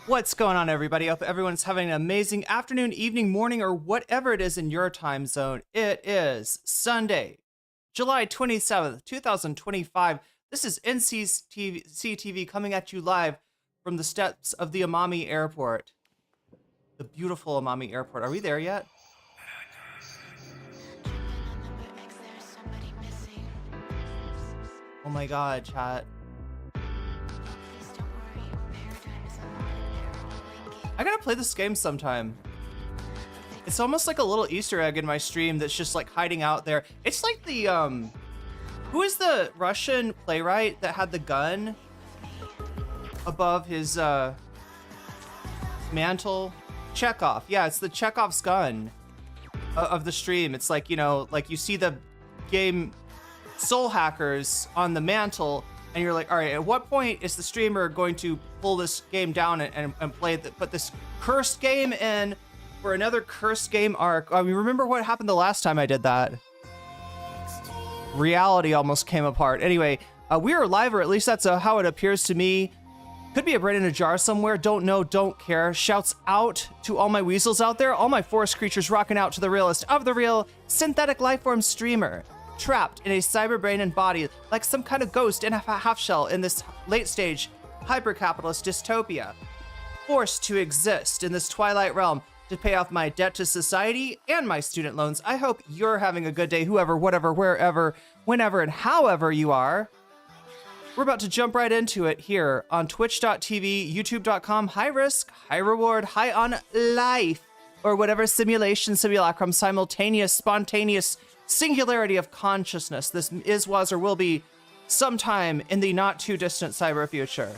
What's going on, everybody? I hope everyone's having an amazing afternoon, evening, morning, or whatever it is in your time zone. It is Sunday, July 27th, 2025. This is NCCTV coming at you live from the steps of the Amami Airport. The beautiful Amami Airport. Are we there yet? Oh my god, chat. I gotta play this game sometime. It's almost like a little Easter egg in my stream that's just like hiding out there. It's like the, who is the Russian playwright that had the gun above his, mantle? Chekhov. Yeah, it's the Chekhov's gun of the stream. It's like, you know, like you see the game Soul Hackers on the mantle, and you're like, all right, at what point is the streamer going to pull this game down and play put this cursed game in for another cursed game arc? I mean, remember what happened the last time I did that? Reality almost came apart. Anyway, we are live, or at least that's how it appears to me. Could be a brain in a jar somewhere. Don't know, don't care. Shouts out to all my weasels out there, all my forest creatures rocking out to the realest of the real synthetic lifeform streamer, trapped in a cyber brain and body like some kind of ghost in a half shell in this late stage hyper-capitalist dystopia, forced to exist in this twilight realm to pay off my debt to society and my student loans. I hope you're having a good day, whoever, whatever, wherever, whenever, and however you are. We're about to jump right into it here on twitch.tv, youtube.com, high risk, high reward, high on life, or whatever simulation, simulacrum, simultaneous, spontaneous singularity of consciousness this is, was, or will be sometime in the not too distant cyber future.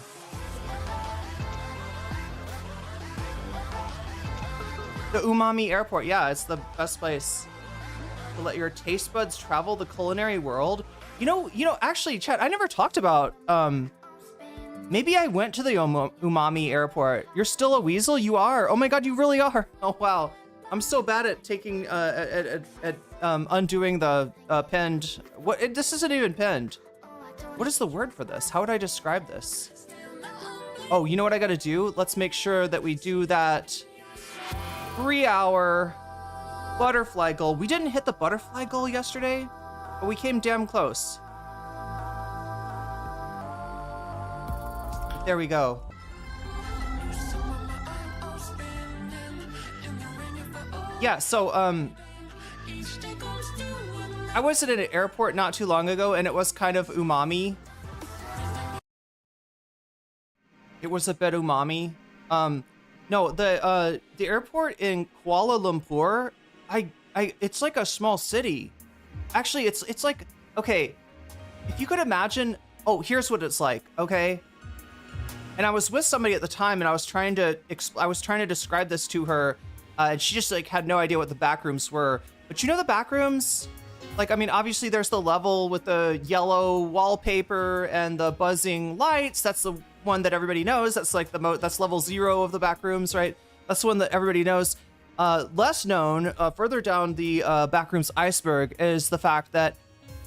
The Umami Airport, yeah, it's the best place to let your taste buds travel the culinary world. You know, actually, chat, I never talked about, maybe I went to the Umami Airport. You're still a weasel? You are? Oh my god, you really are. Oh wow. I'm so bad at taking, undoing the, pinned, this isn't even pinned. What is the word for this? How would I describe this? Oh, you know what I gotta do? Let's make sure that we do that 3-hour butterfly goal. We didn't hit the butterfly goal yesterday, but we came damn close. There we go. Yeah, so, I was at an airport not too long ago, and it was kind of umami. It was a bit umami. No, the airport in Kuala Lumpur, it's like a small city. Actually, it's like, okay, if you could imagine, oh, here's what it's like, okay? And I was with somebody at the time, and I was trying to describe this to her, and she just like had no idea what the backrooms were. But you know the backrooms? Like, I mean, obviously there's the level with the yellow wallpaper and the buzzing lights. That's the one that everybody knows. That's like that's level 0 of the backrooms, right? That's the one that everybody knows. Less known, further down the backrooms iceberg, is the fact that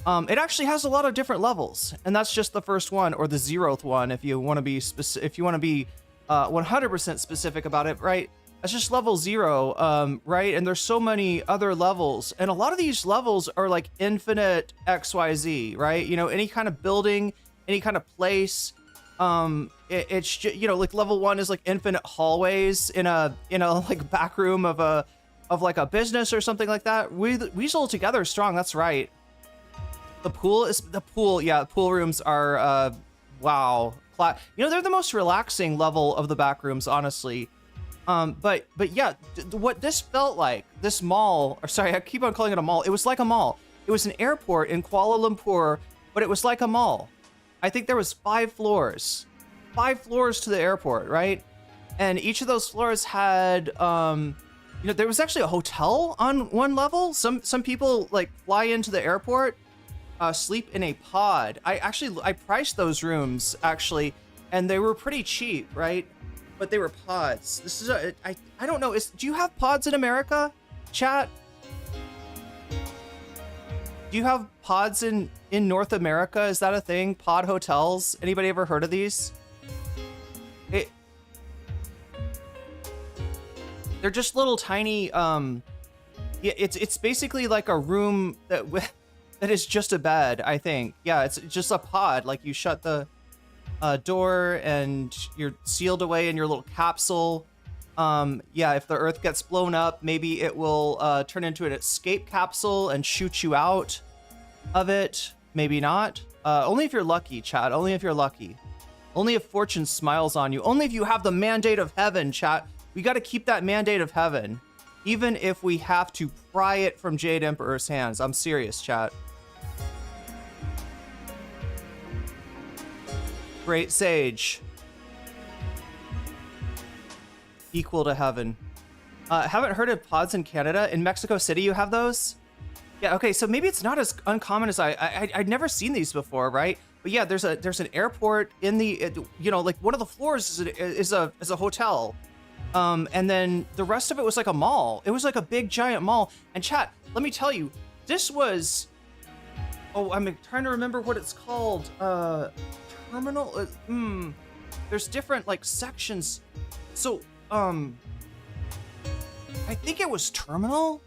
it actually has a lot of different levels, and that's just the first one, or the 0th one, if you want to be 100% specific about it, right? That's just level 0, right? And there's so many other levels, and a lot of these levels are like infinite XYZ, right? You know, any kind of building, any kind of place. It's just, you know, like level 1 is like infinite hallways in a like back room of like a business or something like that. Weasel together strong. That's right. The pool. Yeah, pool rooms are wow. You know, they're the most relaxing level of the back rooms, honestly. But yeah, what this felt like, this mall, or sorry, I keep on calling it a mall. It was like a mall. It was an airport in Kuala Lumpur, but it was like a mall. I think there was 5 floors to the airport, right? And each of those floors had, you know, there was actually a hotel on one level. Some people like fly into the airport, sleep in a pod. I priced those rooms actually, and they were pretty cheap, right? But they were pods. This is I don't know. Do you have pods in America, chat? Do you have pods in North America? Is that a thing? Pod hotels? Anybody ever heard of these? They're just little tiny, yeah, it's basically like a room that is just a bed, I think. Yeah, it's just a pod. Like you shut the door and you're sealed away in your little capsule. Yeah, if the Earth gets blown up, maybe it will turn into an escape capsule and shoot you out of it. Maybe not. Only if you're lucky, chat. Only if you're lucky. Only if fortune smiles on you. Only if you have the mandate of heaven, chat. We got to keep that mandate of heaven, even if we have to pry it from Jade Emperor's hands. I'm serious, chat. Great Sage. Equal to heaven. Haven't heard of pods in Canada. In Mexico City, you have those? Yeah, okay, so maybe it's not as uncommon as I'd never seen these before, right? But yeah, there's an airport in the, you know, like one of the floors is a hotel. And then the rest of it was like a mall. It was like a big giant mall. And chat, let me tell you, this was, oh, I'm trying to remember what it's called. Terminal, there's different like sections. So, I think it was Terminal,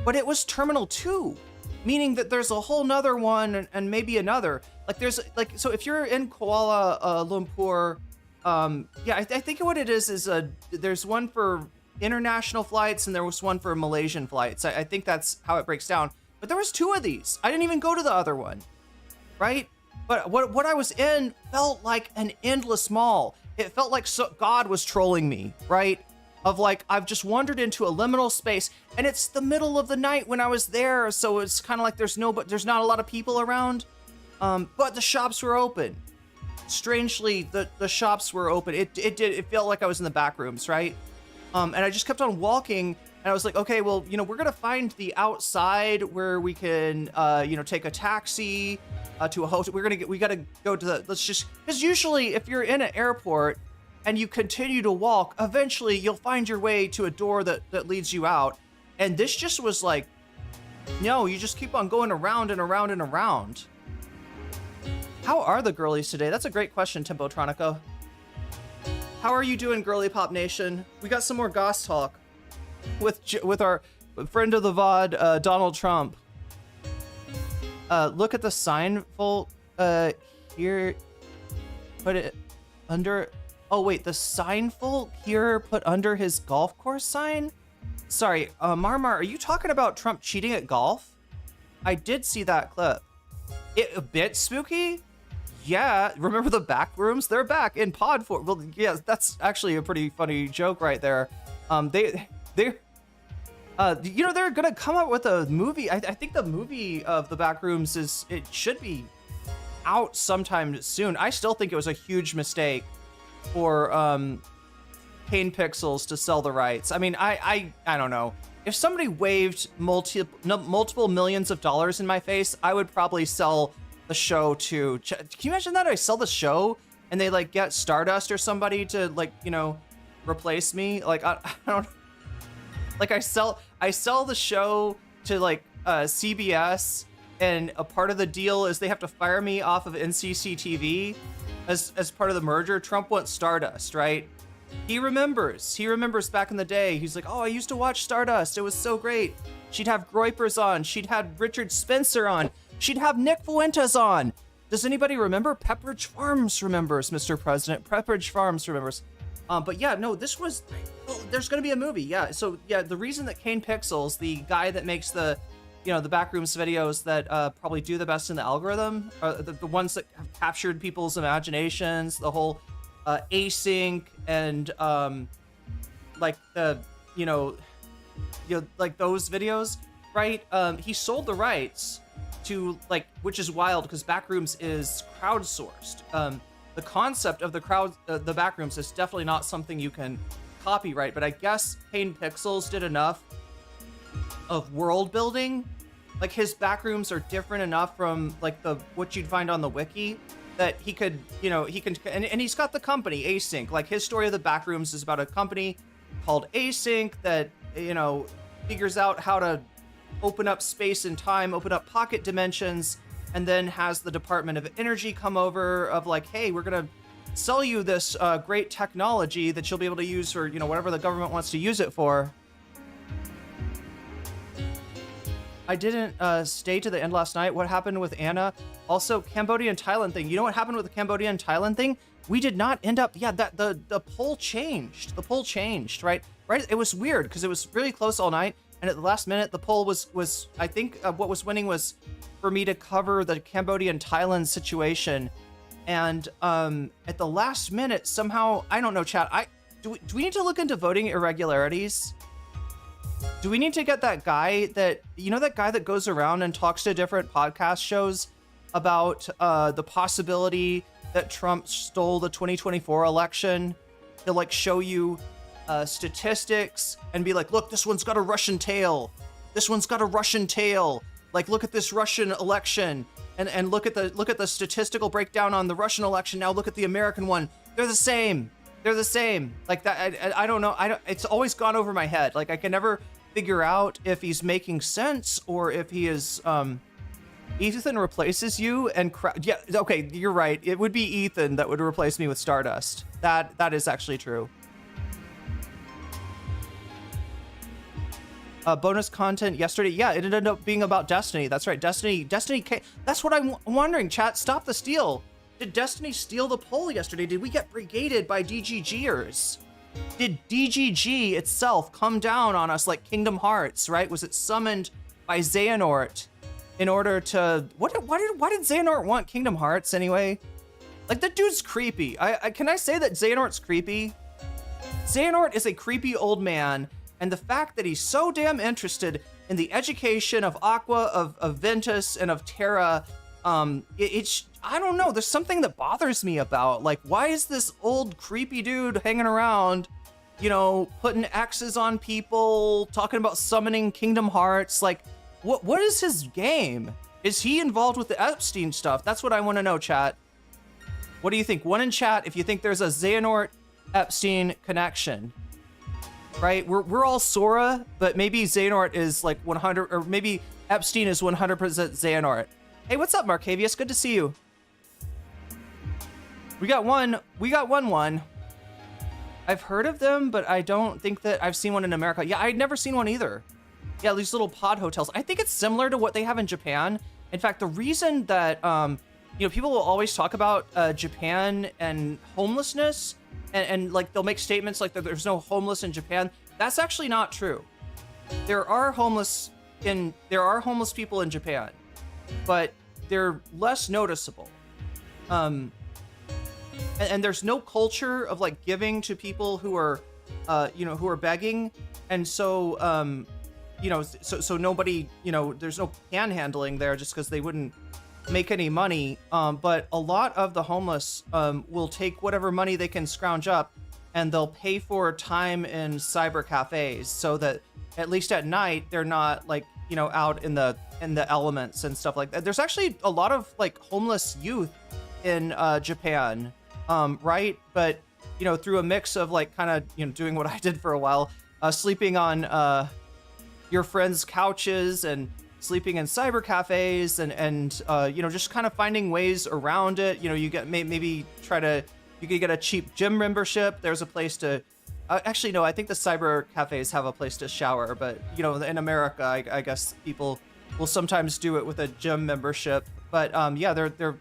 but it was Terminal 2, meaning that there's a whole nother one and maybe another. Like there's like, so if you're in Kuala Lumpur, yeah, I think what it is there's one for international flights and there was one for Malaysian flights. I think that's how it breaks down. But there was 2 of these. I didn't even go to the other one, right? But what I was in felt like an endless mall. It felt like God was trolling me, right? Of like, I've just wandered into a liminal space and it's the middle of the night when I was there. So it's kind of like there's not a lot of people around. But the shops were open. Strangely, the shops were open. It felt like I was in the back rooms, right? And I just kept on walking and I was like, okay, well, you know, we're going to find the outside where we can, you know, take a taxi to a hotel. We got to go to the, because usually if you're in an airport and you continue to walk, eventually you'll find your way to a door that leads you out. And this just was like, no, you just keep on going around and around and around. How are the girlies today? That's a great question, Tempotronico. How are you doing, Girly Pop Nation? We got some more goss talk with our friend of the VOD, Donald Trump. Look at the sign, Volt. Here, put it under. Oh wait, the sign, Volt, here put under his golf course sign. Sorry, Marmar, are you talking about Trump cheating at golf? I did see that clip. It a bit spooky. Yeah, remember the back rooms? They're back in pod form. Well, yeah, that's actually a pretty funny joke right there. They you know, they're gonna come up with a movie. I think the movie of the back rooms it should be out sometime soon. I still think it was a huge mistake for Kane Pixels to sell the rights. I mean, I don't know. If somebody waved multiple millions of dollars in my face, I would probably sell the show to. Can you imagine that? I sell the show and they like get Stardust or somebody to like, you know, replace me. Like I don't. Like I sell the show to like CBS, and a part of the deal is they have to fire me off of NCCTV as part of the merger. Trump wants Stardust, right? He remembers back in the day. He's like, oh, I used to watch Stardust. It was so great. She'd have Groypers on. She'd have Richard Spencer on. She'd have Nick Fuentes on. Does anybody remember? Pepperidge Farms remembers, Mr. President. Pepperidge Farms remembers. But yeah, no, this was, well, there's going to be a movie. Yeah. So yeah, the reason that Kane Pixels, the guy that makes the, you know, the backrooms videos that probably do the best in the algorithm, the ones that have captured people's imaginations, the whole async and like you know, like those videos, right? He sold the rights to like, which is wild because backrooms is crowdsourced. The concept of the backrooms is definitely not something you can copyright, but I guess Kane Pixels did enough of world building. Like his backrooms are different enough from like what you'd find on the wiki that he could, you know, and he's got the company Async. Like his story of the backrooms is about a company called Async that, you know, figures out how to open up space and time, open up pocket dimensions, and then has the Department of Energy come over of like, hey, we're gonna sell you this great technology that you'll be able to use for, whatever the government wants to use it for. I didn't stay to the end last night. What happened with Anna? Also, Cambodia and Thailand thing. You know what happened with the Cambodia and Thailand thing? We did not end up, that the poll changed. The poll changed, right? Right? It was weird because it was really close all night. And at the last minute, the poll was I think what was winning was for me to cover the Cambodia and Thailand situation. And at the last minute, somehow, I don't know, chat, do we need to look into voting irregularities? Do we need to get that guy that that goes around and talks to different podcast shows about the possibility that Trump stole the 2024 election? He'll like show you statistics and be like, look, this one's got a Russian tail. This one's got a Russian tail. Like, look at this Russian election and look at the statistical breakdown on the Russian election. Now look at the American one. They're the same. They're the same. Like that. I don't know. It's always gone over my head. Like I can never figure out if he's making sense or if he is, Ethan replaces you and yeah. Okay. You're right. It would be Ethan that would replace me with Stardust. That is actually true. Bonus content yesterday. Yeah, it ended up being about Destiny. That's right. Destiny. That's what I'm wondering, chat. Stop the steal. Did Destiny steal the poll yesterday? Did we get brigaded by DGGers? Did DGG itself come down on us like Kingdom Hearts, right? Was it summoned by Xehanort in order to... Why did Xehanort want Kingdom Hearts anyway? Like, that dude's creepy. Can I say that Xehanort's creepy? Xehanort is a creepy old man, and the fact that he's so damn interested in the education of Aqua, of Ventus, and of Terra, I don't know, there's something that bothers me about, like, why is this old creepy dude hanging around, putting X's on people, talking about summoning Kingdom Hearts? Like, what is his game? Is he involved with the Epstein stuff? That's what I want to know, chat. What do you think? One in chat if you think there's a Xehanort Epstein connection. Right? We're all Sora, but maybe Xehanort is like 100, or maybe Epstein is 100% Xehanort. Hey, what's up, Marcavius? Good to see you. We got one. I've heard of them, but I don't think that I've seen one in America. Yeah, I'd never seen one either. Yeah, these little pod hotels. I think it's similar to what they have in Japan. In fact, the reason that, people will always talk about Japan and homelessness, and like they'll make statements like that there's no homeless in Japan. That's actually not true. There are homeless people in Japan, but they're less noticeable. And there's no culture of like giving to people who are begging, and so so nobody, there's no panhandling there just because they wouldn't make any money. But a lot of the homeless will take whatever money they can scrounge up, and they'll pay for time in cyber cafes so that at least at night they're not like out in the elements and stuff like that. There's actually a lot of like homeless youth in Japan, right? But through a mix of like kind of doing what I did for a while, sleeping on your friends' couches and sleeping in cyber cafes and just kind of finding ways around it. You get maybe you could get a cheap gym membership. There's a place to actually no, I think the cyber cafes have a place to shower, but in America I guess people will sometimes do it with a gym membership. But yeah, they're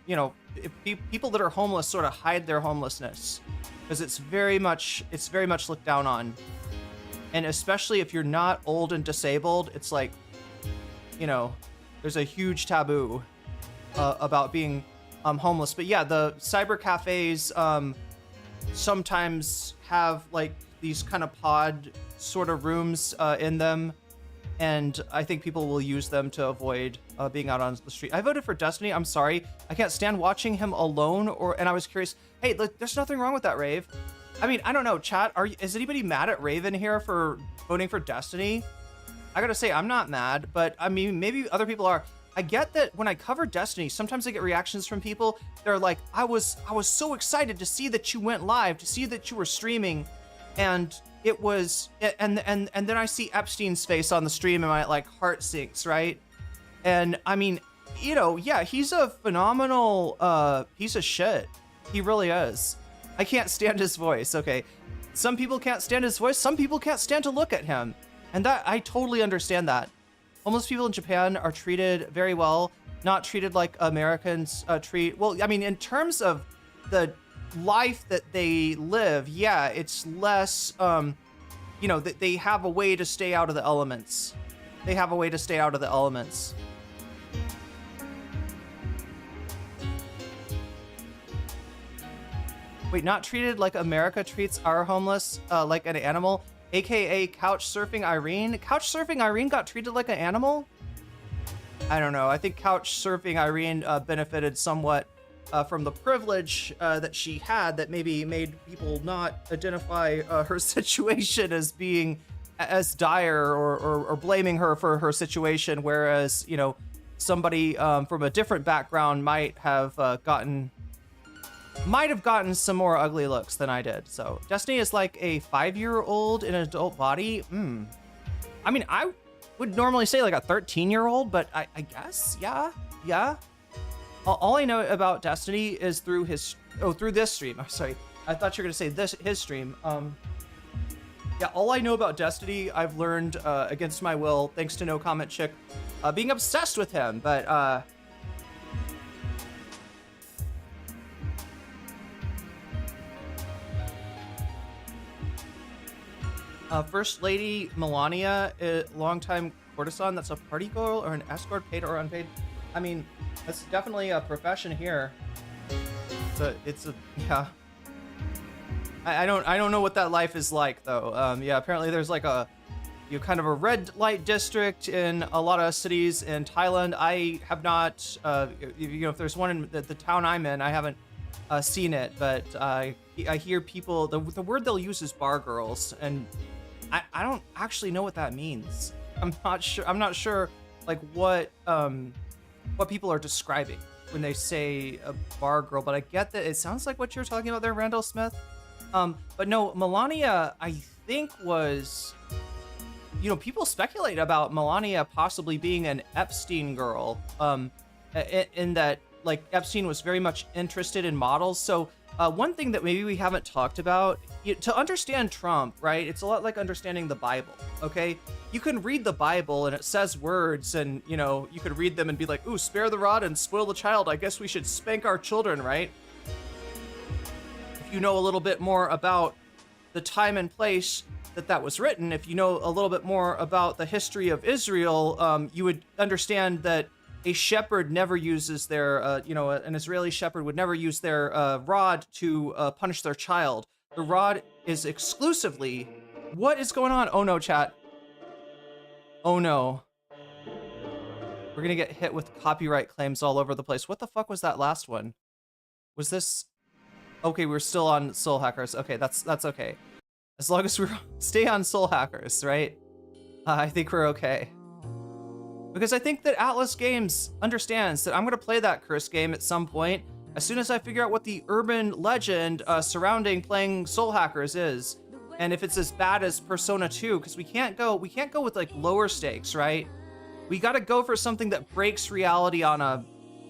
people that are homeless sort of hide their homelessness because it's very much looked down on. And especially if you're not old and disabled, it's like, there's a huge taboo about being homeless. But yeah, the cyber cafes sometimes have like these kind of pod sort of rooms in them. And I think people will use them to avoid being out on the street. I voted for Destiny. I'm sorry. I can't stand watching him alone. And I was curious. Hey, look, there's nothing wrong with that, Rave. I mean, I don't know, chat. Is anybody mad at Raven here for voting for Destiny? I gotta say, I'm not mad, but I mean, maybe other people are. I get that when I cover Destiny, sometimes I get reactions from people. They're like, I was so excited to see that you went live, to see that you were streaming, and it was, and then I see Epstein's face on the stream, and my like heart sinks, right? And I mean, yeah, he's a phenomenal piece of shit. He really is. I can't stand his voice. Okay. Some people can't stand his voice. Some people can't stand to look at him. And that, I totally understand that. Homeless people in Japan are treated very well, not treated like Americans treat. Well, I mean, in terms of the life that they live, yeah, it's less, you know, they have a way to stay out of the elements. They have a way to stay out of the elements. Wait, not treated like America treats our homeless, like an animal, aka couch surfing Irene. Couch surfing Irene got treated like an animal? I don't know. I think couch surfing Irene benefited somewhat from the privilege that she had that maybe made people not identify her situation as being as dire or blaming her for her situation, whereas, you know, somebody from a different background might have gotten some more ugly looks than I did. So Destiny is like a 5-year-old in an adult body. I mean, I would normally say like a 13-year-old, but I guess, yeah. All I know about Destiny is through through this stream. I'm sorry. I thought you were gonna say his stream. Yeah, all I know about Destiny, I've learned against my will, thanks to nocommentchick, being obsessed with him, but First Lady Melania, longtime courtesan, that's a party girl or an escort, paid or unpaid. I mean, that's definitely a profession here. Yeah. I don't know what that life is like though. Yeah, apparently there's like kind of a red light district in a lot of cities in Thailand. I have not, you know, if there's one in the town I'm in, I haven't seen it, but I hear people, the word they'll use is bar girls, and I don't actually know what that means. I'm not sure like what people are describing when they say a bar girl, but I get that it sounds like what you're talking about there, Randall Smith. But no, Melania, I think was, you know, people speculate about Melania possibly being an Epstein girl, in that like Epstein was very much interested in models. So one thing that maybe we haven't talked about, to understand Trump, right? It's a lot like understanding the Bible, okay? You can read the Bible and it says words and, you know, you could read them and be like, ooh, spare the rod and spoil the child. I guess we should spank our children, right? If you know a little bit more about the time and place that was written, if you know a little bit more about the history of Israel, you would understand that a shepherd never uses their, you know, an Israeli shepherd would never use their rod to punish their child. The rod is exclusively, what is going on? Oh no, chat. Oh no. We're gonna get hit with copyright claims all over the place. What the fuck was that last one? Was this? Okay, we're still on Soul Hackers. Okay, that's okay. As long as we stay on Soul Hackers, right? I think we're okay. Because I think that Atlas Games understands that I'm gonna play that curse game at some point, as soon as I figure out what the urban legend surrounding playing Soul Hackers is, and if it's as bad as Persona 2, because we can't go with like lower stakes, right? We gotta go for something that breaks reality on a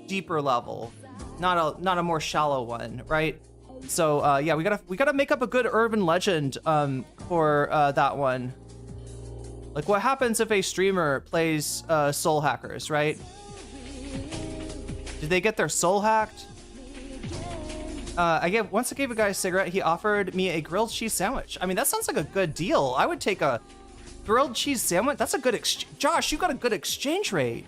deeper level, not a more shallow one, right? So yeah, we gotta make up a good urban legend for that one. Like, what happens if a streamer plays Soul Hackers, right? Did they get their soul hacked? Once I gave a guy a cigarette, he offered me a grilled cheese sandwich. I mean, that sounds like a good deal. I would take a grilled cheese sandwich. That's a good Josh, you got a good exchange rate.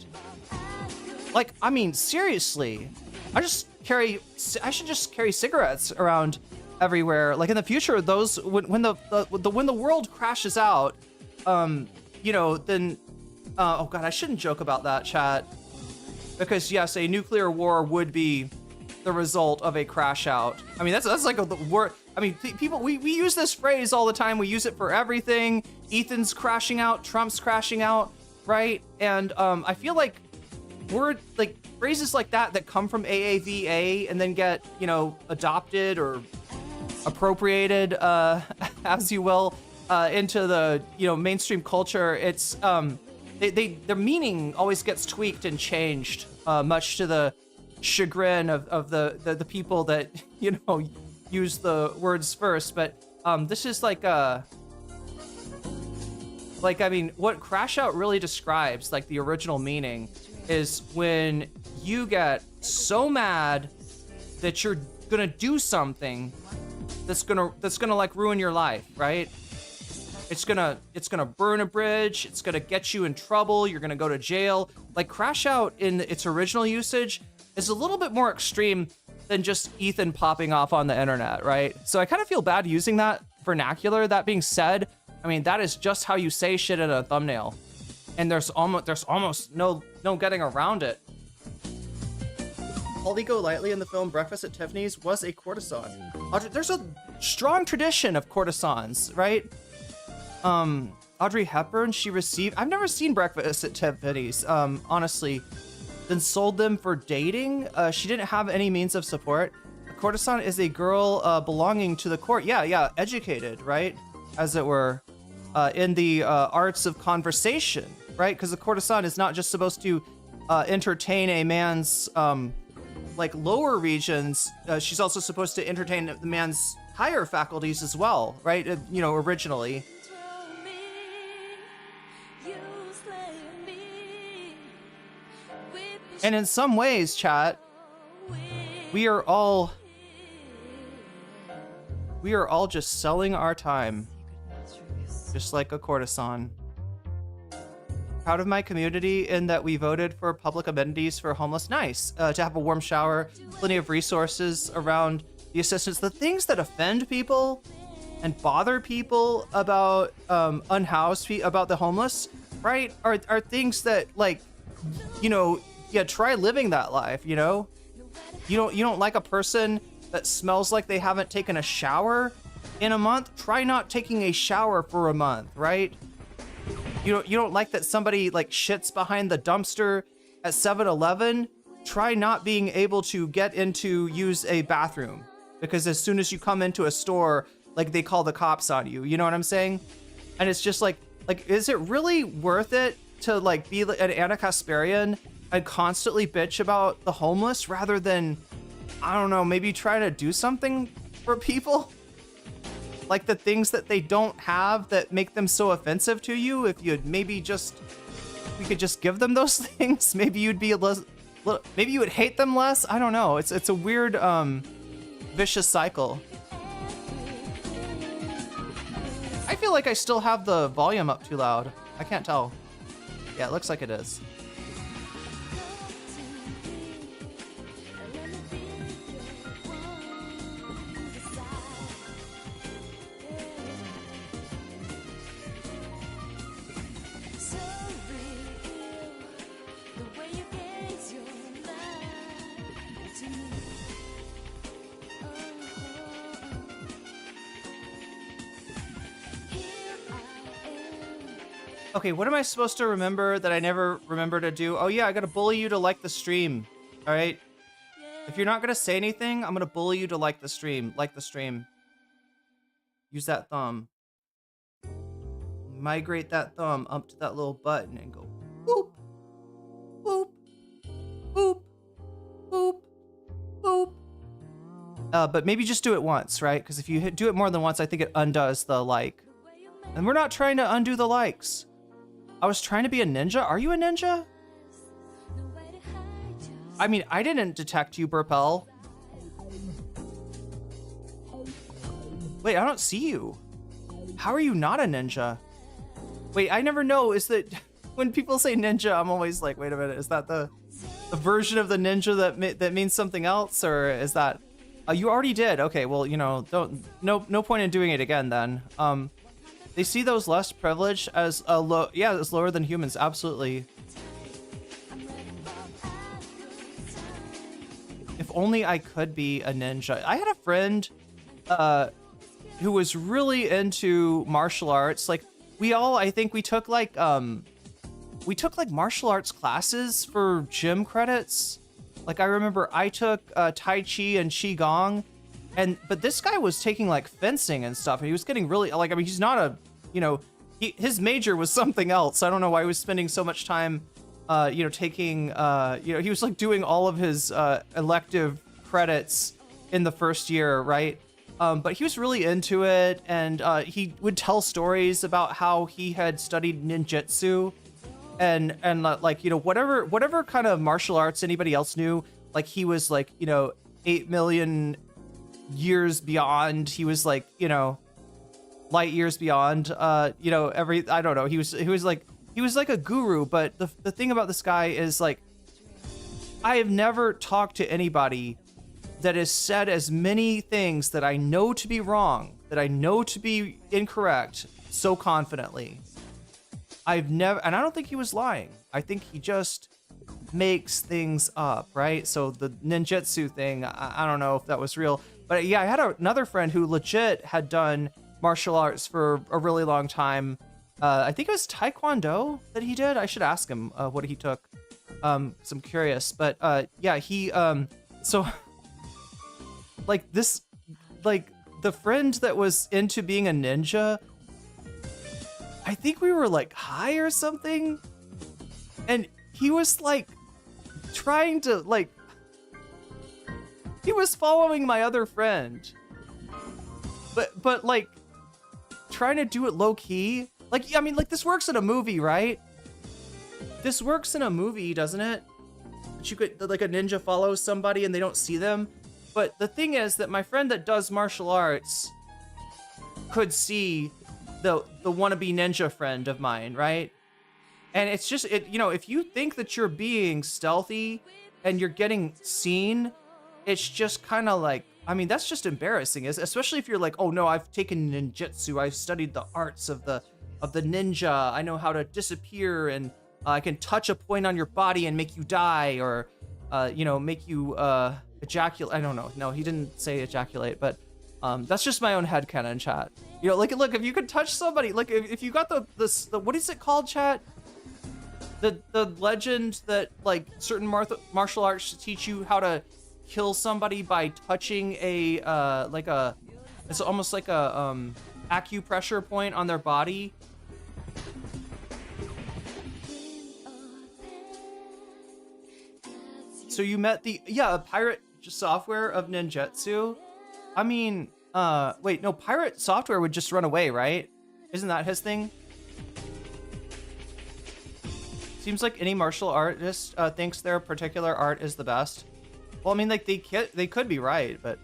Like, I mean, seriously. I should just carry cigarettes around everywhere. Like in the future, those when the world crashes out, you know, then oh god, I shouldn't joke about that, chat. Because yes, a nuclear war would be the result of a crash out. I mean, that's like a word. I mean, people, we use this phrase all the time. We use it for everything. Ethan's crashing out, Trump's crashing out, right? And I feel like phrases like that come from AAVA and then get, you know, adopted or appropriated, as you will, into the, you know, mainstream culture. It's their meaning always gets tweaked and changed, much to the chagrin of the people that, you know, use the words first, but this is like I mean, what crash out really describes, like the original meaning, is when you get so mad that you're gonna do something that's gonna like ruin your life, right? It's gonna burn a bridge. It's gonna get you in trouble. You're gonna go to jail. Like crash out in its original usage is a little bit more extreme than just Ethan popping off on the internet, right? So I kind of feel bad using that vernacular. That being said, I mean, that is just how you say shit in a thumbnail, and there's almost no getting around it. Holly Golightly in the film Breakfast at Tiffany's was a courtesan. There's a strong tradition of courtesans, right? Audrey Hepburn, she received, I've never seen Breakfast at Tiffany's, honestly, then sold them for dating. She didn't have any means of support. A courtesan is a girl belonging to the court. Yeah, educated, right? As it were, in the arts of conversation, right? Because the courtesan is not just supposed to entertain a man's like lower regions. She's also supposed to entertain the man's higher faculties as well, right? You know, originally. And in some ways, chat, we are all just selling our time, just like a courtesan. Proud of my community in that we voted for public amenities for homeless. Nice. To have a warm shower, plenty of resources around the assistance. The things that offend people and bother people about unhoused people, about the homeless, right, are things that, like, you know, yeah, try living that life, you know? You don't like a person that smells like they haven't taken a shower in a month? Try not taking a shower for a month, right? You don't like that somebody like shits behind the dumpster at 7-Eleven? Try not being able to use a bathroom, because as soon as you come into a store, like, they call the cops on you. You know what I'm saying? And it's just like is it really worth it to like be an Anna Kasparian and constantly bitch about the homeless rather than, I don't know, maybe try to do something for people? Like the things that they don't have that make them so offensive to you, if you'd maybe we could just give them those things, maybe you'd be maybe you would hate them less. I don't know. It's a weird vicious cycle. I feel like I still have the volume up too loud. I can't tell. Yeah, it looks like it is. Okay, what am I supposed to remember that I never remember to do? Oh yeah, I gotta bully you to like the stream. All right. If you're not gonna say anything, I'm gonna bully you to like the stream. Like the stream. Use that thumb. Migrate that thumb up to that little button and go boop, boop, boop, boop, boop. But maybe just do it once, right? Because if you do it more than once, I think it undoes the like. And we're not trying to undo the likes. I was trying to be a ninja. Are you a ninja? I mean, I didn't detect you, Burpel. Wait, I don't see you. How are you not a ninja? Wait, I never know. Is that when people say ninja, I'm always like, wait a minute, is that the version of the ninja that means something else, or is that? You already did. Okay, well, you know, no point in doing it again then. They see those less privileged as as lower than humans. Absolutely. If only I could be a ninja. I had a friend who was really into martial arts. Like I think we took like martial arts classes for gym credits. Like I remember I took Tai Chi and Qigong. But this guy was taking like fencing and stuff, and he was getting really like, I mean, he's not a, you know, his major was something else. I don't know why he was spending so much time, you know, taking, you know, he was like doing all of his elective credits in the first year, right? But he was really into it, and he would tell stories about how he had studied ninjutsu, and like, you know, whatever kind of martial arts anybody else knew, like he was like, you know, 8 million years beyond. He was like, you know, light years beyond. You know, I don't know. He was like a guru. But the thing about this guy is, like, I have never talked to anybody that has said as many things that I know to be wrong, that I know to be incorrect, so confidently. I've never, and I don't think he was lying. I think he just makes things up, right? So the ninjutsu thing, I don't know if that was real, but yeah, I had another friend who legit had done martial arts for a really long time. I think it was taekwondo that he did. I should ask him what he took. 'Cause I'm curious, but yeah, he so like this, like the friend that was into being a ninja, I think we were like high or something, and he was like trying to, like, he was following my other friend, but like trying to do it low key. Like, I mean, like, this works in a movie, right? This works in a movie, doesn't it? That you could, like, a ninja follows somebody and they don't see them. But the thing is that my friend that does martial arts could see the wannabe ninja friend of mine, right? And it's just, you know, if you think that you're being stealthy and you're getting seen, it's just kind of like, I mean, that's just embarrassing, especially if you're like, oh no, I've taken ninjutsu, I've studied the arts of the ninja, I know how to disappear, and I can touch a point on your body and make you die, or you know, make you ejaculate. I don't know. No, he didn't say ejaculate, but that's just my own headcanon, chat. You know, like, look, if you could touch somebody, like, if you got the what is it called, chat? The legend that, like, certain martial arts teach you how to kill somebody by touching a like a, it's almost like a acupressure point on their body. So you met a pirate software of ninjutsu. I mean, wait, no, pirate software would just run away, right? Isn't that his thing? Seems like any martial artist thinks their particular art is the best. Well, I mean, like, they could be right, but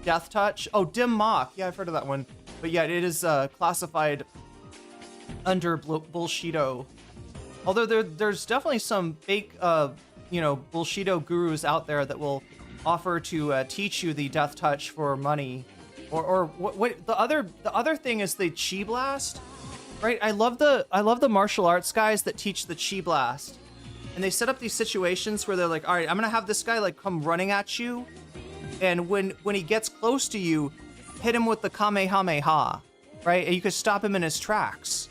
Death Touch. Oh, Dim Mock. Yeah, I've heard of that one. But yeah, it is classified under bullshido. Although there's definitely some fake, you know, bullshido gurus out there that will offer to teach you the Death Touch for money, or what the other thing is the Chi Blast, right? I love the martial arts guys that teach the Chi Blast, and they set up these situations where they're like, all right, I'm gonna have this guy like come running at you, and when he gets close to you, hit him with the Kamehameha, right? And you could stop him in his tracks.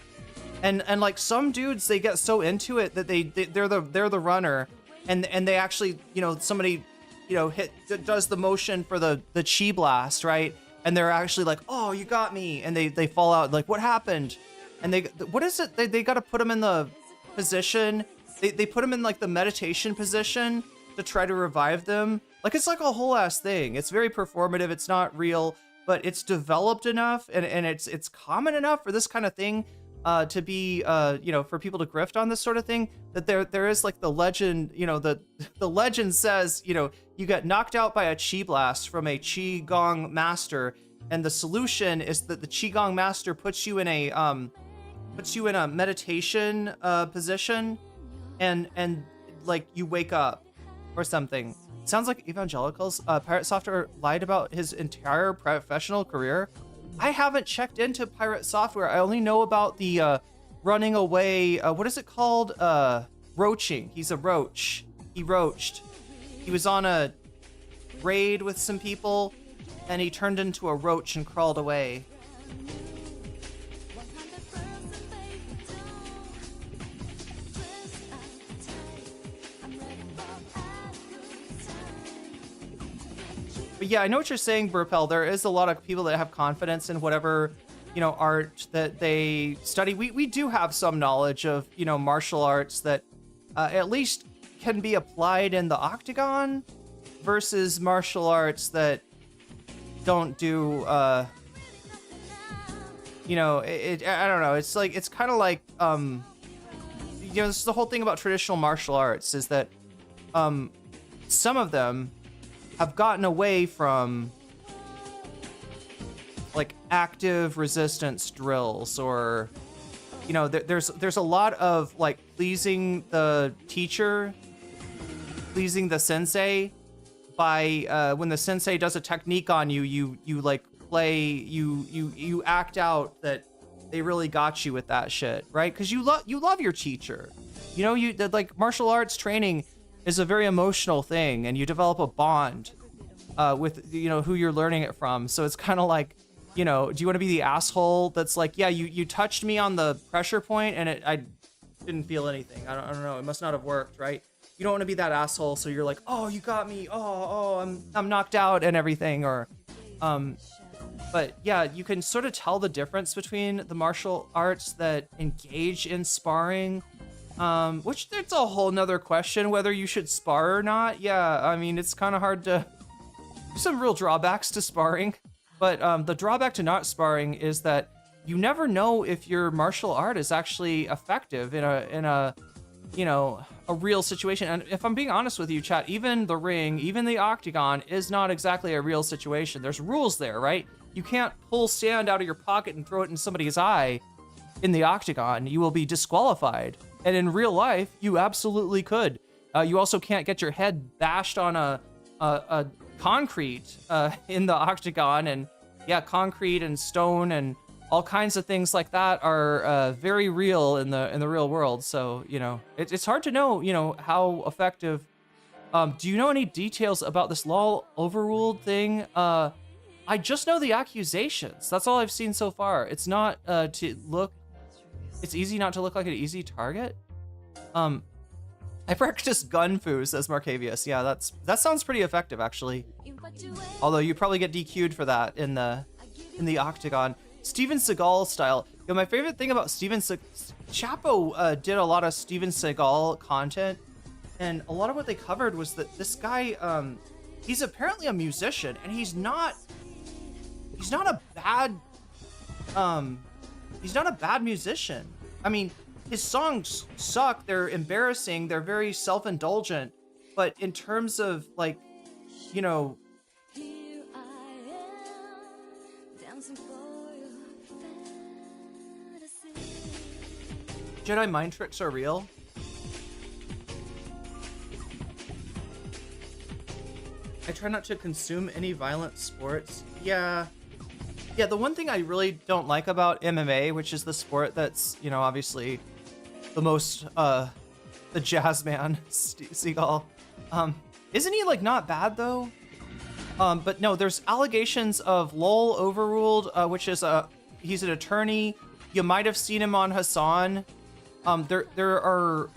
And like some dudes, they get so into it that they're the runner, and they actually, you know, somebody, you know, does the motion for the Chi Blast, right? And they're actually like, oh, you got me, and they fall out, like, what happened? And what is it? They got to put them in the position. They put them in like the meditation position to try to revive them. Like, it's like a whole ass thing. It's very performative. It's not real, but it's developed enough, and it's common enough for this kind of thing to be, you know, for people to grift on this sort of thing, that there is like the legend, you know, the legend says, you know, you get knocked out by a Chi Blast from a Qi Gong master, and the solution is that the Qi Gong master puts you in a meditation position, and like you wake up or something. Sounds like evangelicals. Pirate Software lied about his entire professional career. I haven't checked into pirate software. I only know about the running away. What is it called? Roaching. He's a roach. He roached. He was on a raid with some people, and he turned into a roach and crawled away. But yeah, I know what you're saying, Burpel. There is a lot of people that have confidence in whatever, you know, art that they study. We do have some knowledge of, you know, martial arts that at least can be applied in the octagon, versus martial arts that don't do, you know, I don't know. It's like, it's kind of like, you know, this is the whole thing about traditional martial arts is that, some of them have gotten away from like active resistance drills, or, you know, there's a lot of like pleasing the teacher, pleasing the sensei by, when the sensei does a technique on you, you like play, you act out that they really got you with that shit, right? Because you love your teacher, you know, like martial arts training is a very emotional thing, and you develop a bond with, you know, who you're learning it from. So it's kind of like, you know, do you want to be the asshole that's like, yeah, you touched me on the pressure point and I didn't feel anything. I don't know. It must not have worked, right? You don't want to be that asshole. So you're like, oh, you got me. Oh, I'm knocked out and everything. Or, but yeah, you can sort of tell the difference between the martial arts that engage in sparring, which it's a whole nother question whether you should spar or not. Yeah, I mean, it's kind of hard to, there's some real drawbacks to sparring, but the drawback to not sparring is that you never know if your martial art is actually effective in a you know, a real situation. And if I'm being honest with you, chat, even the ring, even the octagon is not exactly a real situation. There's rules there, right? You can't pull sand out of your pocket and throw it in somebody's eye in the octagon. You will be disqualified. And in real life, you absolutely could. You also can't get your head bashed on a concrete in the octagon. And yeah, concrete and stone and all kinds of things like that are very real in the real world. So, you know, it's hard to know, you know, how effective. Do you know any details about this law overruled thing? I just know the accusations. That's all I've seen so far. It's not to look. It's easy not to look like an easy target. I practice gun fu, says Marcavius. Yeah, that sounds pretty effective actually. Although you probably get DQ'd for that in the octagon. Steven Seagal style. Yo, my favorite thing about Chapo did a lot of Steven Seagal content, and a lot of what they covered was that this guy, he's apparently a musician, and he's not a bad musician. I mean, his songs suck, they're embarrassing, they're very self-indulgent, but in terms of like, you know, Jedi mind tricks are real. I try not to consume any violent sports. Yeah, the one thing I really don't like about MMA, which is the sport that's, you know, obviously the most, the jazz man, Seagal, isn't he like not bad though? But no, there's allegations of LOL overruled, which is he's an attorney. You might have seen him on Hassan. There are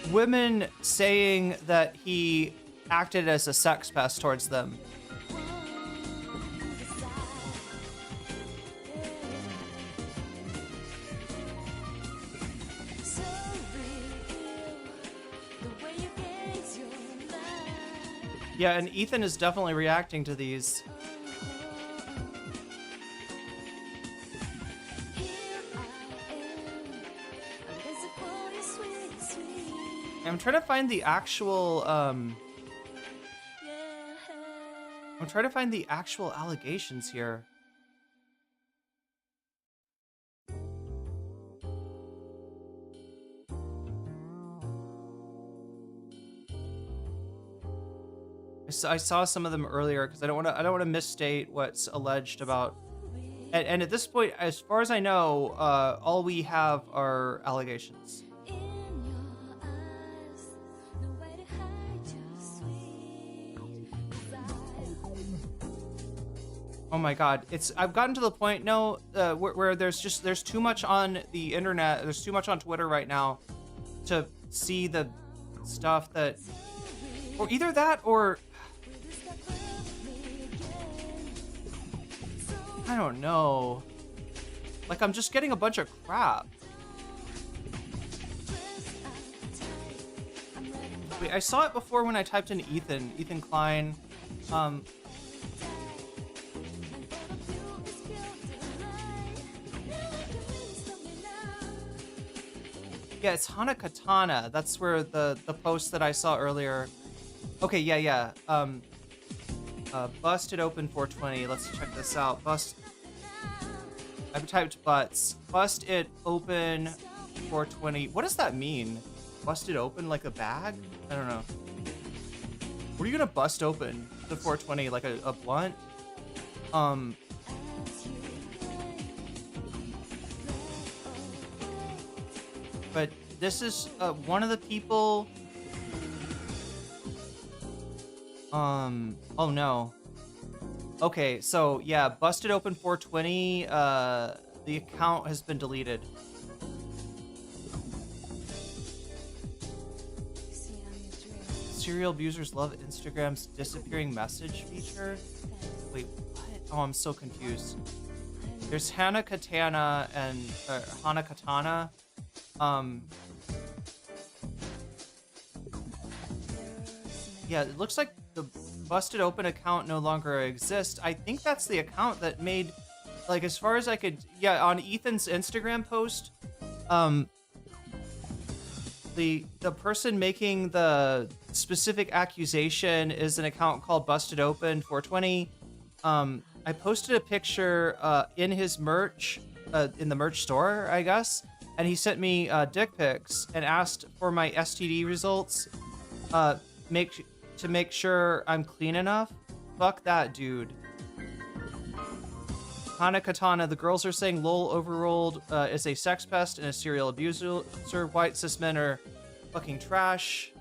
women saying that he acted as a sex pest towards them. Yeah, and Ethan is definitely reacting to these. I'm trying to find the actual, I'm trying to find the actual allegations here. I saw some of them earlier because I don't want to misstate what's alleged about. And at this point, as far as I know, all we have are allegations. Oh my God, I've gotten to the point now where there's too much on the internet, there's too much on Twitter right now to see the stuff that, or either that or, I don't know. Like, I'm just getting a bunch of crap. Wait, I saw it before when I typed in Ethan Klein. Yeah, it's Hana Katana. That's where the post that I saw earlier. Okay, yeah. Busted open 420. Let's check this out. I've typed butts. Bust it open 420. What does that mean? Busted open like a bag? I don't know. What are you gonna bust open the 420? Like a blunt? But this is one of the people. Oh no. Okay, so yeah, busted open 420. The account has been deleted. Serial abusers love Instagram's disappearing message feature. Wait, what? Oh, I'm so confused. There's Hana Katana and Hana Katana. Yeah, it looks like the busted open account no longer exists. I think that's the account that made, like, as far as I could, yeah, on Ethan's Instagram post, the person making the specific accusation is an account called Busted Open 420. I posted a picture in his merch, in the merch store, I guess, and he sent me dick pics and asked for my STD results. To make sure I'm clean enough. Fuck that, dude. Hana Katana, the girls are saying lol overruled is a sex pest and a serial abuser. White cis men are fucking trash.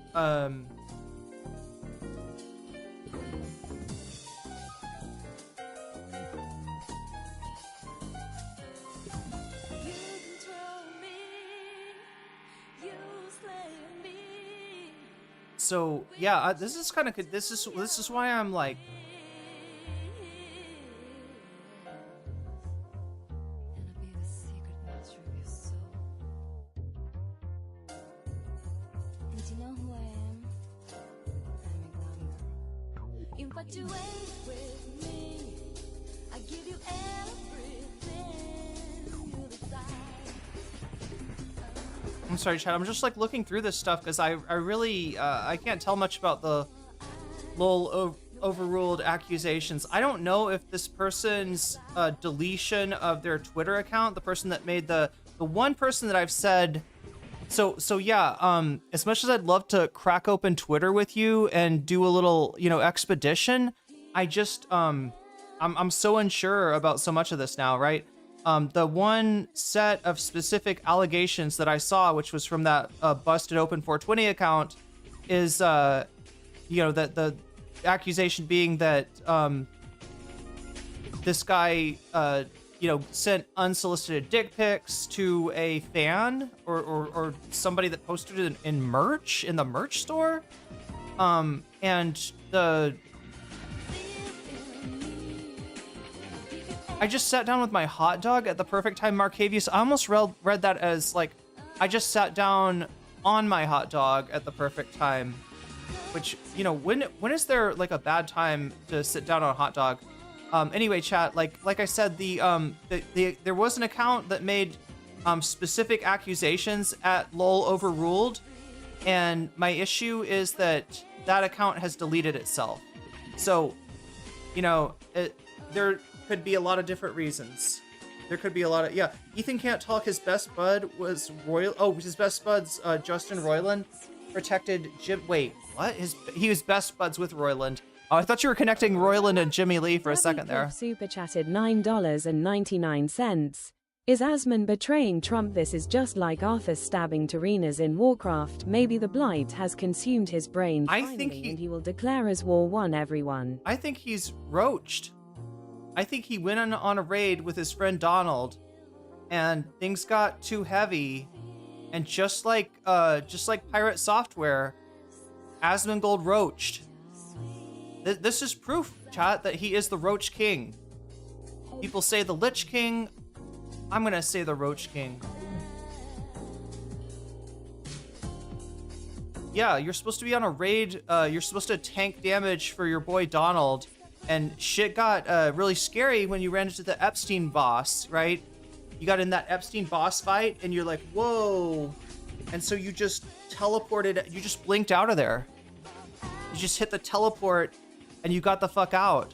So yeah, this is kind of this is why I'm like, I'm sorry, Chad. I'm just like looking through this stuff because I really I can't tell much about the lol overruled accusations. I don't know if this person's deletion of their Twitter account, the person that made the one person that I've said. So yeah. As much as I'd love to crack open Twitter with you and do a little expedition, I just I'm so unsure about so much of this now, right? The one set of specific allegations that I saw, which was from that busted open 420 account, is that the accusation being that this guy sent unsolicited dick pics to a fan or somebody that posted it in merch in the merch store, and I just sat down with my hot dog at the perfect time, Marcavius. I almost read that as, like, I just sat down on my hot dog at the perfect time. Which, when is there, like, a bad time to sit down on a hot dog? Anyway, chat, like I said, there was an account that made specific accusations at lol overruled. And my issue is that account has deleted itself. So, there could be a lot of different reasons. There could be a lot of, yeah. Ethan can't talk. His best bud was Royal. Oh, his best bud's Justin Roiland protected Jim. Wait, what? He was best buds with Roiland. Oh, I thought you were connecting Roiland and Jimmy Lee for a second there. Super chatted $9.99. Is Asman betraying Trump? This is just like Arthur stabbing Tyrenas in Warcraft. Maybe the blight has consumed his brain finally, and he will declare as war one everyone. I think he's roached. I think he went on a raid with his friend Donald, and things got too heavy, and just like Pirate Software, Asmongold roached. This is proof, chat, that he is the Roach King. People say the Lich King. I'm gonna say the Roach King. Yeah, you're supposed to be on a raid. You're supposed to tank damage for your boy Donald. And shit got really scary when you ran into the Epstein boss, right? You got in that Epstein boss fight, and you're like, whoa, And so you just teleported, you just blinked out of there. You just hit the teleport and you got the fuck out.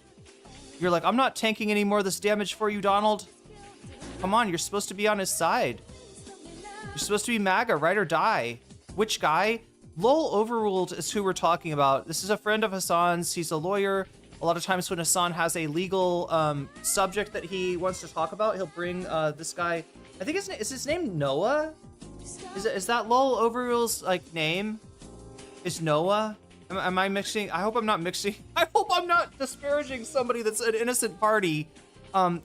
You're like, I'm not tanking any more of this damage for you, Donald. Come on, you're supposed to be on his side. You're supposed to be MAGA, ride or die. Which guy? Lol Overruled is who we're talking about. This is a friend of Hassan's. He's a lawyer. A lot of times when Hassan has a legal subject that he wants to talk about, he'll bring this guy. I think is his name Noah? Is that Lol Overruled's like name? Is Noah? Am I mixing? I hope I'm not mixing. I hope I'm not disparaging somebody that's an innocent party.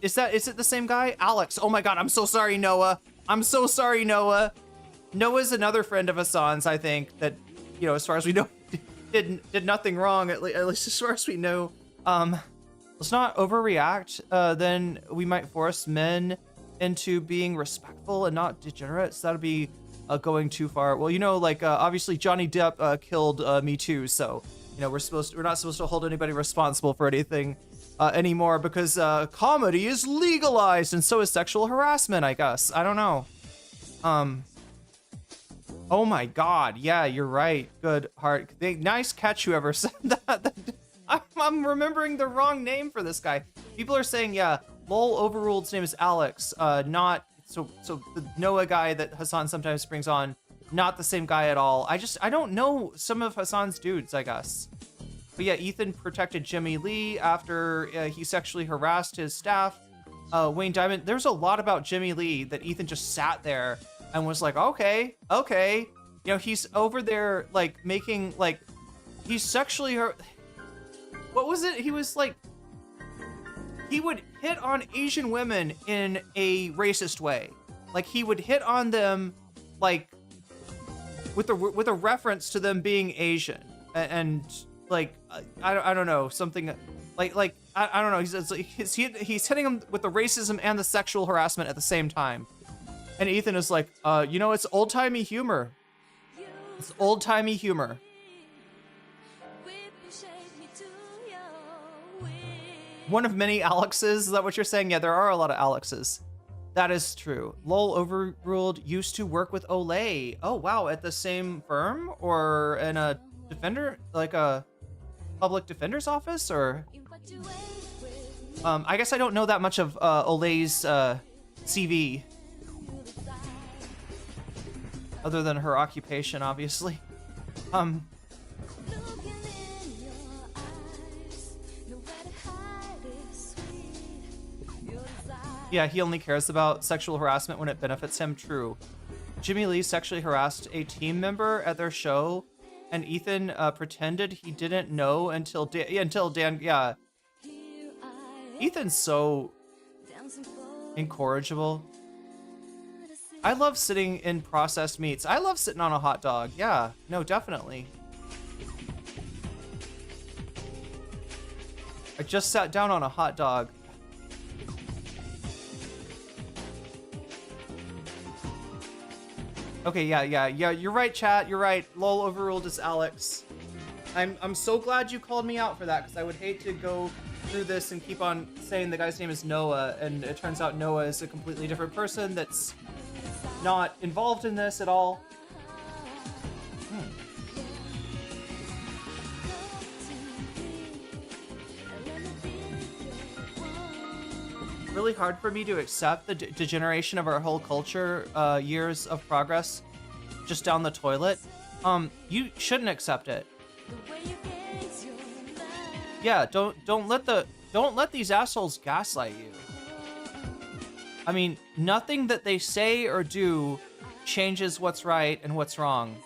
Is it the same guy? Alex. Oh my God, I'm so sorry, Noah. I'm so sorry, Noah. Noah's another friend of Hassan's, I think, that, you know, as far as we know, did nothing wrong, at least as far as we know. Let's not overreact. Then we might force men into being respectful and not degenerates. That'll be going too far. Well, you know, like obviously Johnny Depp killed Me Too, so you know we're not supposed to hold anybody responsible for anything anymore because comedy is legalized and so is sexual harassment, I guess. I don't know. Oh my God, yeah, you're right. Good heart. Nice catch, whoever said that. I'm remembering the wrong name for this guy. People are saying, yeah, Lol Overruled's name is Alex, not so the Noah guy that Hassan sometimes brings on, not the same guy at all. I don't know some of Hassan's dudes, I guess. But yeah, Ethan protected Jimmy Lee after he sexually harassed his staff. Wayne Diamond, there's a lot about Jimmy Lee that Ethan just sat there and was like, okay. You know, he's over there, like, making, like, he's sexually what was it? He was like, he would hit on Asian women in a racist way. Like, he would hit on them, like, with a reference to them being Asian. And like, I don't know, something, like, I don't know, he's hitting them with the racism and the sexual harassment at the same time. And Ethan is like, you know, it's old-timey humor. It's old-timey humor. One of many Alexes, is that what you're saying? Yeah, there are a lot of Alexes. That is true. Lol Overruled used to work with Olay. Oh, wow, at the same firm? Or in a defender, like a public defender's office? Or I guess I don't know that much of Olay's CV. Other than her occupation, obviously. Yeah, he only cares about sexual harassment when it benefits him. True. Jimmy Lee sexually harassed a team member at their show, and Ethan pretended he didn't know until Dan. Yeah. Ethan's so incorrigible. I love sitting in processed meats. I love sitting on a hot dog. Yeah, no, definitely. I just sat down on a hot dog. Okay, yeah, you're right, chat. You're right. Lol Overruled is Alex. I'm so glad you called me out for that, because I would hate to go through this and keep on saying the guy's name is Noah, and it turns out Noah is a completely different person that's not involved in this at all. Really hard for me to accept the degeneration of our whole culture, years of progress just down the toilet. You shouldn't accept it. Yeah, don't let these assholes gaslight you. I mean, nothing that they say or do changes what's right and what's wrong.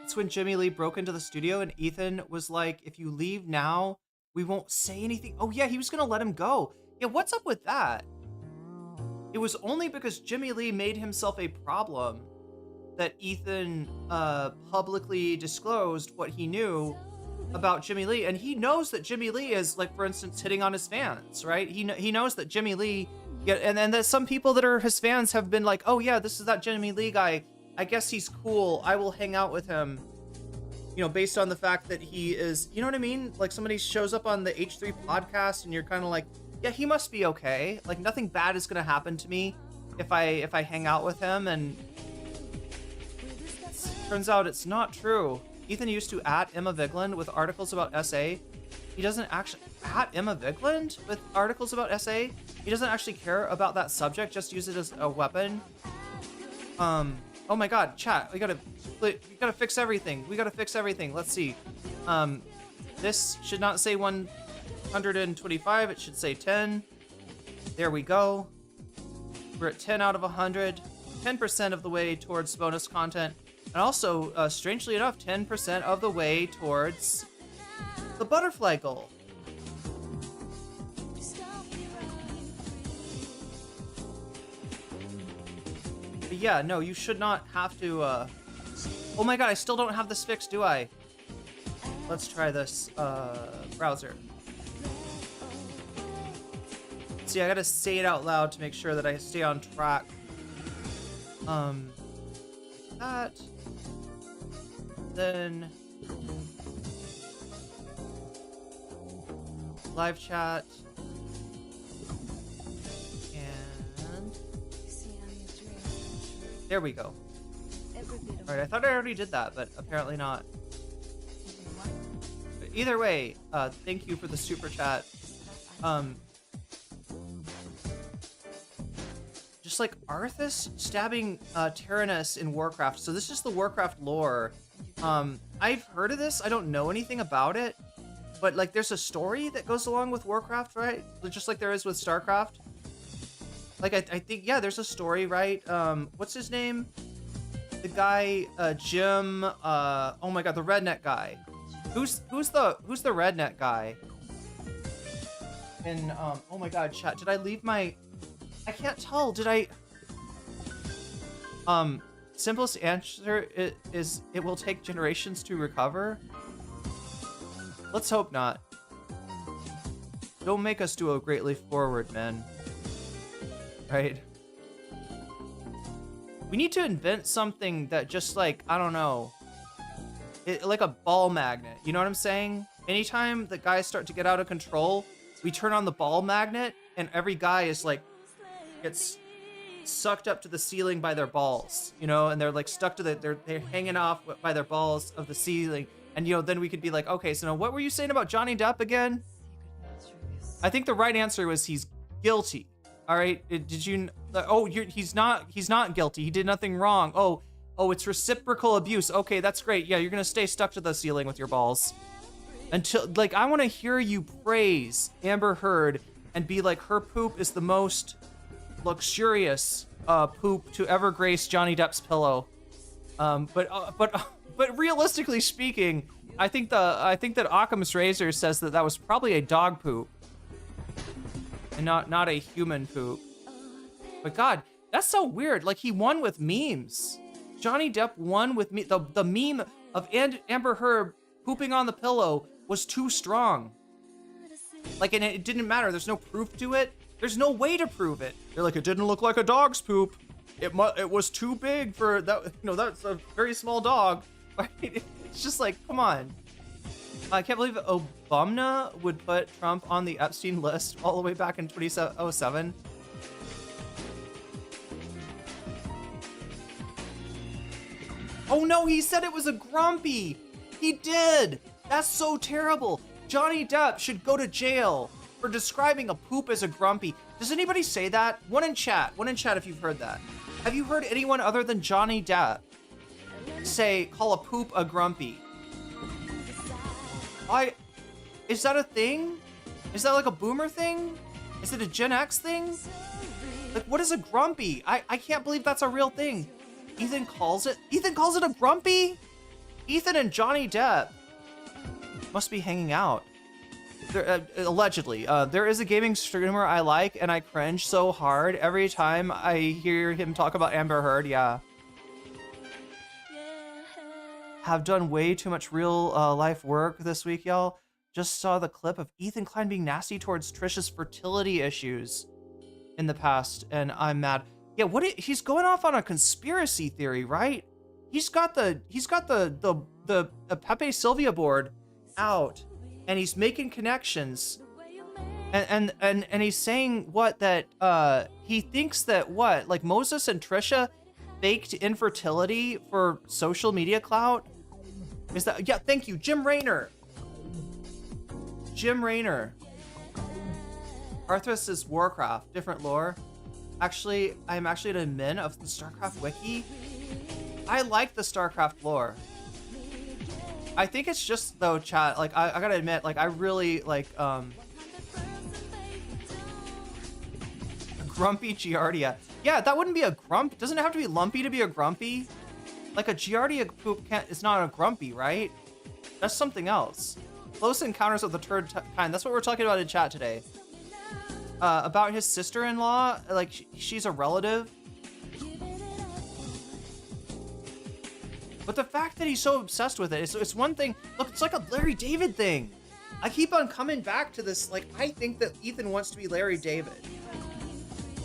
It's when Jimmy Lee broke into the studio and Ethan was like, if you leave now, we won't say anything. Oh yeah, he was gonna let him go. Yeah, what's up with that? It was only because Jimmy Lee made himself a problem that Ethan publicly disclosed what he knew about Jimmy Lee. And he knows that Jimmy Lee is, like, for instance, hitting on his fans, right? He knows that Jimmy Lee, yeah, and that some people that are his fans have been like, oh yeah, this is that Jimmy Lee guy. I guess he's cool. I will hang out with him. You know, based on the fact that he is, you know what I mean? Like, somebody shows up on the H3 podcast and you're kind of like, Yeah, he must be okay. Like, nothing bad is gonna happen to me if I hang out with him, and turns out it's not true. Ethan used to at Emma Vigland with articles about SA. He doesn't actually at Emma Vigland with articles about SA. He doesn't actually care about that subject, just use it as a weapon. Oh my god, chat, we gotta fix everything. We gotta fix everything. Let's see. This should not say 125, it should say 10. There we go. We're at 10 out of 100. 10% of the way towards bonus content. And also, strangely enough, 10% of the way towards the butterfly goal. But yeah, no, you should not have to, oh my god, I still don't have this fixed, do I? Let's try this, browser. See, I gotta say it out loud to make sure that I stay on track. That. Then live chat. And there we go. Alright, I thought I already did that, but apparently not. But either way, thank you for the super chat. Just like Arthas stabbing Tyrannus in Warcraft. So this is the Warcraft lore. I've heard of this. I don't know anything about it. But like there's a story that goes along with Warcraft, right? Just like there is with Starcraft. Like I think, yeah, there's a story, right? What's his name? The guy, Jim, oh my god, the redneck guy. Who's the redneck guy? And oh my god, chat, did I leave my... I can't tell. Did I? Simplest answer is it will take generations to recover. Let's hope not. Don't make us do a great leap forward, man. Right? We need to invent something that just like, I don't know, like a ball magnet. You know what I'm saying? Anytime the guys start to get out of control, we turn on the ball magnet and every guy is like, gets sucked up to the ceiling by their balls, you know, and they're like stuck to they're hanging off by their balls of the ceiling, and you know, then we could be like, okay, so now what were you saying about Johnny Depp again? I think the right answer was he's guilty. All right, did you? Oh, he's not guilty. He did nothing wrong. Oh, it's reciprocal abuse. Okay, that's great. Yeah, you're gonna stay stuck to the ceiling with your balls until, like, I want to hear you praise Amber Heard and be like, her poop is the most luxurious poop to ever grace Johnny Depp's pillow. But realistically speaking, I think that Occam's razor says that was probably a dog poop and not a human poop. But god, that's so weird. Like, he won with memes. Johnny Depp won with me. The meme of Amber Heard pooping on the pillow was too strong. Like, and it didn't matter. There's no proof to it. There's no way to prove it. They're like, it didn't look like a dog's poop. It was too big for that. You know, that's a very small dog. It's just like, come on. I can't believe Obama would put Trump on the Epstein list all the way back in 2007. Oh no, he said it was a grumpy. He did. That's so terrible. Johnny Depp should go to jail for describing a poop as a grumpy. Does anybody say that? One in chat if you've heard that. Have you heard anyone other than Johnny Depp call a poop a grumpy? Why? Is that a thing? Is that like a boomer thing? Is it a Gen X thing? Like, what is a grumpy? I can't believe that's a real thing. Ethan calls it a grumpy? Ethan and Johnny Depp must be hanging out. Allegedly. There is a gaming streamer I like, and I cringe so hard every time I hear him talk about Amber Heard. Yeah. Have done way too much real life work this week, y'all. Just saw the clip of Ethan Klein being nasty towards Trisha's fertility issues in the past, and I'm mad. Yeah, he's going off on a conspiracy theory, right? He's got the Pepe Sylvia board out, and he's making connections And he's saying what, that he thinks that what, like Moses and Trisha faked infertility for social media clout. Is that, yeah, thank you, Jim Raynor. Jim Raynor. Arthas is Warcraft, different lore. Actually, I'm actually an admin of the Starcraft wiki. I like the Starcraft lore. I think it's just though, chat, like I gotta admit, like I really like Grumpy Giardia. Yeah, that wouldn't be a grump. Doesn't it have to be lumpy to be a grumpy? Like a Giardia poop can't, it's not a grumpy, right? That's something else. Close encounters of the third kind. That's what we're talking about in chat today. About his sister-in-law, like she's a relative. But the fact that he's so obsessed with it, it's one thing. Look, it's like a Larry David thing. I keep on coming back to this. Like, I think that Ethan wants to be Larry David.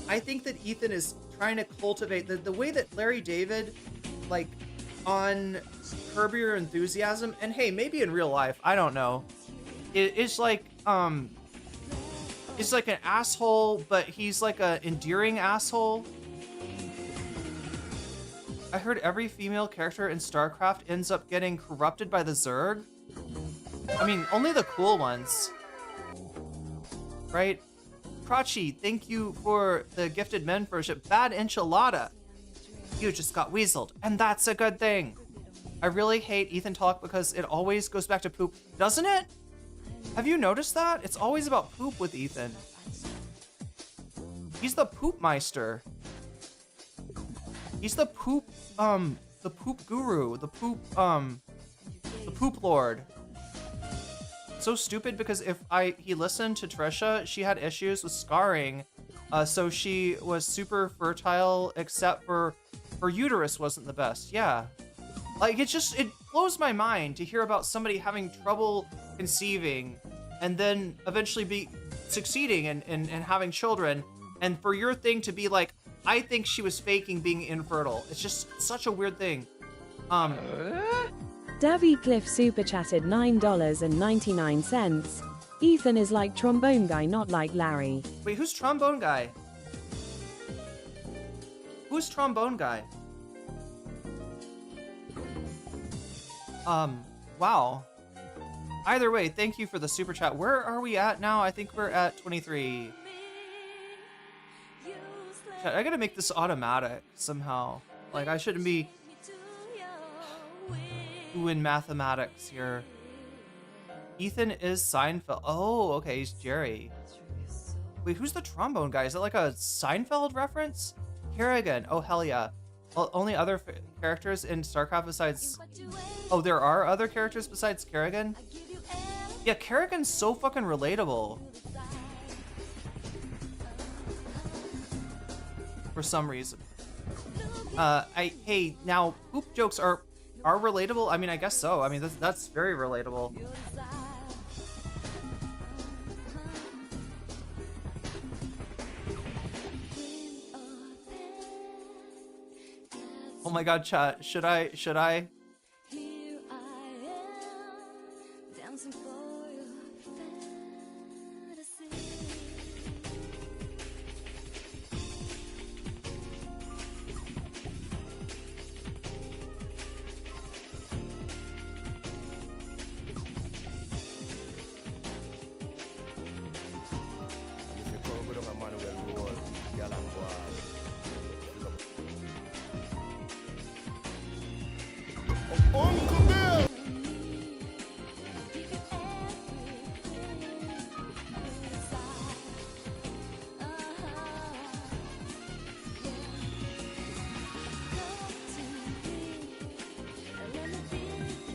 I think that Ethan is trying to cultivate the way that Larry David, like, on Curb Your Enthusiasm, and hey, maybe in real life, I don't know. It's like an asshole, but he's like a endearing asshole. I heard every female character in StarCraft ends up getting corrupted by the Zerg. I mean, only the cool ones. Right? Prachi, thank you for the gifted membership. Bad enchilada. You just got weaseled, and that's a good thing. I really hate Ethan talk because it always goes back to poop, doesn't it? Have you noticed that? It's always about poop with Ethan. He's the poop meister. He's the poop guru, the poop lord. So stupid because if he listened to Trisha, she had issues with scarring, so she was super fertile except for her uterus wasn't the best. Yeah, like it blows my mind to hear about somebody having trouble conceiving and then eventually be succeeding and having children, and for your thing to be like, I think she was faking being infertile. It's just such a weird thing. Davy Cliff super chatted $9.99. Ethan is like trombone guy, not like Larry. Wait, who's trombone guy? Who's trombone guy? Wow. Either way, thank you for the super chat. Where are we at now? I think we're at 23. I gotta make this automatic somehow. Like, I shouldn't be doing mathematics here. Ethan is Seinfeld. Oh, okay, he's Jerry. Wait, who's the trombone guy? Is it like a Seinfeld reference? Kerrigan. Oh, hell yeah. Well, only other characters in StarCraft besides... Oh, there are other characters besides Kerrigan? Yeah, Kerrigan's so fucking relatable. For some reason. Hey, now, poop jokes are relatable? I mean, I guess so. I mean, that's very relatable. Oh my god, chat. Should I?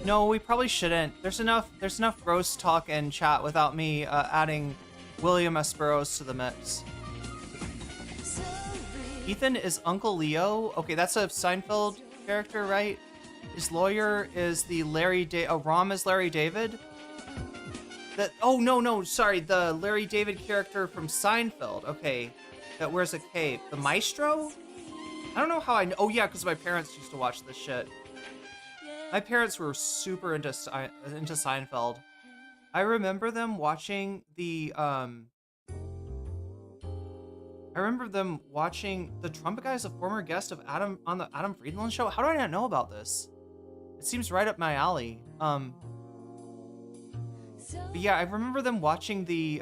No, we probably shouldn't. There's enough gross talk in chat without me adding William Esperos to the mix. Ethan is Uncle Leo. Okay, that's a Seinfeld character, right? His lawyer is the Rom is Larry David. No, sorry, the Larry David character from Seinfeld. Okay, that wears a cape. The Maestro? I don't know how I know. Oh yeah, because my parents used to watch this shit. My parents were super into Seinfeld. I remember them watching the I remember them watching the trumpet guy is a former guest of Adam on the Adam Friedland show. How do I not know about this? It seems right up my alley. But yeah, I remember them watching the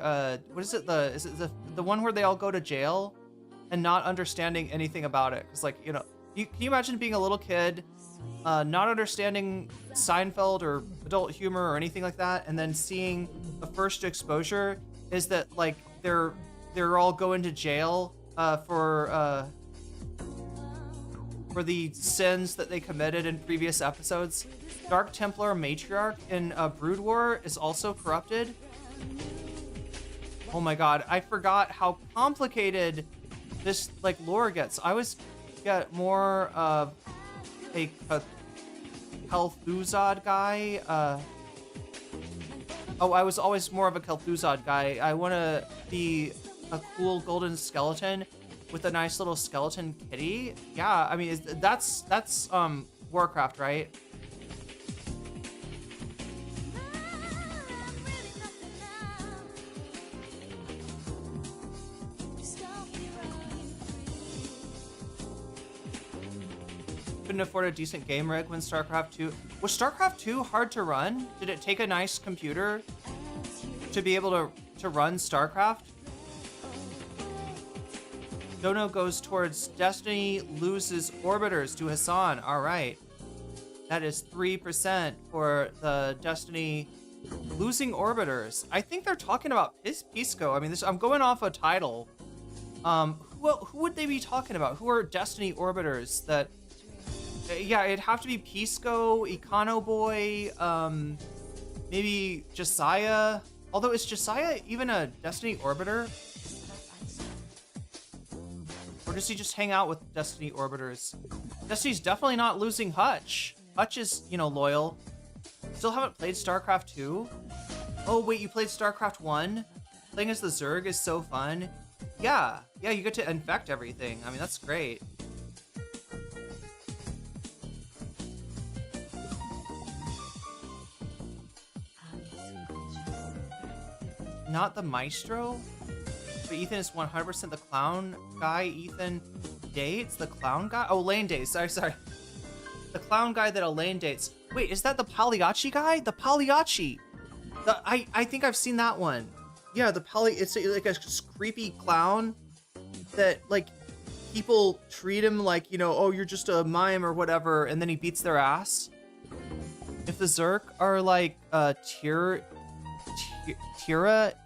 what is it? Is it the one where they all go to jail and not understanding anything about it? Cause like, you know, can you imagine being a little kid, not understanding Seinfeld or adult humor or anything like that, and then seeing the first exposure is that like they're all going to jail for the sins that they committed in previous episodes. Dark Templar matriarch in Brood War is also corrupted. Oh my god, I forgot how complicated this like lore gets. I always get more of a Kel'Thuzad guy. I was always more of a Kel'Thuzad guy. I want to be a cool golden skeleton with a nice little skeleton kitty. Yeah, I mean that's Warcraft, right? Couldn't afford a decent game rig when Starcraft 2. Was Starcraft 2 hard to run? Did it take a nice computer to be able to run Starcraft? Dono goes towards Destiny, loses orbiters to Hassan. All right. That is 3% for the Destiny losing orbiters. I think they're talking about Pisco. I mean, I'm going off a title. Who would they be talking about? Who are Destiny orbiters that... Yeah, it'd have to be Pisco, Econo Boy, maybe Josiah. Although, is Josiah even a Destiny orbiter? Or does he just hang out with Destiny orbiters? Destiny's definitely not losing Hutch. Hutch is, you know, loyal. Still haven't played StarCraft 2? Oh, wait, you played StarCraft 1? Playing as the Zerg is so fun. Yeah, you get to infect everything. I mean, that's great. Not the Maestro? But Ethan is 100% the clown guy Ethan dates? The clown guy? Oh, Lane dates. Sorry. The clown guy that Elaine dates. Wait, is that the Pagliacci guy? The Pagliacci. I think I've seen that one. Yeah, it's like a creepy clown that, like, people treat him like, you know, oh, you're just a mime or whatever, and then he beats their ass. If the Zerg are, like, Tyranids,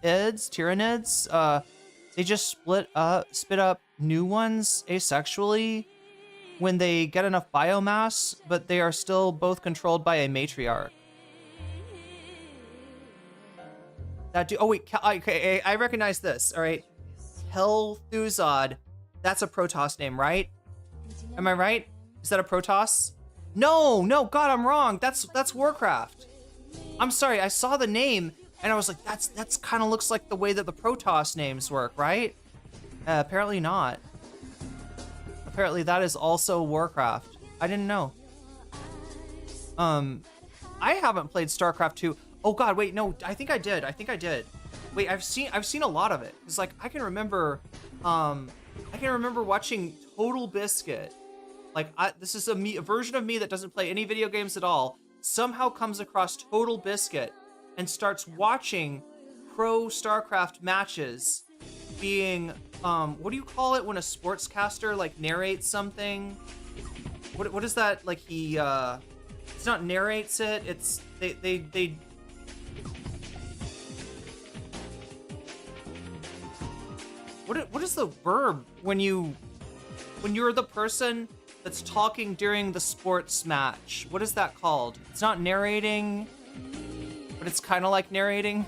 they just spit up new ones asexually when they get enough biomass, but they are still both controlled by a matriarch. That dude, oh wait, okay, I recognize this, all right. Kel'Thuzad, that's a Protoss name, right? Am I right? Is that a Protoss? No, God, I'm wrong. That's Warcraft. I'm sorry, I saw the name and I was like, that's kind of looks like the way that the Protoss names work, right? Apparently not. Apparently that is also Warcraft. I didn't know. I haven't played StarCraft 2. Oh god, wait, no, I think I did. Wait, I've seen a lot of it. It's like I can remember watching Total Biscuit. Like this is a version of me that doesn't play any video games at all. Somehow comes across Total Biscuit and starts watching pro StarCraft matches being what do you call it when a sportscaster like narrates something? What is that, like he it's not narrates it, it's they what is the verb when you're the person that's talking during the sports match? What is that called? It's not narrating, but it's kind of like narrating.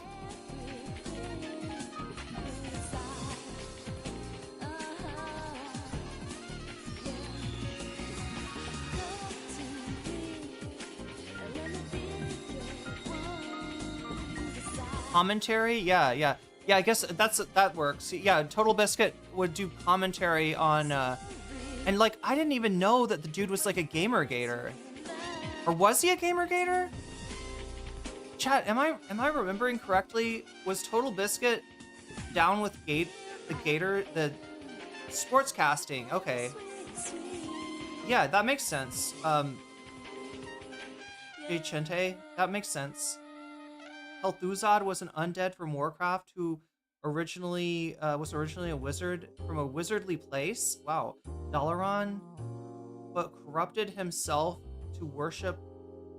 Commentary? Yeah, I guess that works. Yeah, Total Biscuit would do commentary on and like I didn't even know that the dude was like a gamer-gator. Or was he a gamer-gator? Chat, am I remembering correctly? Was Total Biscuit down with the sportscasting. Okay. Yeah, that makes sense. Chente, that makes sense. Hel'Thuzad was an undead from Warcraft who originally was originally a wizard from a wizardly place. Wow. Dalaran, but corrupted himself to worship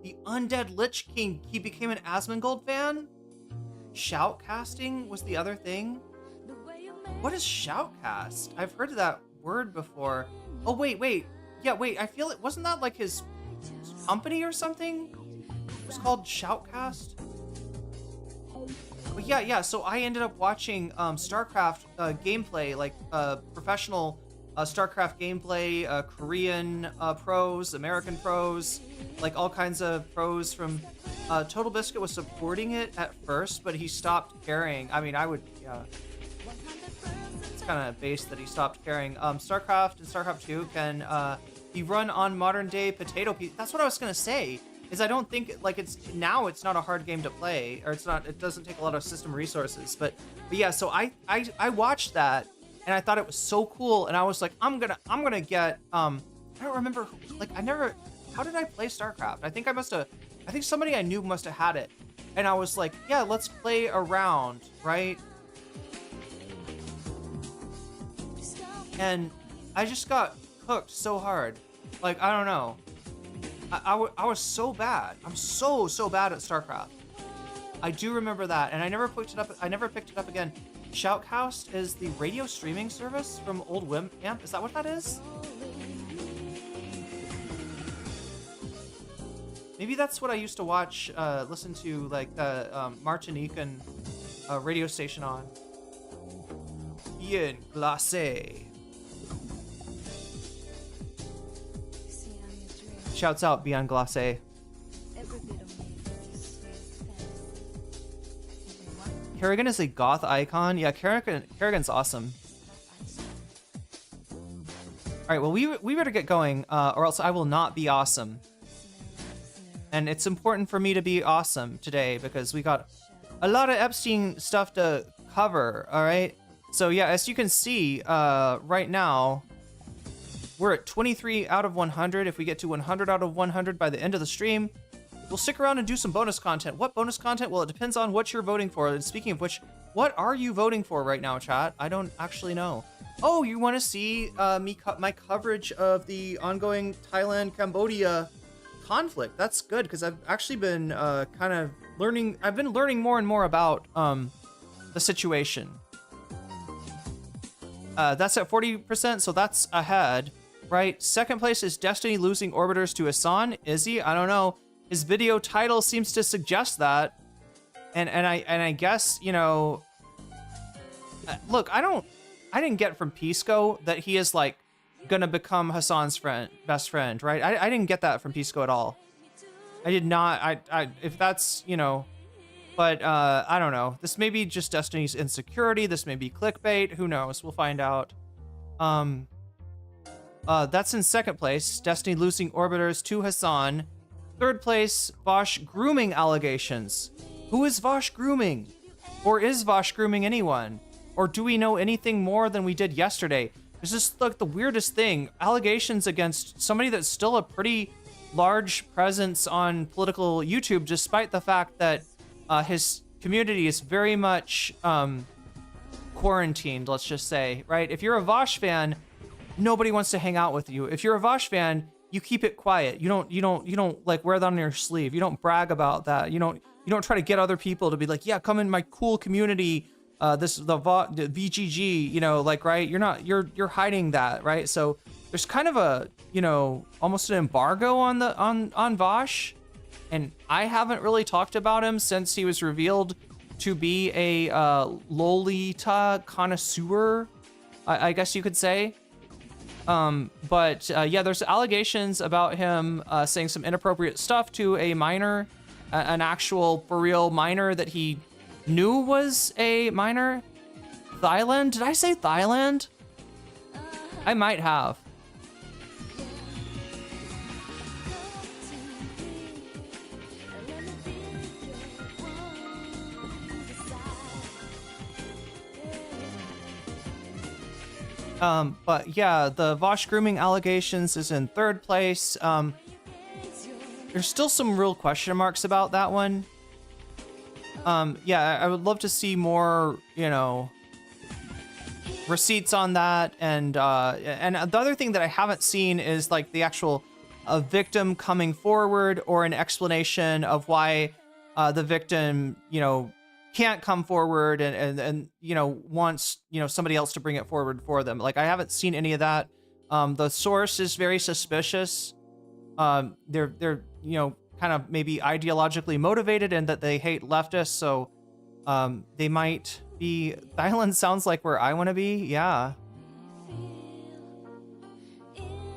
the undead Lich King. He became an Asmongold fan? Shoutcasting was the other thing? What is shoutcast? I've heard of that word before. Oh, wait. Yeah, wait, I feel it. Wasn't that like his company or something? It was called Shoutcast? But yeah, so I ended up watching Starcraft gameplay, like professional Starcraft gameplay, Korean pros, American pros, like all kinds of pros from Total Biscuit was supporting it at first, but he stopped caring. I mean, yeah. It's kind of based that he stopped caring. Starcraft and Starcraft 2 can be run on modern day potato PC. That's what I was gonna say. Is I don't think like it's not a hard game to play, or it doesn't take a lot of system resources. But yeah, so I watched that and I thought it was so cool, and I was like, I'm gonna get I don't remember, like how did I play Starcraft? I think somebody I knew must have had it, and I was like, yeah, let's play around, right? And I just got cooked so hard. Like, I don't know. I was so bad. I'm so bad at Starcraft. I do remember that, and I never picked it up again. Shoutcast is the radio streaming service from old Wimp. Is that what that is? Maybe that's what I used to watch, listen to, like the Martinican radio station on. Bien glacé. Shouts out Beyond Glacé. Kerrigan is a goth icon. Yeah, Kerrigan's awesome. Alright, well, we better get going, or else I will not be awesome. And it's important for me to be awesome today, because we got a lot of Epstein stuff to cover, alright? So yeah, as you can see, right now, we're at 23 out of 100. If we get to 100 out of 100 by the end of the stream, we'll stick around and do some bonus content. What bonus content? Well, it depends on what you're voting for. And speaking of which, what are you voting for right now, chat? I don't actually know. Oh, you want to see my coverage of the ongoing Thailand-Cambodia conflict? That's good, because I've actually been kind of learning. I've been learning more and more about the situation. That's at 40%, so that's ahead. Right, second place is Destiny losing orbiters to Hassan. Is he? I don't know. His video title seems to suggest that, and I guess, you know. Look, I didn't get from Pisco that he is like gonna become Hassan's best friend, right? I didn't get that from Pisco at all. I did not. If that's, you know, but I don't know. This may be just Destiny's insecurity. This may be clickbait. Who knows? We'll find out. That's in second place. Destiny losing orbiters to Hassan. Third place, Vosh grooming allegations. Who is Vosh grooming? Or is Vosh grooming anyone? Or do we know anything more than we did yesterday? It's just like the weirdest thing. Allegations against somebody that's still a pretty large presence on political YouTube, despite the fact that his community is very much quarantined, let's just say, right? If you're a Vosh fan, nobody wants to hang out with you. If you're a Vosh fan, you keep it quiet. You don't like wear that on your sleeve. You don't brag about that. You don't try to get other people to be like, yeah, come in my cool community. The VGG, you know, like, right? You're hiding that, right? So there's kind of a, you know, almost an embargo on Vosh, and I haven't really talked about him since he was revealed to be a Lolita connoisseur, I guess you could say. But yeah, there's allegations about him saying some inappropriate stuff to a minor, an actual for real minor that he knew was a minor. Thailand? Did I say Thailand? I might have. But yeah, the Vosh grooming allegations is in third place. There's still some real question marks about that one. Yeah, I would love to see more, you know, receipts on that. And the other thing that I haven't seen is like the actual victim coming forward or an explanation of why the victim, you know, can't come forward and you know, wants, you know, somebody else to bring it forward for them. Like, I haven't seen any of that. The source is very suspicious. They're you know, kind of maybe ideologically motivated and that they hate leftists, so they might be. Thailand sounds like where I want to be. Yeah,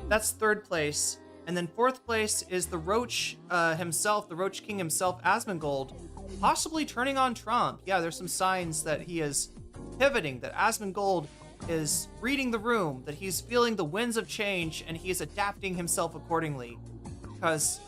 that's third place. And then fourth place is the Roach himself, the Roach King himself, Asmongold, possibly turning on Trump. Yeah, there's some signs that he is pivoting, that Asmongold is reading the room, that he's feeling the winds of change, and he is adapting himself accordingly. Because,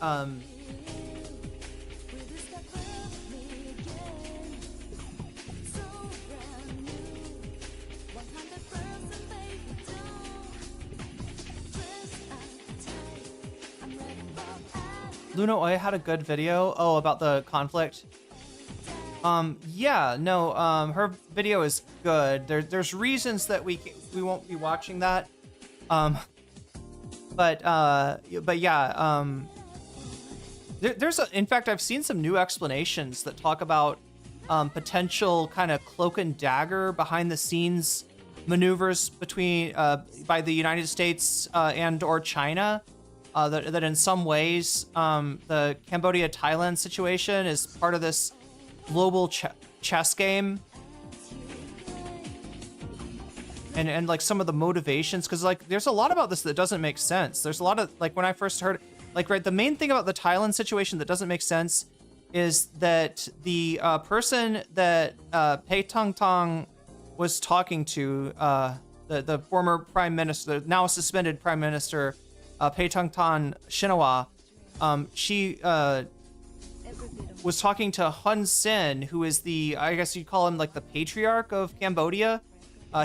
Luna Oi had a good video, about the conflict. Yeah, no, her video is good. There's reasons that we won't be watching that. But yeah, in fact, I've seen some new explanations that talk about potential kind of cloak and dagger behind the scenes maneuvers between by the United States and or China. That in some ways the Cambodia-Thailand situation is part of this global chess game. And like some of the motivations, because like there's a lot about this that doesn't make sense. There's a lot of, like, when I first heard, like, right, the main thing about the Thailand situation that doesn't make sense is that the person that Pei Tong Tong was talking to, the former prime minister, now suspended prime minister, Pei Tong Tong Shinawatra, she was talking to Hun Sen, who is the, I guess you'd call him like the patriarch of Cambodia.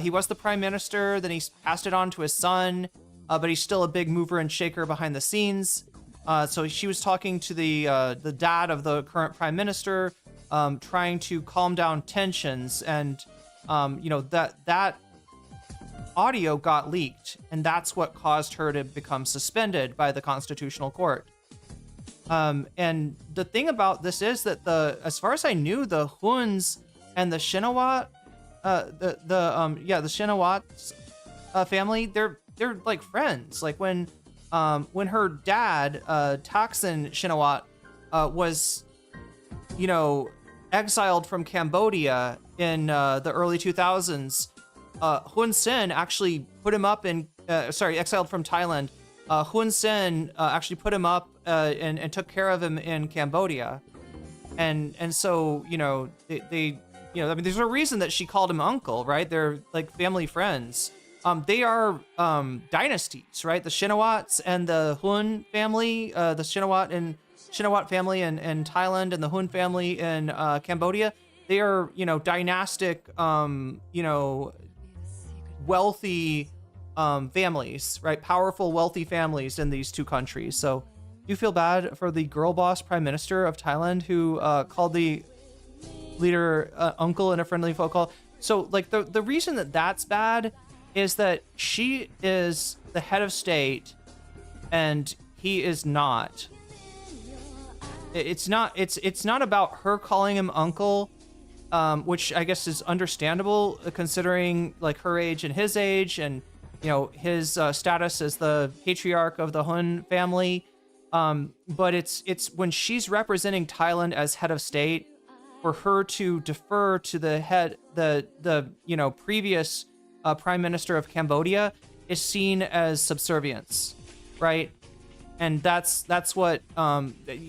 He was the prime minister, then he passed it on to his son, but he's still a big mover and shaker behind the scenes. So she was talking to the dad of the current prime minister, trying to calm down tensions, and you know, that audio got leaked, and that's what caused her to become suspended by the Constitutional Court. And the thing about this is that as far as I knew, the Huns and the Shinawatra, the Shinawatra family, they're like friends. Like when her dad, Thaksin Shinawatra, was, you know, exiled from Cambodia in the early 2000s, Hun Sen actually put him up in, exiled from Thailand. Hun Sen actually put him up and took care of him in Cambodia. And so, you know, they you know, I mean, there's a reason that she called him uncle, right? They're like family friends. They are dynasties, right? The Shinawats and the Hun family, the Shinawatra family in Thailand and the Hun family in Cambodia. They are, you know, dynastic, you know, wealthy families, right? Powerful, wealthy families in these two countries. So you feel bad for the girl boss prime minister of Thailand who called the leader uncle in a friendly phone call. So like the reason that that's bad is that she is the head of state and he is not. It's not about her calling him uncle, which I guess is understandable considering like her age and his age, and you know, his status as the patriarch of the Hun family. But it's when she's representing Thailand as head of state, for her to defer to the you know, previous prime minister of Cambodia is seen as subservience, right? And that's what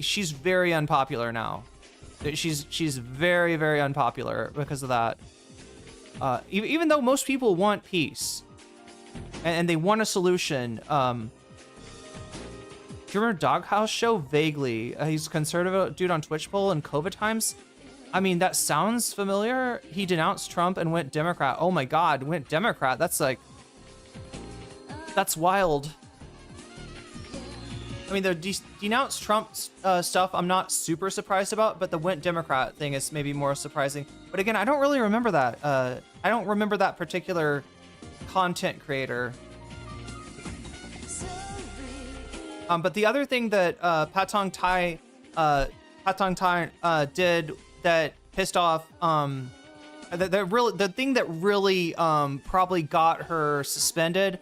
she's very unpopular now. She's very, very unpopular because of that. Even though most people want peace and they want a solution. Do you remember Doghouse Show? Vaguely. He's a conservative dude on Twitch poll in COVID times. I mean, that sounds familiar. He denounced Trump and went Democrat. Oh my God, went Democrat. That's like, That's wild. I mean, the denounce Trump stuff I'm not super surprised about, but the went Democrat thing is maybe more surprising. But again, I don't really remember that. I don't remember that particular content creator. But the other thing that Patong Tai did that pissed off, the thing that really probably got her suspended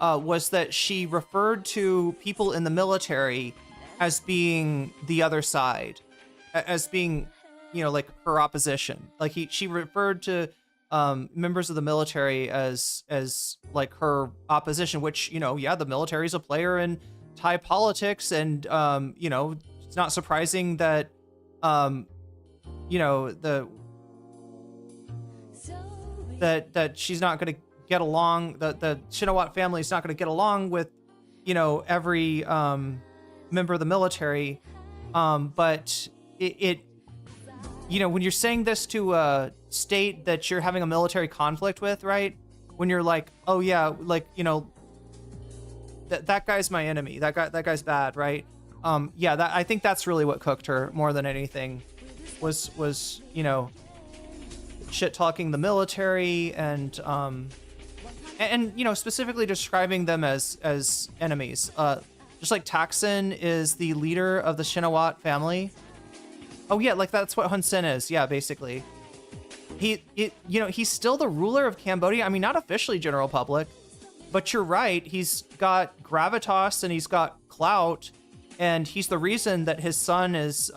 was that she referred to people in the military as being the other side, as being, you know, like her opposition. Like she referred to members of the military as like her opposition, which, you know, yeah, the military is a player in Thai politics, and you know, it's not surprising that you know, that she's not going to get along, the Shinawat family is not going to get along with, you know, every member of the military. But it, you know, when you're saying this to a state that you're having a military conflict with, right? When you're like, oh yeah, like, you know, that guy's my enemy. That guy's bad, right? Yeah, I think that's really what cooked her more than anything, was you know, shit talking the military and you know, specifically describing them as enemies. Just like Thaksin is the leader of the Shinawat family. Oh yeah, like that's what Hun Sen is. Yeah, basically. You know, he's still the ruler of Cambodia. I mean, not officially general public, but you're right. He's got gravitas and he's got clout, and he's the reason that his son is,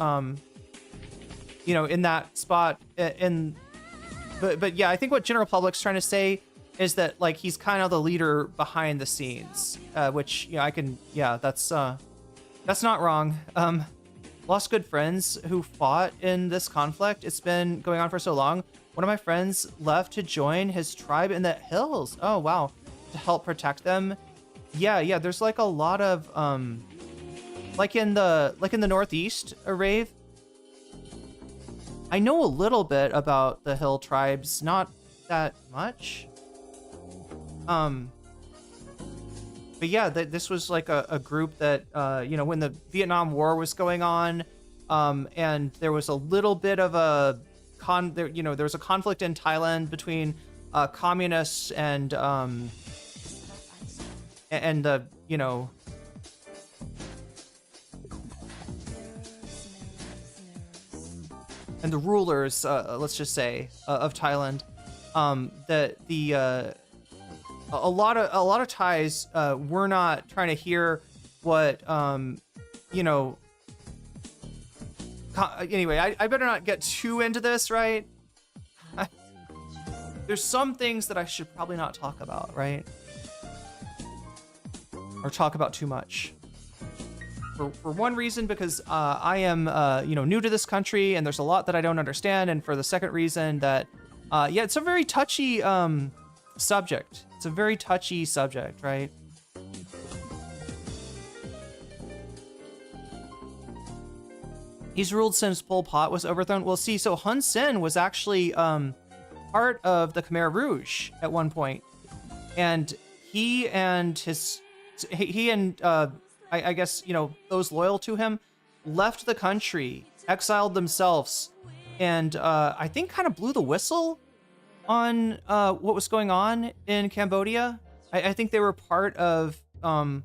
you know, in that spot. But yeah, I think what general public's trying to say is that, like, he's kind of the leader behind the scenes, which, you know, that's not wrong. Lost good friends who fought in this conflict. It's been going on for so long. One of my friends left to join his tribe in the hills. Oh, wow. To help protect them. Yeah, there's like a lot of, like in the Northeast, Rave. I know a little bit about the hill tribes, not that much. But yeah, this was like a group that, you know, when the Vietnam War was going on, and there was a little bit of a there was a conflict in Thailand between communists and the, you know, and the rulers, let's just say, of Thailand. A lot of Thais were not trying to hear what, you know. Anyway, I better not get too into this, right? There's some things that I should probably not talk about, right? Or talk about too much. For one reason, because I am, you know, new to this country, and there's a lot that I don't understand. And for the second reason that, yeah, it's a very touchy subject. It's a very touchy subject, right? He's ruled since Pol Pot was overthrown. Well, see, so Hun Sen was actually part of the Khmer Rouge at one point, and he and I guess, you know, those loyal to him left the country, exiled themselves, and I think kind of blew the whistle on what was going on in Cambodia. I think they were part of, you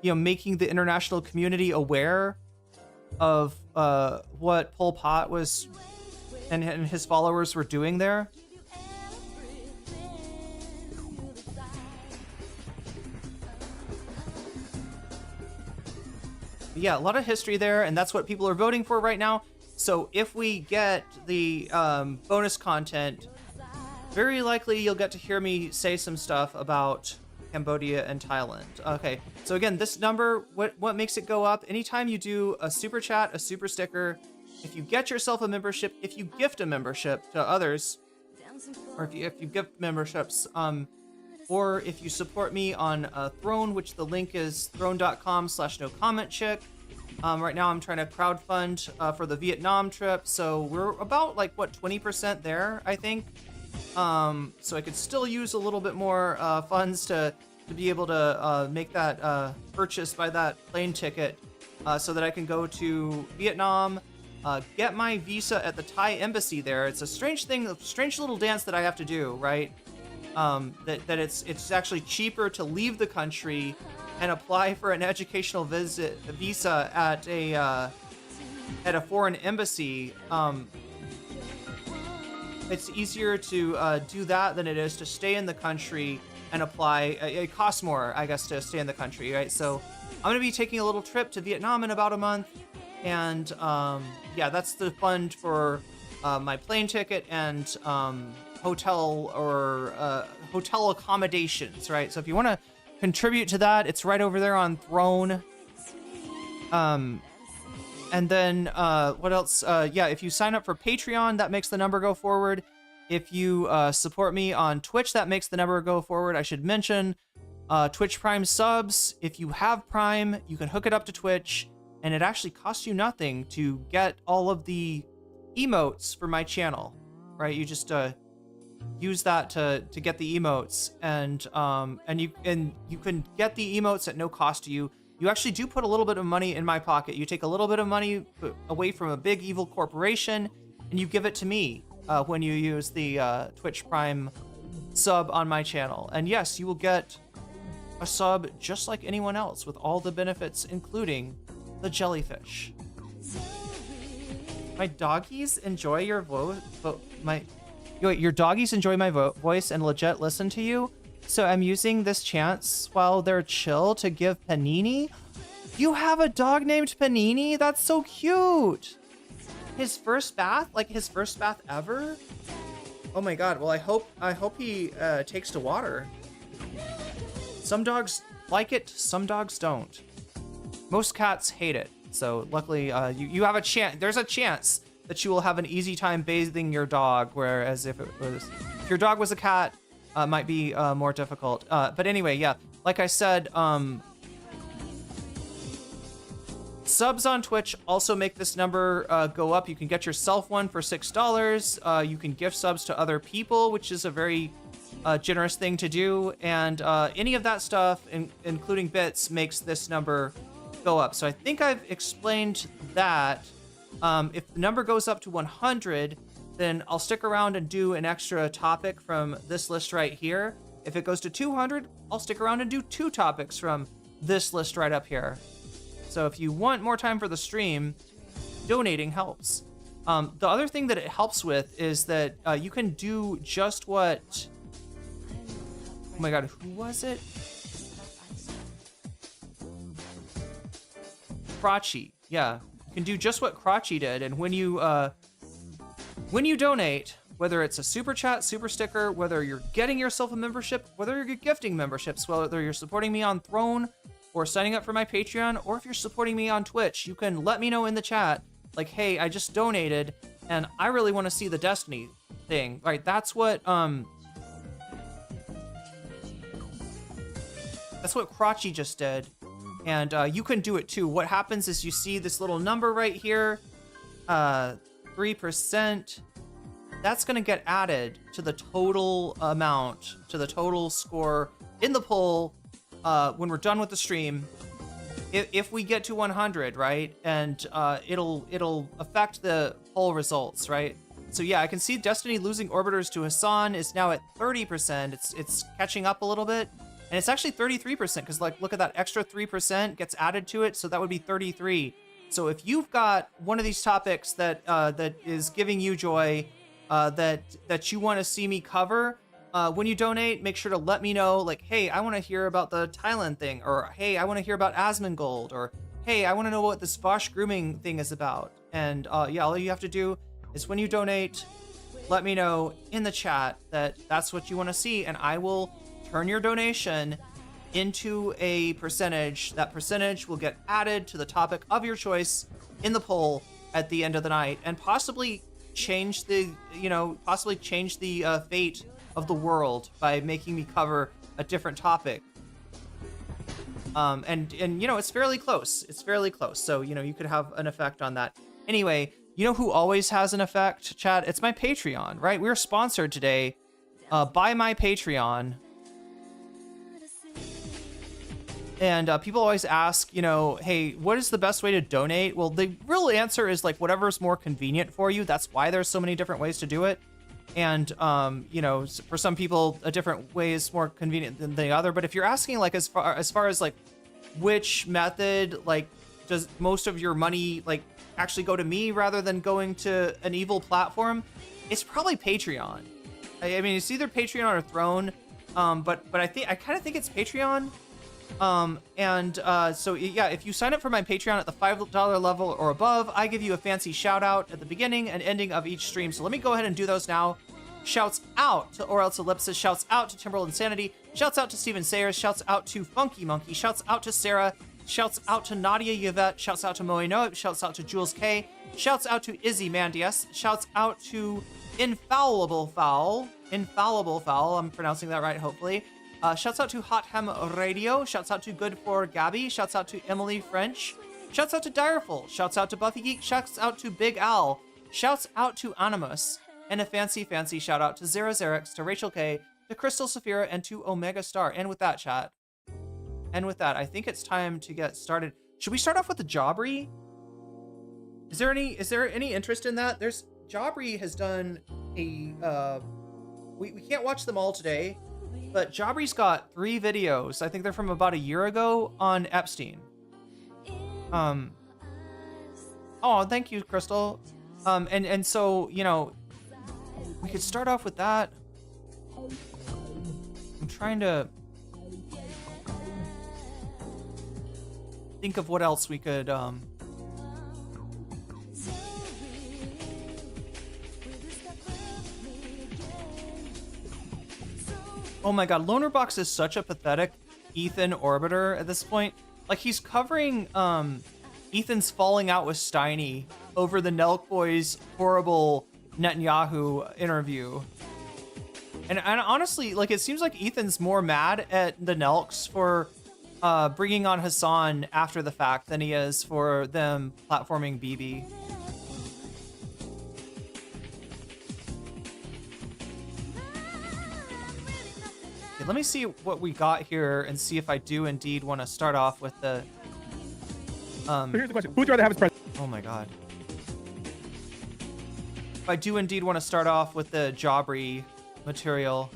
know, making the international community aware of what Pol Pot was and his followers were doing there. Yeah, a lot of history there, and that's what people are voting for right now. So if we get the bonus content, very likely you'll get to hear me say some stuff about Cambodia and Thailand. Okay, so again, this number, what makes it go up? Anytime you do a super chat, a super sticker, if you get yourself a membership, if you gift a membership to others, or if you gift memberships, or if you support me on Throne, which the link is throne.com/nocommentchick. Right now I'm trying to crowdfund for the Vietnam trip, so we're about like, what, 20% there, I think. So I could still use a little bit more funds to to be able to make that purchase, buy that plane ticket, so that I can go to Vietnam, get my visa at the Thai embassy there. It's a strange thing, a strange little dance that I have to do, right? That it's actually cheaper to leave the country and apply for an educational visa at a foreign embassy. It's easier to do that than it is to stay in the country and apply. It costs more, I guess, to stay in the country, right? So I'm going to be taking a little trip to Vietnam in about a month. And yeah, that's the fund for my plane ticket and hotel accommodations, right? So if you want to contribute to that, it's right over there on Throne. And then what else? Yeah, if you sign up for Patreon, that makes the number go forward. If you support me on Twitch, that makes the number go forward. I should mention Twitch Prime subs. If you have Prime, you can hook it up to Twitch, and it actually costs you nothing to get all of the emotes for my channel, right? You just use that to get the emotes, and you can get the emotes at no cost to you. You actually do put a little bit of money in my pocket. You take a little bit of money away from a big evil corporation, and you give it to me when you use the Twitch Prime sub on my channel. And yes, you will get a sub just like anyone else with all the benefits, including the jellyfish. My doggies enjoy your your doggies enjoy my voice and legit listen to you. So I'm using this chance while they're chill to give Panini. You have a dog named Panini? That's so cute. His first bath, like his first bath ever? Oh my god. Well, I hope he takes to water. Some dogs like it, some dogs don't. Most cats hate it. So luckily, you have a chance. There's a chance that you will have an easy time bathing your dog, whereas if your dog was a cat, might be more difficult. But anyway, yeah, like I said, subs on Twitch also make this number go up. You can get yourself one for $6. You can gift subs to other people, which is a very generous thing to do. And any of that stuff, including bits, makes this number go up. So I think I've explained that. If the number goes up to 100, then I'll stick around and do an extra topic from this list right here. If it goes to 200, I'll stick around and do 2 topics from this list right up here. So if you want more time for the stream, donating helps. The other thing that it helps with is that you can do just what... Oh my god, who was it? Crotchy, yeah. You can do just what Crotchy did, and when you donate, whether it's a super chat, super sticker, whether you're getting yourself a membership, whether you're gifting memberships, whether you're supporting me on Throne or signing up for my Patreon, or if you're supporting me on Twitch, you can let me know in the chat, like, hey, I just donated and I really want to see the Destiny thing. Right, that's what Crotchy just did. And you can do it too. What happens is you see this little number right here, 3%. That's going to get added to the total amount, to the total score in the poll when we're done with the stream. If we get to 100, right? And it'll affect the poll results, right? So yeah, I can see Destiny losing orbiters to Hassan is now at 30%. It's catching up a little bit. And it's actually 33% because, like, look at that extra 3% gets added to it. So that would be 33. So if you've got one of these topics that that is giving you joy, that you want to see me cover, when you donate, make sure to let me know, like, hey, I want to hear about the Thailand thing, or hey, I want to hear about Asmongold, or hey, I want to know what this Bosch grooming thing is about. And yeah, all you have to do is when you donate, let me know in the chat that that's what you want to see, and I will turn your donation into a percentage. That percentage will get added to the topic of your choice in the poll at the end of the night, and possibly change the, fate of the world by making me cover a different topic. And it's fairly close. It's fairly close. So, you could have an effect on that. Anyway, you know who always has an effect, chat? It's my Patreon, right? We're sponsored today by my Patreon. And people always ask, you know, hey, what is the best way to donate? Well, the real answer is like whatever's more convenient for you. That's why there's so many different ways to do it. And, you know, for some people, a different way is more convenient than the other. But if you're asking like as far as like which method, like does most of your money like actually go to me rather than going to an evil platform, it's probably Patreon. I mean, it's either Patreon or Throne. But I kind of think it's Patreon. So yeah, if you sign up for my Patreon at the $5 level or above, I give you a fancy shout out at the beginning and ending of each stream. So let me go ahead and do those now. Shouts out to Or Else Ellipsis, shouts out to Timberland Insanity, shouts out to Steven Sayers, shouts out to Funky Monkey, shouts out to Sarah, shouts out to Nadia Yvette, shouts out to Moe Noe, shouts out to Jules K, shouts out to Izzy Mandias, shouts out to Infallible Fowl, I'm pronouncing that right, hopefully. Shouts out to Hot Hem Radio, shouts out to Good for Gabby, shouts out to Emily French, shouts out to Direful, shouts out to Buffy Geek, shouts out to Big Al, shouts out to Animus, and a fancy shout out to Zara Xerix, to Rachel K, to Crystal Saphira, and to Omega Star. And with that, chat, I think it's time to get started. Should we start off with the Jobbery? Is there any interest in that? Jobbery has done a, we can't watch them all today, but Jobbery's got 3 videos. I think they're from about a year ago on Epstein. Oh, thank you, Crystal. And so, you know, we could start off with that. I'm trying to think of what else we could, oh my god, Lonerbox is such a pathetic Ethan orbiter at this point. Like, he's covering Ethan's falling out with Steiny over the Nelk Boys' horrible Netanyahu interview. And honestly, like, it seems like Ethan's more mad at the Nelks for bringing on Hassan after the fact than he is for them platforming BB. Okay, let me see what we got here and see if I do indeed want to start off with the... So here's the question. Who would you rather have as president? Oh my god. If I do indeed want to start off with the Jobbery material.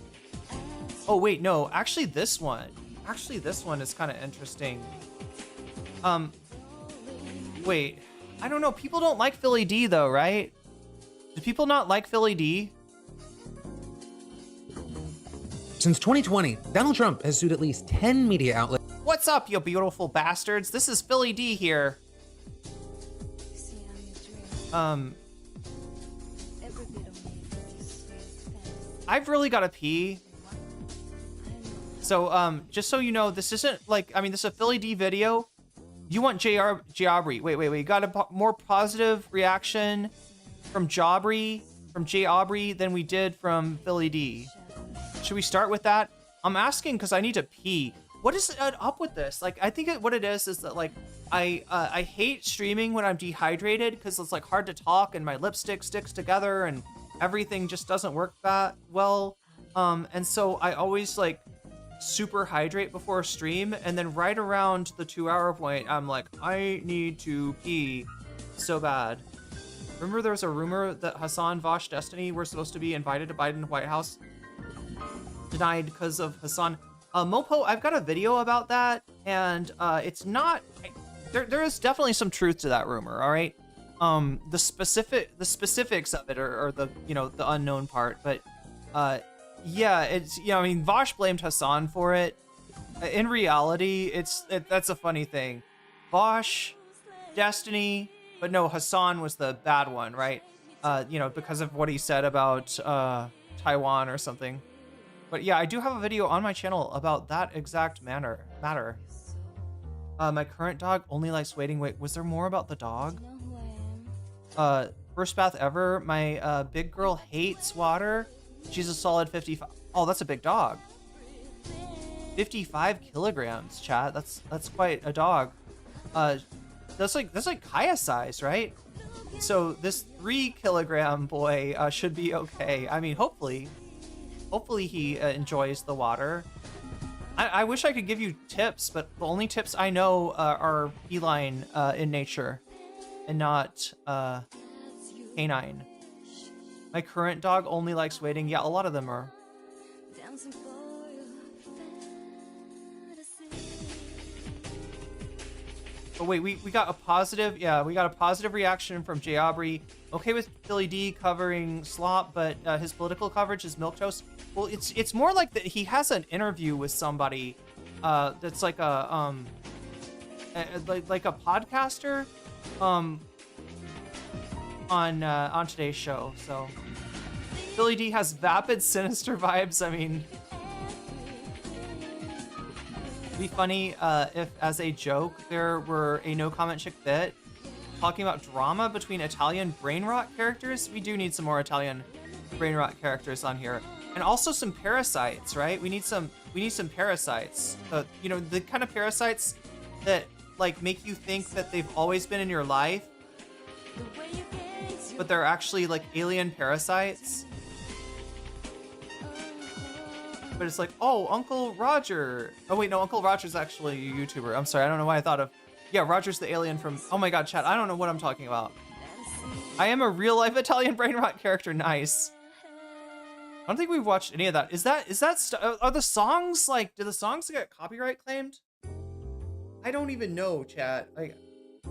Oh wait, no, actually this one is kind of interesting. Wait, I don't know, people don't like Philly D though, right? Do people not like Philly D? Since 2020, Donald Trump has sued at least 10 media outlets. What's up, you beautiful bastards? This is Philly D here. I've really got to pee. So, just so you know, this isn't like, I mean, this is a Philly D video. You want Jobbery. Wait. You got a more positive reaction from Jobbery, from J. Aubrey than we did from Philly D. Should we start with that? I'm asking because I need to pee. What is up with this? Like, I think what it is that, like, I hate streaming when I'm dehydrated because it's, like, hard to talk and my lipstick sticks together and everything just doesn't work that well. And so I always, like, super hydrate before a stream, and then right around the 2-hour point, I'm like, I need to pee so bad. Remember there was a rumor that Hassan, Vosh, Destiny were supposed to be invited to Biden White House? Denied because of Hassan. Mopo, I've got a video about that, and it's not... There is definitely some truth to that rumor, all right? The specifics of it are the, you know, the unknown part, but yeah, it's, you know, I mean, Vosh blamed Hassan for it. In reality, that's a funny thing. Vosh, Destiny, but no, Hassan was the bad one, right? You know, because of what he said about Taiwan or something. But yeah, I do have a video on my channel about that exact matter. My current dog only likes waiting. Wait, was there more about the dog? First bath ever. My big girl hates water. She's a solid 55. Oh, that's a big dog. 55 kilograms, chat. That's quite a dog. That's like Kaya size, right? So this 3-kilogram boy should be okay. I mean, hopefully he enjoys the water. I wish I could give you tips, but the only tips I know are feline in nature and not canine. My current dog only likes waiting. Yeah, a lot of them are. Oh wait, we got a positive, yeah, we got a positive reaction from Jay Aubrey. Okay with Billy D covering slop, but his political coverage is milquetoast. Well, it's more like that he has an interview with somebody that's like a like a podcaster on today's show. So Billy D has vapid sinister vibes. I mean, it'd be funny if, as a joke, there were a no comment chick bit talking about drama between Italian brain rot characters. We do need some more Italian brain rot characters on here, and also some parasites, right? We need some parasites. You know, the kind of parasites that like make you think that they've always been in your life, but they're actually like alien parasites. But it's like, oh, Uncle Roger. Oh wait, no, Uncle Roger's actually a YouTuber. I'm sorry, I don't know why I thought of. Yeah, Roger's the alien from. Oh my God, chat. I don't know what I'm talking about. I am a real life Italian brain rot character. Nice. I don't think we've watched any of that. Is that are the songs like? Do the songs get copyright claimed? I don't even know, chat. Like,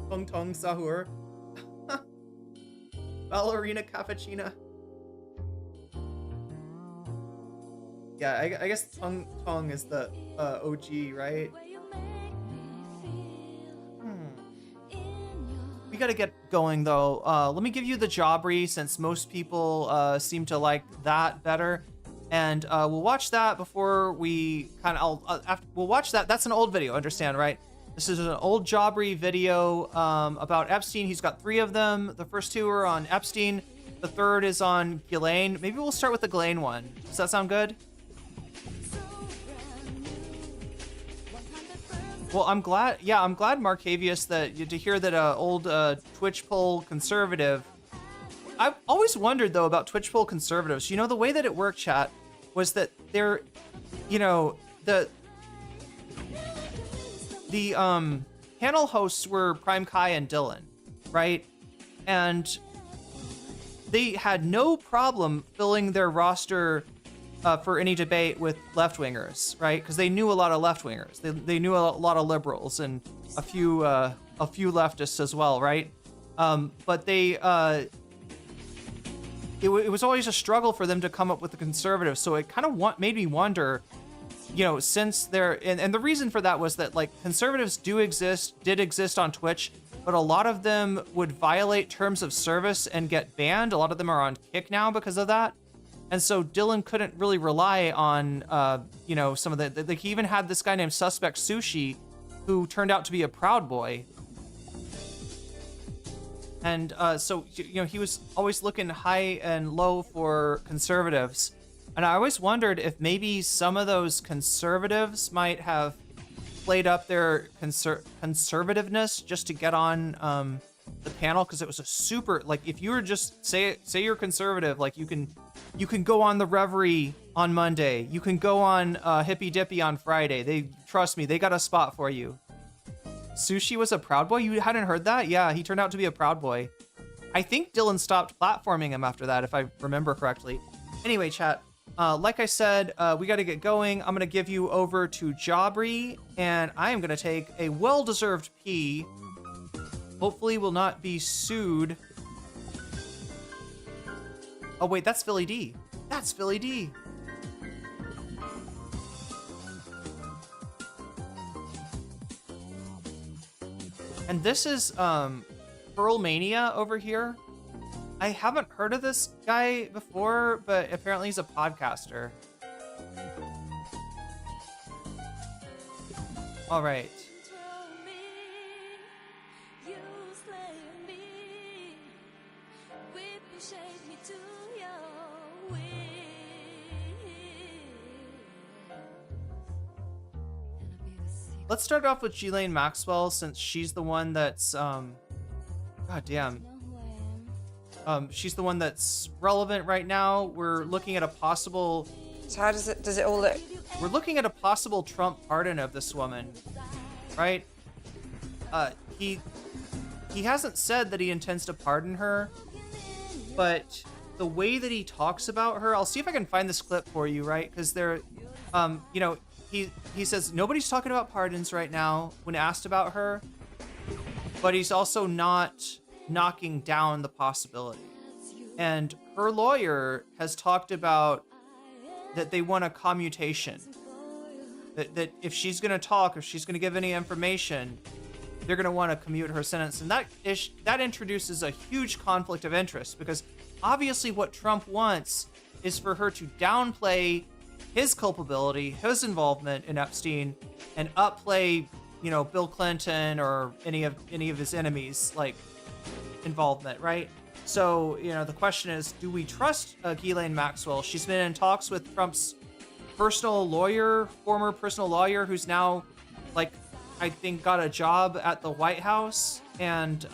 Tung Tung Sahur, Ballerina Cappuccina. Yeah, I guess Tung Tung is the OG, right? We gotta get going though. Let me give you the Jobbery since most people seem to like that better, and we'll watch that before we kind of. We'll watch that. That's an old video, understand, right? This is an old Jobbery video about Epstein. He's got 3 of them. The first 2 are on Epstein. The third is on Ghislaine. Maybe we'll start with the Ghislaine one. Does that sound good? Well, I'm glad, Marcavius, to hear that old Twitch poll conservative. I've always wondered, though, about Twitch poll conservatives. You know, the way that it worked, chat, was that they're, you know, the panel hosts were Prime Kai and Dylan, right? And they had no problem filling their roster for any debate with left-wingers, right? Because they knew a lot of left-wingers. They knew a lot of liberals and a few leftists as well, right? But they it was always a struggle for them to come up with the conservatives. So it kind of made me wonder, you know, since they're and the reason for that was that like conservatives did exist on Twitch, but a lot of them would violate terms of service and get banned. A lot of them are on Kick now because of that. And so Dylan couldn't really rely on, you know, some of the, he even had this guy named Suspect Sushi, who turned out to be a Proud Boy. And so, you know, he was always looking high and low for conservatives. And I always wondered if maybe some of those conservatives might have played up their conservativeness just to get on the panel, because it was a super, like, if you were just, say you're conservative, like, you can go on the Reverie on Monday. You can go on Hippy Dippy on Friday. Trust me, they got a spot for you. Sushi was a Proud Boy? You hadn't heard that? Yeah, he turned out to be a Proud Boy. I think Dylan stopped platforming him after that, if I remember correctly. Anyway, chat, like I said, we got to get going. I'm going to give you over to Jobbery, and I am going to take a well-deserved pee. Hopefully will not be sued. Oh wait, that's Philly D. That's Philly D. And this is Pearl Mania over here. I haven't heard of this guy before, but apparently he's a podcaster. All right. Let's start off with Ghislaine Maxwell, since she's the one that's, god damn. She's the one that's relevant right now. We're looking at a possible So how does it all look? We're looking at a possible Trump pardon of this woman, right? He hasn't said that he intends to pardon her, but the way that he talks about her, I'll see if I can find this clip for you, right? Because there, you know, he says nobody's talking about pardons right now when asked about her, but he's also not knocking down the possibility. And her lawyer has talked about that they want a commutation. That if she's going to talk, if she's going to give any information, they're going to want to commute her sentence. And that introduces a huge conflict of interest, because obviously what Trump wants is for her to downplay his culpability, his involvement in Epstein, and upplay, you know, Bill Clinton or any of his enemies, like, involvement, right? So, you know, the question is, do we trust Ghislaine Maxwell? She's been in talks with Trump's personal lawyer, former personal lawyer, who's now, like, I think got a job at the White House, and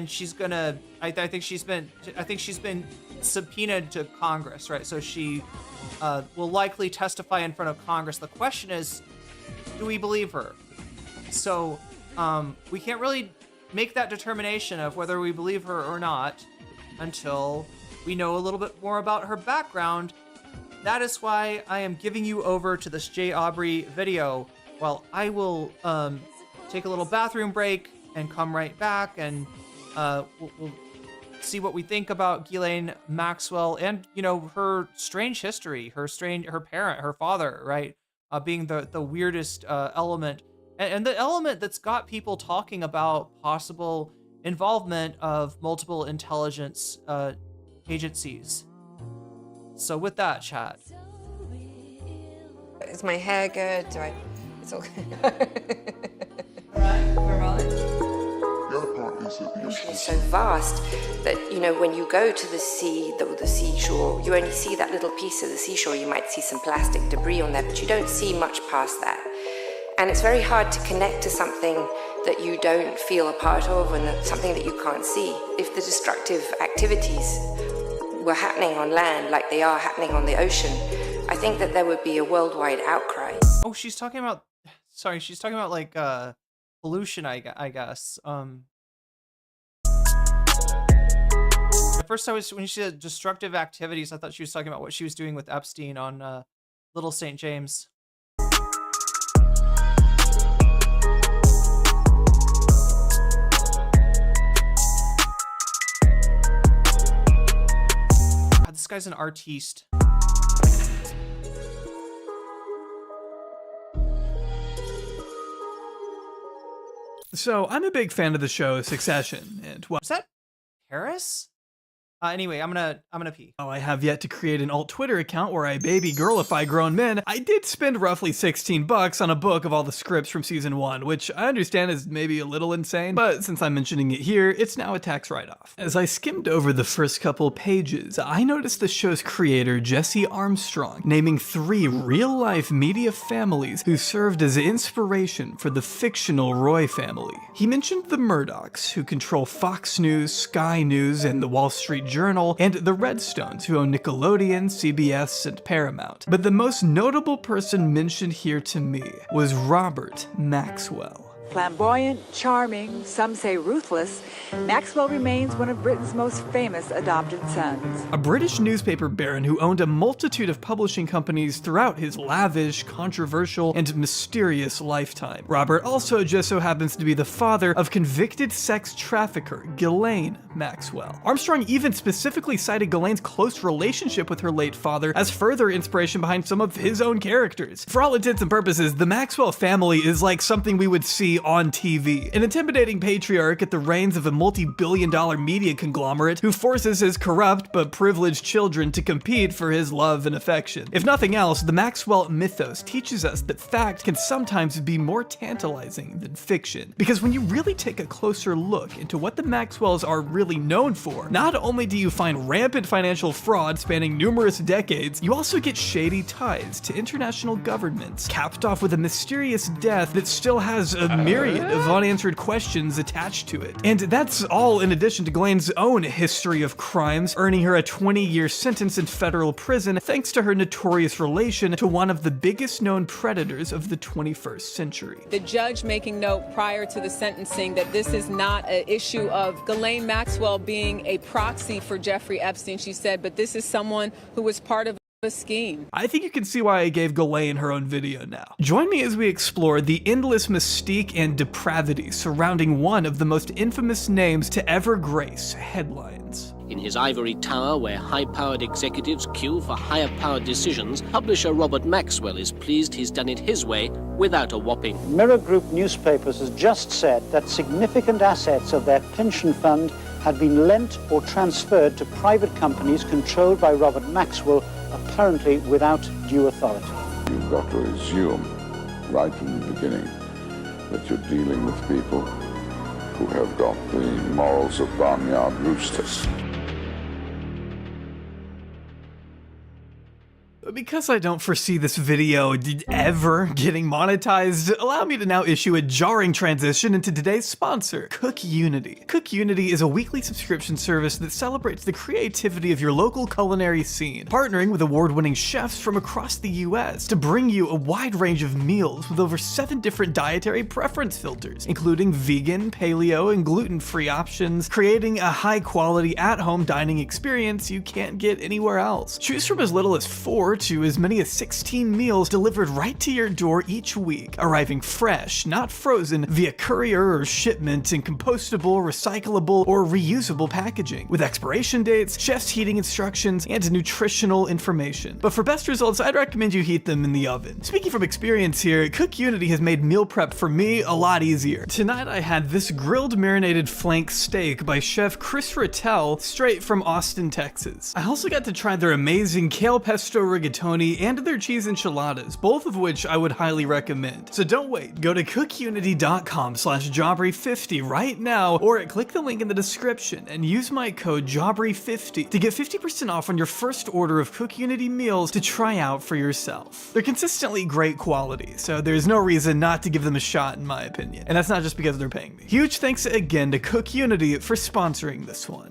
she's gonna, I think she's been subpoenaed to Congress, right? So she will likely testify in front of Congress. The question is, do we believe her? So we can't really make that determination of whether we believe her or not until we know a little bit more about her background. That is why I am giving you over to this Jay Aubrey video, while I will take a little bathroom break and come right back, and we'll see what we think about Ghislaine Maxwell and, you know, her strange history, her parent, her father, right, being the weirdest element, and the element that's got people talking about possible involvement of multiple intelligence agencies. So with that, chat. Is my hair good? It's all good. Alright, we're rolling. The other part is that It's so vast that, you know, when you go to the sea, the seashore, you only see that little piece of the seashore. You might see some plastic debris on there, but you don't see much past that. And it's very hard to connect to something that you don't feel a part of, and something that you can't see. If the destructive activities were happening on land like they are happening on the ocean, I think that there would be a worldwide outcry. Oh, she's talking about like pollution, I guess. At first when she said destructive activities, I thought she was talking about what she was doing with Epstein on Little St. James. This guy's an artiste. So I'm a big fan of the show Succession, and Is that Harris? Anyway, I'm gonna pee. while I have yet to create an alt Twitter account where I baby girlify grown men, I did spend roughly $16 on a book of all the scripts from season 1, which I understand is maybe a little insane, but since I'm mentioning it here, it's now a tax write-off. As I skimmed over the first couple pages, I noticed the show's creator, Jesse Armstrong, naming 3 real-life media families who served as inspiration for the fictional Roy family. He mentioned the Murdochs, who control Fox News, Sky News, and the Wall Street Journal, and the Redstones, who own Nickelodeon, CBS, and Paramount. But the most notable person mentioned here to me was Robert Maxwell. Flamboyant, charming, some say ruthless, Maxwell remains one of Britain's most famous adopted sons. A British newspaper baron who owned a multitude of publishing companies throughout his lavish, controversial, and mysterious lifetime. Robert also just so happens to be the father of convicted sex trafficker Ghislaine Maxwell. Armstrong even specifically cited Ghislaine's close relationship with her late father as further inspiration behind some of his own characters. For all intents and purposes, the Maxwell family is like something we would see on TV. An intimidating patriarch at the reins of a multi-billion-dollar media conglomerate who forces his corrupt but privileged children to compete for his love and affection. If nothing else, the Maxwell mythos teaches us that fact can sometimes be more tantalizing than fiction. Because when you really take a closer look into what the Maxwells are really known for, not only do you find rampant financial fraud spanning numerous decades, you also get shady ties to international governments, capped off with a mysterious death that still has a myriad of unanswered questions attached to it. And that's all in addition to Ghislaine's own history of crimes, earning her a 20-year sentence in federal prison thanks to her notorious relation to one of the biggest known predators of the 21st century. The judge making note prior to the sentencing that this is not an issue of Ghislaine Maxwell being a proxy for Jeffrey Epstein, she said, but this is someone who was part of a scheme. I think you can see why I gave Ghislaine her own video now. Join me as we explore the endless mystique and depravity surrounding one of the most infamous names to ever grace headlines. In his ivory tower, where high-powered executives queue for higher-powered decisions, publisher Robert Maxwell is pleased he's done it his way without a whopping. Mirror Group Newspapers has just said that significant assets of their pension fund had been lent or transferred to private companies controlled by Robert Maxwell, apparently without due authority. You've got to assume right from the beginning that you're dealing with people who have got the morals of barnyard roosters. Because I don't foresee this video ever getting monetized, allow me to now issue a jarring transition into today's sponsor, CookUnity. CookUnity is a weekly subscription service that celebrates the creativity of your local culinary scene, partnering with award-winning chefs from across the US to bring you a wide range of meals with over 7 different dietary preference filters, including vegan, paleo, and gluten-free options, creating a high-quality at-home dining experience you can't get anywhere else. Choose from as little as 4 to as many as 16 meals delivered right to your door each week, arriving fresh, not frozen, via courier or shipment in compostable, recyclable, or reusable packaging, with expiration dates, chef's heating instructions, and nutritional information. But for best results, I'd recommend you heat them in the oven. Speaking from experience here, CookUnity has made meal prep for me a lot easier. Tonight I had this grilled marinated flank steak by Chef Chris Rattel, straight from Austin, Texas. I also got to try their amazing kale pesto rigatoni and their cheese enchiladas, both of which I would highly recommend. So don't wait, go to cookunity.com/Jawbreak50 right now, or click the link in the description and use my code Jawbreak50 to get 50% off on your first order of CookUnity meals to try out for yourself. They're consistently great quality, so there's no reason not to give them a shot in my opinion. And that's not just because they're paying me. Huge thanks again to CookUnity for sponsoring this one.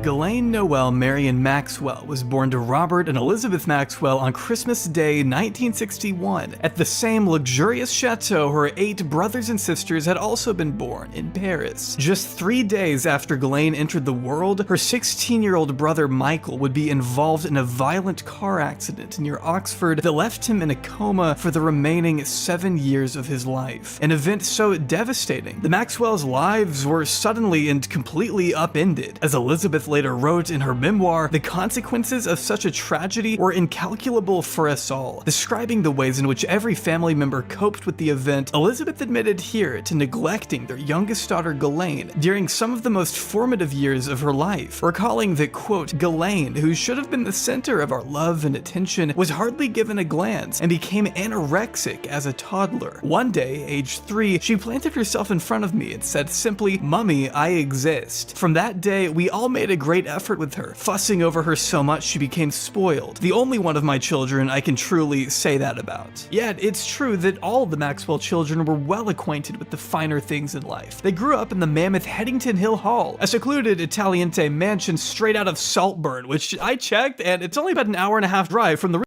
Ghislaine Noel Marion Maxwell was born to Robert and Elizabeth Maxwell on Christmas Day 1961 at the same luxurious chateau her 8 brothers and sisters had also been born in Paris. Just 3 days after Ghislaine entered the world, her 16-year-old brother Michael would be involved in a violent car accident near Oxford that left him in a coma for the remaining 7 years of his life. An event so devastating, the Maxwells' lives were suddenly and completely upended. As Elizabeth later wrote in her memoir, the consequences of such a tragedy were incalculable for us all. Describing the ways in which every family member coped with the event, Elizabeth admitted here to neglecting their youngest daughter Ghislaine during some of the most formative years of her life, recalling that, quote, Ghislaine, who should have been the center of our love and attention, was hardly given a glance and became anorexic as a toddler. One day, age 3, she planted herself in front of me and said simply, "Mummy, I exist." From that day, we all made a great effort with her, fussing over her so much she became spoiled. The only one of my children I can truly say that about. Yet, it's true that all the Maxwell children were well acquainted with the finer things in life. They grew up in the mammoth Headington Hill Hall, a secluded Italiente mansion straight out of Saltburn, which I checked, and it's only about an hour-and-a-half drive from the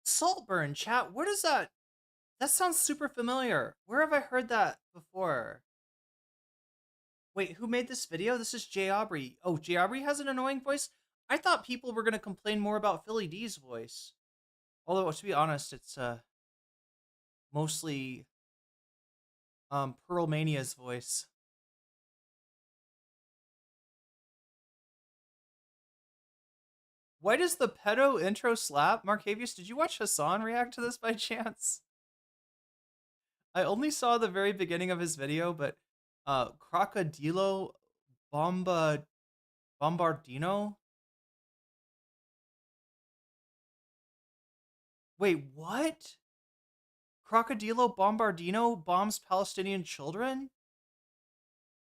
Saltburn, chat. What is that? That sounds super familiar. Where have I heard that before? Wait, who made this video? This is Jay Aubrey. Oh, Jay Aubrey has an annoying voice? I thought people were going to complain more about Philly D's voice. Although, to be honest, it's mostly Pearl Mania's voice. Why does the pedo intro slap? Markavius, did you watch Hassan react to this by chance? I only saw the very beginning of his video, but Crocodilo Bombardino? Wait, what? Crocodilo Bombardino bombs Palestinian children?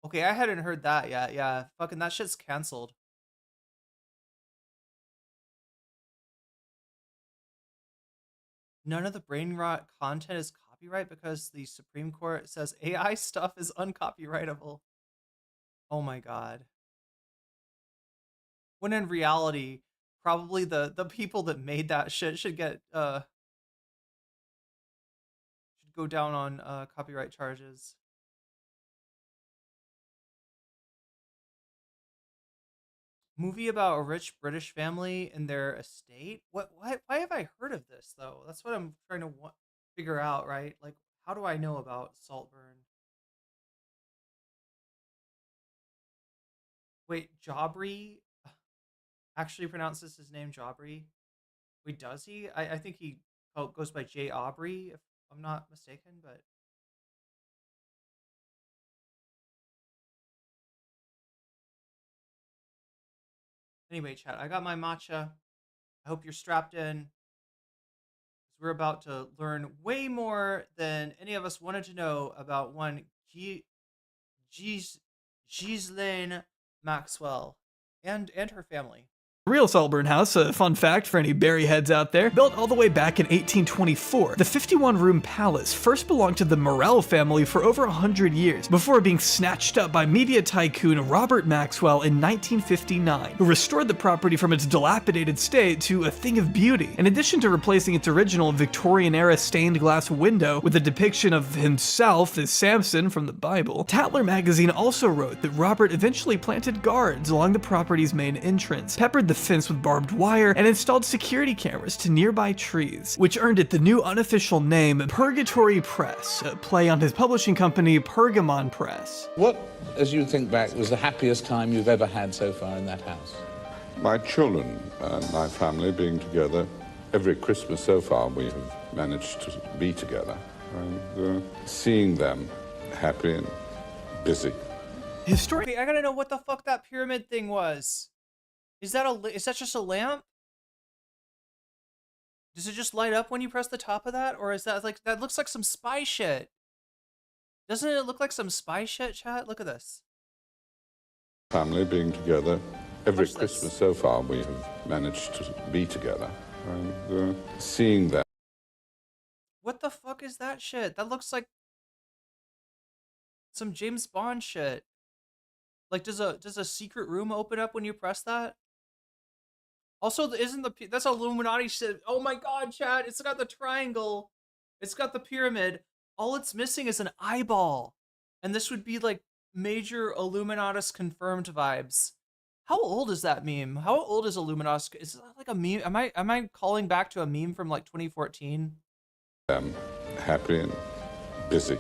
Okay, I hadn't heard that yet. Yeah, fucking that shit's canceled. None of the brain rot content is copyright because the Supreme Court says AI stuff is uncopyrightable. Oh my god. When in reality, probably the people that made that shit should get should go down on copyright charges. Movie about a rich British family and their estate? What why have I heard of this though? That's what I'm trying to figure out, right? Like how do I know about Saltburn? Wait, Jaubrey actually pronounces his name Jaubrey? Wait, does he? I think he goes by J. Aubrey, if I'm not mistaken, but anyway, chat, I got my matcha. I hope you're strapped in, because we're about to learn way more than any of us wanted to know about one Ghislaine Maxwell and her family. Real Saltburn house, a fun fact for any Barry heads out there, built all the way back in 1824. The 51-room palace first belonged to the Morel family for over 100 years, before being snatched up by media tycoon Robert Maxwell in 1959, who restored the property from its dilapidated state to a thing of beauty. In addition to replacing its original Victorian-era stained glass window with a depiction of himself as Samson from the Bible, Tatler magazine also wrote that Robert eventually planted guards along the property's main entrance, peppered the fence with barbed wire, and installed security cameras to nearby trees, which earned it the new unofficial name Purgatory Press, a play on his publishing company Pergamon Press. What, as you think back, was the happiest time you've ever had so far in that house? My children and my family being together. Every Christmas so far we have managed to be together, and seeing them happy and busy. Okay, I gotta know what the fuck that pyramid thing was. Is that just a lamp? Does it just light up when you press the top of that? Or is that like, that looks like some spy shit. Doesn't it look like some spy shit, chat? Look at this. Family being together. Every Christmas so far we have managed to be together, and seeing them. What the fuck is that shit? That looks like some James Bond shit. Like, does a secret room open up when you press that? Also, that's Illuminati shit. Oh my god, chat, it's got the triangle. It's got the pyramid. All it's missing is an eyeball. And this would be like major Illuminatus confirmed vibes. How old is that meme? How old is Illuminatus? Is that like a meme? Am I calling back to a meme from like 2014? Happy and busy.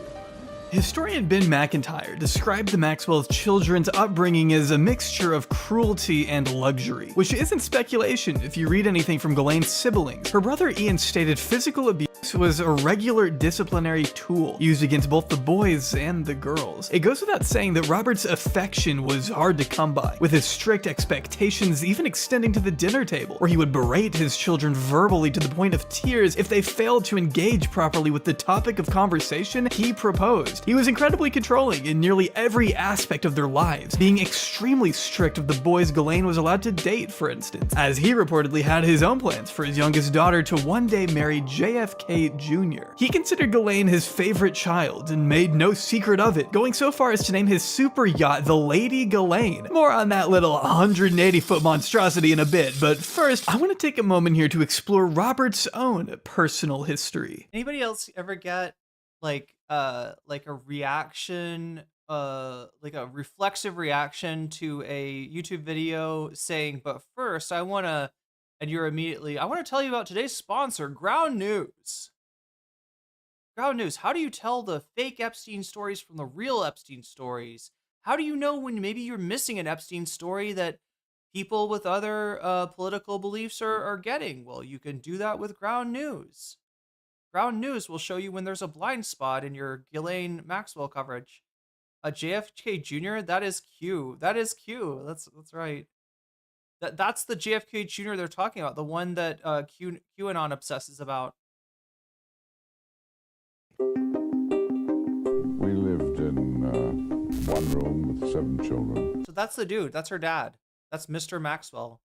Historian Ben McIntyre described the Maxwell's children's upbringing as a mixture of cruelty and luxury, which isn't speculation if you read anything from Ghislaine's siblings. Her brother Ian stated physical abuse was a regular disciplinary tool used against both the boys and the girls. It goes without saying that Robert's affection was hard to come by, with his strict expectations even extending to the dinner table, where he would berate his children verbally to the point of tears if they failed to engage properly with the topic of conversation he proposed. He was incredibly controlling in nearly every aspect of their lives, being extremely strict with the boys Ghislaine was allowed to date, for instance, as he reportedly had his own plans for his youngest daughter to one day marry JFK Jr. He considered Ghislaine his favorite child and made no secret of it, going so far as to name his super yacht the Lady Ghislaine. More on that little 180-foot monstrosity in a bit, but first, I want to take a moment here to explore Robert's own personal history. Anybody else ever get like a reaction, like a reflexive reaction to a YouTube video saying, but first I want to tell you about today's sponsor, Ground News. Ground News, how do you tell the fake Epstein stories from the real Epstein stories? How do you know when maybe you're missing an Epstein story that people with other political beliefs are getting? Well, you can do that with Ground News. Ground News will show you when there's a blind spot in your Ghislaine Maxwell coverage. A JFK Jr., that is Q. That is Q. That's right. That's the JFK Jr. they're talking about, the one that QAnon obsesses about. We lived in one room with 7 children. So that's the dude. That's her dad. That's Mr. Maxwell.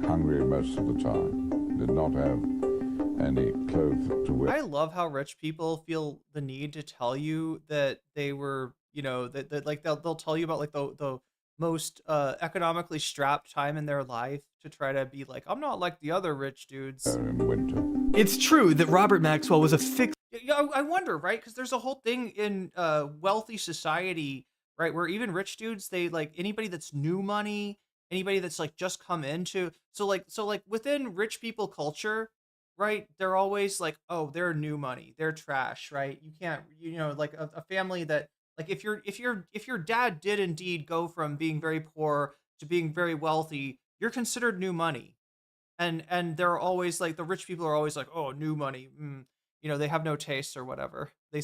Hungry most of the time. Did not have any clothes to wear. I love how rich people feel the need to tell you that they were, you know, that like they'll tell you about like the most economically strapped time in their life to try to be like, I'm not like the other rich dudes. In winter. It's true that Robert Maxwell was a fixture. Yeah, I wonder, right? Because there's a whole thing in wealthy society, right, where even rich dudes, they like anybody that's new money, anybody that's like just come into, so like within rich people culture, right? They're always like, oh, they're new money, they're trash, right? You can't, you know, like a family that like if your dad did indeed go from being very poor to being very wealthy, you're considered new money, and they're always like the rich people are always like, oh, new money. You know, they have no taste or whatever. They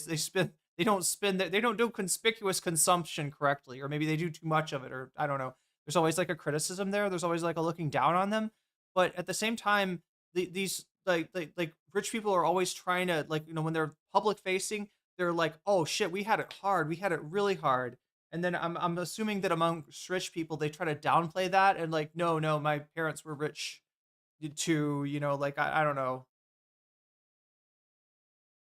don't do conspicuous consumption correctly, or maybe they do too much of it, or I don't know. There's always like a criticism there. There's always like a looking down on them. But at the same time, these like rich people are always trying to, like, you know, when they're public facing, they're like, oh shit, we had it hard. We had it really hard. And then I'm assuming that amongst rich people, they try to downplay that and like, no, my parents were rich too, you know, like I don't know.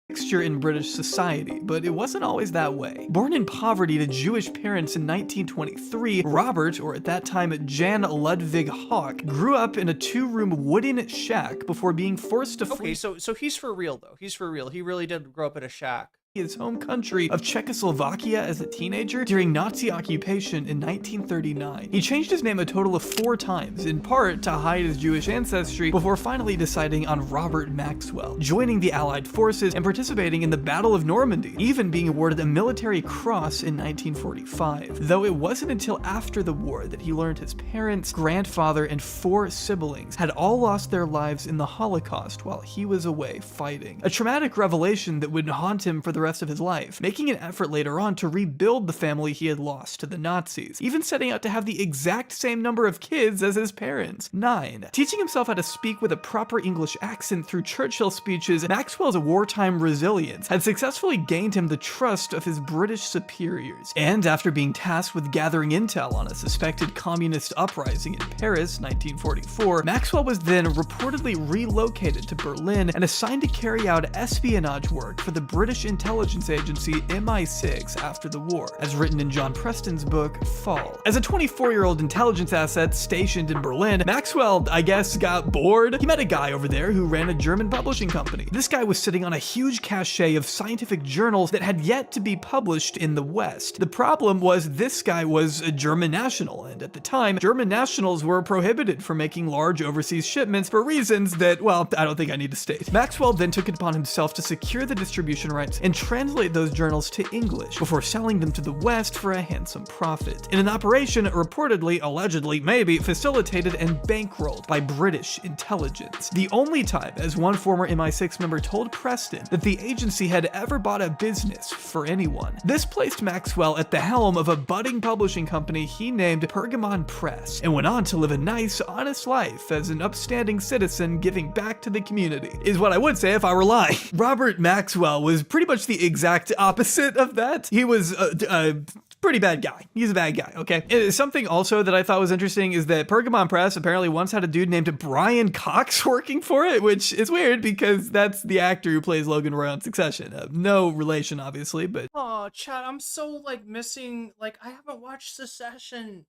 Fixture in British society, but it wasn't always that way. Born in poverty to Jewish parents in 1923, Robert, or at that time Jan Ludwig Hawk, grew up in a 2-room wooden shack before being forced to flee. Okay, so he's for real though. He's for real. He really did grow up in a shack. His home country of Czechoslovakia as a teenager during Nazi occupation in 1939. He changed his name a total of 4 times, in part to hide his Jewish ancestry, before finally deciding on Robert Maxwell, joining the Allied forces and participating in the Battle of Normandy, even being awarded a military cross in 1945. Though it wasn't until after the war that he learned his parents, grandfather, and 4 siblings had all lost their lives in the Holocaust while he was away fighting. A traumatic revelation that would haunt him for the rest of his life, making an effort later on to rebuild the family he had lost to the Nazis, even setting out to have the exact same number of kids as his parents, 9. Teaching himself how to speak with a proper English accent through Churchill speeches, Maxwell's wartime resilience had successfully gained him the trust of his British superiors. And after being tasked with gathering intel on a suspected communist uprising in Paris, 1944, Maxwell was then reportedly relocated to Berlin and assigned to carry out espionage work for the British intelligence agency MI6 after the war, as written in John Preston's book, Fall. As a 24-year-old intelligence asset stationed in Berlin, Maxwell, I guess, got bored. He met a guy over there who ran a German publishing company. This guy was sitting on a huge cache of scientific journals that had yet to be published in the West. The problem was this guy was a German national, and at the time, German nationals were prohibited from making large overseas shipments for reasons that, well, I don't think I need to state. Maxwell then took it upon himself to secure the distribution rights and translate those journals to English before selling them to the West for a handsome profit, in an operation reportedly, allegedly, maybe facilitated and bankrolled by British intelligence. The only time, as one former MI6 member told Preston, that the agency had ever bought a business for anyone. This placed Maxwell at the helm of a budding publishing company he named Pergamon Press, and went on to live a nice, honest life as an upstanding citizen giving back to the community, is what I would say if I were lying. Robert Maxwell was pretty much the exact opposite of that. He was a pretty bad guy. He's a bad guy, okay? Something also that I thought was interesting is that Pergamon Press apparently once had a dude named Brian Cox working for it, which is weird because that's the actor who plays Logan Roy on Succession. No relation, obviously, but... Oh, Chad, I'm so, like, missing... Like, I haven't watched Succession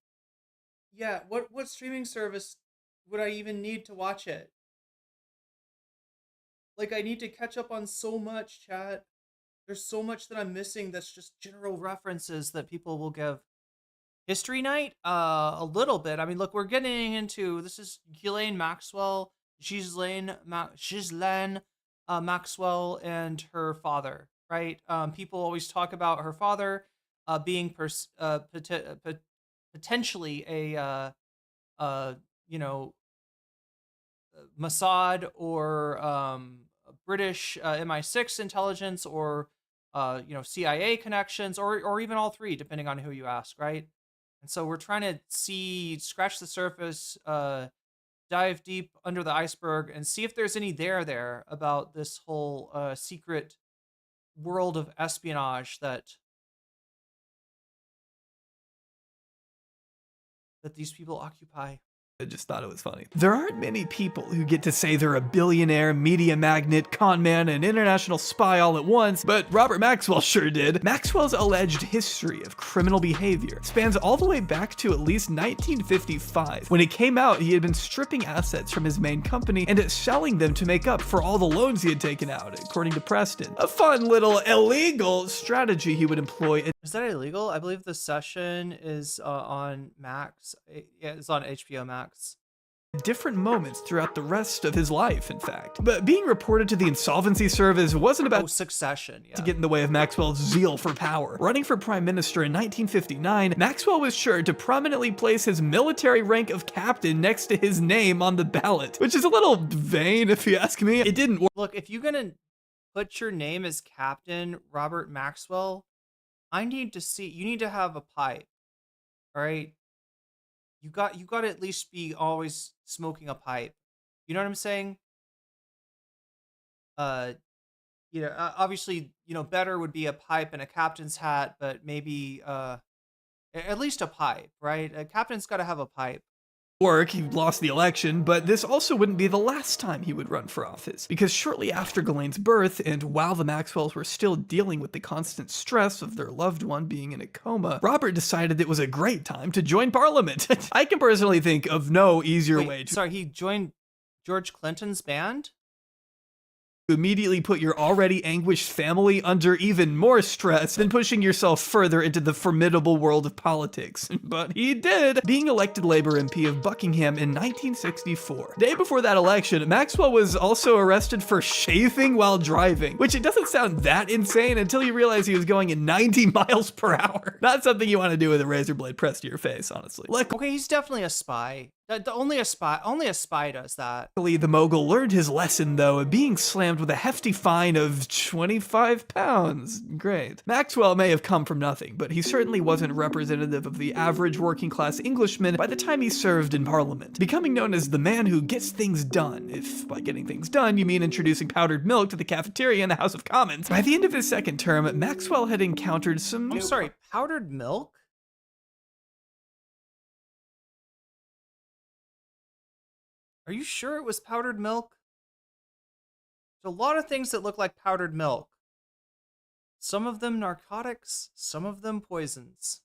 yet. What streaming service would I even need to watch it? Like, I need to catch up on so much, Chad. There's so much that I'm missing that's just general references that people will give. History night? A little bit. I mean, look, we're getting into... This is Ghislaine Maxwell, Ghislaine Maxwell and her father, right? People always talk about her father being potentially a, you know, Mossad or British MI6 intelligence, or you know, CIA connections, or even all 3, depending on who you ask, right? And so we're trying to scratch the surface, dive deep under the iceberg, and see if there's any there about this whole secret world of espionage that that these people occupy. I just thought it was funny. There aren't many people who get to say they're a billionaire, media magnate, con man, and international spy all at once, but Robert Maxwell sure did. Maxwell's alleged history of criminal behavior spans all the way back to at least 1955. When it came out, he had been stripping assets from his main company and selling them to make up for all the loans he had taken out, according to Preston. A fun little illegal strategy he would employ. Is that illegal? I believe the session is on Max. Yeah, it's on HBO Max. Different moments throughout the rest of his life, in fact. But being reported to the insolvency service wasn't about Succession, to get in the way of Maxwell's zeal for power. Running for prime minister in 1959, Maxwell was sure to prominently place his military rank of captain next to his name on the ballot, which is a little vain if you ask me. It didn't work. Look, if you're gonna put your name as Captain Robert Maxwell, you need to have a pipe, all right? You got to at least be always smoking a pipe. You know what I'm saying? Obviously, better would be a pipe and a captain's hat, but maybe at least a pipe, right? A captain's got to have a pipe. He lost the election, but this also wouldn't be the last time he would run for office, because shortly after Ghislaine's birth, and while the Maxwells were still dealing with the constant stress of their loved one being in a coma, Robert decided it was a great time to join Parliament. I can personally think of no easier way to— Sorry, he joined George Clinton's band? Immediately put your already anguished family under even more stress than pushing yourself further into the formidable world of politics. But he did, being elected Labour MP of Buckingham in 1964. Day before that election, Maxwell was also arrested for shaving while driving, which it doesn't sound that insane until you realize he was going at 90 miles per hour. Not something you want to do with a razor blade pressed to your face, honestly. Okay, he's definitely a spy. Only a spy does that. The mogul learned his lesson, though, being slammed with a hefty fine of 25 pounds. Great. Maxwell may have come from nothing, but he certainly wasn't representative of the average working-class Englishman by the time he served in Parliament, becoming known as the man who gets things done, if by getting things done you mean introducing powdered milk to the cafeteria in the House of Commons. By the end of his second term, Maxwell had encountered some— I'm sorry, powdered milk? Are you sure it was powdered milk? There's a lot of things that look like powdered milk. Some of them narcotics, some of them poisons.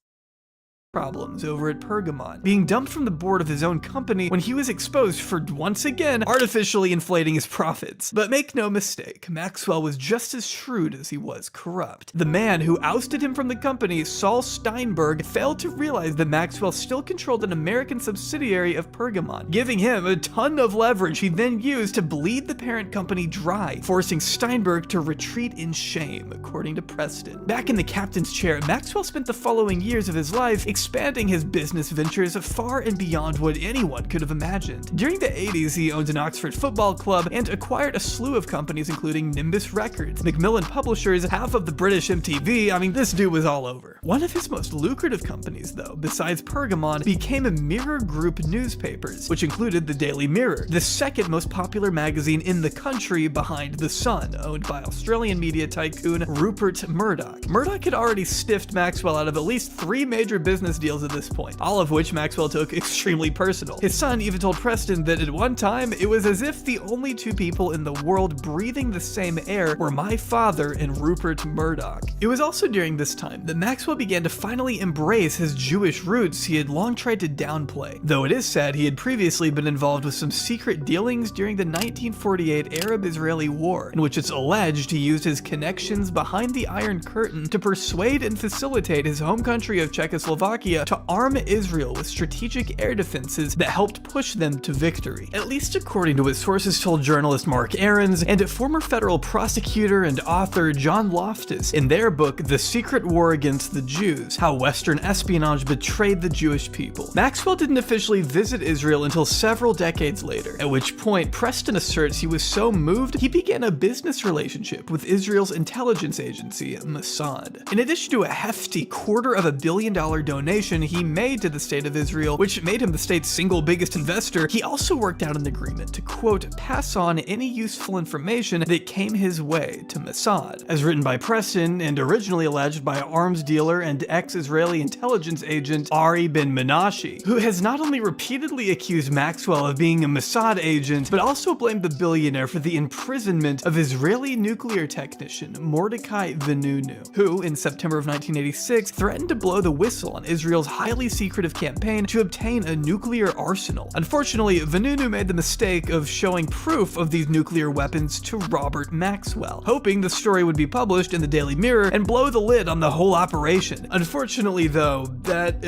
Problems over at Pergamon, being dumped from the board of his own company when he was exposed for, once again, artificially inflating his profits. But make no mistake, Maxwell was just as shrewd as he was corrupt. The man who ousted him from the company, Saul Steinberg, failed to realize that Maxwell still controlled an American subsidiary of Pergamon, giving him a ton of leverage he then used to bleed the parent company dry, forcing Steinberg to retreat in shame, according to Preston. Back in the captain's chair, Maxwell spent the following years of his life expanding his business ventures far and beyond what anyone could have imagined. During the 80s, he owned an Oxford football club and acquired a slew of companies including Nimbus Records, Macmillan Publishers, half of the British MTV. I mean, this dude was all over. One of his most lucrative companies, though, besides Pergamon, became a Mirror Group newspapers, which included the Daily Mirror, the second most popular magazine in the country behind The Sun, owned by Australian media tycoon Rupert Murdoch. Murdoch had already stiffed Maxwell out of at least 3 major business deals at this point, all of which Maxwell took extremely personal. His son even told Preston that at one time, it was as if the only 2 people in the world breathing the same air were my father and Rupert Murdoch. It was also during this time that Maxwell began to finally embrace his Jewish roots he had long tried to downplay, though it is said he had previously been involved with some secret dealings during the 1948 Arab-Israeli War, in which it's alleged he used his connections behind the Iron Curtain to persuade and facilitate his home country of Czechoslovakia to arm Israel with strategic air defenses that helped push them to victory, at least according to what sources told journalist Mark Ahrens and former federal prosecutor and author John Loftus in their book The Secret War Against the Jews, How Western Espionage Betrayed the Jewish People. Maxwell didn't officially visit Israel until several decades later, at which point Preston asserts he was so moved he began a business relationship with Israel's intelligence agency, Mossad. In addition to a hefty $250 million donation donation he made to the state of Israel, which made him the state's single biggest investor, he also worked out an agreement to, quote, pass on any useful information that came his way to Mossad. As written by Preston and originally alleged by arms dealer and ex-Israeli intelligence agent Ari Ben Menashe, who has not only repeatedly accused Maxwell of being a Mossad agent, but also blamed the billionaire for the imprisonment of Israeli nuclear technician Mordechai Vanunu, who, in September of 1986, threatened to blow the whistle on Israel's highly secretive campaign to obtain a nuclear arsenal. Unfortunately, Vanunu made the mistake of showing proof of these nuclear weapons to Robert Maxwell, hoping the story would be published in the Daily Mirror and blow the lid on the whole operation. Unfortunately, though, that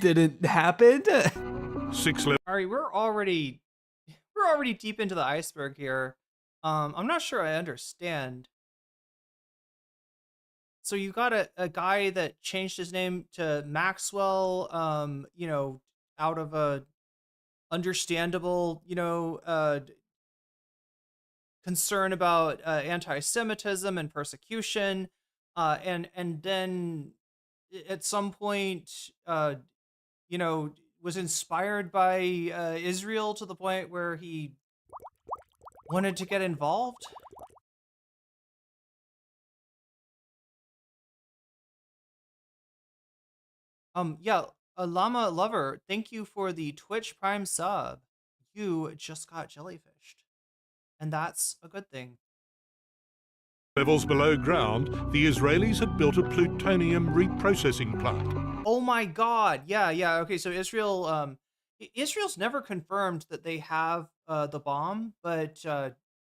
didn't happen. Ari, we're already deep into the iceberg here. I'm not sure I understand. So you got a guy that changed his name to Maxwell, you know, out of a understandable, you know, concern about anti-Semitism and persecution, and then at some point, you know, was inspired by Israel to the point where he wanted to get involved. Yeah, Llama Lover, thank you for the Twitch Prime sub. You just got jellyfished, and that's a good thing. Levels below ground, the Israelis had built a plutonium reprocessing plant. Oh my God! Yeah. Okay, so Israel's never confirmed that they have the bomb, but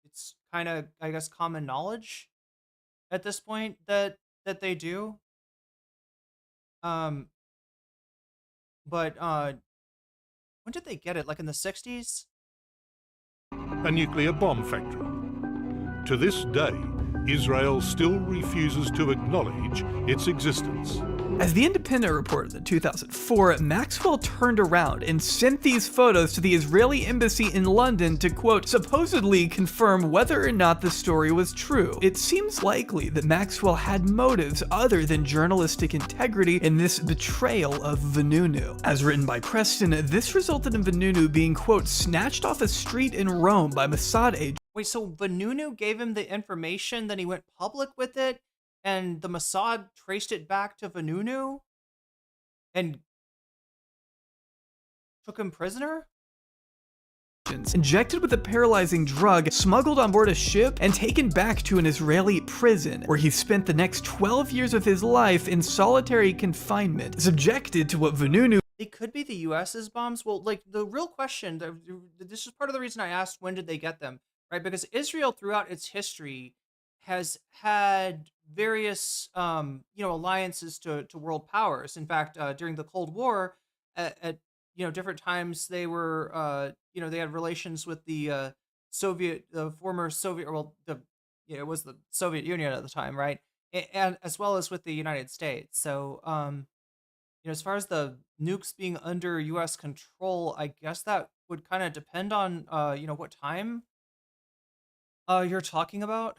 it's kind of, I guess, common knowledge at this point that they do. But when did they get it? Like in the 60s? A nuclear bomb factory. To this day, Israel still refuses to acknowledge its existence. As The Independent reported in 2004, Maxwell turned around and sent these photos to the Israeli embassy in London to, quote, supposedly confirm whether or not the story was true. It seems likely that Maxwell had motives other than journalistic integrity in this betrayal of Vanunu. As written by Preston, this resulted in Vanunu being, quote, snatched off a street in Rome by Mossad agents. Wait, so Vanunu gave him the information, then he went public with it, and the Mossad traced it back to Vanunu and took him prisoner? Injected with a paralyzing drug, smuggled on board a ship, and taken back to an Israeli prison, where he spent the next 12 years of his life in solitary confinement, subjected to what Vanunu... It could be the US's bombs. Well, like, the real question, this is part of the reason I asked when did they get them, right? Because Israel, throughout its history, has had various, you know, alliances to world powers. In fact, during the Cold War, at you know, different times they were, you know, they had relations with the former Soviet, well, you know, it was the Soviet Union at the time, right? And as well as with the United States. So, you know, as far as the nukes being under U.S. control, I guess that would kind of depend on, you know, what time you're talking about.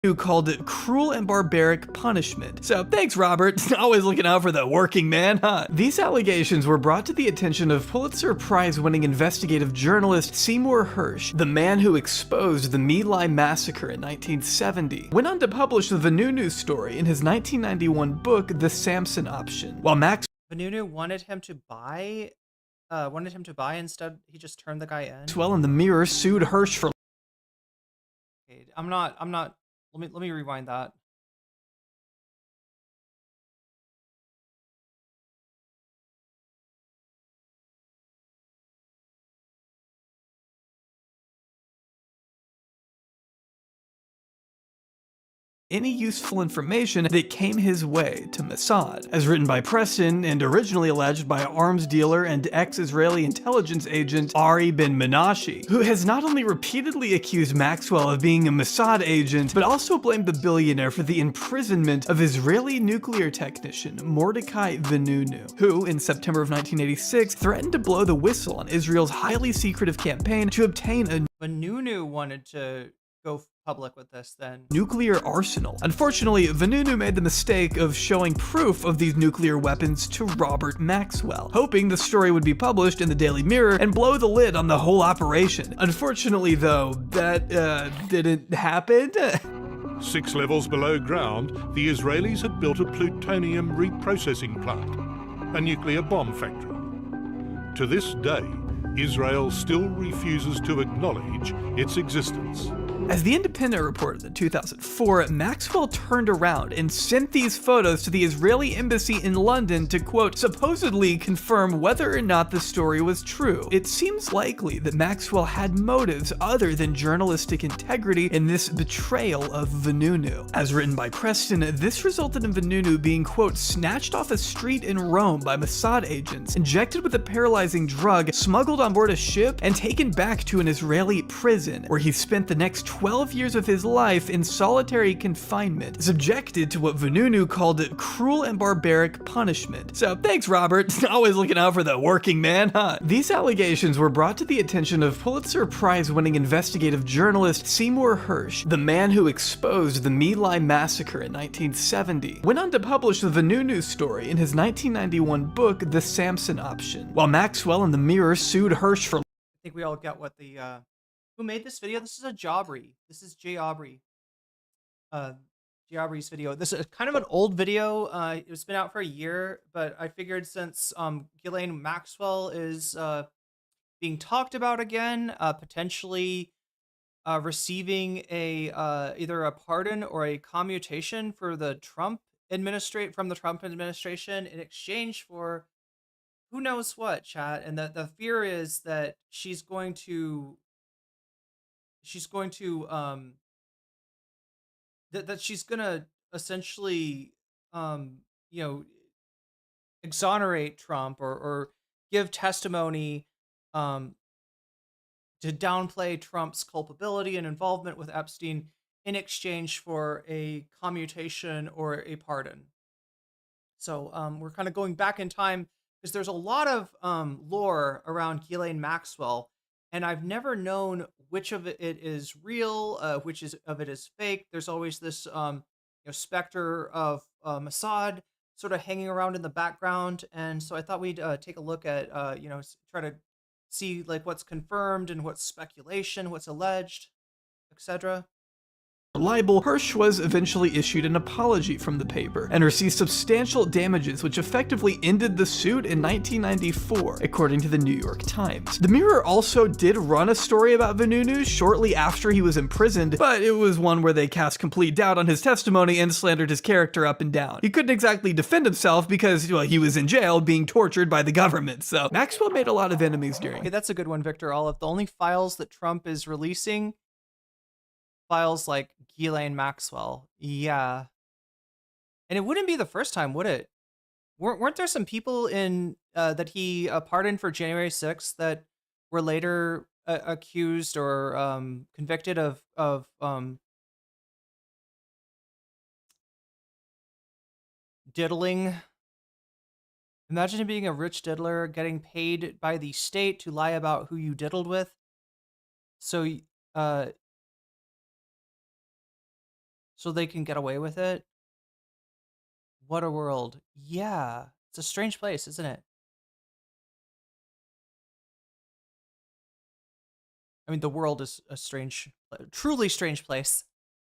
Who called it cruel and barbaric punishment. So thanks, Robert. Always looking out for the working man, huh? These allegations were brought to the attention of Pulitzer Prize-winning investigative journalist Seymour Hersh, the man who exposed the My Lai massacre in 1970. Went on to publish the Vanunu story in his 1991 book, The Samson Option. While Vanunu wanted him to buy instead, he just turned the guy in. Maxwell and the Mirror sued Hersh for... Okay, I'm not. Let me rewind that. any useful information that came his way to Mossad. As written by Preston and originally alleged by arms dealer and ex-Israeli intelligence agent Ari Ben Menashe, who has not only repeatedly accused Maxwell of being a Mossad agent, but also blamed the billionaire for the imprisonment of Israeli nuclear technician Mordechai Vanunu, who, in September of 1986, threatened to blow the whistle on Israel's highly secretive campaign to obtain a... Vanunu wanted to go public with this than nuclear arsenal. Unfortunately, Vanunu made the mistake of showing proof of these nuclear weapons to Robert Maxwell, hoping the story would be published in the Daily Mirror and blow the lid on the whole operation. Unfortunately, though, that didn't happen. 6 levels below ground, the Israelis had built a plutonium reprocessing plant, a nuclear bomb factory. To this day, Israel still refuses to acknowledge its existence. As The Independent reported in 2004, Maxwell turned around and sent these photos to the Israeli embassy in London to, quote, supposedly confirm whether or not the story was true. It seems likely that Maxwell had motives other than journalistic integrity in this betrayal of Vanunu. As written by Preston, this resulted in Vanunu being, quote, snatched off a street in Rome by Mossad agents, injected with a paralyzing drug, smuggled on board a ship, and taken back to an Israeli prison, where he spent the next 12 years of his life in solitary confinement, subjected to what Vanunu called cruel and barbaric punishment. So thanks, Robert. Always looking out for the working man, huh? These allegations were brought to the attention of Pulitzer Prize-winning investigative journalist Seymour Hersh, the man who exposed the My Lai massacre in 1970, went on to publish the Vanunu story in his 1991 book, The Samson Option, while Maxwell and the Mirror sued Hersh for... I think we all get what the who made this video? This is a Jabri. This is Jay Aubrey. Jay Aubrey's video. This is kind of an old video. It's been out for a year, but I figured since Ghislaine Maxwell is being talked about again, potentially receiving a either a pardon or a commutation for the Trump administration in exchange for who knows what, chat. And the fear is that she's going to that she's gonna essentially exonerate Trump or give testimony to downplay Trump's culpability and involvement with Epstein in exchange for a commutation or a pardon. So we're kind of going back in time because there's a lot of lore around Ghislaine Maxwell, and I've never known which of it is real, which of it is fake. There's always this specter of Mossad sort of hanging around in the background, and so I thought we'd take a look at try to see like what's confirmed and what's speculation, what's alleged, etc. Libel, Hersh was eventually issued an apology from the paper and received substantial damages which effectively ended the suit in 1994, according to the New York Times. The Mirror also did run a story about Vanunu shortly after he was imprisoned, but it was one where they cast complete doubt on his testimony and slandered his character up and down. He couldn't exactly defend himself because he was in jail being tortured by the government, so Maxwell made a lot of enemies during. Okay, that's a good one, Victor Olive. The only files that Trump is releasing, files like Ghislaine Maxwell. Yeah. And it wouldn't be the first time, would it? Weren't there some people in that he pardoned for January 6th that were later accused or convicted of diddling? Imagine being a rich diddler, getting paid by the state to lie about who you diddled with. So so they can get away with it. What a world. Yeah. It's a strange place, isn't it? I mean, the world is a strange, truly strange place.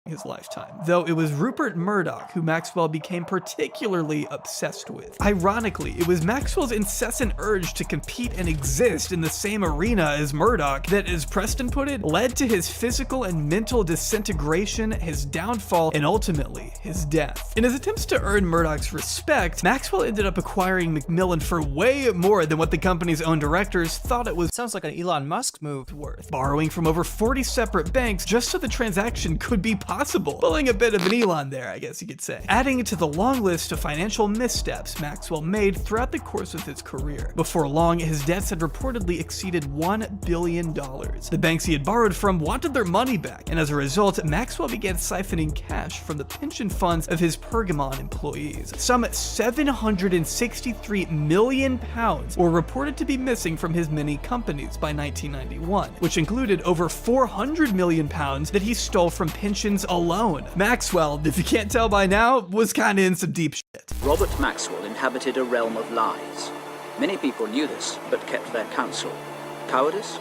His lifetime, though it was Rupert Murdoch who Maxwell became particularly obsessed with. Ironically, it was Maxwell's incessant urge to compete and exist in the same arena as Murdoch that, as Preston put it, led to his physical and mental disintegration, his downfall, and ultimately his death. In his attempts to earn Murdoch's respect, Maxwell ended up acquiring Macmillan for way more than what the company's own directors thought it was. Sounds like an Elon Musk move. Worth, borrowing from over 40 separate banks just so the transaction could be possible. possible. Pulling a bit of an Elon there, I guess you could say. Adding to the long list of financial missteps Maxwell made throughout the course of his career. Before long, his debts had reportedly exceeded $1 billion. The banks he had borrowed from wanted their money back, and as a result, Maxwell began siphoning cash from the pension funds of his Pergamon employees. Some 763 million pounds were reported to be missing from his many companies by 1991, which included over 400 million pounds that he stole from pensions alone. Maxwell, if you can't tell by now, was kinda in some deep shit. Robert Maxwell inhabited a realm of lies. Many people knew this, but kept their counsel. Cowardice,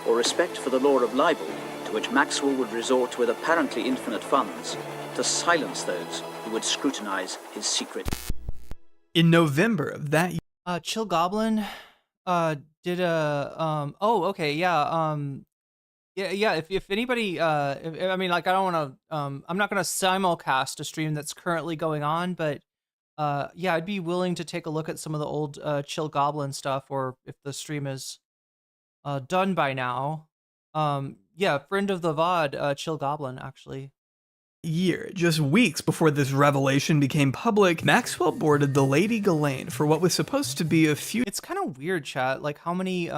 or respect for the law of libel, to which Maxwell would resort with apparently infinite funds, to silence those who would scrutinize his secret. In November of that year, Chill Goblin did a if anybody I mean, like, I don't want to I'm not going to simulcast a stream that's currently going on, but I'd be willing to take a look at some of the old Chill Goblin stuff, or if the stream is done by now. Friend of the VOD, Chill Goblin, actually. Year, just weeks before this revelation became public, Maxwell boarded the Lady Ghislaine for what was supposed to be a few. It's kind of weird, chat. Like, how many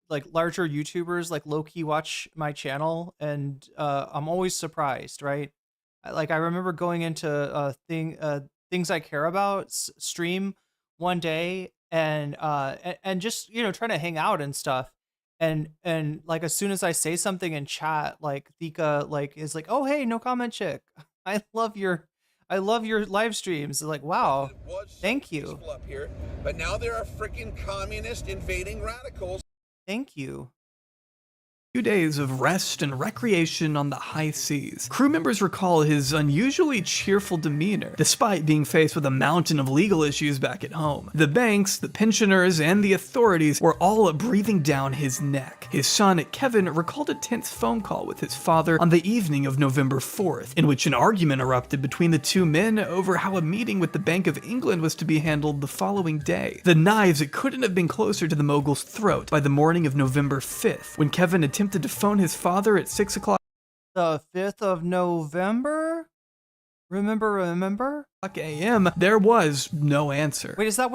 like larger YouTubers like low-key watch my channel, and I'm always surprised, right? Like, I remember going into Things I Care About stream one day, and just, you know, trying to hang out and stuff. And like, as soon as I say something in chat, like Thika like is like, "Oh, hey, nocommentchick, I love your live streams." Like, wow, thank you. Up here, but now there are freaking communist invading radicals. Thank you. Few days of rest and recreation on the high seas. Crew members recall his unusually cheerful demeanor, despite being faced with a mountain of legal issues back at home. The banks, the pensioners, and the authorities were all breathing down his neck. His son, Kevin, recalled a tense phone call with his father on the evening of November 4th, in which an argument erupted between the two men over how a meeting with the Bank of England was to be handled the following day. The knives couldn't have been closer to the mogul's throat by the morning of November 5th, when Kevin attempted to phone his father at 6 o'clock. The 5th of November? Remember? a.m. There was no answer. Wait, that's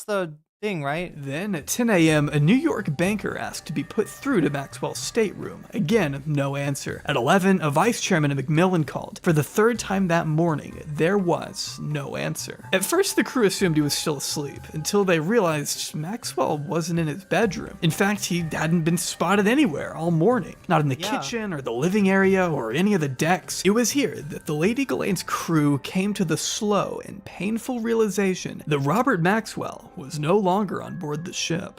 the thing, right? Then at 10 a.m., a New York banker asked to be put through to Maxwell's stateroom. Again, no answer. At 11, a vice chairman of Macmillan called. For the third time that morning, there was no answer. At first, the crew assumed he was still asleep, until they realized Maxwell wasn't in his bedroom. In fact, he hadn't been spotted anywhere all morning. Not in the kitchen, or the living area, or any of the decks. It was here that the Lady Ghislaine's crew came to the slow and painful realization that Robert Maxwell was no longer on board the ship.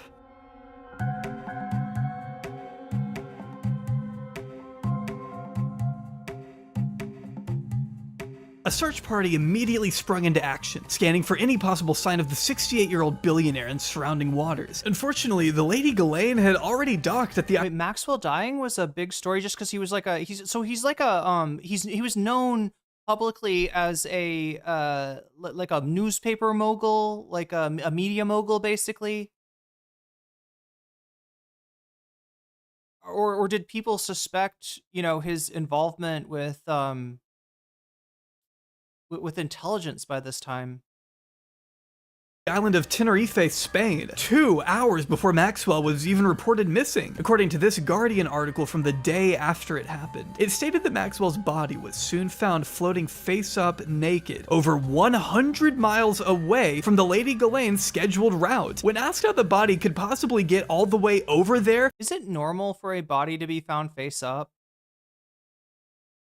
A search party immediately sprung into action, scanning for any possible sign of the 68-year-old billionaire in surrounding waters. Unfortunately, the Lady Ghislaine had already docked at the... Wait, Maxwell dying was a big story just because he was like he was known publicly as a like a newspaper mogul, like a media mogul, basically. Or did people suspect, you know, his involvement with intelligence by this time? Island of Tenerife, Spain, 2 hours before Maxwell was even reported missing, according to this Guardian article from the day after it happened. It stated that Maxwell's body was soon found floating face-up naked, over 100 miles away from the Lady Ghislaine's scheduled route. When asked how the body could possibly get all the way over there... Is it normal for a body to be found face-up?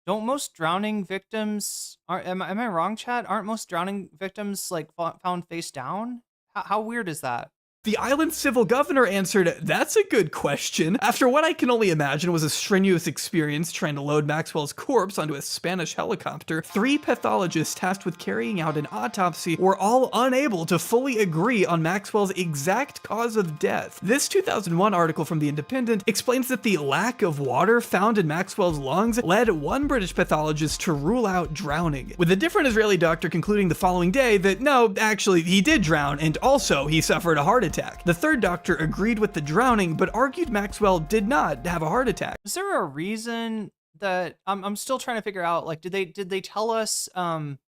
Don't most drowning victims, am I wrong, Chad? Aren't most drowning victims like found face down? How weird is that? The island's civil governor answered, "That's a good question." After what I can only imagine was a strenuous experience trying to load Maxwell's corpse onto a Spanish helicopter, 3 pathologists tasked with carrying out an autopsy were all unable to fully agree on Maxwell's exact cause of death. This 2001 article from The Independent explains that the lack of water found in Maxwell's lungs led one British pathologist to rule out drowning, with a different Israeli doctor concluding the following day that no, actually, he did drown, and also he suffered a heart attack attack. The third doctor agreed with the drowning, but argued Maxwell did not have a heart attack. Is there a reason that I'm still trying to figure out? Like, did they tell us? I'm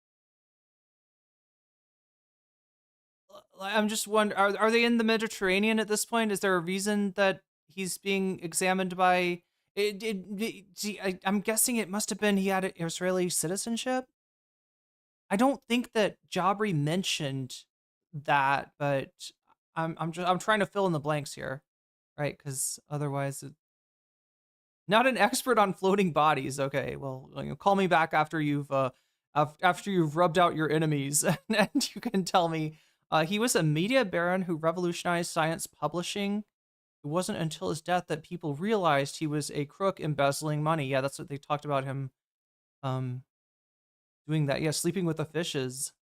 just wondering, are they in the Mediterranean at this point? Is there a reason that he's being examined by? I'm guessing it must have been he had Israeli citizenship. I don't think that Jabri mentioned that, but I'm trying to fill in the blanks here, right? Because otherwise, not an expert on floating bodies. Okay, well, call me back after you've rubbed out your enemies, and you can tell me. He was a media baron who revolutionized science publishing. It wasn't until his death that people realized he was a crook embezzling money. Yeah, that's what they talked about him doing that. Yeah, sleeping with the fishes.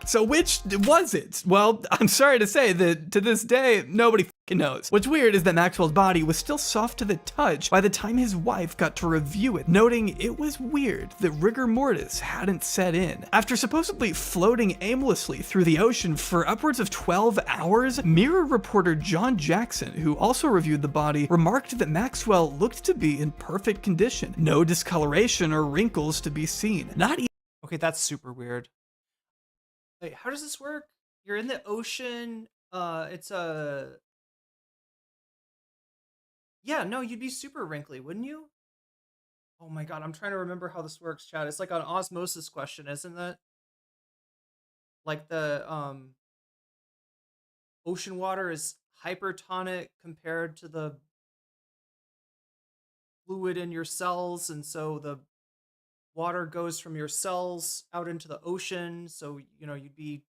So which was it? Well, I'm sorry to say that to this day, nobody fucking knows. What's weird is that Maxwell's body was still soft to the touch by the time his wife got to review it, noting it was weird that rigor mortis hadn't set in. After supposedly floating aimlessly through the ocean for upwards of 12 hours, Mirror reporter John Jackson, who also reviewed the body, remarked that Maxwell looked to be in perfect condition. No discoloration or wrinkles to be seen. Not even. Okay, that's super weird. Wait, how does this work? You're in the ocean. It's a... Yeah, no, you'd be super wrinkly, wouldn't you? Oh my god, I'm trying to remember how this works, Chad. It's like an osmosis question, isn't it? Like the ocean water is hypertonic compared to the fluid in your cells, and so the water goes from your cells out into the ocean, so you'd be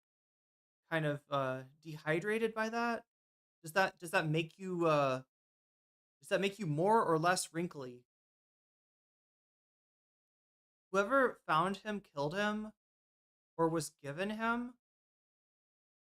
kind of dehydrated by that. Does that make you more or less wrinkly? Whoever found him killed him or was given him.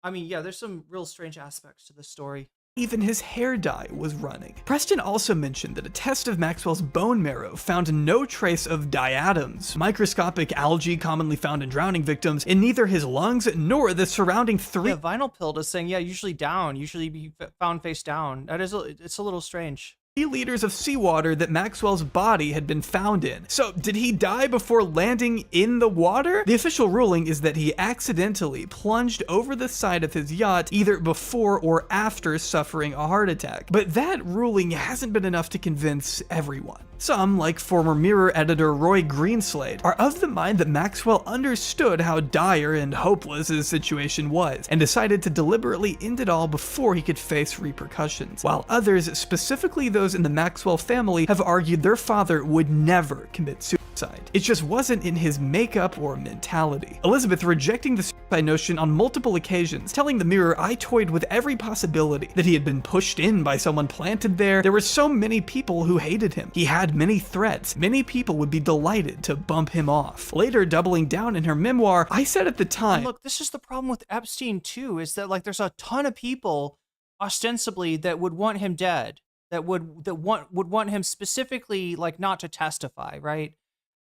I mean, yeah, there's some real strange aspects to the story. Even his hair dye was running. Preston also mentioned that a test of Maxwell's bone marrow found no trace of diatoms, microscopic algae commonly found in drowning victims, in neither his lungs nor the surrounding three. Yeah, Vinyl Pilled is saying, yeah, usually be found face down. It's a little strange. 3 liters of seawater that Maxwell's body had been found in. So, did he die before landing in the water? The official ruling is that he accidentally plunged over the side of his yacht either before or after suffering a heart attack. But that ruling hasn't been enough to convince everyone. Some, like former Mirror editor Roy Greenslade, are of the mind that Maxwell understood how dire and hopeless his situation was, and decided to deliberately end it all before he could face repercussions, while others, specifically those in the Maxwell family, have argued their father would never commit suicide. It just wasn't in his makeup or mentality. Elizabeth rejecting the suicide notion on multiple occasions, telling the Mirror I toyed with every possibility, that he had been pushed in by someone planted there. There were so many people who hated him. He had many threats. Many people would be delighted to bump him off. Later, doubling down in her memoir, I said at the time, and look, this is the problem with Epstein too, is that like there's a ton of people ostensibly that would want him dead, that would want him specifically like not to testify, right?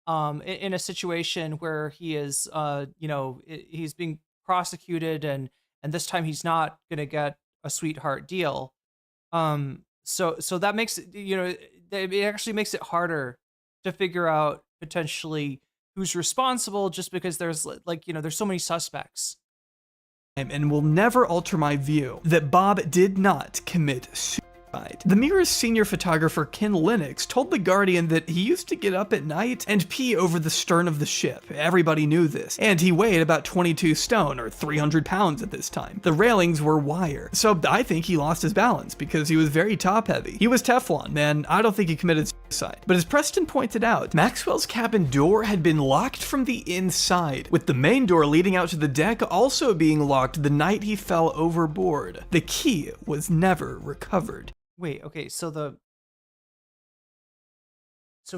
In a situation where he is he's being prosecuted and this time he's not going to get a sweetheart deal. So that makes it actually makes it harder to figure out potentially who's responsible, just because there's there's so many suspects. And will never alter my view that Bob did not commit suicide. The Mirror's senior photographer Ken Lennox told The Guardian that he used to get up at night and pee over the stern of the ship. Everybody knew this, and he weighed about 22 stone or 300 pounds at this time. The railings were wire, so I think he lost his balance because he was very top heavy. He was Teflon, man. I don't think he committed suicide. But as Preston pointed out, Maxwell's cabin door had been locked from the inside, with the main door leading out to the deck also being locked the night he fell overboard. The key was never recovered. Wait, okay, so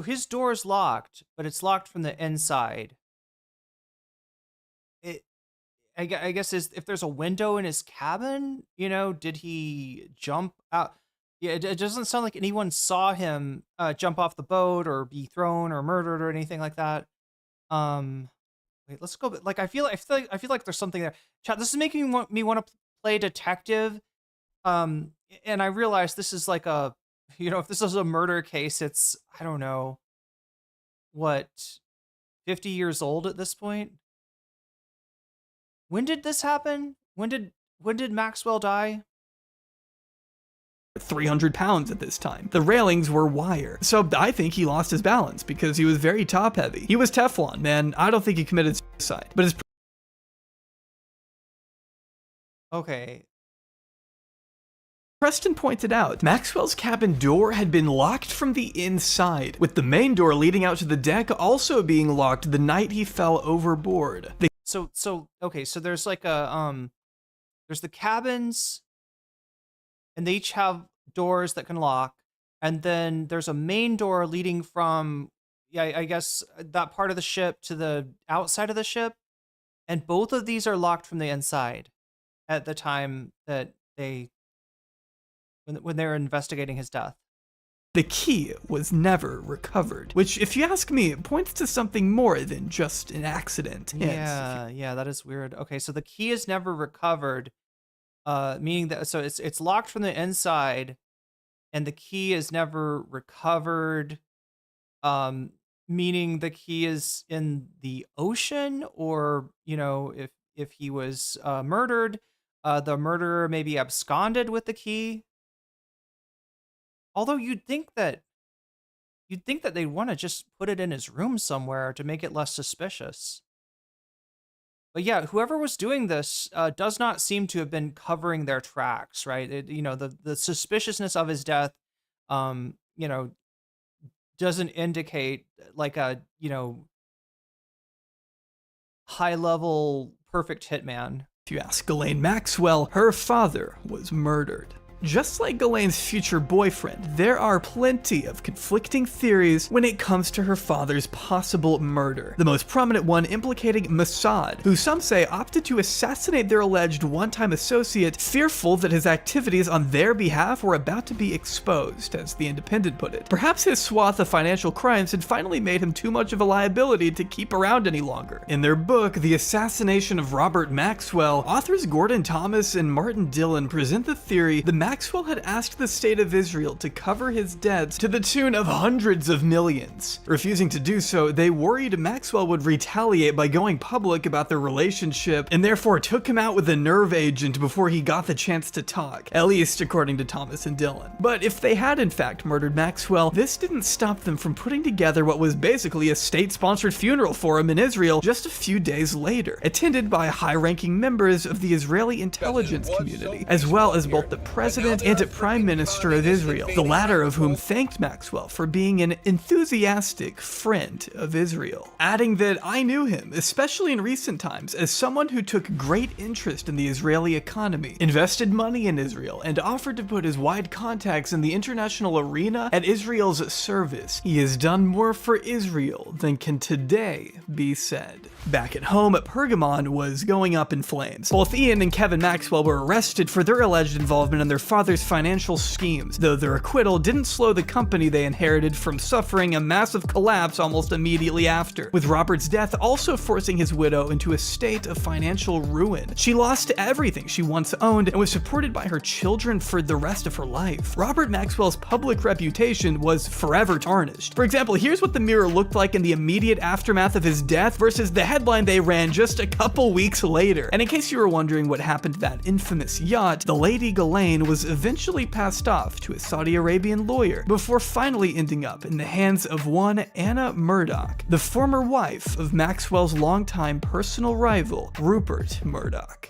his door is locked, but it's locked from the inside. I guess if there's a window in his cabin, did he jump out? Yeah, it doesn't sound like anyone saw him jump off the boat or be thrown or murdered or anything like that. Wait, let's go. Like I feel like there's something there. Chat, this is making me want to play detective. And I realize this is like a, if this is a murder case, it's, I don't know, what, 50 years old at this point? When did this happen? When did Maxwell die? 300 pounds at this time. The railings were wire. So I think he lost his balance because he was very top heavy. He was Teflon, man. I don't think he committed suicide. But his Okay. Preston pointed out, Maxwell's cabin door had been locked from the inside, with the main door leading out to the deck also being locked the night he fell overboard. Okay, so there's like a, there's the cabins, and they each have doors that can lock, and then there's a main door leading from, I guess, that part of the ship to the outside of the ship, and both of these are locked from the inside at the time that when they were investigating his death. The key was never recovered, which, if you ask me, points to something more than just an accident. Yeah, that is weird. Okay, so the key is never recovered, meaning that, so it's locked from the inside, and the key is never recovered, meaning the key is in the ocean, or, if he was murdered, the murderer maybe absconded with the key. Although you'd think that they'd want to just put it in his room somewhere to make it less suspicious. But yeah, whoever was doing this does not seem to have been covering their tracks, right? The suspiciousness of his death, doesn't indicate like a, high-level perfect hitman. If you ask Ghislaine Maxwell, her father was murdered. Just like Ghislaine's future boyfriend, there are plenty of conflicting theories when it comes to her father's possible murder. The most prominent one implicating Mossad, who some say opted to assassinate their alleged one-time associate, fearful that his activities on their behalf were about to be exposed, as The Independent put it. Perhaps his swath of financial crimes had finally made him too much of a liability to keep around any longer. In their book, The Assassination of Robert Maxwell, authors Gordon Thomas and Martin Dillon present the theory that Maxwell had asked the state of Israel to cover his debts to the tune of hundreds of millions. Refusing to do so, they worried Maxwell would retaliate by going public about their relationship, and therefore took him out with a nerve agent before he got the chance to talk, at least according to Thomas and Dillon. But if they had in fact murdered Maxwell, this didn't stop them from putting together what was basically a state-sponsored funeral for him in Israel just a few days later, attended by high-ranking members of the Israeli intelligence community, as well as both the president and Prime Minister of Israel, the latter of whom thanked Maxwell for being an enthusiastic friend of Israel, adding that I knew him, especially in recent times, as someone who took great interest in the Israeli economy, invested money in Israel, and offered to put his wide contacts in the international arena at Israel's service. He has done more for Israel than can today be said. Back at home, Pergamon was going up in flames. Both Ian and Kevin Maxwell were arrested for their alleged involvement in their father's financial schemes, though their acquittal didn't slow the company they inherited from suffering a massive collapse almost immediately after, with Robert's death also forcing his widow into a state of financial ruin. She lost everything she once owned and was supported by her children for the rest of her life. Robert Maxwell's public reputation was forever tarnished. For example, here's what the Mirror looked like in the immediate aftermath of his death versus the headline they ran just a couple weeks later. And in case you were wondering what happened to that infamous yacht, the Lady Ghislaine was eventually passed off to a Saudi Arabian lawyer before finally ending up in the hands of one Anna Murdoch, the former wife of Maxwell's longtime personal rival, Rupert Murdoch.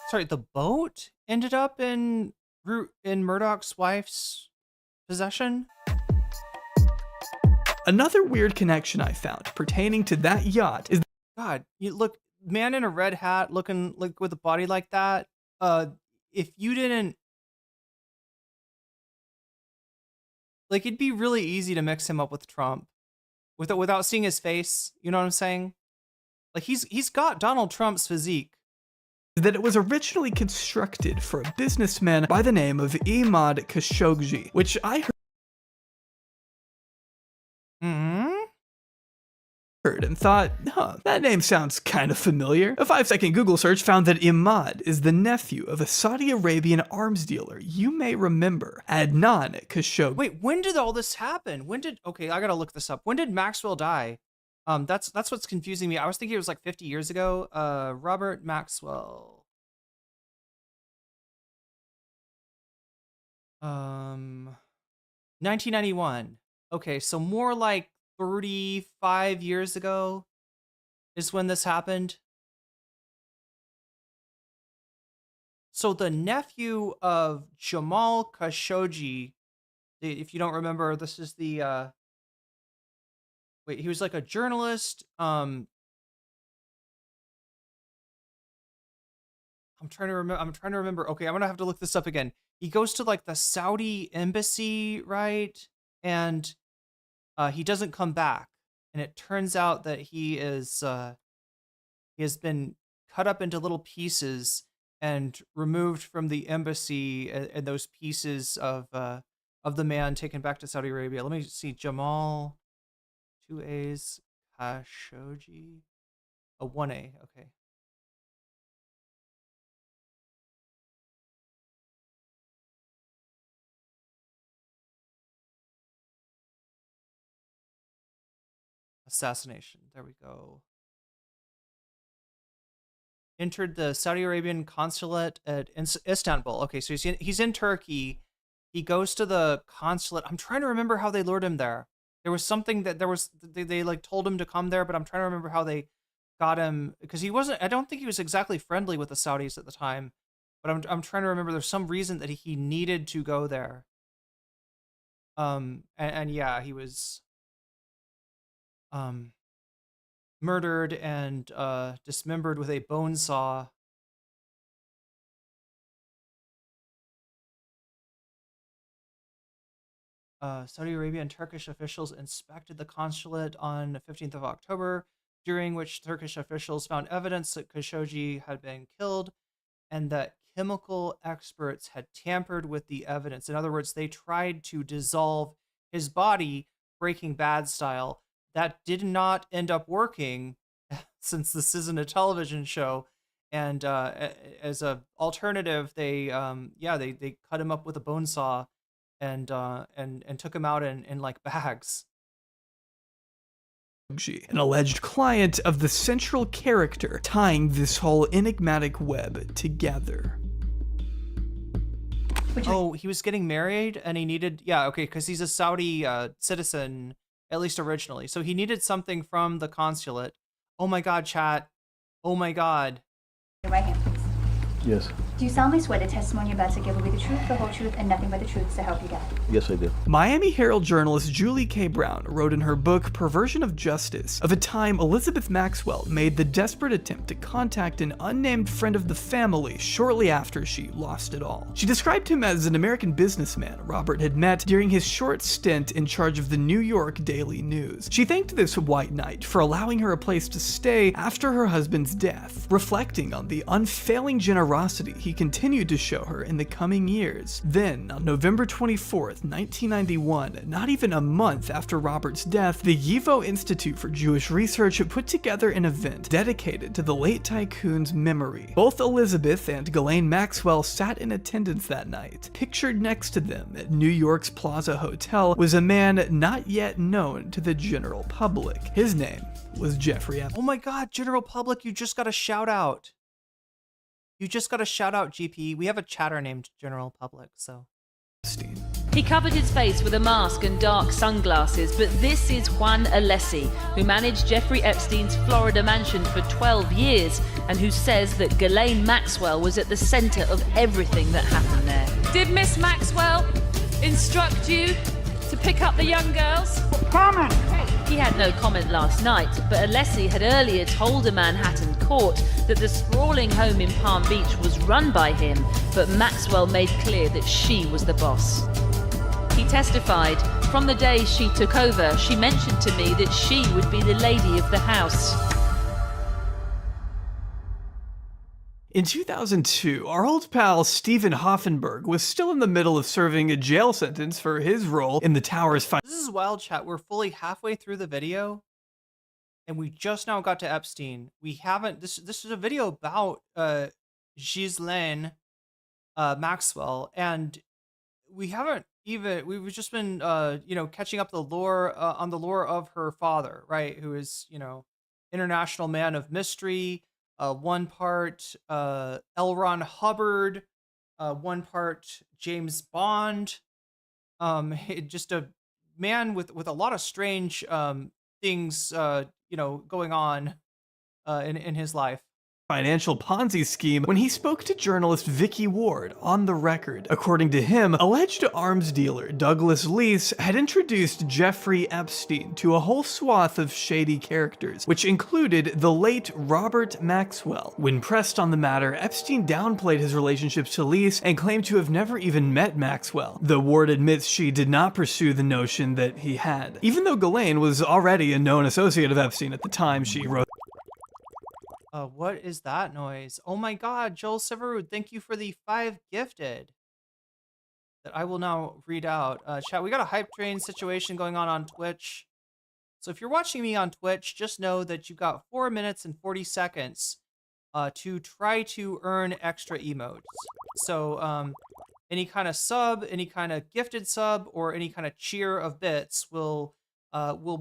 Sorry, the boat ended up in Murdoch's wife's possession? Another weird connection I found pertaining to that yacht is God, you look, man in a red hat looking like with a body like that, if you didn't, like, it'd be really easy to mix him up with Trump without seeing his face. You know what I'm saying? Like, he's got Donald Trump's physique. That it was originally constructed for a businessman by the name of Imad Khashoggi, which I heard and thought, that name sounds kind of familiar. A 5-second Google search found that Imad is the nephew of a Saudi Arabian arms dealer you may remember, Adnan Khashoggi. Wait, when did all this happen? Okay, I gotta look this up. When did Maxwell die? That's what's confusing me. I was thinking it was like 50 years ago. Robert Maxwell. 1991. Okay, so more like 35 years ago is when this happened. So the nephew of Jamal Khashoggi, if you don't remember, this is the wait, he was like a journalist. I'm trying to remember. Okay, I'm gonna have to look this up again. He goes to like the Saudi embassy, right? And he doesn't come back, and it turns out that he has been cut up into little pieces and removed from the embassy, and those pieces of the man taken back to Saudi Arabia. Let me see. Jamal, 2 A's, Khashoggi, 1 A. Okay. Assassination. There we go. Entered the Saudi Arabian consulate at Istanbul. Okay, so he's in Turkey. He goes to the consulate. I'm trying to remember how they lured him there. There was something that they like told him to come there, but I'm trying to remember how they got him, because he wasn't. I don't think he was exactly friendly with the Saudis at the time. But I'm trying to remember. There's some reason that he needed to go there. And yeah, he was murdered and dismembered with a bone saw. Saudi Arabia and Turkish officials inspected the consulate on the 15th of October, during which Turkish officials found evidence that Khashoggi had been killed and that chemical experts had tampered with the evidence. In other words, they tried to dissolve his body, Breaking Bad style. That did not end up working, since this isn't a television show. And as a alternative, they cut him up with a bone saw and took him out in like bags. An alleged client of the central character tying this whole enigmatic web together. Oh, he was getting married and he needed, because he's a Saudi citizen, at least originally. So he needed something from the consulate. Oh my God, chat. Oh my God. Your right hand, please. Yes. Do you solemnly swear the testimony you're about to give will be the truth, the whole truth, and nothing but the truth, so help you God? Yes, I do. Miami Herald journalist Julie K. Brown wrote in her book Perversion of Justice of a time Elizabeth Maxwell made the desperate attempt to contact an unnamed friend of the family shortly after she lost it all. She described him as an American businessman Robert had met during his short stint in charge of the New York Daily News. She thanked this white knight for allowing her a place to stay after her husband's death, reflecting on the unfailing generosity he continued to show her in the coming years. Then, on November 24th, 1991, not even a month after Robert's death, the YIVO Institute for Jewish Research put together an event dedicated to the late tycoon's memory. Both Elizabeth and Ghislaine Maxwell sat in attendance that night. Pictured next to them at New York's Plaza Hotel was a man not yet known to the general public. His name was Jeffrey Epstein. Oh my God, general public, you just got a shout out. You just got a shout out, GP. We have a chatter named General Public, so. He covered his face with a mask and dark sunglasses, but this is Juan Alessi, who managed Jeffrey Epstein's Florida mansion for 12 years and who says that Ghislaine Maxwell was at the center of everything that happened there. Did Miss Maxwell instruct you to pick up the young girls? Comment! He had no comment last night, but Alessi had earlier told a Manhattan court that the sprawling home in Palm Beach was run by him, but Maxwell made clear that she was the boss. He testified, "From the day she took over, she mentioned to me that she would be the lady of the house." In 2002, our old pal Stephen Hoffenberg was still in the middle of serving a jail sentence for his role in the Towers fight. This is wild, chat. We're fully halfway through the video, and we just now got to Epstein. We haven't. This is a video about Ghislaine Maxwell, and we haven't even. We've just been catching up the lore on the lore of her father, right? Who is international man of mystery. One part L. Ron Hubbard, one part James Bond. Just a man with a lot of strange things going on in his life. Financial Ponzi scheme when he spoke to journalist Vicky Ward on the record. According to him, alleged arms dealer Douglas Leese had introduced Jeffrey Epstein to a whole swath of shady characters, which included the late Robert Maxwell. When pressed on the matter, Epstein downplayed his relationships to Leese and claimed to have never even met Maxwell, though Ward admits she did not pursue the notion that he had. Even though Ghislaine was already a known associate of Epstein at the time she wrote. What is that noise? Oh my god, Joel Severud, thank you for the 5 gifted. That I will now read out. Chat, we got a hype train situation going on Twitch. So if you're watching me on Twitch, just know that you got 4 minutes and 40 seconds to try to earn extra emotes. So any kind of sub, any kind of gifted sub, or any kind of cheer of bits will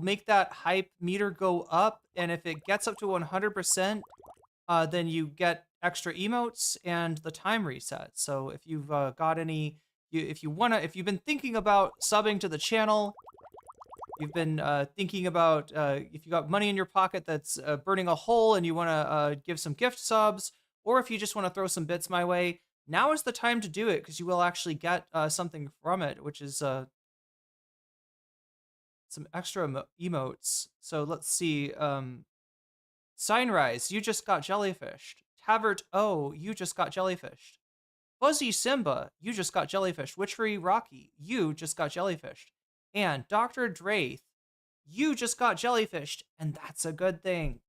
make that hype meter go up, and if it gets up to 100%, then you get extra emotes and the time reset. So if you've got any, if you've been thinking about subbing to the channel, you've been thinking about if you got money in your pocket that's burning a hole and you want to give some gift subs, or if you just want to throw some bits my way, now is the time to do it, because you will actually get something from it, which is some extra emotes. So let's see. Signrise, you just got jellyfished. Tavert O, you just got jellyfished. Fuzzy Simba, you just got jellyfished. Witchery Rocky, you just got jellyfished. And Dr. Draith, you just got jellyfished, and that's a good thing.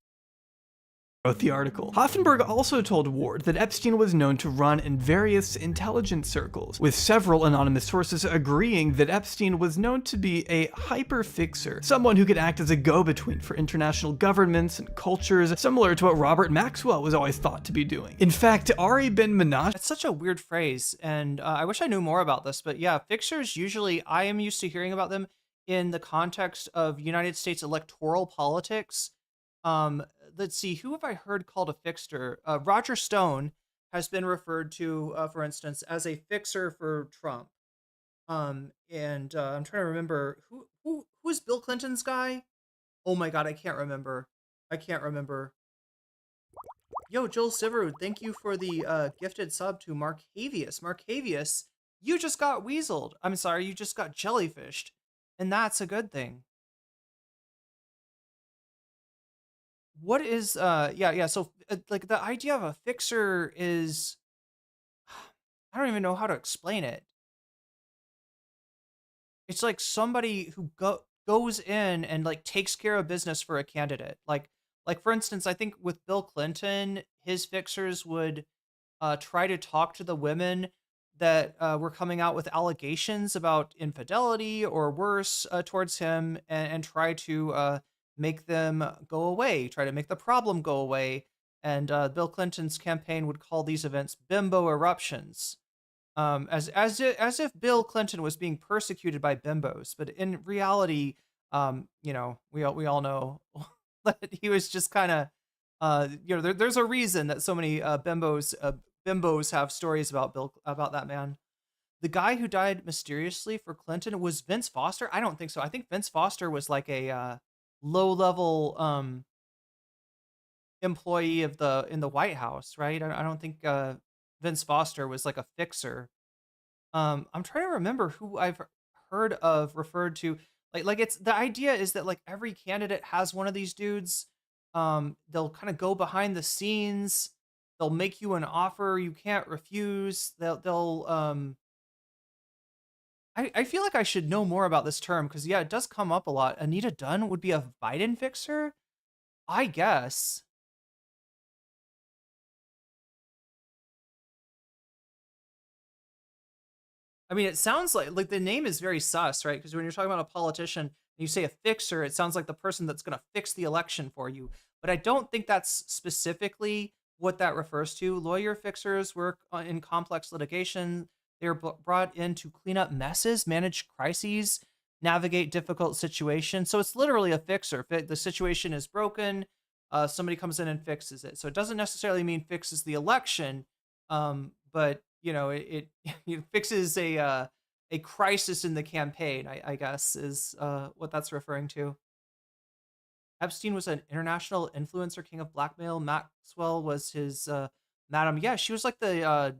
Wrote the article. Hoffenberg also told Ward that Epstein was known to run in various intelligence circles, with several anonymous sources agreeing that Epstein was known to be a hyper-fixer, someone who could act as a go-between for international governments and cultures, similar to what Robert Maxwell was always thought to be doing. In fact, Ari Ben Menashe— It's such a weird phrase, and I wish I knew more about this, but yeah, fixers usually, I am used to hearing about them in the context of United States electoral politics. Let's see, who have I heard called a fixer? Roger Stone has been referred to, for instance, as a fixer for Trump. I'm trying to remember who is Bill Clinton's guy? Oh my god, I can't remember. Yo, Joel Siverud, thank you for the gifted sub to Markavius. Markavius, you just got weaseled. I'm sorry, you just got jellyfished, and that's a good thing. What is so like the idea of a fixer is, I don't even know how to explain it. It's like somebody who goes in and like takes care of business for a candidate. Like for instance, I think with Bill Clinton, his fixers would try to talk to the women that were coming out with allegations about infidelity or worse towards him, and try to make them go away, try to make the problem go away. And Bill Clinton's campaign would call these events bimbo eruptions, as if Bill Clinton was being persecuted by bimbos. But in reality, we all know that he was just kind of, there's a reason that so many bimbos have stories about that man. The guy who died mysteriously for Clinton was Vince Foster. I don't think so. I think Vince Foster was like a low-level employee in the White House, right? I don't think Vince Foster was like a fixer. I'm trying to remember who I've heard of referred to. Like it's the idea is that like every candidate has one of these dudes. They'll kind of go behind the scenes. They'll make you an offer you can't refuse. I feel like I should know more about this term, because yeah, it does come up a lot. Anita Dunn would be a Biden fixer, I guess. I mean, it sounds like the name is very sus, right? Because when you're talking about a politician, and you say a fixer, it sounds like the person that's going to fix the election for you. But I don't think that's specifically what that refers to. Lawyer fixers work in complex litigation. They're brought in to clean up messes, manage crises, navigate difficult situations. So it's literally a fixer. If the situation is broken, somebody comes in and fixes it. So it doesn't necessarily mean fixes the election, but it fixes a crisis in the campaign. I guess is what that's referring to. Epstein was an international influencer, king of blackmail. Maxwell was his madam. Yeah, she was like the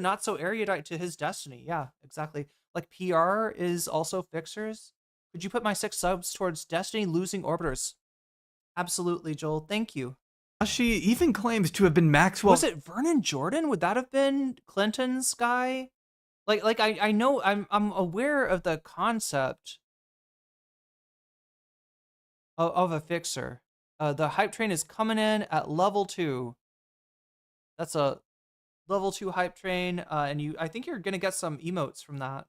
not so erudite to his destiny. Yeah, exactly. Like PR is also fixers. Could you put my 6 subs towards Destiny losing orbiters? Absolutely, Joel. Thank you. She even claims to have been Maxwell. Was it Vernon Jordan? Would that have been Clinton's guy? Like I know I'm aware of the concept of a fixer. The hype train is coming in at level 2. That's a level 2 hype train, and I think you're gonna get some emotes from that.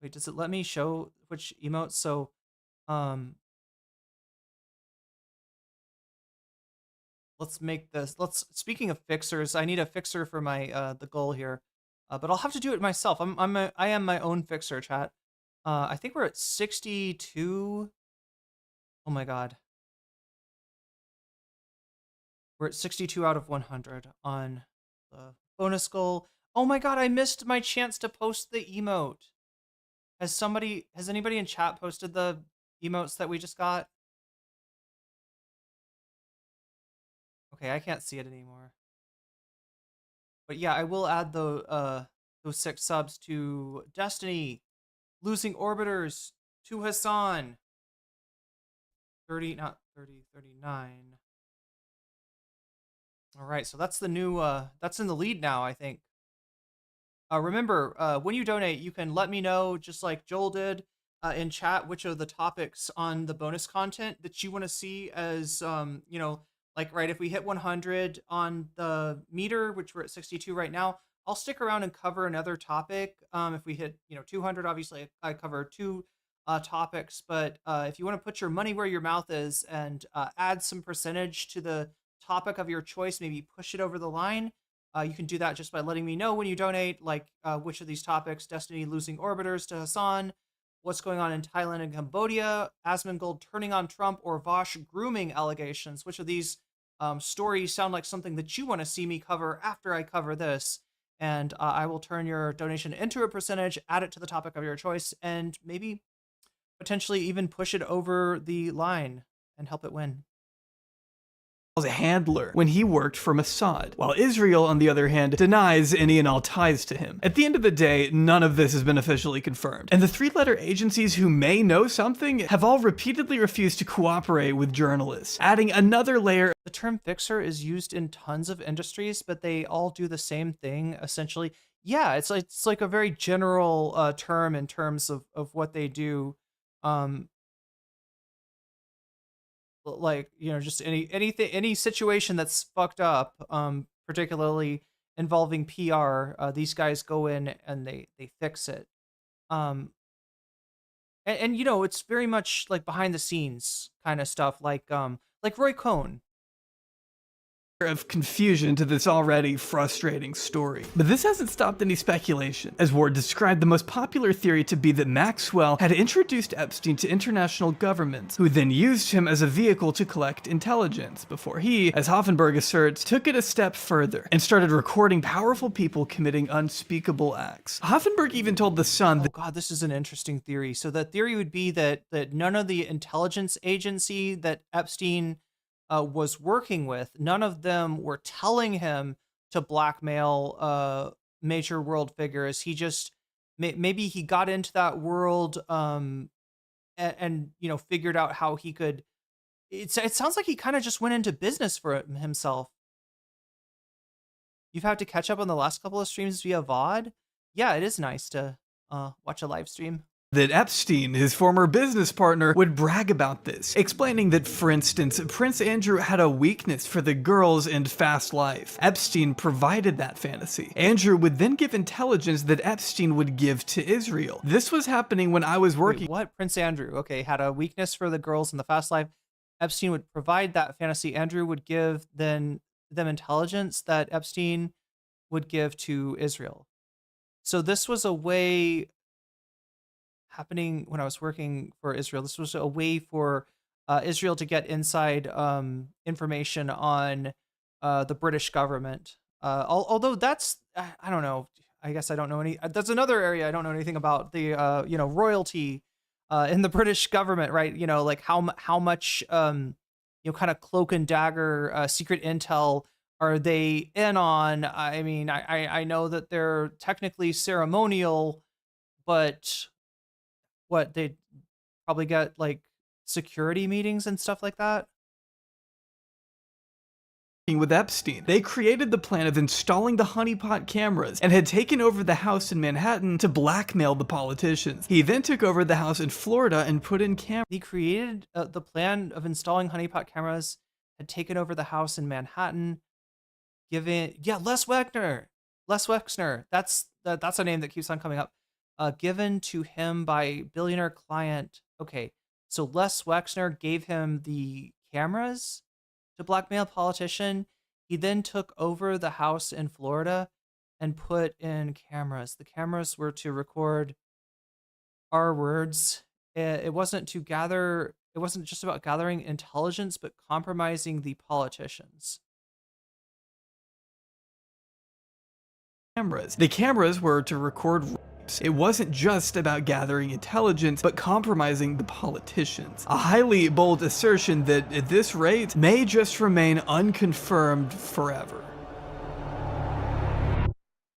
Wait, does it let me show which emotes? So, let's make this. Speaking of fixers, I need a fixer for my the goal here, but I'll have to do it myself. I am my own fixer, chat. I think we're at 62. Oh my god. We're at 62 out of 100 on the bonus goal. Oh my god, I missed my chance to post the emote. Has anybody in chat posted the emotes that we just got? Okay, I can't see it anymore. But yeah, I will add those 6 subs to Destiny, losing orbiters, to Hassan. 30, not 30, 39. All right, so that's the new, that's in the lead now, I think. Remember, when you donate, you can let me know, just like Joel did in chat, which are the topics on the bonus content that you want to see as, like, right, if we hit 100 on the meter, which we're at 62 right now, I'll stick around and cover another topic. If we hit, 200, obviously, I cover 2 topics. But if you want to put your money where your mouth is and add some percentage to the topic of your choice, maybe push it over the line, you can do that just by letting me know when you donate, like which of these topics: Destiny losing orbiters to Hassan, what's going on in Thailand and Cambodia, Asmongold turning on Trump, or Vosh grooming allegations. Which of these stories sound like something that you want to see me cover after I cover this? And I will turn your donation into a percentage, add it to the topic of your choice, and maybe potentially even push it over the line and help it win. As a handler when he worked for Mossad, while Israel, on the other hand, denies any and all ties to him. At the end of the day, none of this has been officially confirmed, and the 3-letter agencies who may know something have all repeatedly refused to cooperate with journalists, adding another layer. The term fixer is used in tons of industries, but they all do the same thing, essentially. Yeah, it's like a very general term in terms of what they do. Like, just any situation that's fucked up, particularly involving PR, these guys go in and they fix it. And it's very much like behind the scenes kind of stuff, like Roy Cohn. Of confusion to this already frustrating story. But this hasn't stopped any speculation, as Ward described the most popular theory to be that Maxwell had introduced Epstein to international governments, who then used him as a vehicle to collect intelligence, before he, as Hoffenberg asserts, took it a step further and started recording powerful people committing unspeakable acts. Hoffenberg even told The Sun that— oh god, this is an interesting theory. So the theory would be that none of the intelligence agency that Epstein was working with, none of them were telling him to blackmail major world figures. He just maybe he got into that world and figured out how he could. It sounds like he kind of just went into business for himself. You've had to catch up on the last couple of streams via VOD. Yeah, it is nice to watch a live stream. that Epstein, his former business partner, would brag about this, explaining that, for instance, Prince Andrew had a weakness for the girls and fast life. Epstein provided that fantasy. Andrew would then give intelligence that Epstein would give to Israel. This was happening when I was working. Wait, what? Prince Andrew, okay, had a weakness for the girls and the fast life. Epstein would provide that fantasy. Andrew would give them intelligence that Epstein would give to Israel. So this was a way happening when I was working for Israel. This was a way for Israel to get inside information on the British government. Although that's, I don't know. I guess I don't know any. That's another area I don't know anything about. The royalty in the British government, right? Like how much kind of cloak and dagger secret intel are they in on? I mean, I know that they're technically ceremonial, but what, they probably get like security meetings and stuff like that. With Epstein, they created the plan of installing the honeypot cameras and had taken over the house in Manhattan to blackmail the politicians. He then took over the house in Florida and put in cameras. He created the plan of installing honeypot cameras, had taken over the house in Manhattan, Les Wexner. That's a name that keeps on coming up. Given to him by billionaire client. Okay, so Les Wexner gave him the cameras to blackmail politician. He then took over the house in Florida and put in cameras. The cameras were to record our words. It wasn't just about gathering intelligence, but compromising the politicians. The cameras were to record rapes. It wasn't just about gathering intelligence, but compromising the politicians. A highly bold assertion that, at this rate, may just remain unconfirmed forever.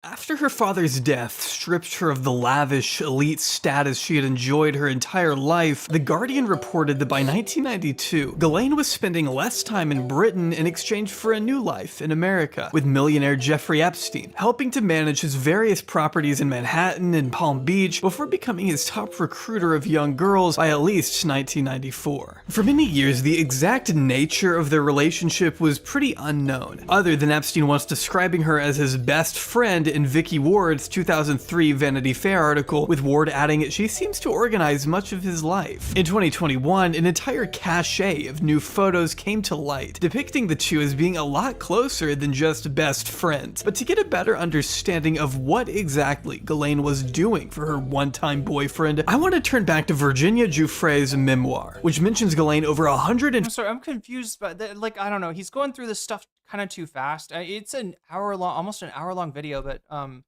After her father's death stripped her of the lavish, elite status she had enjoyed her entire life, The Guardian reported that by 1992, Ghislaine was spending less time in Britain in exchange for a new life in America, with millionaire Jeffrey Epstein helping to manage his various properties in Manhattan and Palm Beach before becoming his top recruiter of young girls by at least 1994. For many years, the exact nature of their relationship was pretty unknown, other than Epstein once describing her as his best friend in Vicky Ward's 2003 Vanity Fair article, with Ward adding she seems to organize much of his life. In 2021, an entire cache of new photos came to light, depicting the two as being a lot closer than just best friends. But to get a better understanding of what exactly Ghislaine was doing for her one-time boyfriend, I want to turn back to Virginia Giuffre's memoir, which mentions Ghislaine over 100 and— I'm sorry, I'm confused, but I don't know. He's going through this stuff kind of too fast. It's an hour long, almost an hour long video, but all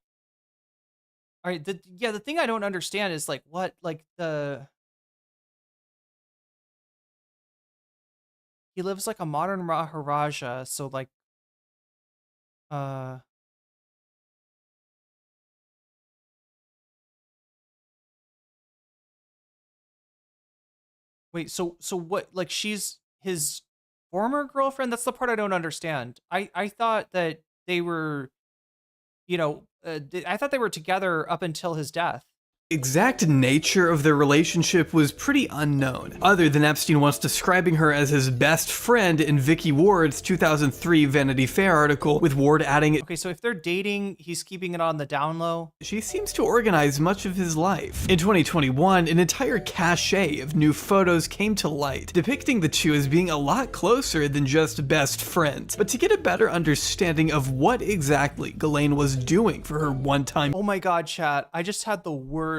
right, the thing I don't understand is like what, like he lives like a modern Maharaja, so like wait, so what, like she's his former girlfriend? That's the part I don't understand. I thought that they were, I thought they were together up until his death. Exact nature of their relationship was pretty unknown, other than Epstein once describing her as his best friend in Vicky Ward's 2003 Vanity Fair article, with Ward adding okay, so if they're dating, he's keeping it on the down low. She seems to organize much of his life. In 2021, an entire cache of new photos came to light, depicting the two as being a lot closer than just best friends. But to get a better understanding of what exactly Ghislaine was doing for her one-time— oh my god, chat, I just had the worst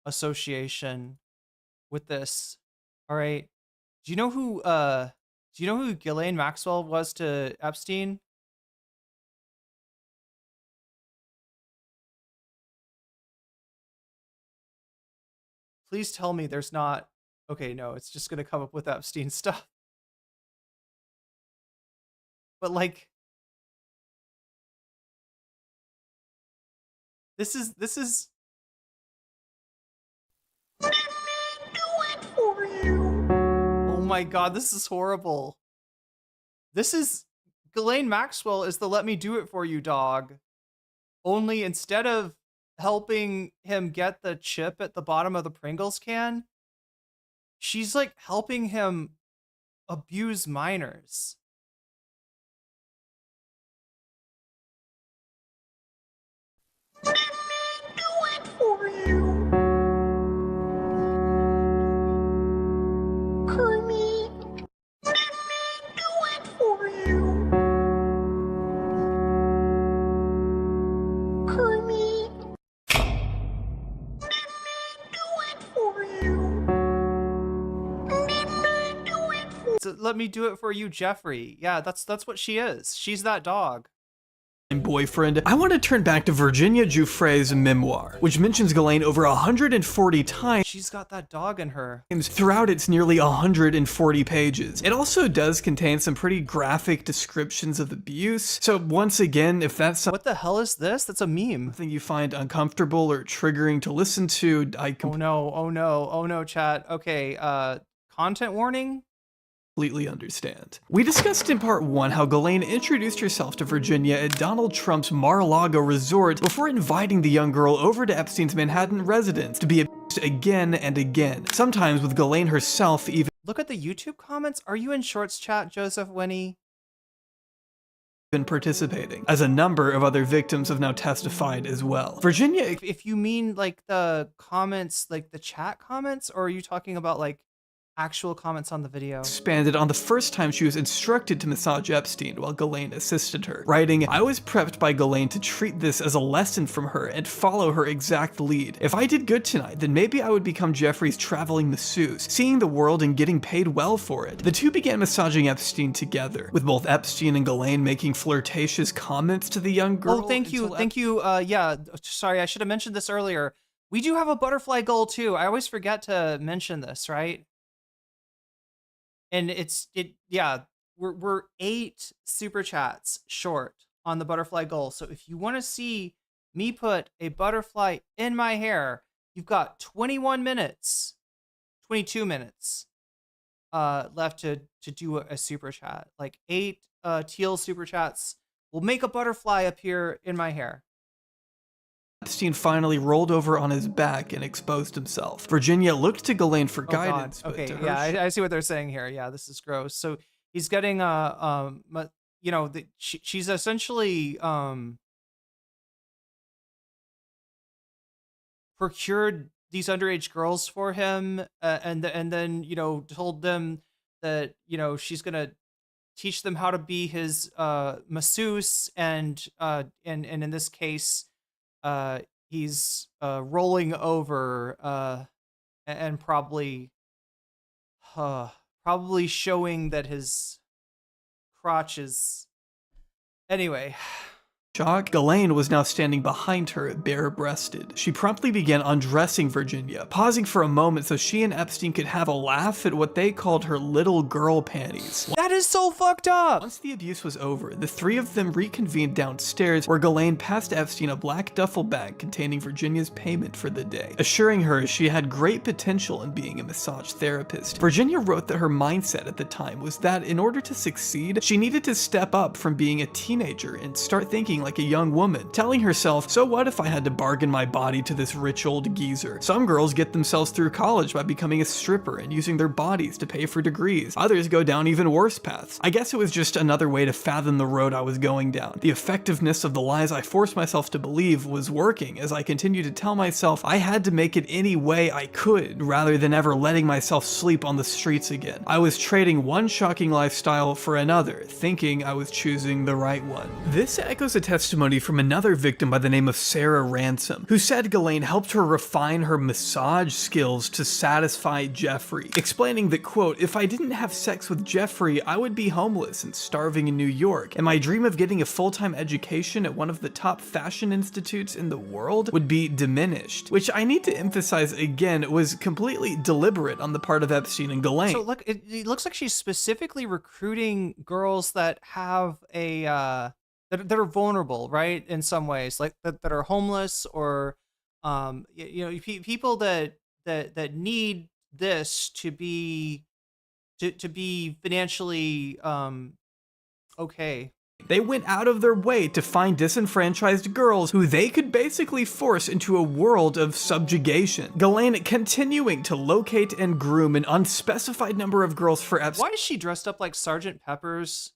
association with this. All right, do you know who Ghislaine Maxwell was to Epstein? Please tell me there's not. Okay, no, it's just gonna come up with Epstein stuff. But like, This is. Let me do it for you. Oh my god, this is horrible. This is Ghislaine Maxwell is the "let me do it for you" dog. Only instead of helping him get the chip at the bottom of the Pringles can, she's like helping him abuse minors. So let me do it for you, Jeffrey. Yeah, that's what she is. She's that dog. Boyfriend, I want to turn back to Virginia Giuffre's memoir, which mentions Ghislaine over 140 times. She's got that dog in her. Throughout its nearly 140 pages. It also does contain some pretty graphic descriptions of abuse. So once again, if that's what the hell is this? That's a meme. Something you find uncomfortable or triggering to listen to, oh no, chat. Okay, content warning. Completely understand. We discussed in part 1 how Ghislaine introduced herself to Virginia at Donald Trump's Mar-a-Lago resort before inviting the young girl over to Epstein's Manhattan residence to be abused again and again, sometimes with Ghislaine herself even. Look at the YouTube comments. Are you in shorts chat, Joseph Winnie? Been participating, as a number of other victims have now testified as well. Virginia, if you mean like the comments, like the chat comments, or are you talking about like actual comments on the video? Expanded on the first time she was instructed to massage Epstein while Ghislaine assisted her, writing, "I was prepped by Ghislaine to treat this as a lesson from her and follow her exact lead. If I did good tonight, then maybe I would become Jeffrey's traveling masseuse, seeing the world and getting paid well for it." The two began massaging Epstein together, with both Epstein and Ghislaine making flirtatious comments to the young girl. Oh, thank you. Yeah, sorry, I should have mentioned this earlier. We do have a butterfly goal too. I always forget to mention this, right? And we're 8 super chats short on the butterfly goal. So if you want to see me put a butterfly in my hair, you've got 22 minutes left to do a super chat. Like 8 teal super chats will make a butterfly appear in my hair. Epstein finally rolled over on his back and exposed himself. Virginia looked to Ghislaine for guidance. God. Okay, yeah, I see what they're saying here. Yeah, this is gross. So he's getting she's essentially procured these underage girls for him, and then told them that she's gonna teach them how to be his masseuse, and in this case, he's rolling over and probably showing that his crotch is. Anyway. Shock, Ghislaine was now standing behind her, bare-breasted. She promptly began undressing Virginia, pausing for a moment so she and Epstein could have a laugh at what they called her little girl panties. That is so fucked up! Once the abuse was over, the three of them reconvened downstairs, where Ghislaine passed Epstein a black duffel bag containing Virginia's payment for the day, assuring her she had great potential in being a massage therapist. Virginia wrote that her mindset at the time was that in order to succeed, she needed to step up from being a teenager and start thinking like a young woman, telling herself, so what if I had to bargain my body to this rich old geezer? Some girls get themselves through college by becoming a stripper and using their bodies to pay for degrees. Others go down even worse paths. I guess it was just another way to fathom the road I was going down. The effectiveness of the lies I forced myself to believe was working as I continued to tell myself I had to make it any way I could rather than ever letting myself sleep on the streets again. I was trading one shocking lifestyle for another, thinking I was choosing the right one. This echoes a testimony from another victim by the name of Sarah Ransom, who said Ghislaine helped her refine her massage skills to satisfy Jeffrey, explaining that, quote, if I didn't have sex with Jeffrey, I would be homeless and starving in New York, and my dream of getting a full-time education at one of the top fashion institutes in the world would be diminished, which I need to emphasize again was completely deliberate on the part of Epstein and Ghislaine. So look, it looks like she's specifically recruiting girls that have a that are vulnerable, right? In some ways, like that are homeless or people that need this to be financially okay. They went out of their way to find disenfranchised girls who they could basically force into a world of subjugation. Ghislaine continuing to locate and groom an unspecified number of girls for Epstein. Why is she dressed up like Sgt. Pepper's?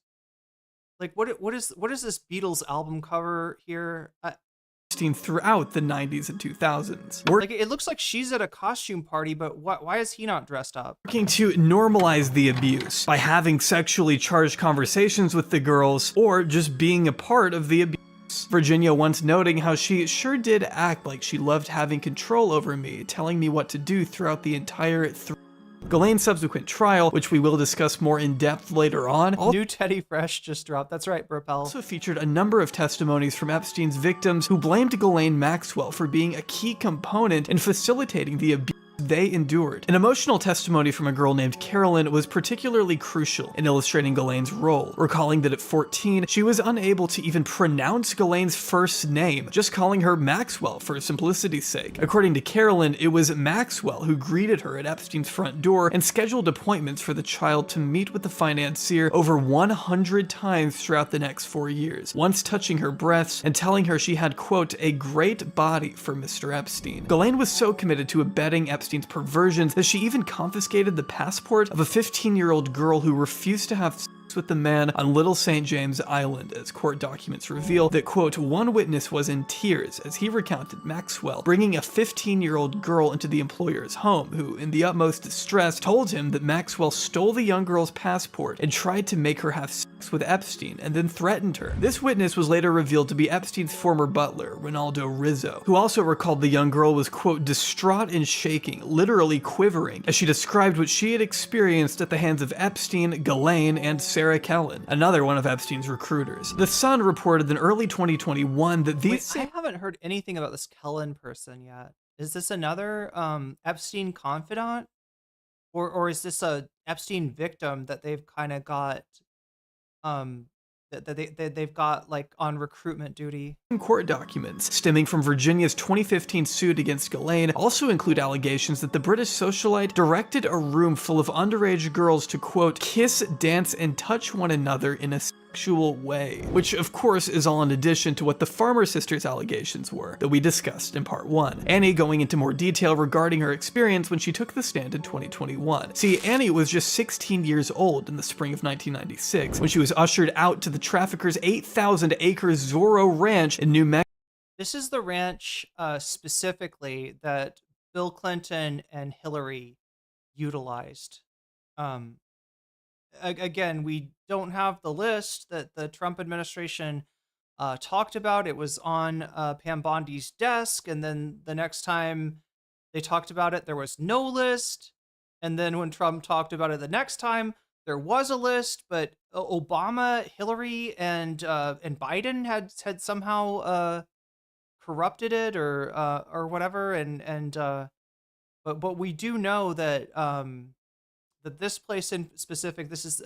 Like, what is this Beatles album cover here? Throughout the 90s and 2000s. Like, it looks like she's at a costume party, but why is he not dressed up? Working to normalize the abuse by having sexually charged conversations with the girls or just being a part of the abuse. Virginia once noting how she sure did act like she loved having control over me, telling me what to do throughout the entire Ghislaine's subsequent trial, which we will discuss more in depth later on. New Teddy Fresh just dropped. That's right, Burpel. Also featured a number of testimonies from Epstein's victims who blamed Ghislaine Maxwell for being a key component in facilitating the abuse they endured. An emotional testimony from a girl named Carolyn was particularly crucial in illustrating Ghislaine's role, recalling that at 14, she was unable to even pronounce Ghislaine's first name, just calling her Maxwell for simplicity's sake. According to Carolyn, it was Maxwell who greeted her at Epstein's front door and scheduled appointments for the child to meet with the financier over 100 times throughout the next 4 years, once touching her breasts and telling her she had, quote, a great body for Mr. Epstein. Ghislaine was so committed to abetting Epstein's perversions that she even confiscated the passport of a 15-year-old girl who refused to have sex with the man on Little St. James Island, as court documents reveal that, quote, one witness was in tears as he recounted Maxwell bringing a 15-year-old girl into the employer's home, who, in the utmost distress, told him that Maxwell stole the young girl's passport and tried to make her have sex with Epstein, and then threatened her. This witness was later revealed to be Epstein's former butler, Ronaldo Rizzo, who also recalled the young girl was, quote, distraught and shaking, literally quivering, as she described what she had experienced at the hands of Epstein, Ghislaine, and Sarah Kellen, another one of Epstein's recruiters. The Sun reported in early 2021 that these— Wait, I haven't heard anything about this Kellen person yet. Is this another Epstein confidant? Or is this a Epstein victim that they've kind of got that they've got like on recruitment duty? Court documents stemming from Virginia's 2015 suit against Ghislaine also include allegations that the British socialite directed a room full of underage girls to, quote, kiss, dance, and touch one another in a sexual way, which of course is all in addition to what the Farmer sisters' allegations were that we discussed in part 1. Annie going into more detail regarding her experience when she took the stand in 2021. See, Annie was just 16 years old in the spring of 1996 when she was ushered out to the trafficker's 8,000-acre Zorro Ranch in New Mexico. This is the ranch specifically that Bill Clinton and Hillary utilized. Again, we don't have the list that the Trump administration talked about. It was on Pam Bondi's desk, and then the next time they talked about it, there was no list. And then when Trump talked about it the next time, there was a list, but Obama, Hillary, and Biden had somehow corrupted it or whatever. But we do know that that this place in specific, this is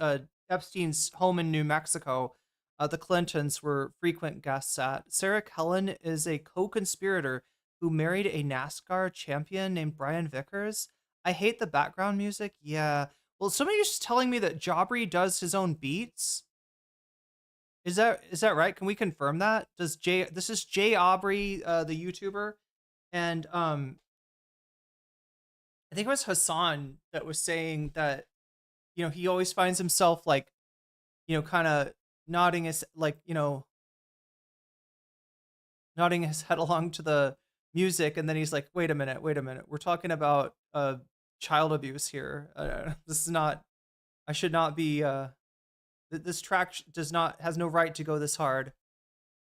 Epstein's home in New Mexico. The Clintons were frequent guests at. Sarah Kellen is a co-conspirator who married a NASCAR champion named Brian Vickers. I hate the background music. Yeah. Well, somebody was telling me that Jabri does his own beats. Is that right? Can we confirm that? This is Jay Aubrey, the YouTuber, and I think it was Hassan that was saying that, he always finds himself like, kind of nodding his head along to the music, and then he's like, wait a minute, we're talking about child abuse here. This is not, I should not be, this track has no right to go this hard.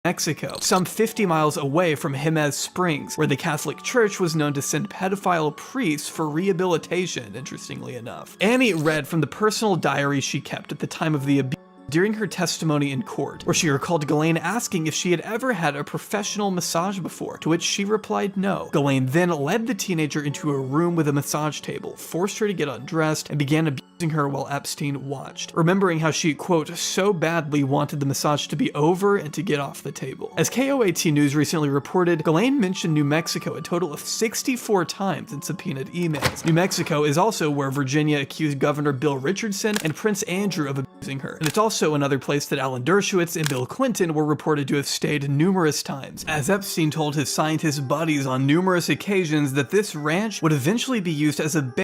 Mexico, some 50 miles away from Jemez Springs, where the Catholic Church was known to send pedophile priests for rehabilitation, interestingly enough. Annie read from the personal diary she kept at the time of the abuse during her testimony in court, where she recalled Ghislaine asking if she had ever had a professional massage before, to which she replied no. Ghislaine then led the teenager into a room with a massage table, forced her to get undressed, and began abusing her while Epstein watched, remembering how she, quote, so badly wanted the massage to be over and to get off the table. As KOAT News recently reported, Ghislaine mentioned New Mexico a total of 64 times in subpoenaed emails. New Mexico is also where Virginia accused Governor Bill Richardson and Prince Andrew of abusing her, and it's also also another place that Alan Dershowitz and Bill Clinton were reported to have stayed numerous times, as Epstein told his scientist buddies on numerous occasions that this ranch would eventually be used as a base.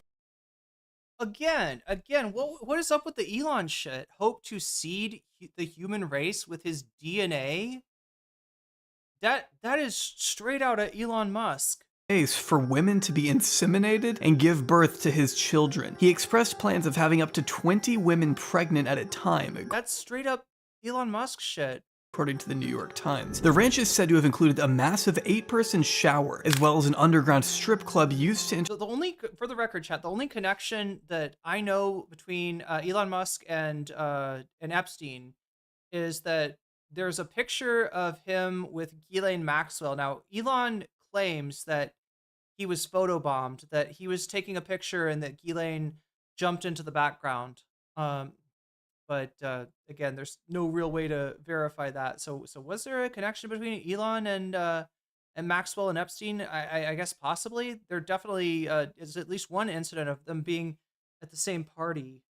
Again, what is up with the Elon shit? Hope to seed the human race with his DNA? That is straight out of Elon Musk. For women to be inseminated and give birth to his children. He expressed plans of having up to 20 women pregnant at a time. That's straight up Elon Musk shit. According to the New York Times. The ranch is said to have included a massive 8-person shower, as well as an underground strip club used to... For the record, chat, the only connection that I know between Elon Musk and Epstein is that there's a picture of him with Ghislaine Maxwell. Now, Elon claims that he was photobombed, that he was taking a picture and that Ghislaine jumped into the background. But again, there's no real way to verify that. So was there a connection between Elon and Maxwell and Epstein? I guess possibly. There definitely is at least one incident of them being at the same party.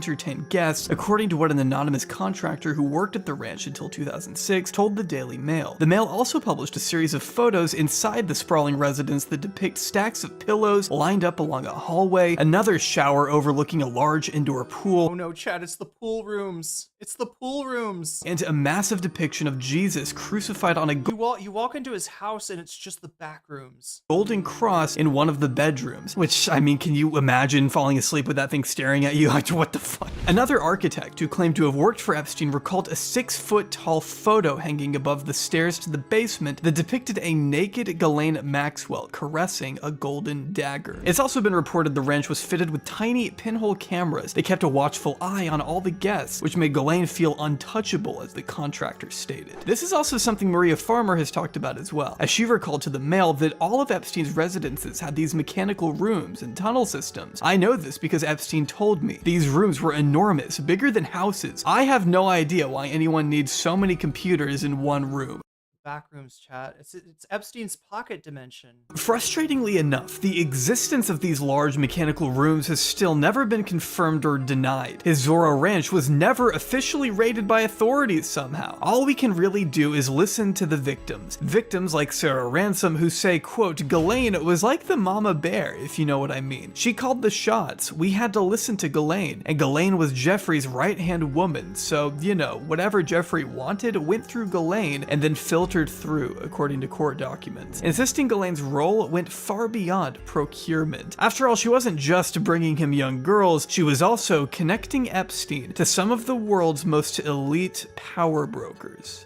Entertain guests, according to what an anonymous contractor who worked at the ranch until 2006 told the Daily Mail. The Mail also published a series of photos inside the sprawling residence that depict stacks of pillows lined up along a hallway, another shower overlooking a large indoor pool. Oh no, Chad, it's the pool rooms. It's the pool rooms. And a massive depiction of Jesus crucified on a you walk into his house and it's just the back rooms. Golden cross in one of the bedrooms, which, I mean, can you imagine falling asleep with that thing staring at you? Like, what the fuck? Another architect who claimed to have worked for Epstein recalled a 6-foot-tall photo hanging above the stairs to the basement that depicted a naked Ghislaine Maxwell caressing a golden dagger. It's also been reported the ranch was fitted with tiny pinhole cameras that kept a watchful eye on all the guests, which made Ghislaine feel untouchable, as the contractor stated. This is also something Maria Farmer has talked about as well, as she recalled to the Mail that all of Epstein's residences had these mechanical rooms and tunnel systems. I know this because Epstein told me. These rooms were enormous, bigger than houses. I have no idea why anyone needs so many computers in one room. Backrooms, chat. It's Epstein's pocket dimension. Frustratingly enough, the existence of these large mechanical rooms has still never been confirmed or denied. His Zorro Ranch was never officially raided by authorities somehow. All we can really do is listen to the victims. Victims like Sarah Ransom who say, quote, Ghislaine was like the mama bear, if you know what I mean. She called the shots. We had to listen to Ghislaine. And Ghislaine was Jeffrey's right-hand woman. So, you know, whatever Jeffrey wanted went through Ghislaine and then filtered through, according to court documents. Insisting Ghislaine's role went far beyond procurement. After all, she wasn't just bringing him young girls, she was also connecting Epstein to some of the world's most elite power brokers.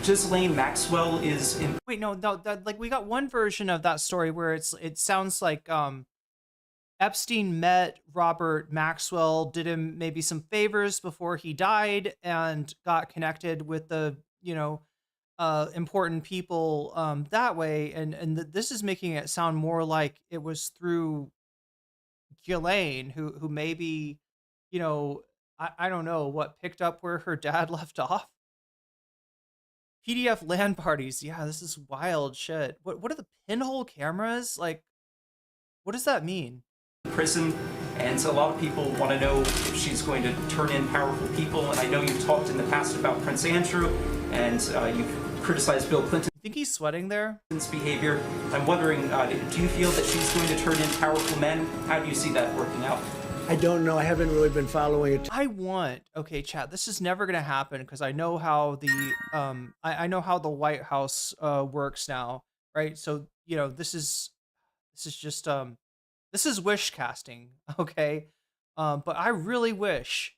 Ghislaine Maxwell is in... Wait, no, like we got one version of that story where it sounds like Epstein met Robert Maxwell, did him maybe some favors before he died, and got connected with the, you know, important people that way, and this is making it sound more like it was through Ghislaine, who maybe, you know, I don't know what, picked up where her dad left off. PDF LAN parties, yeah, this is wild shit. What are the pinhole cameras? Like, what does that mean? Prison, and so a lot of people want to know if she's going to turn in powerful people, and I know you've talked in the past about Prince Andrew, and you've criticized Bill Clinton's You think he's sweating there? behavior. I'm wondering, do you feel that she's going to turn in powerful men? How do you see that working out? I don't know. I haven't really been following it. Okay, chat, this is never gonna happen because I know how the I know how the White House works now, right? So, you know, this is just this is wish casting, okay? But I really wish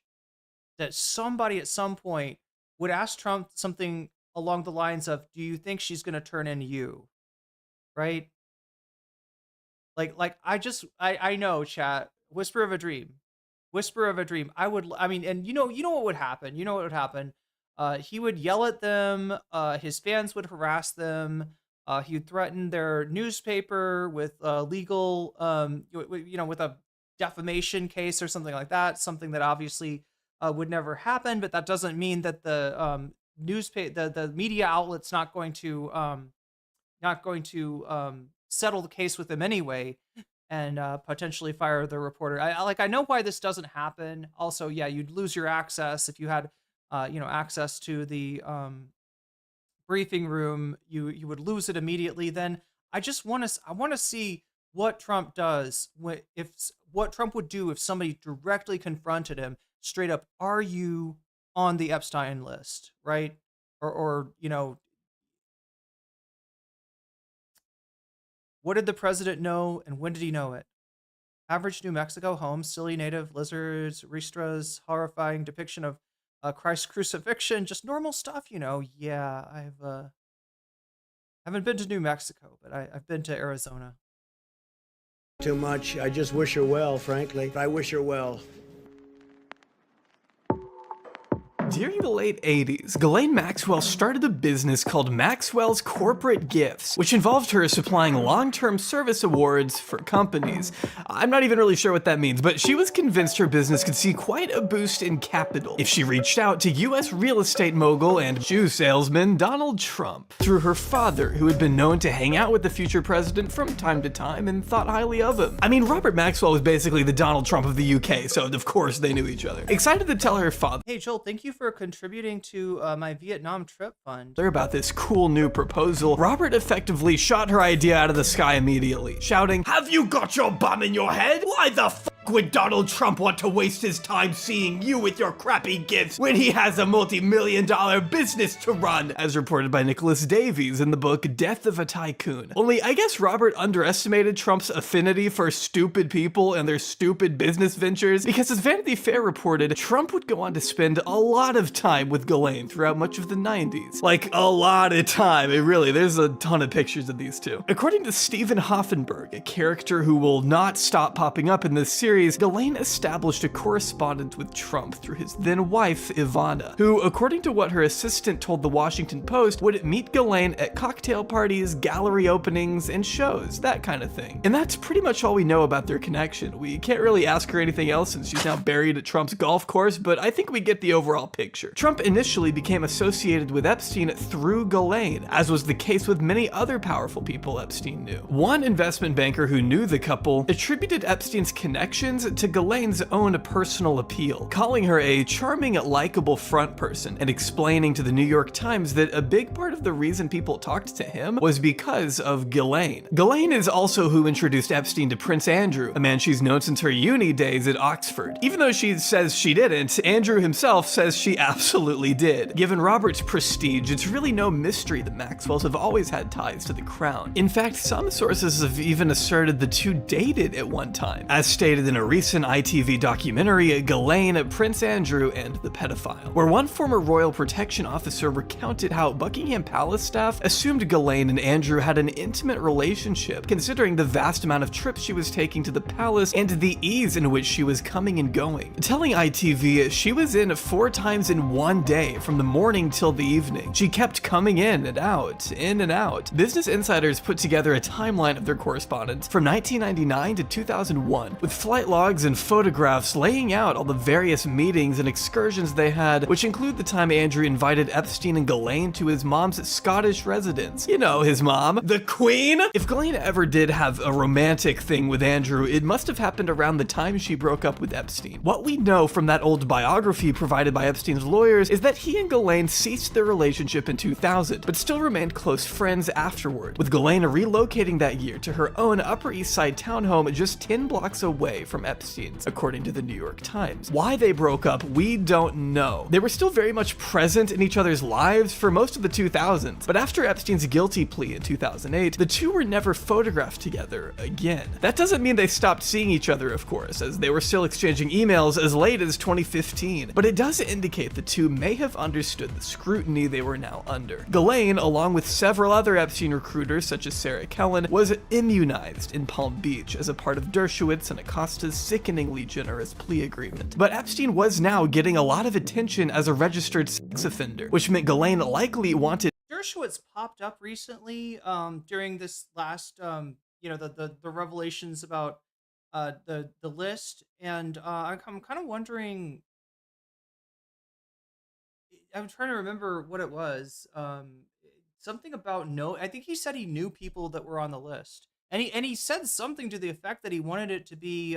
that somebody at some point would ask Trump something along the lines of, do you think she's going to turn in you? Right? Like I know, chat, whisper of a dream. Whisper of a dream. I mean, and you know what would happen. You know what would happen. He would yell at them. His fans would harass them. He would threaten their newspaper with legal, you know, with a defamation case or something like that. Something that obviously would never happen. But that doesn't mean that the the media outlet's not going to settle the case with him anyway. and potentially fire the reporter. I know why this doesn't happen. Also, yeah, you'd lose your access if you had, access to the briefing room. You would lose it immediately. Then I want to see what Trump does what Trump would do if somebody directly confronted him straight up. Are you on the Epstein list, right? Or what did the president know and when did he know it? Average New Mexico home, silly native lizards, ristras, horrifying depiction of Christ's crucifixion, just normal stuff, Yeah, haven't been to New Mexico, but I've been to Arizona. Too much. I just wish her well, frankly. I wish her well. During the late 80s, Ghislaine Maxwell started a business called Maxwell's Corporate Gifts, which involved her supplying long-term service awards for companies. I'm not even really sure what that means, but she was convinced her business could see quite a boost in capital if she reached out to US real estate mogul and shoe salesman Donald Trump through her father, who had been known to hang out with the future president from time to time and thought highly of him. I mean, Robert Maxwell was basically the Donald Trump of the UK, so of course they knew each other. Excited to tell her father, "Hey Joel, thank you for contributing to my Vietnam trip fund," about this cool new proposal, Robert effectively shot her idea out of the sky immediately, shouting, "Have you got your bum in your head? Why the f*** would Donald Trump want to waste his time seeing you with your crappy gifts when he has a multi-million-dollar business to run?" As reported by Nicholas Davies in the book Death of a Tycoon. Only, I guess Robert underestimated Trump's affinity for stupid people and their stupid business ventures, because as Vanity Fair reported, Trump would go on to spend a lot of time with Ghislaine throughout much of the 90s. Like, a lot of time. There's a ton of pictures of these two. According to Stephen Hoffenberg, a character who will not stop popping up in this series, Ghislaine established a correspondence with Trump through his then wife, Ivana, who, according to what her assistant told the Washington Post, would meet Ghislaine at cocktail parties, gallery openings, and shows, that kind of thing. And that's pretty much all we know about their connection. We can't really ask her anything else since she's now buried at Trump's golf course, but I think we get the overall picture. Trump initially became associated with Epstein through Ghislaine, as was the case with many other powerful people Epstein knew. One investment banker who knew the couple attributed Epstein's connections to Ghislaine's own personal appeal, calling her a charming, likable front person, and explaining to the New York Times that a big part of the reason people talked to him was because of Ghislaine. Ghislaine is also who introduced Epstein to Prince Andrew, a man she's known since her uni days at Oxford. Even though she says she didn't, Andrew himself says she absolutely did. Given Robert's prestige, it's really no mystery that Maxwells have always had ties to the crown. In fact, some sources have even asserted the two dated at one time, as stated in a recent ITV documentary, Ghislaine, Prince Andrew, and the Pedophile, where one former royal protection officer recounted how Buckingham Palace staff assumed Ghislaine and Andrew had an intimate relationship, considering the vast amount of trips she was taking to the palace and the ease in which she was coming and going. Telling ITV she was in 4 times in one day from the morning till the evening. She kept coming in and out, in and out. Business Insiders put together a timeline of their correspondence from 1999 to 2001, with flight logs and photographs laying out all the various meetings and excursions they had, which include the time Andrew invited Epstein and Ghislaine to his mom's Scottish residence. You know, his mom, the Queen. If Ghislaine ever did have a romantic thing with Andrew, it must have happened around the time she broke up with Epstein. What we know from that old biography provided by Epstein's lawyers is that he and Ghislaine ceased their relationship in 2000, but still remained close friends afterward, with Ghislaine relocating that year to her own Upper East Side townhome just 10 blocks away from Epstein's, according to the New York Times. Why they broke up, we don't know. They were still very much present in each other's lives for most of the 2000s, but after Epstein's guilty plea in 2008, the two were never photographed together again. That doesn't mean they stopped seeing each other, of course, as they were still exchanging emails as late as 2015, but it does indicate the two may have understood the scrutiny they were now under. Ghislaine, along with several other Epstein recruiters such as Sarah Kellen, was immunized in Palm Beach as a part of Dershowitz and Acosta's sickeningly generous plea agreement. But Epstein was now getting a lot of attention as a registered sex offender, which meant Ghislaine likely wanted. Dershowitz popped up recently during this last the revelations about the list, and I'm kind of wondering. I'm trying to remember what it was. Something about I think he said he knew people that were on the list, and he said something to the effect that he wanted it to be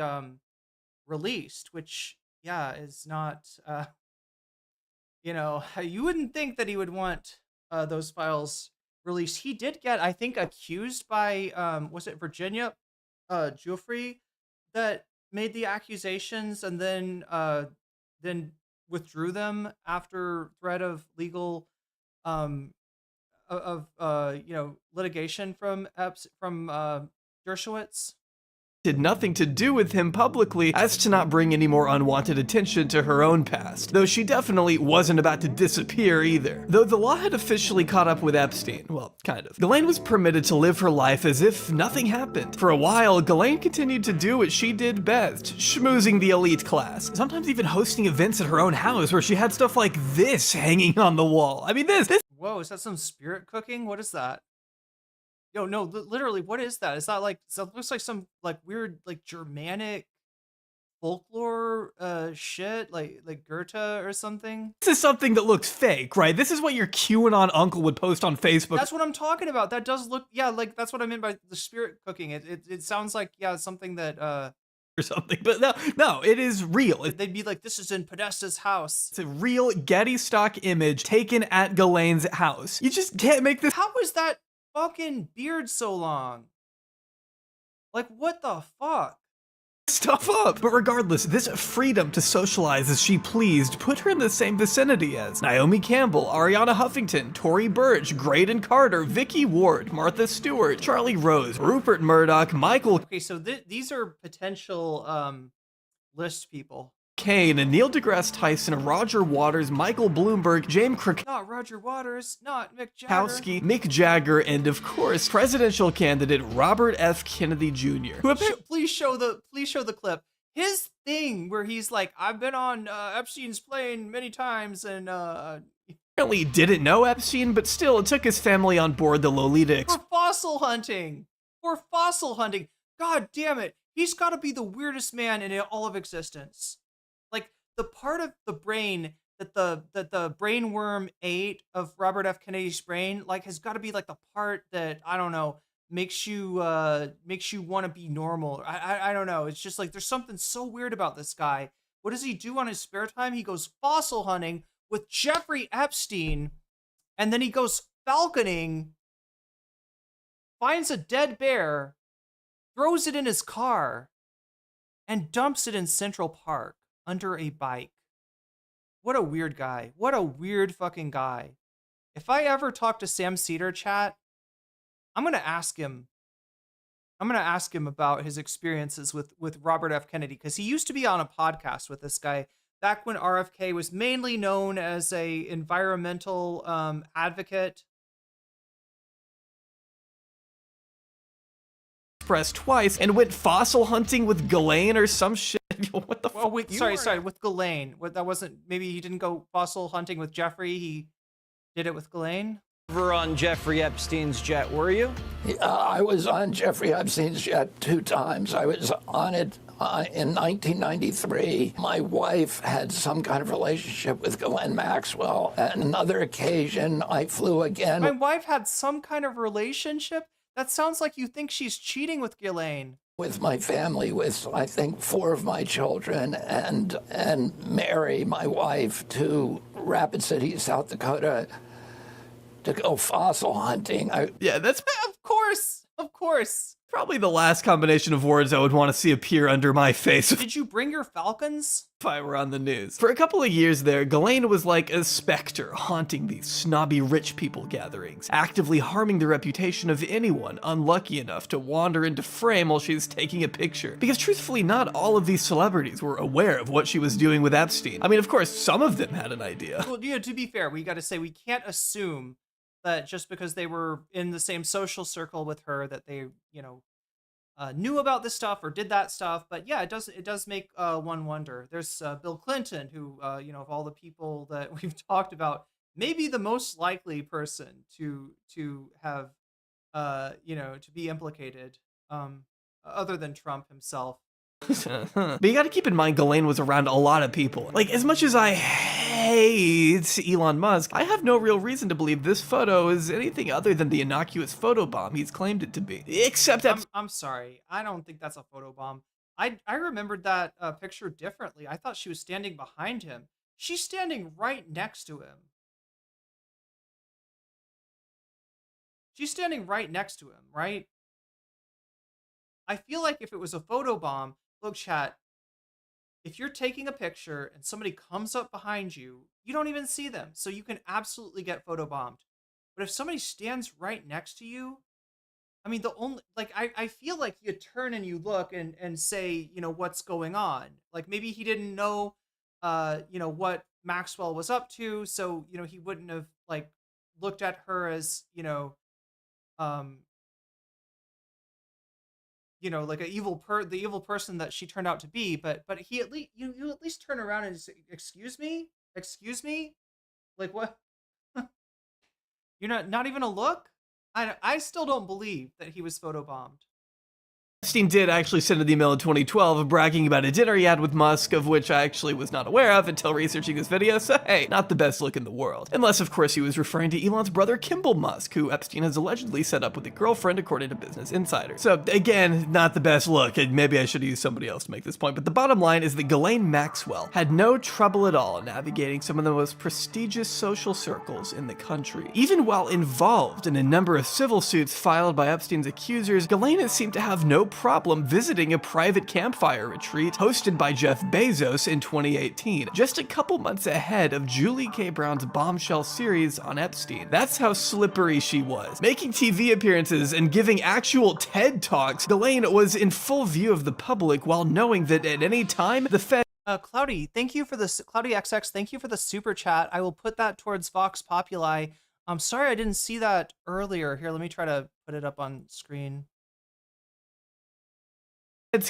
released, which is not you wouldn't think that he would want those files released. He did get, I think, accused by was it Virginia Giuffre that made the accusations and then withdrew them after threat of legal litigation from Dershowitz. Did nothing to do with him publicly as to not bring any more unwanted attention to her own past, though she definitely wasn't about to disappear either. Though the law had officially caught up with Epstein, well, kind of. Ghislaine was permitted to live her life as if nothing happened. For a while, Ghislaine continued to do what she did best, schmoozing the elite class, sometimes even hosting events at her own house where she had stuff like this hanging on the wall. I mean, this. Whoa, is that some spirit cooking? What is that? Yo, no, literally, what is that? Is that like, that looks like some like weird like Germanic folklore shit, like Goethe or something? This is something that looks fake, right? This is what your QAnon uncle would post on Facebook. That's what I'm talking about. That does look, like that's what I meant by the spirit cooking. It sounds like something that or something, but no, it is real. They'd be like, this is in Podesta's house. It's a real Getty stock image taken at Ghislaine's house. You just can't make this. How is that fucking beard so long? Like, what the fuck? Stuff up. But regardless, this freedom to socialize as she pleased put her in the same vicinity as Naomi Campbell, Ariana Huffington, Tory Burch, Graydon Carter, Vicky Ward, Martha Stewart, Charlie Rose, Rupert Murdoch, Michael. Okay, so these are potential list people. Kane, Neil deGrasse Tyson, Roger Waters, Michael Bloomberg, James Not Roger Waters, not Mick Jagger. Kowski, Mick Jagger, and of course, presidential candidate Robert F. Kennedy Jr. Who please show the clip. His thing where he's like, I've been on Epstein's plane many times, and apparently didn't know Epstein, but still it took his family on board the Lolita for fossil hunting. God damn it. He's got to be the weirdest man in all of existence. Like, the part of the brain that the brain worm ate of Robert F. Kennedy's brain, like, has got to be like the part that, I don't know, makes you want to be normal. I don't know. It's just like there's something so weird about this guy. What does he do on his spare time? He goes fossil hunting with Jeffrey Epstein, and then he goes falconing, finds a dead bear, throws it in his car, and dumps it in Central Park under a bike. What a weird guy. What a weird fucking guy. If I ever talk to Sam Cedar, chat, I'm going to ask him about his experiences with Robert F. Kennedy, because he used to be on a podcast with this guy back when RFK was mainly known as a environmental advocate. Press twice and went fossil hunting with Ghislaine or some shit. What the fuck? Wait, sorry, with Ghislaine. That wasn't, maybe he didn't go fossil hunting with Jeffrey, he did it with Ghislaine? Ever on Jeffrey Epstein's jet, were you? I was on Jeffrey Epstein's jet 2 times. I was on it in 1993. My wife had some kind of relationship with Ghislaine Maxwell. At another occasion, I flew again. My wife had some kind of relationship? That sounds like you think she's cheating with Ghislaine. With my family, with I think 4 of my children, and Mary, my wife, to Rapid City, South Dakota, to go fossil hunting. Yeah, that's of course. Probably the last combination of words I would want to see appear under my face. Did you bring your falcons? If I were on the news. For a couple of years there, Ghislaine was like a specter haunting these snobby rich people gatherings, actively harming the reputation of anyone unlucky enough to wander into frame while she's taking a picture. Because truthfully, not all of these celebrities were aware of what she was doing with Epstein. I mean, of course, some of them had an idea. Well, to be fair, we got to say we can't assume that just because they were in the same social circle with her that they, knew about this stuff or did that stuff. But yeah, it does make one wonder. There's Bill Clinton, who, of all the people that we've talked about, maybe the most likely person to have, to be implicated, other than Trump himself. But you gotta keep in mind, Ghislaine was around a lot of people. Like, as much as I hate Elon Musk, I have no real reason to believe this photo is anything other than the innocuous photobomb he's claimed it to be. Except I'm sorry. I don't think that's a photobomb. I remembered that picture differently. I thought she was standing behind him. She's standing right next to him. She's standing right next to him, right? I feel like if it was a photobomb, look, chat, if you're taking a picture and somebody comes up behind you, you don't even see them. So you can absolutely get photobombed. But if somebody stands right next to you, I mean, I feel like you turn and you look and say, you know, what's going on. Like maybe he didn't know, you know, what Maxwell was up to. So, you know, he wouldn't have like looked at her as, like the evil person that she turned out to be. But he at least, you at least turn around and say, excuse me, like what? You're not even a look. I still don't believe that he was photobombed. Epstein did actually send an email in 2012 bragging about a dinner he had with Musk, of which I actually was not aware of until researching this video, so hey, not the best look in the world. Unless, of course, he was referring to Elon's brother Kimball Musk, who Epstein has allegedly set up with a girlfriend, according to Business Insider. So, again, not the best look, and maybe I should have used somebody else to make this point, but the bottom line is that Ghislaine Maxwell had no trouble at all navigating some of the most prestigious social circles in the country. Even while involved in a number of civil suits filed by Epstein's accusers, Ghislaine seemed to have no problem visiting a private campfire retreat hosted by Jeff Bezos in 2018, just a couple months ahead of Julie K. Brown's bombshell series on Epstein. That's how slippery she was. Making TV appearances and giving actual TED Talks, Ghislaine was in full view of the public while knowing that at any time, the Fed Cloudy, thank you for this. Cloudy XX, thank you for the super chat. I will put that towards Vox Populi. I'm sorry I didn't see that earlier. Here, let me try to put it up on screen.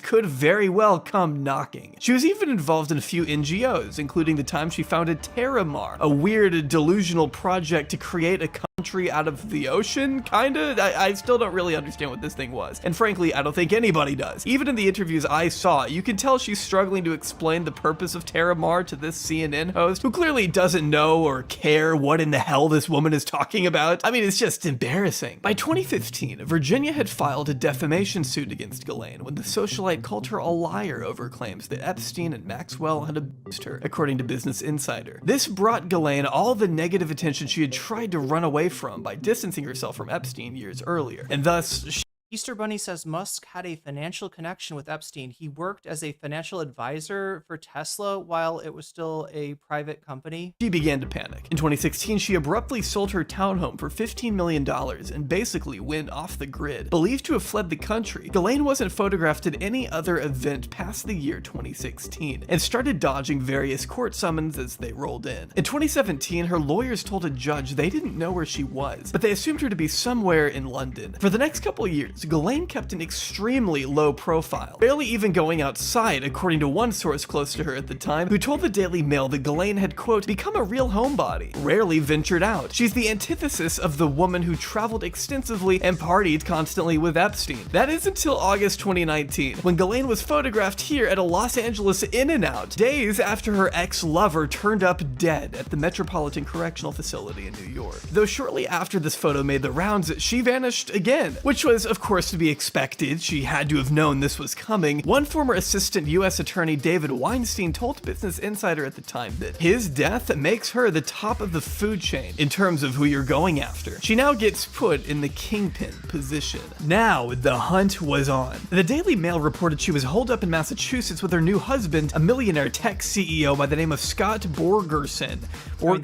could very well come knocking. She was even involved in a few NGOs, including the time she founded Terramar, a weird delusional project to create a country out of the ocean, kinda? I still don't really understand what this thing was, and frankly, I don't think anybody does. Even in the interviews I saw, you can tell she's struggling to explain the purpose of Terramar to this CNN host, who clearly doesn't know or care what in the hell this woman is talking about. I mean, it's just embarrassing. By 2015, Virginia had filed a defamation suit against Ghislaine when the socialite called her a liar over claims that Epstein and Maxwell had abused her, according to Business Insider. This brought Ghislaine all the negative attention she had tried to run away from by distancing herself from Epstein years earlier, and thus Easter Bunny says Musk had a financial connection with Epstein. He worked as a financial advisor for Tesla while it was still a private company. She began to panic. In 2016, she abruptly sold her townhome for $15 million and basically went off the grid. Believed to have fled the country, Ghislaine wasn't photographed at any other event past the year 2016 and started dodging various court summons as they rolled in. In 2017, her lawyers told a judge they didn't know where she was, but they assumed her to be somewhere in London. For the next couple years, Ghislaine kept an extremely low profile, barely even going outside, according to one source close to her at the time, who told the Daily Mail that Ghislaine had, quote, become a real homebody, rarely ventured out. She's the antithesis of the woman who traveled extensively and partied constantly with Epstein. That is until August 2019, when Ghislaine was photographed here at a Los Angeles In-N-Out, days after her ex-lover turned up dead at the Metropolitan Correctional Facility in New York. Though shortly after this photo made the rounds, she vanished again, which was, of course, to be expected. She had to have known this was coming. One former assistant U.S. attorney, David Weinstein, told Business Insider at the time that his death makes her the top of the food chain in terms of who you're going after. She now gets put in the kingpin position. Now, the hunt was on. The Daily Mail reported she was holed up in Massachusetts with her new husband, a millionaire tech CEO by the name of Scott Borgerson. I mean,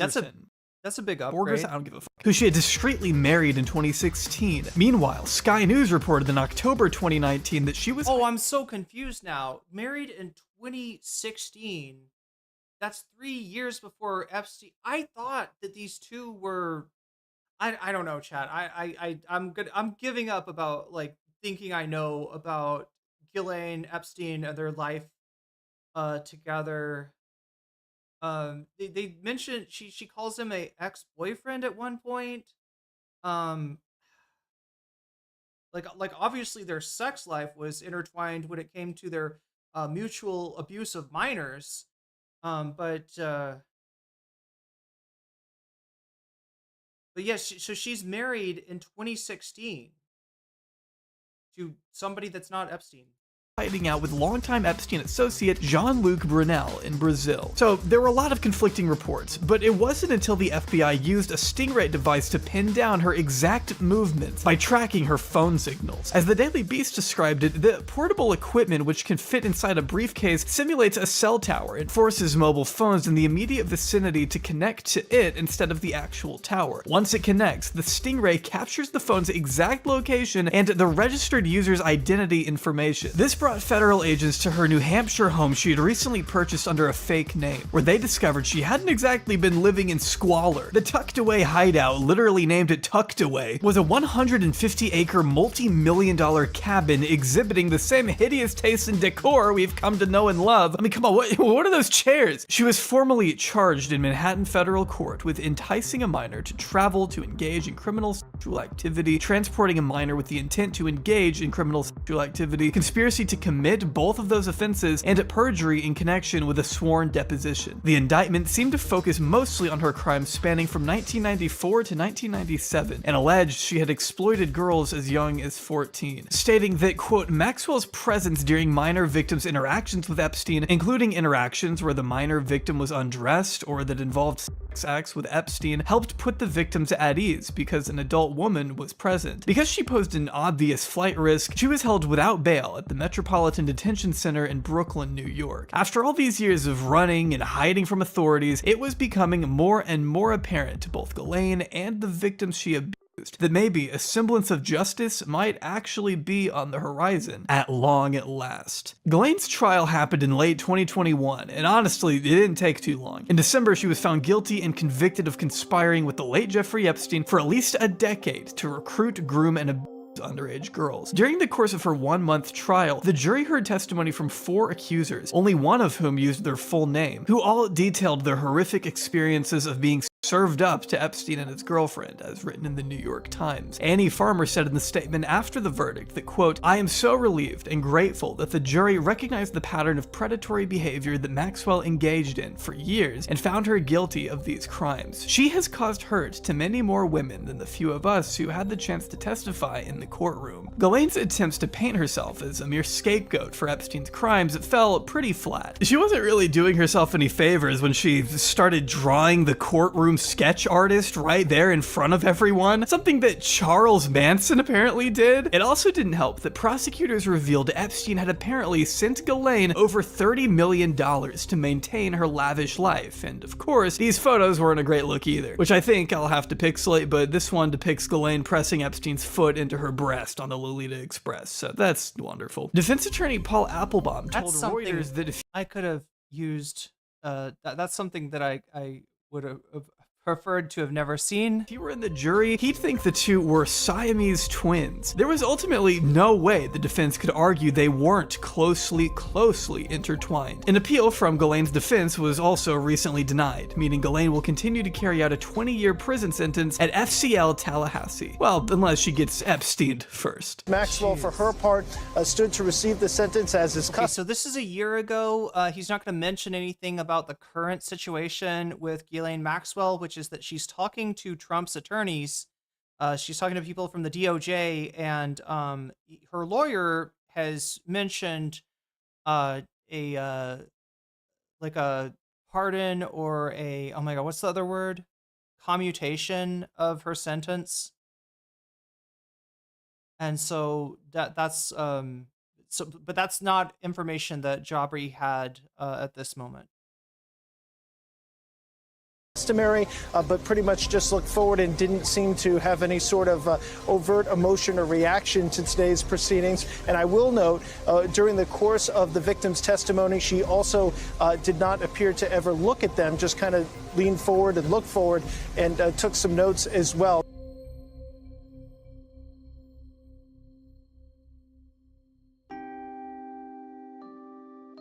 that's a big upgrade. Borgerson, I don't give a fuck. Who she had discreetly married in 2016. Meanwhile, Sky News reported in October 2019 that she was— Oh, I'm so confused now. Married in 2016. That's 3 years before Epstein. I thought that these two were— I don't know, chat. I'm giving up about like thinking I know about Ghislaine, Epstein, and their life together. They mentioned she calls him a ex-boyfriend at one point. Like obviously their sex life was intertwined when it came to their mutual abuse of minors. But yes, so she's married in 2016 to somebody that's not Epstein. Fighting out with longtime Epstein associate Jean-Luc Brunel in Brazil. So there were a lot of conflicting reports, but it wasn't until the FBI used a stingray device to pin down her exact movements by tracking her phone signals. As the Daily Beast described it, the portable equipment, which can fit inside a briefcase, simulates a cell tower and forces mobile phones in the immediate vicinity to connect to it instead of the actual tower. Once it connects, the stingray captures the phone's exact location and the registered user's identity information. This brought federal agents to her New Hampshire home she had recently purchased under a fake name, where they discovered she hadn't exactly been living in squalor. The tucked away hideout, literally named it Tucked Away, was a 150-acre multi-million-dollar cabin exhibiting the same hideous taste and decor we've come to know and love. I mean, come on, what are those chairs? She was formally charged in Manhattan federal court with enticing a minor to travel to engage in criminal sexual activity, transporting a minor with the intent to engage in criminal sexual activity, conspiracy to commit both of those offenses, and perjury in connection with a sworn deposition. The indictment seemed to focus mostly on her crimes spanning from 1994 to 1997, and alleged she had exploited girls as young as 14, stating that, quote, Maxwell's presence during minor victims' interactions with Epstein, including interactions where the minor victim was undressed or that involved sex acts with Epstein, helped put the victims at ease because an adult woman was present. Because she posed an obvious flight risk, she was held without bail at the Metropolitan Detention Center in Brooklyn, New York. After all these years of running and hiding from authorities, it was becoming more and more apparent to both Ghislaine and the victims she abused that maybe a semblance of justice might actually be on the horizon at long at last. Ghislaine's trial happened in late 2021, and honestly, it didn't take too long. In December, she was found guilty and convicted of conspiring with the late Jeffrey Epstein for at least a decade to recruit, groom, and abuse underage girls. During the course of her 1-month trial, the jury heard testimony from 4 accusers, only one of whom used their full name, who all detailed their horrific experiences of being served up to Epstein and his girlfriend, as written in the New York Times. Annie Farmer said in the statement after the verdict that, quote, I am so relieved and grateful that the jury recognized the pattern of predatory behavior that Maxwell engaged in for years and found her guilty of these crimes. She has caused hurt to many more women than the few of us who had the chance to testify in the courtroom. Ghislaine's attempts to paint herself as a mere scapegoat for Epstein's crimes fell pretty flat. She wasn't really doing herself any favors when she started drawing the courtroom sketch artist right there in front of everyone, something that Charles Manson apparently did. It also didn't help that prosecutors revealed Epstein had apparently sent Ghislaine over $30 million to maintain her lavish life, and of course, these photos weren't a great look either, which I think I'll have to pixelate, but this one depicts Ghislaine pressing Epstein's foot into her breast on the Lolita Express, so that's wonderful. Defense attorney Paul Applebaum told Reuters that if I could have used, that's something that I would have preferred to have never seen. If he were in the jury, he'd think the two were Siamese twins. There was ultimately no way the defense could argue they weren't closely intertwined. An appeal from Ghislaine's defense was also recently denied, meaning Ghislaine will continue to carry out a 20-year prison sentence at FCL Tallahassee. Well, unless she gets Epsteined first. Maxwell, for her part, stood to receive the sentence as his Okay, so this is a year ago. He's not going to mention anything about the current situation with Ghislaine Maxwell, which is that she's talking to Trump's attorneys. She's talking to people from the DOJ, and her lawyer has mentioned a pardon or a, oh my god, what's the other word? Commutation of her sentence. And so that's but that's not information that Jabri had at this moment. Customary, but pretty much just looked forward and didn't seem to have any sort of overt emotion or reaction to today's proceedings. And I will note, during the course of the victim's testimony, she also did not appear to ever look at them, just kind of leaned forward and looked forward and took some notes as well.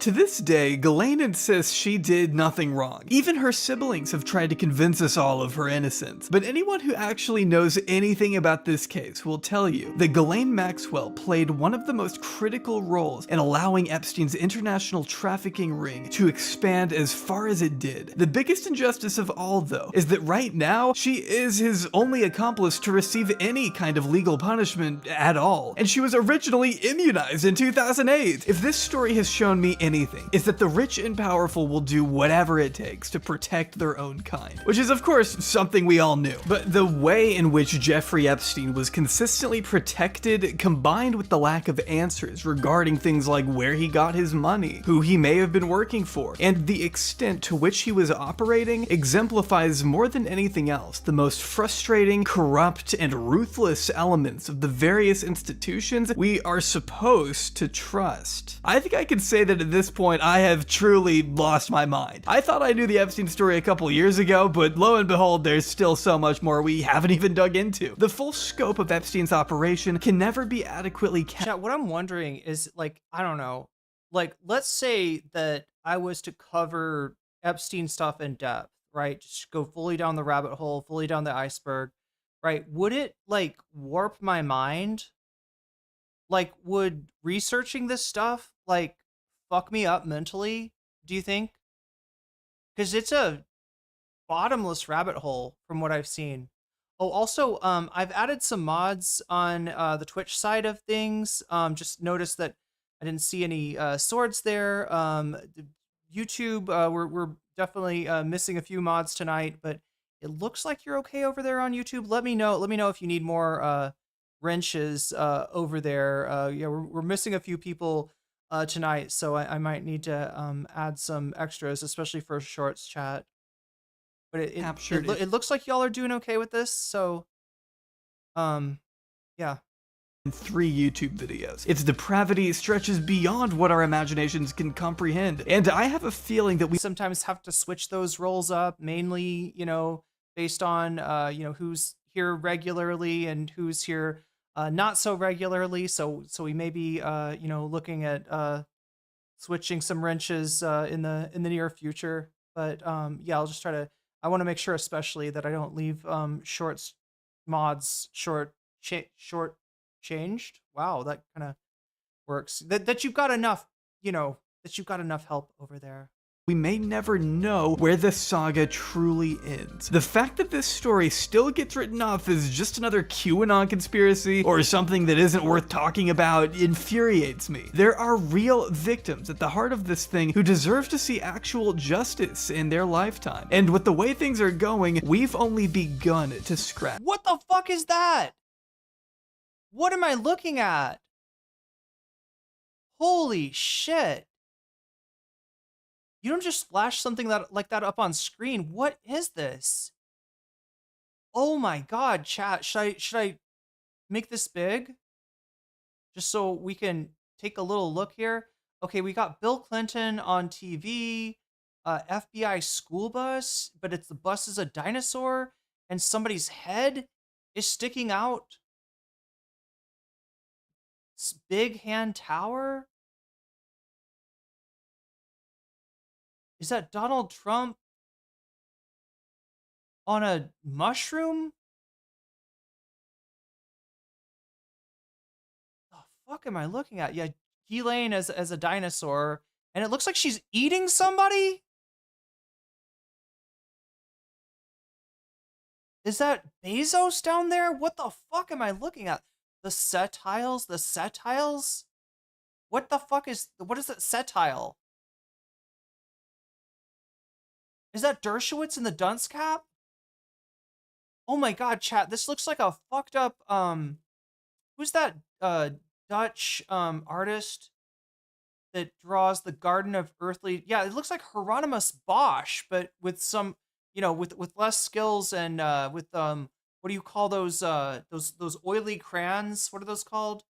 To this day, Ghislaine insists she did nothing wrong. Even her siblings have tried to convince us all of her innocence. But anyone who actually knows anything about this case will tell you that Ghislaine Maxwell played one of the most critical roles in allowing Epstein's international trafficking ring to expand as far as it did. The biggest injustice of all, though, is that right now, she is his only accomplice to receive any kind of legal punishment at all. And she was originally immunized in 2008. If this story has shown me anything, it's that the rich and powerful will do whatever it takes to protect their own kind, which is of course something we all knew. But the way in which Jeffrey Epstein was consistently protected, combined with the lack of answers regarding things like where he got his money, who he may have been working for, and the extent to which he was operating, exemplifies more than anything else the most frustrating, corrupt, and ruthless elements of the various institutions we are supposed to trust. I think I can say that at this point I have truly lost my mind. I thought I knew the Epstein story a couple years ago, but lo and behold, there's still so much more we haven't even dug into. The full scope of Epstein's operation can never be adequately Chat, what I'm wondering is, like, I don't know, like, let's say that I was to cover Epstein stuff in depth, right? Just go fully down the rabbit hole, fully down the iceberg, right? Would it, like, warp my mind? Like, would researching this stuff, like, fuck me up mentally, do you think? Because it's a bottomless rabbit hole from what I've seen. Oh, also, I've added some mods on the Twitch side of things. Just noticed that I didn't see any swords there. YouTube, we're definitely missing a few mods tonight, but it looks like you're okay over there on YouTube. Let me know. Let me know if you need more wrenches over there. Yeah, we're missing a few people tonight, so I might need to add some extras, especially for shorts chat. But it looks like y'all are doing okay with this, so yeah. 3 YouTube videos. Its depravity stretches beyond what our imaginations can comprehend, and I have a feeling that we sometimes have to switch those roles up, mainly, you know, based on you know, who's here regularly and who's here not so regularly. So we may be you know, looking at switching some wrenches in the near future. But yeah, I'll just try to. I want to make sure, especially, that I don't leave shorts mods short changed. Wow, that kind of works. That you've got enough, you know, that you've got enough help over there. We may never know where the saga truly ends. The fact that this story still gets written off as just another QAnon conspiracy or something that isn't worth talking about infuriates me. There are real victims at the heart of this thing who deserve to see actual justice in their lifetime. And with the way things are going, we've only begun to scratch. What the fuck is that? What am I looking at? Holy shit. You don't just flash something like that up on screen. What is this? Oh my god, chat. Should I make this big? Just so we can take a little look here. Okay, we got Bill Clinton on TV, FBI school bus, but the bus is a dinosaur and somebody's head is sticking out. Big Hand Tower? Is that Donald Trump on a mushroom? The fuck am I looking at? Yeah, Ghislaine as a dinosaur, and it looks like she's eating somebody? Is that Bezos down there? What the fuck am I looking at? The setiles? The setiles? What the fuck is that setile? Is that Dershowitz in the dunce cap? Oh my god, chat, this looks like a fucked up, who's that, Dutch, artist that draws the Garden of Earthly... Yeah, it looks like Hieronymus Bosch, but with some, you know, with less skills and, with, what do you call those oily crayons? What are those called?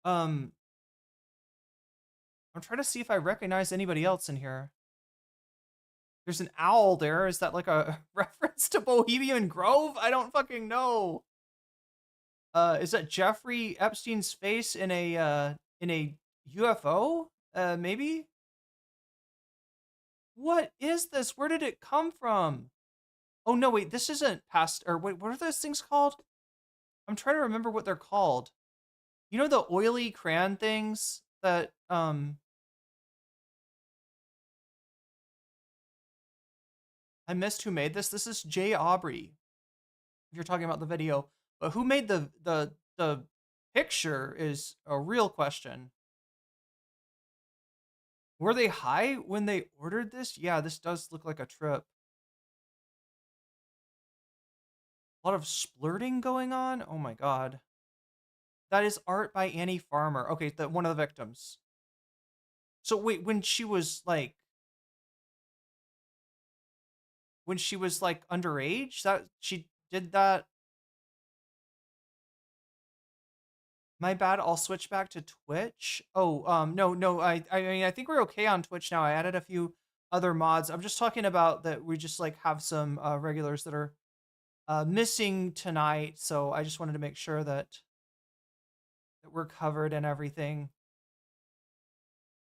I'm trying to see if I recognize anybody else in here. There's an owl there. Is that like a reference to Bohemian Grove? I don't fucking know. Is that Jeffrey Epstein's face in a UFO? Maybe? What is this? Where did it come from? Oh, no, wait, this isn't past, or wait, what are those things called? I'm trying to remember what they're called. You know the oily crayon things that, I missed who made this. This is Jay Aubrey, if you're talking about the video. But who made the picture is a real question. Were they high when they ordered this? Yeah, this does look like a trip. A lot of splurting going on? Oh my god. That is art by Annie Farmer. Okay, one of the victims. So wait, when she was like underage, that she did that. My bad, I'll switch back to Twitch. Oh, no, I mean, I think we're okay on Twitch now. I added a few other mods. I'm just talking about that we just like have some regulars that are missing tonight, so I just wanted to make sure that we're covered and everything.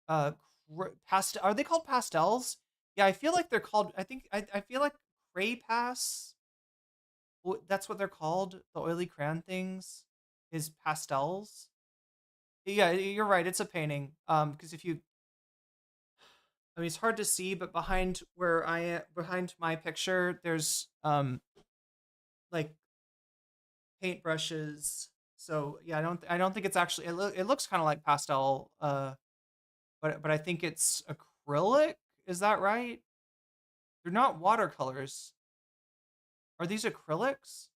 Are they called pastels? Yeah, I feel like they're called, I feel like Cray Pass, that's what they're called, the oily crayon things, is pastels. Yeah, you're right, it's a painting. Because if you, I mean, it's hard to see, but behind behind my picture, there's like paintbrushes. So yeah, I don't think it's actually, it looks kind of like pastel, but I think it's acrylic. Is that right? They're not watercolors. Are these acrylics?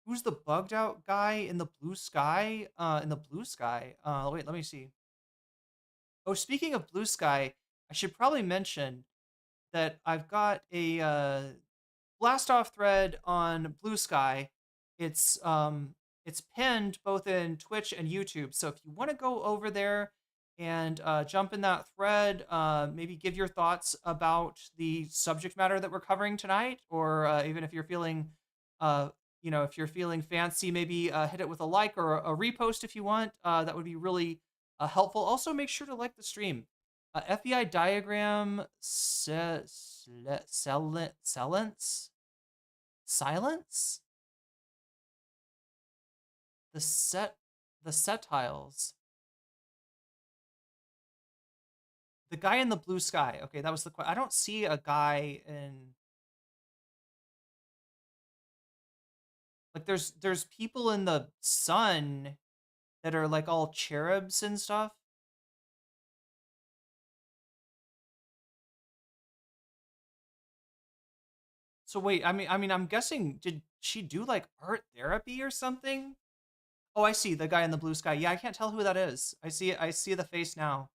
Who's the bugged out guy in the blue sky? Wait, let me see. Oh, speaking of blue sky, I should probably mention that I've got a blast off thread on Blue Sky. It's pinned both in Twitch and YouTube. So if you want to go over there and jump in that thread, maybe give your thoughts about the subject matter that we're covering tonight, or even if you're feeling, if you're feeling fancy, maybe hit it with a like or a repost if you want. That would be really helpful. Also, make sure to like the stream. FBI diagram silence. The setiles. The guy in the blue sky. Okay, that was the question. I don't see a guy in, like, there's people in the sun that are like all cherubs and stuff. So wait, I mean, I'm guessing, did she do like art therapy or something? Oh, I see the guy in the blue sky. Yeah, I can't tell who that is. I see it. I see the face now.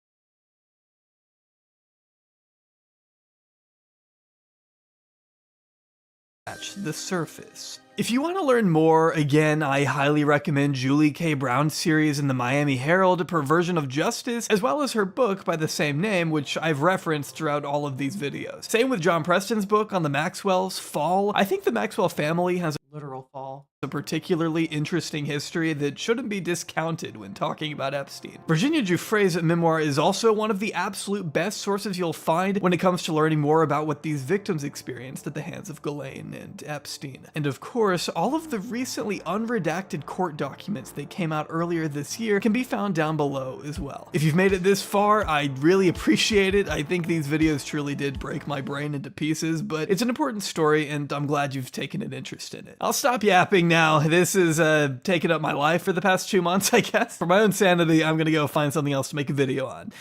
The surface. If you want to learn more, again, I highly recommend Julie K. Brown's series in the Miami Herald, Perversion of Justice, as well as her book by the same name, which I've referenced throughout all of these videos. Same with John Preston's book on the Maxwells, Fall. I think the Maxwell family has literal fall. A particularly interesting history that shouldn't be discounted when talking about Epstein. Virginia Giuffre's memoir is also one of the absolute best sources you'll find when it comes to learning more about what these victims experienced at the hands of Ghislaine and Epstein. And of course, all of the recently unredacted court documents that came out earlier this year can be found down below as well. If you've made it this far, I really appreciate it. I think these videos truly did break my brain into pieces, but it's an important story and I'm glad you've taken an interest in it. I'll stop yapping now. This is taken up my life for the past 2 months, I guess. For my own sanity, I'm gonna go find something else to make a video on.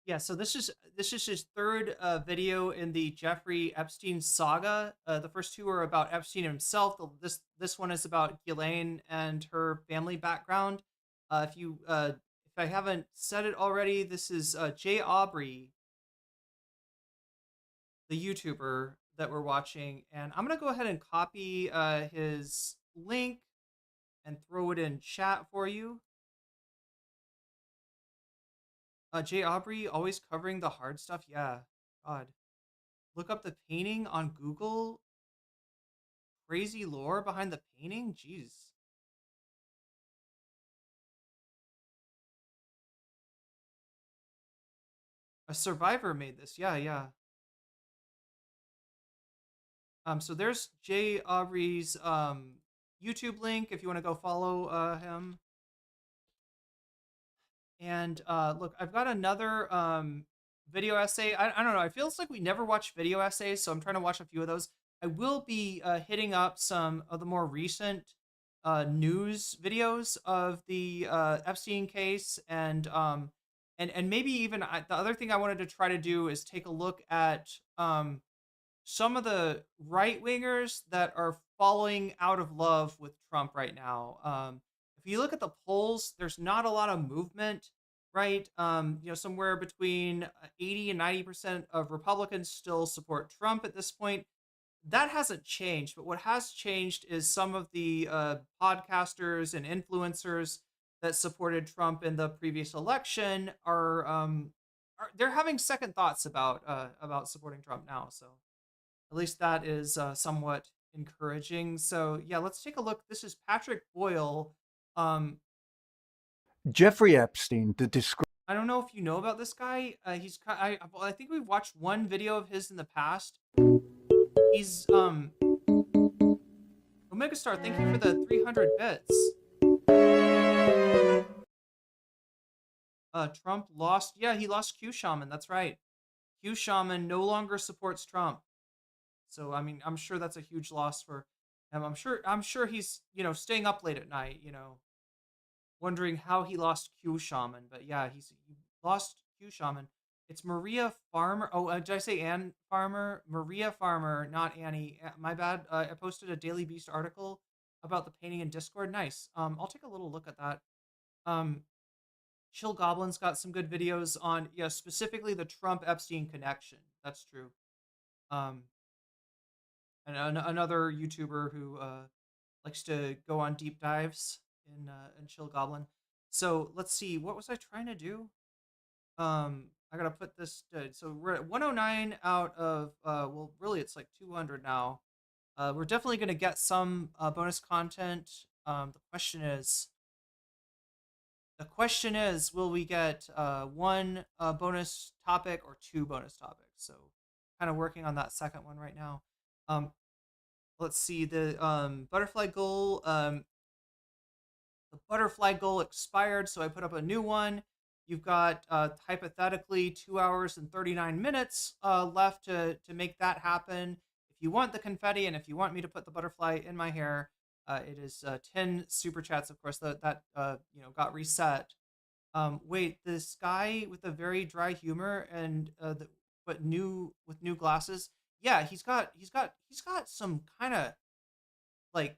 Yeah, so this is his third video in the Jeffrey Epstein saga. The first two are about Epstein himself. This one is about Ghislaine and her family background. If I haven't said it already, this is Jay Aubrey, the YouTuber that we're watching, and I'm gonna go ahead and copy his link and throw it in chat for you. Jay Aubrey, always covering the hard stuff. Yeah, God. Look up the painting on Google. Crazy lore behind the painting? Jeez. A survivor made this. Yeah, yeah. So there's Jay Aubrey's YouTube link if you want to go follow him. And look, I've got another video essay. I don't know. It feels like we never watch video essays, so I'm trying to watch a few of those. I will be hitting up some of the more recent news videos of the Epstein case, and maybe even the other thing I wanted to try to do is take a look at some of the right wingers that are falling out of love with Trump right now. If you look at the polls, there's not a lot of movement, right? Somewhere between 80 and 90% of Republicans still support Trump at this point. That hasn't changed, but what has changed is some of the podcasters and influencers that supported Trump in the previous election are they're having second thoughts about supporting Trump now. So at least that is somewhat encouraging. So yeah, let's take a look. This is Patrick Boyle. Jeffrey Epstein, the disgrace. I don't know if you know about this guy. I think we've watched one video of his in the past. He's Omega Star. Thank you for the 300 bits. Trump lost. Yeah, he lost Q Shaman. That's right. Q Shaman no longer supports Trump. So I mean, I'm sure that's a huge loss for him. I'm sure he's staying up late at night, wondering how he lost Q Shaman. But yeah, he lost Q Shaman. It's Maria Farmer. Oh, did I say Ann Farmer? Maria Farmer, not Annie. My bad. I posted a Daily Beast article about the painting in Discord. Nice. I'll take a little look at that. Chill Goblin's got some good videos on, specifically the Trump Epstein connection. That's true. And another YouTuber who likes to go on deep dives in Chill Goblin. So let's see. What was I trying to do? I gotta put this. So we're at 109 out of. Well, really, it's like 200 now. We're definitely gonna get some bonus content. The question is, will we get one bonus topic or two bonus topics? So, kind of working on that second one right now. Let's see the butterfly goal. The butterfly goal expired, so I put up a new one. You've got hypothetically 2 hours and 39 minutes left to make that happen. If you want the confetti and if you want me to put the butterfly in my hair, it is 10 super chats. Of course, that got reset. Wait, this guy with a very dry humor and with new glasses. Yeah, he's got some kind of like.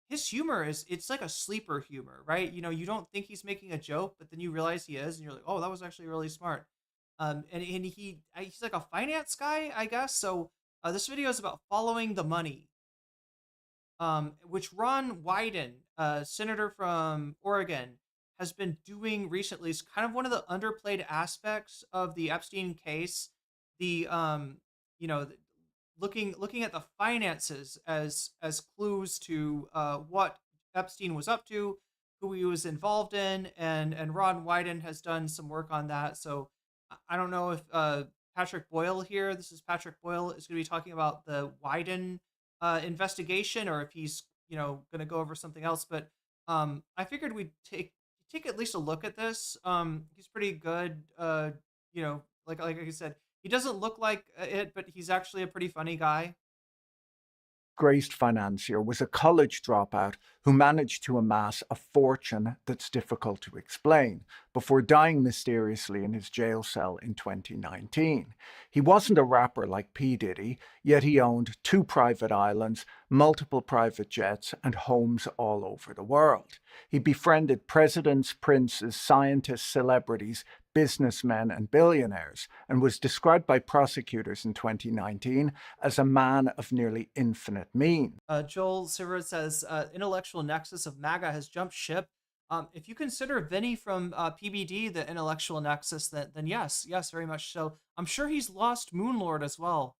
His humor it's like a sleeper humor, right? You don't think he's making a joke, but then you realize he is, and you're like, oh, that was actually really smart. And he's like a finance guy, I guess. So this video is about following the money, which Ron Wyden, senator from Oregon, has been doing recently. Is kind of one of the underplayed aspects of the Epstein case. The looking at the finances as clues to what Epstein was up to, who he was involved in, and Ron Wyden has done some work on that. So I don't know if Patrick Boyle here, this is Patrick Boyle, is going to be talking about the Wyden investigation, or if he's going to go over something else. But I figured we'd take at least a look at this. He's pretty good. Like I said, he doesn't look like it, but he's actually a pretty funny guy. Disgraced financier was a college dropout who managed to amass a fortune that's difficult to explain before dying mysteriously in his jail cell in 2019. He wasn't a rapper like P. Diddy, yet he owned 2 private islands, multiple private jets, and homes all over the world. He befriended presidents, princes, scientists, celebrities, businessmen, and billionaires, and was described by prosecutors in 2019 as a man of nearly infinite means. Joel Silver says, intellectual nexus of MAGA has jumped ship. If you consider Vinny from PBD the intellectual nexus, then yes, very much so. I'm sure he's lost Moonlord as well.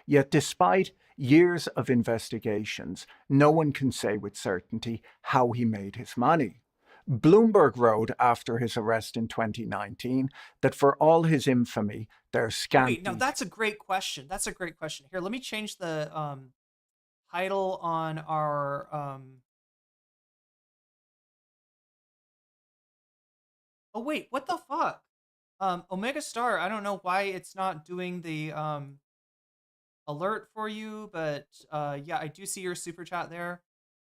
Yet despite years of investigations, no one can say with certainty how he made his money. Bloomberg wrote after his arrest in 2019 that for all his infamy, there's scanty... Wait, no, that's a great question. That's a great question. Here, let me change the title on our... Oh, wait, what the fuck? Omega Star, I don't know why it's not doing the alert for you, but yeah, I do see your super chat there.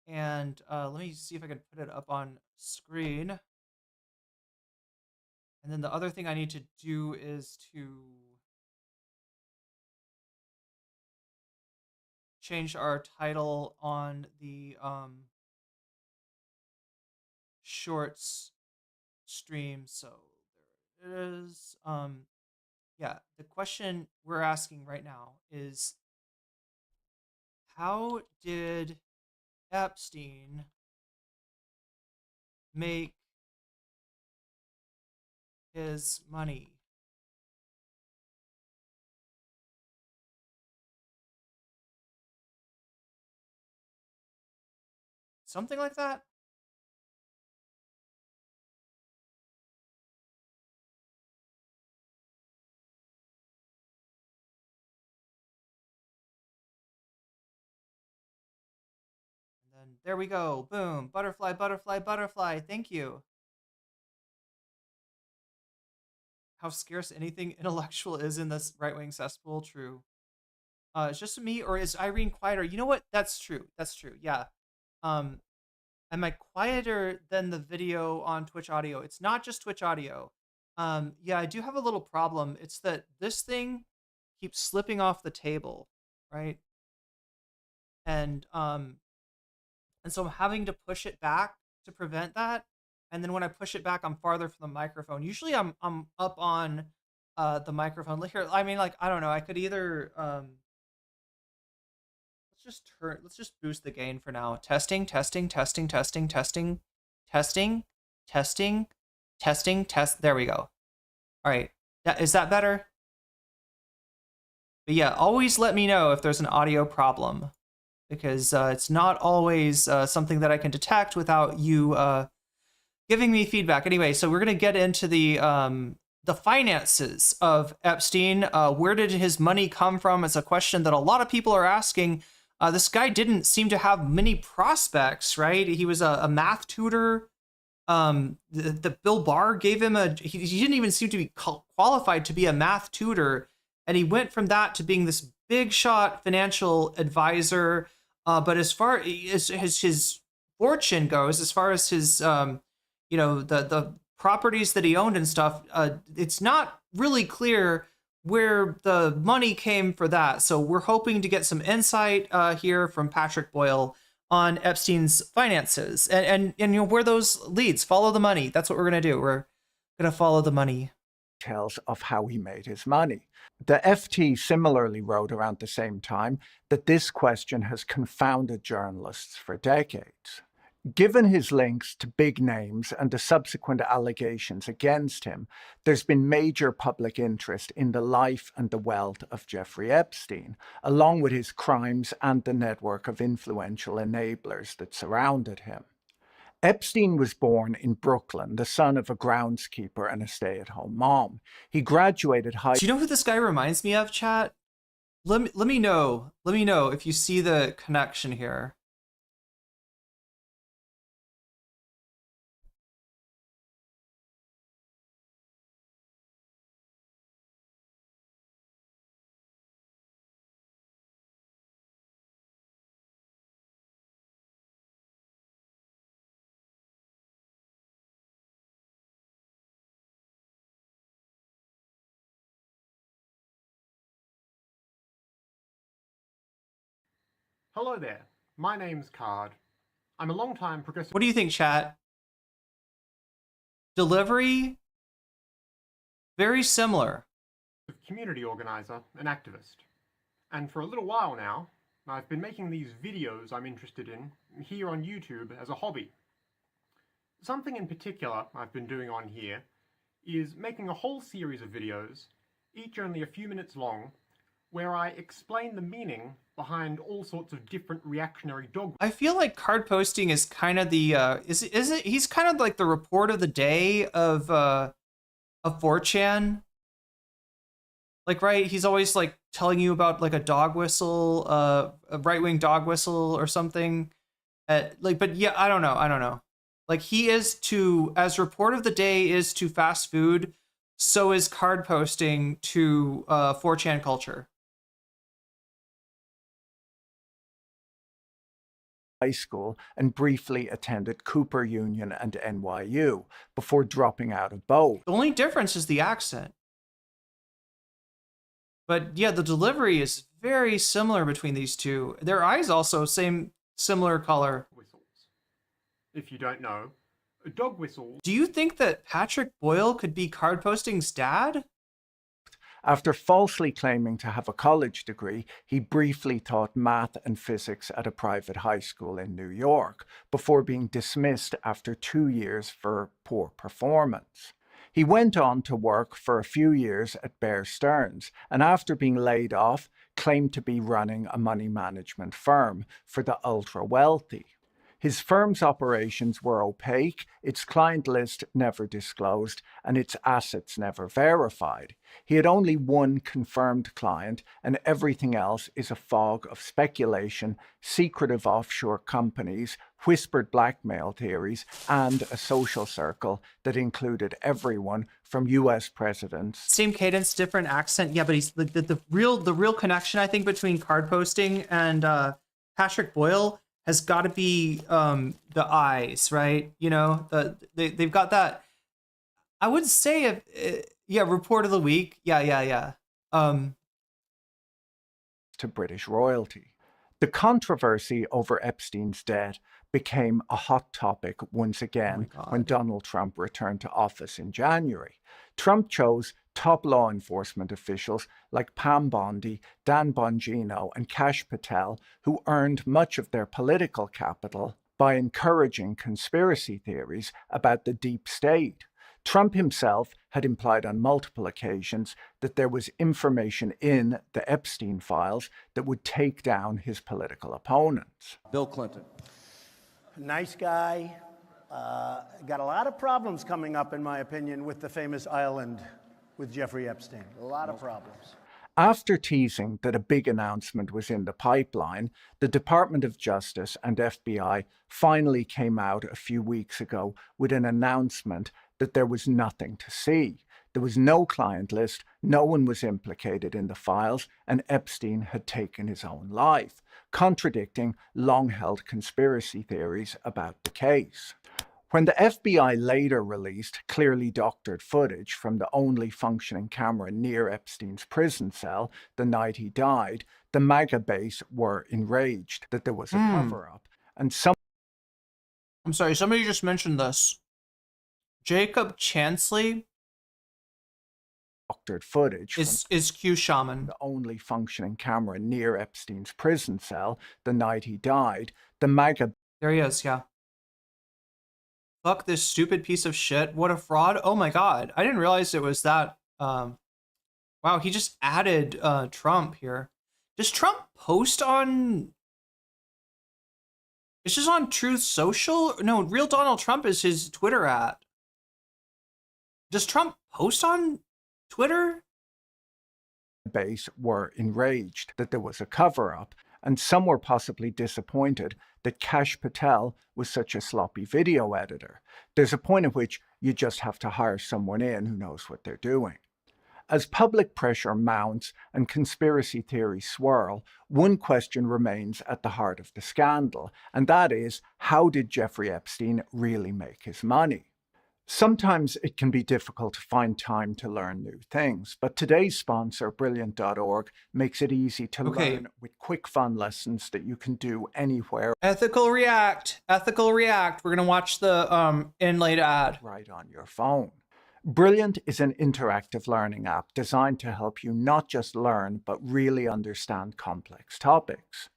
And let me see if I can put it up on screen. And then the other thing I need to do is to change our title on the shorts stream. So there it is. Yeah, the question we're asking right now is, how did Epstein make his money? Something like that? And then there we go. Boom. Butterfly, butterfly, butterfly. Thank you. How scarce anything intellectual is in this right-wing cesspool. True. It's just me, or is Irene quieter? You know what? That's true. That's true. Yeah. Am I quieter than the video on Twitch audio? It's not just Twitch audio. Yeah, I do have a little problem. It's that this thing keeps slipping off the table, right? And so I'm having to push it back to prevent that. And then when I push it back, I'm farther from the microphone. Usually I'm up on the microphone. Here, I mean, like, I don't know. I could either let's just boost the gain for now. Testing, testing, testing, testing, testing, testing, testing, testing, test. There we go. All right. Is that better? But yeah, always let me know if there's an audio problem, because it's not always something that I can detect without you giving me feedback. Anyway, so we're gonna get into the finances of Epstein. Where did his money come from? It's a question that a lot of people are asking. This guy didn't seem to have many prospects, right? He was a math tutor. The Bill Barr gave him he didn't even seem to be qualified to be a math tutor. And he went from that to being this big shot financial advisor. But as far as his fortune goes, as far as his, the properties that he owned and stuff, it's not really clear where the money came for that. So we're hoping to get some insight here from Patrick Boyle on Epstein's finances and where those leads. Follow the money. That's what we're going to do. We're going to follow the money. Details of how he made his money. The FT similarly wrote around the same time that this question has confounded journalists for decades. Given his links to big names and the subsequent allegations against him, there's been major public interest in the life and the wealth of Jeffrey Epstein, along with his crimes and the network of influential enablers that surrounded him. Epstein was born in Brooklyn, the son of a groundskeeper and a stay-at-home mom. He graduated high... Do you know who this guy reminds me of, chat? Let me know. Let me know if you see the connection here. Hello there, my name's Card. I'm a long-time progressive... What do you think, chat? Delivery? Very similar. ...community organizer and activist. And for a little while now, I've been making these videos I'm interested in here on YouTube as a hobby. Something in particular I've been doing on here is making a whole series of videos, each only a few minutes long, where I explain the meaning behind all sorts of different reactionary dog. I feel like card posting is kind of the is it he's kind of like the report of the day of 4chan. Like, right, he's always like telling you about like a dog whistle, a right-wing dog whistle or something. But yeah, I don't know. Like, he is to, as report of the day is to fast food, so is card posting to 4chan culture. High school and briefly attended Cooper Union and NYU before dropping out of both. The only difference is the accent. But yeah, the delivery is very similar between these two. Their eyes also similar color. Whistles. If you don't know, a dog whistle. Do you think that Patrick Boyle could be card posting's dad? After falsely claiming to have a college degree, he briefly taught math and physics at a private high school in New York before being dismissed after 2 years for poor performance. He went on to work for a few years at Bear Stearns, and after being laid off, claimed to be running a money management firm for the ultra-wealthy. His firm's operations were opaque, its client list never disclosed, and its assets never verified. He had only one confirmed client, and everything else is a fog of speculation, secretive offshore companies, whispered blackmail theories, and a social circle that included everyone from US presidents. Same cadence, different accent. Yeah, but he's the real connection, I think, between card posting and Patrick Boyle has got to be the eyes, right? You know, they've got that. I would say, report of the week. Yeah. To British royalty. The controversy over Epstein's death became a hot topic once again when Donald Trump returned to office in January. Trump chose top law enforcement officials like Pam Bondi, Dan Bongino, and Kash Patel, who earned much of their political capital by encouraging conspiracy theories about the deep state. Trump himself had implied on multiple occasions that there was information in the Epstein files that would take down his political opponents. Bill Clinton. Nice guy. Got a lot of problems coming up, in my opinion, with the famous island with Jeffrey Epstein. A lot of problems. After teasing that a big announcement was in the pipeline, the Department of Justice and FBI finally came out a few weeks ago with an announcement that there was nothing to see. There was no client list, no one was implicated in the files, and Epstein had taken his own life, contradicting long-held conspiracy theories about the case. When the FBI later released clearly doctored footage from the only functioning camera near Epstein's prison cell the night he died, the MAGA base were enraged that there was a cover-up. And I'm sorry, somebody just mentioned this. Jacob Chansley doctored footage is Q Shaman. The only functioning camera near Epstein's prison cell the night he died, the MAGA... There he is, yeah. Fuck this stupid piece of shit. What a fraud. Oh my god. I didn't realize it was that. Wow, he just added Trump here. Does Trump post on... It's just on Truth Social? No, Real Donald Trump is his Twitter at. Does Trump post on Twitter? Base were enraged that there was a cover-up, and some were possibly disappointed that Kash Patel was such a sloppy video editor. There's a point at which you just have to hire someone in who knows what they're doing. As public pressure mounts and conspiracy theories swirl, one question remains at the heart of the scandal, and that is, how did Jeffrey Epstein really make his money? Sometimes it can be difficult to find time to learn new things, but today's sponsor, Brilliant.org, makes it easy to learn with quick, fun lessons that you can do anywhere. Ethical React. We're going to watch the inlaid ad. Right on your phone. Brilliant is an interactive learning app designed to help you not just learn, but really understand complex topics.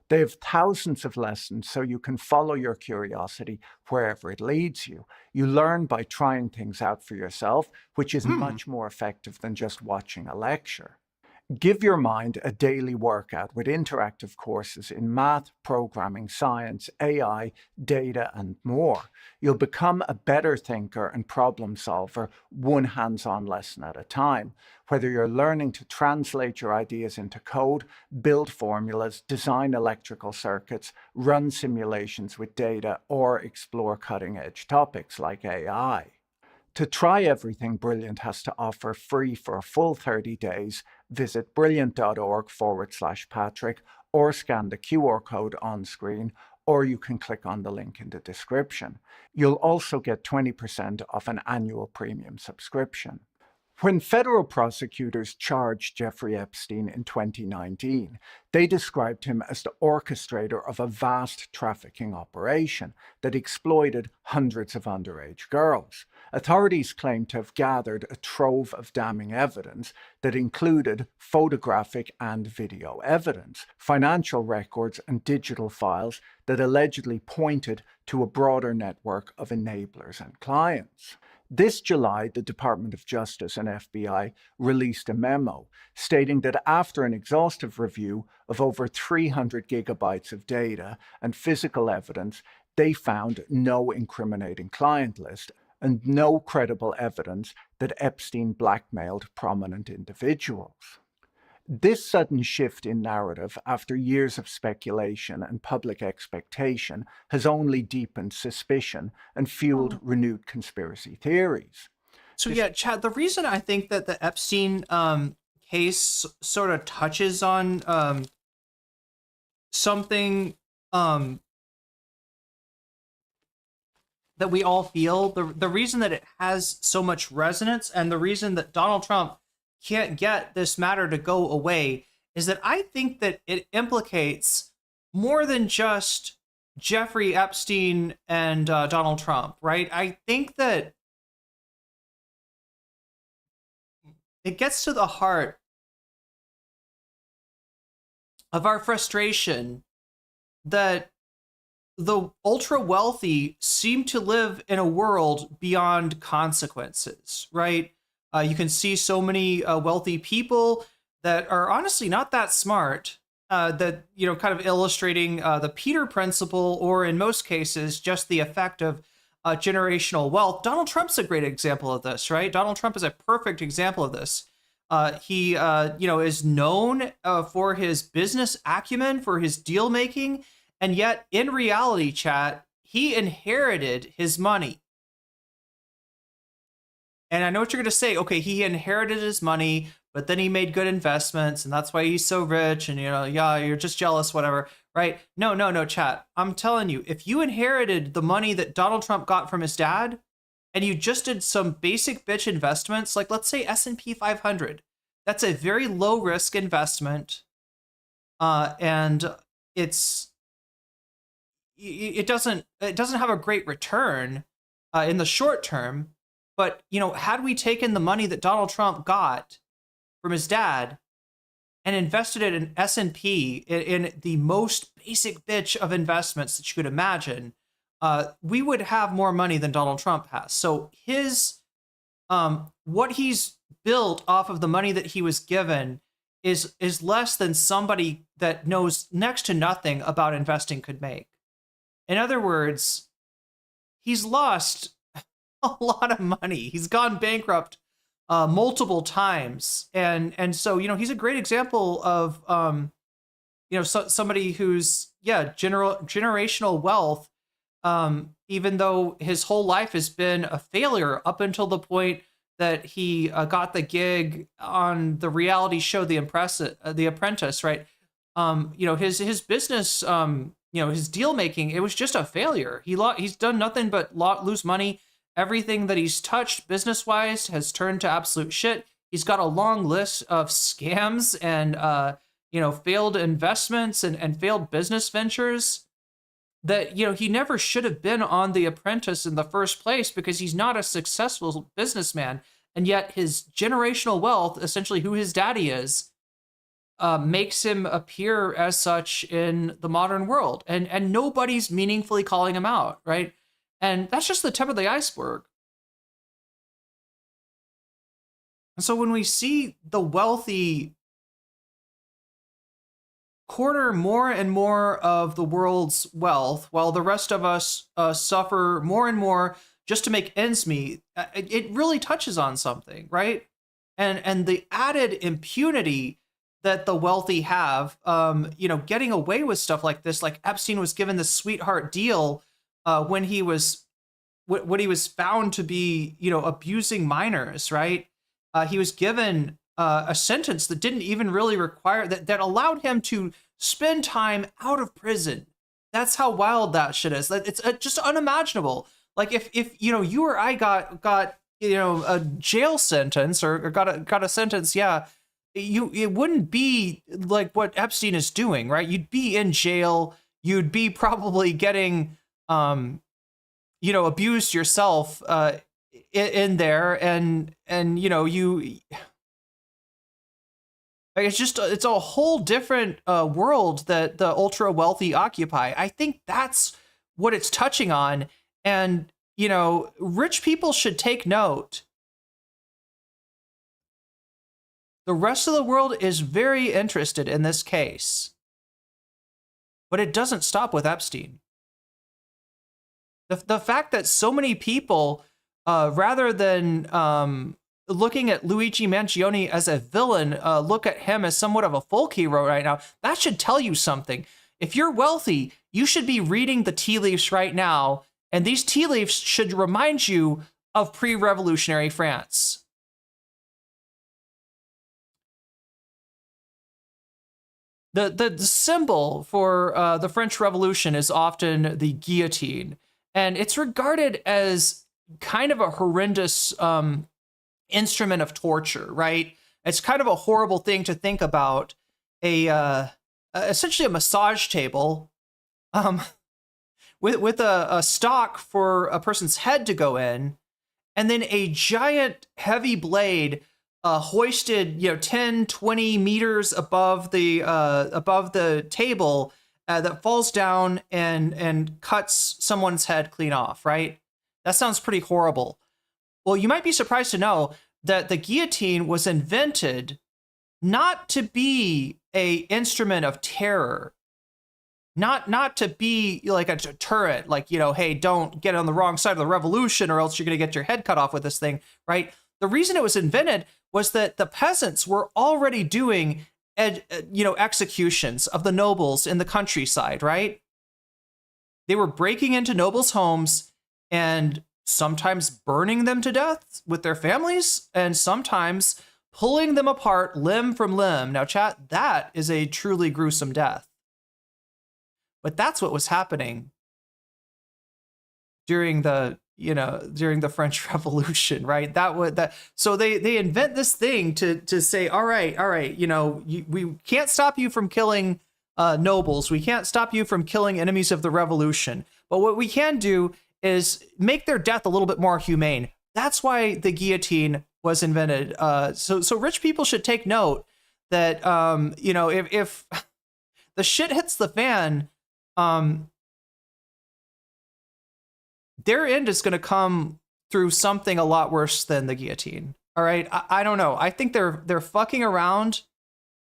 They have thousands of lessons so you can follow your curiosity wherever it leads you. You learn by trying things out for yourself, which is much more effective than just watching a lecture. Give your mind a daily workout with interactive courses in math, programming, science, AI, data, and more. You'll become a better thinker and problem solver, one hands-on lesson at a time. Whether you're learning to translate your ideas into code, build formulas, design electrical circuits, run simulations with data, or explore cutting-edge topics like AI. To try everything Brilliant has to offer free for a full 30 days, visit brilliant.org/Patrick or scan the QR code on screen, or you can click on the link in the description. You'll also get 20% off an annual premium subscription. When federal prosecutors charged Jeffrey Epstein in 2019, they described him as the orchestrator of a vast trafficking operation that exploited hundreds of underage girls. Authorities claim to have gathered a trove of damning evidence that included photographic and video evidence, financial records, and digital files that allegedly pointed to a broader network of enablers and clients. This July, the Department of Justice and FBI released a memo stating that after an exhaustive review of over 300 gigabytes of data and physical evidence, they found no incriminating client list and no credible evidence that Epstein blackmailed prominent individuals. This sudden shift in narrative after years of speculation and public expectation has only deepened suspicion and fueled renewed conspiracy theories. So yeah, Chad, the reason I think that the Epstein case sort of touches on something that we all feel, the reason that it has so much resonance and the reason that Donald Trump can't get this matter to go away is that I think that it implicates more than just Jeffrey Epstein and Donald Trump, right? I think that it gets to the heart of our frustration that the ultra wealthy seem to live in a world beyond consequences, right? You can see so many wealthy people that are honestly not that smart, that, you know, kind of illustrating the Peter principle, or in most cases, just the effect of generational wealth. Donald Trump's a great example of this, right? Donald Trump is a perfect example of this. He, is known for his business acumen, for his deal making, and yet in reality, chat, he inherited his money. And I know what you're going to say. Okay, he inherited his money, but then he made good investments, and that's why he's so rich. And, yeah, you're just jealous, whatever, right? No, chat. I'm telling you, if you inherited the money that Donald Trump got from his dad, and you just did some basic bitch investments, like let's say S&P 500, that's a very low risk investment, and it doesn't have a great return in the short term. But, had we taken the money that Donald Trump got from his dad and invested it in S&P, in the most basic bitch of investments that you could imagine, we would have more money than Donald Trump has. So his, what he's built off of the money that he was given is less than somebody that knows next to nothing about investing could make. In other words, he's lost a lot of money. He's gone bankrupt multiple times, and so he's a great example of somebody who's generational wealth, even though his whole life has been a failure up until the point that he got the gig on the reality show The Apprentice, right? His business, his deal making, it was just a failure. He's done nothing but lose money. Everything that he's touched business-wise has turned to absolute shit. He's got a long list of scams and, failed investments and failed business ventures that, he never should have been on The Apprentice in the first place, because he's not a successful businessman. And yet his generational wealth, essentially who his daddy is, makes him appear as such in the modern world. And nobody's meaningfully calling him out, right? And that's just the tip of the iceberg. And so when we see the wealthy corner more and more of the world's wealth while the rest of us suffer more and more just to make ends meet, it really touches on something, right? And the added impunity that the wealthy have, getting away with stuff like this. Like Epstein was given this sweetheart deal when he was found to be, abusing minors, right? He was given a sentence that didn't even really require that allowed him to spend time out of prison. That's how wild that shit is. It's just unimaginable. Like if you or I got a jail sentence or got a sentence, it wouldn't be like what Epstein is doing, right? You'd be in jail. You'd be probably getting abused yourself in there, and it's a whole different world that the ultra wealthy occupy. I think that's what it's touching on. And, rich people should take note. The rest of the world is very interested in this case, but it doesn't stop with Epstein. The fact that so many people, rather than looking at Luigi Mangione as a villain, look at him as somewhat of a folk hero right now, that should tell you something. If you're wealthy, you should be reading the tea leaves right now, and these tea leaves should remind you of pre-revolutionary France. The symbol for the French Revolution is often the guillotine, and it's regarded as kind of a horrendous instrument of torture, right? It's kind of a horrible thing to think about. Essentially a massage table with a stock for a person's head to go in, and then a giant heavy blade hoisted 10, 20 meters above the table that falls down and cuts someone's head clean off, right? That sounds pretty horrible. Well, you might be surprised to know that the guillotine was invented not to be a instrument of terror, not to be like a deterrent, like, hey, don't get on the wrong side of the revolution or else you're going to get your head cut off with this thing, right? The reason it was invented was that the peasants were already doing, executions of the nobles in the countryside, right? They were breaking into nobles' homes and sometimes burning them to death with their families, and sometimes pulling them apart limb from limb. Now, chat, that is a truly gruesome death. But that's what was happening during the French Revolution, right? So they invent this thing to say, all right, we can't stop you from killing nobles. We can't stop you from killing enemies of the revolution. But what we can do is make their death a little bit more humane. That's why the guillotine was invented. So rich people should take note that, if the shit hits the fan, their end is going to come through something a lot worse than the guillotine. All right. I don't know. I think they're fucking around,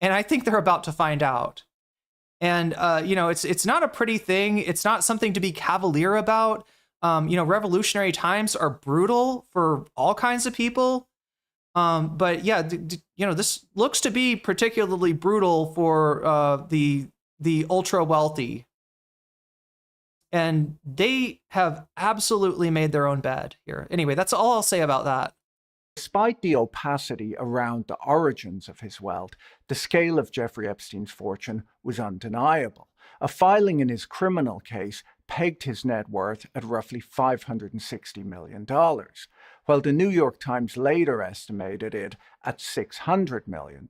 and I think they're about to find out. And, it's not a pretty thing. It's not something to be cavalier about. Revolutionary times are brutal for all kinds of people. But yeah, this looks to be particularly brutal for the ultra wealthy. And they have absolutely made their own bed here. Anyway, that's all I'll say about that. Despite the opacity around the origins of his wealth, the scale of Jeffrey Epstein's fortune was undeniable. A filing in his criminal case pegged his net worth at roughly $560 million, while the New York Times later estimated it at $600 million.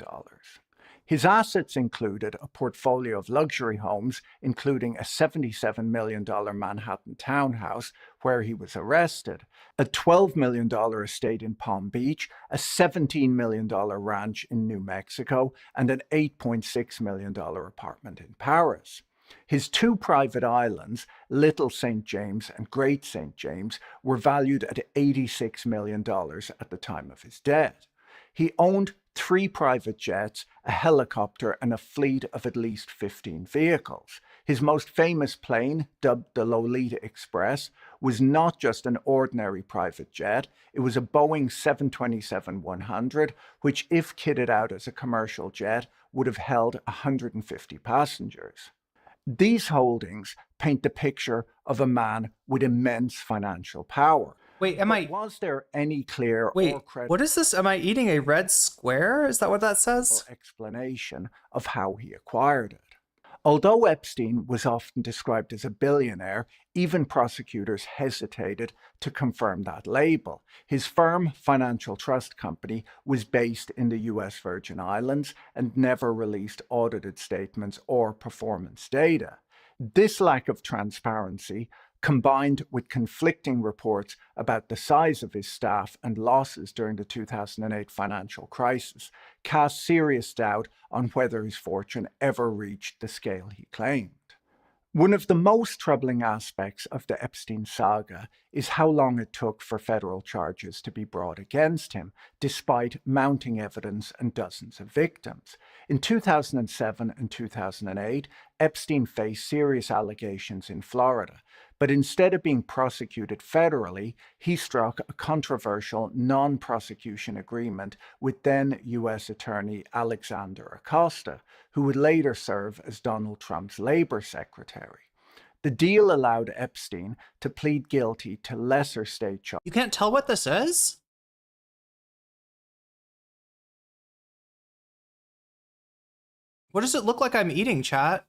His assets included a portfolio of luxury homes, including a $77 million Manhattan townhouse where he was arrested, a $12 million estate in Palm Beach, a $17 million ranch in New Mexico, and an $8.6 million apartment in Paris. His two private islands, Little St. James and Great St. James, were valued at $86 million at the time of his death. He owned 3 private jets, a helicopter, and a fleet of at least 15 vehicles. His most famous plane, dubbed the Lolita Express, was not just an ordinary private jet. It was a Boeing 727-100, which, if kitted out as a commercial jet, would have held 150 passengers. These holdings paint the picture of a man with immense financial power. Wait, was there any clear Wait, or credible what is this? Am I eating a red square? Is that what that says? explanation of how he acquired it? Although Epstein was often described as a billionaire, even prosecutors hesitated to confirm that label. His firm, Financial Trust Company, was based in the US Virgin Islands and never released audited statements or performance data. This lack of transparency, combined with conflicting reports about the size of his staff and losses during the 2008 financial crisis, cast serious doubt on whether his fortune ever reached the scale he claimed. One of the most troubling aspects of the Epstein saga is how long it took for federal charges to be brought against him, despite mounting evidence and dozens of victims. In 2007 and 2008, Epstein faced serious allegations in Florida, but instead of being prosecuted federally, he struck a controversial non-prosecution agreement with then U.S. Attorney Alexander Acosta, who would later serve as Donald Trump's labor secretary. The deal allowed Epstein to plead guilty to lesser state charges. You can't tell what this is? What does it look like I'm eating, chat?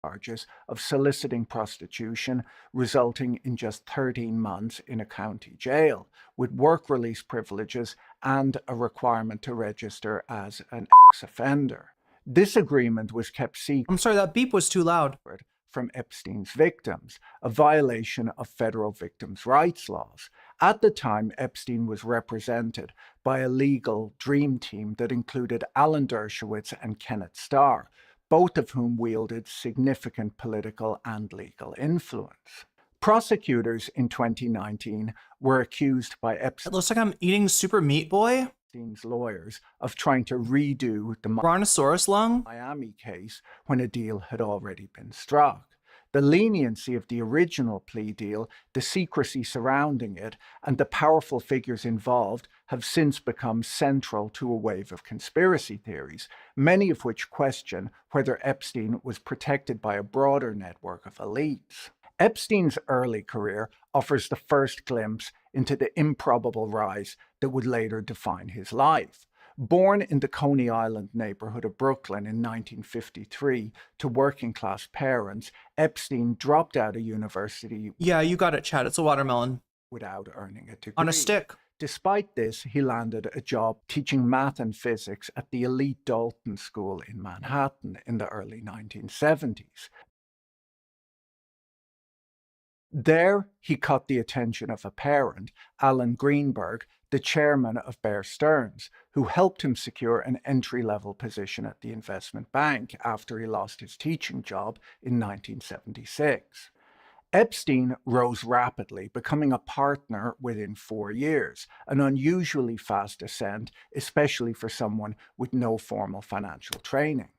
Charges of soliciting prostitution, resulting in just 13 months in a county jail, with work release privileges and a requirement to register as an ex-offender. This agreement was kept secret. I'm sorry, that beep was too loud. From Epstein's victims, a violation of federal victims' rights laws. At the time, Epstein was represented by a legal dream team that included Alan Dershowitz and Kenneth Starr, both of whom wielded significant political and legal influence. Prosecutors in 2019 were accused by Epstein. It looks like I'm eating Super Meat Boy. Epstein's lawyers of trying to redo the Brontosaurus lung Miami case when a deal had already been struck. The leniency of the original plea deal, the secrecy surrounding it, and the powerful figures involved have since become central to a wave of conspiracy theories, many of which question whether Epstein was protected by a broader network of elites. Epstein's early career offers the first glimpse into the improbable rise that would later define his life. Born in the Coney Island neighborhood of Brooklyn in 1953 to working-class parents, Epstein dropped out of university. Yeah, you got it, Chad. It's a watermelon. Without earning a degree. On a stick. Despite this, he landed a job teaching math and physics at the elite Dalton School in Manhattan in the early 1970s. There, he caught the attention of a parent, Alan Greenberg, the chairman of Bear Stearns, who helped him secure an entry-level position at the investment bank after he lost his teaching job in 1976. Epstein rose rapidly, becoming a partner within 4 years, an unusually fast ascent, especially for someone with no formal financial training.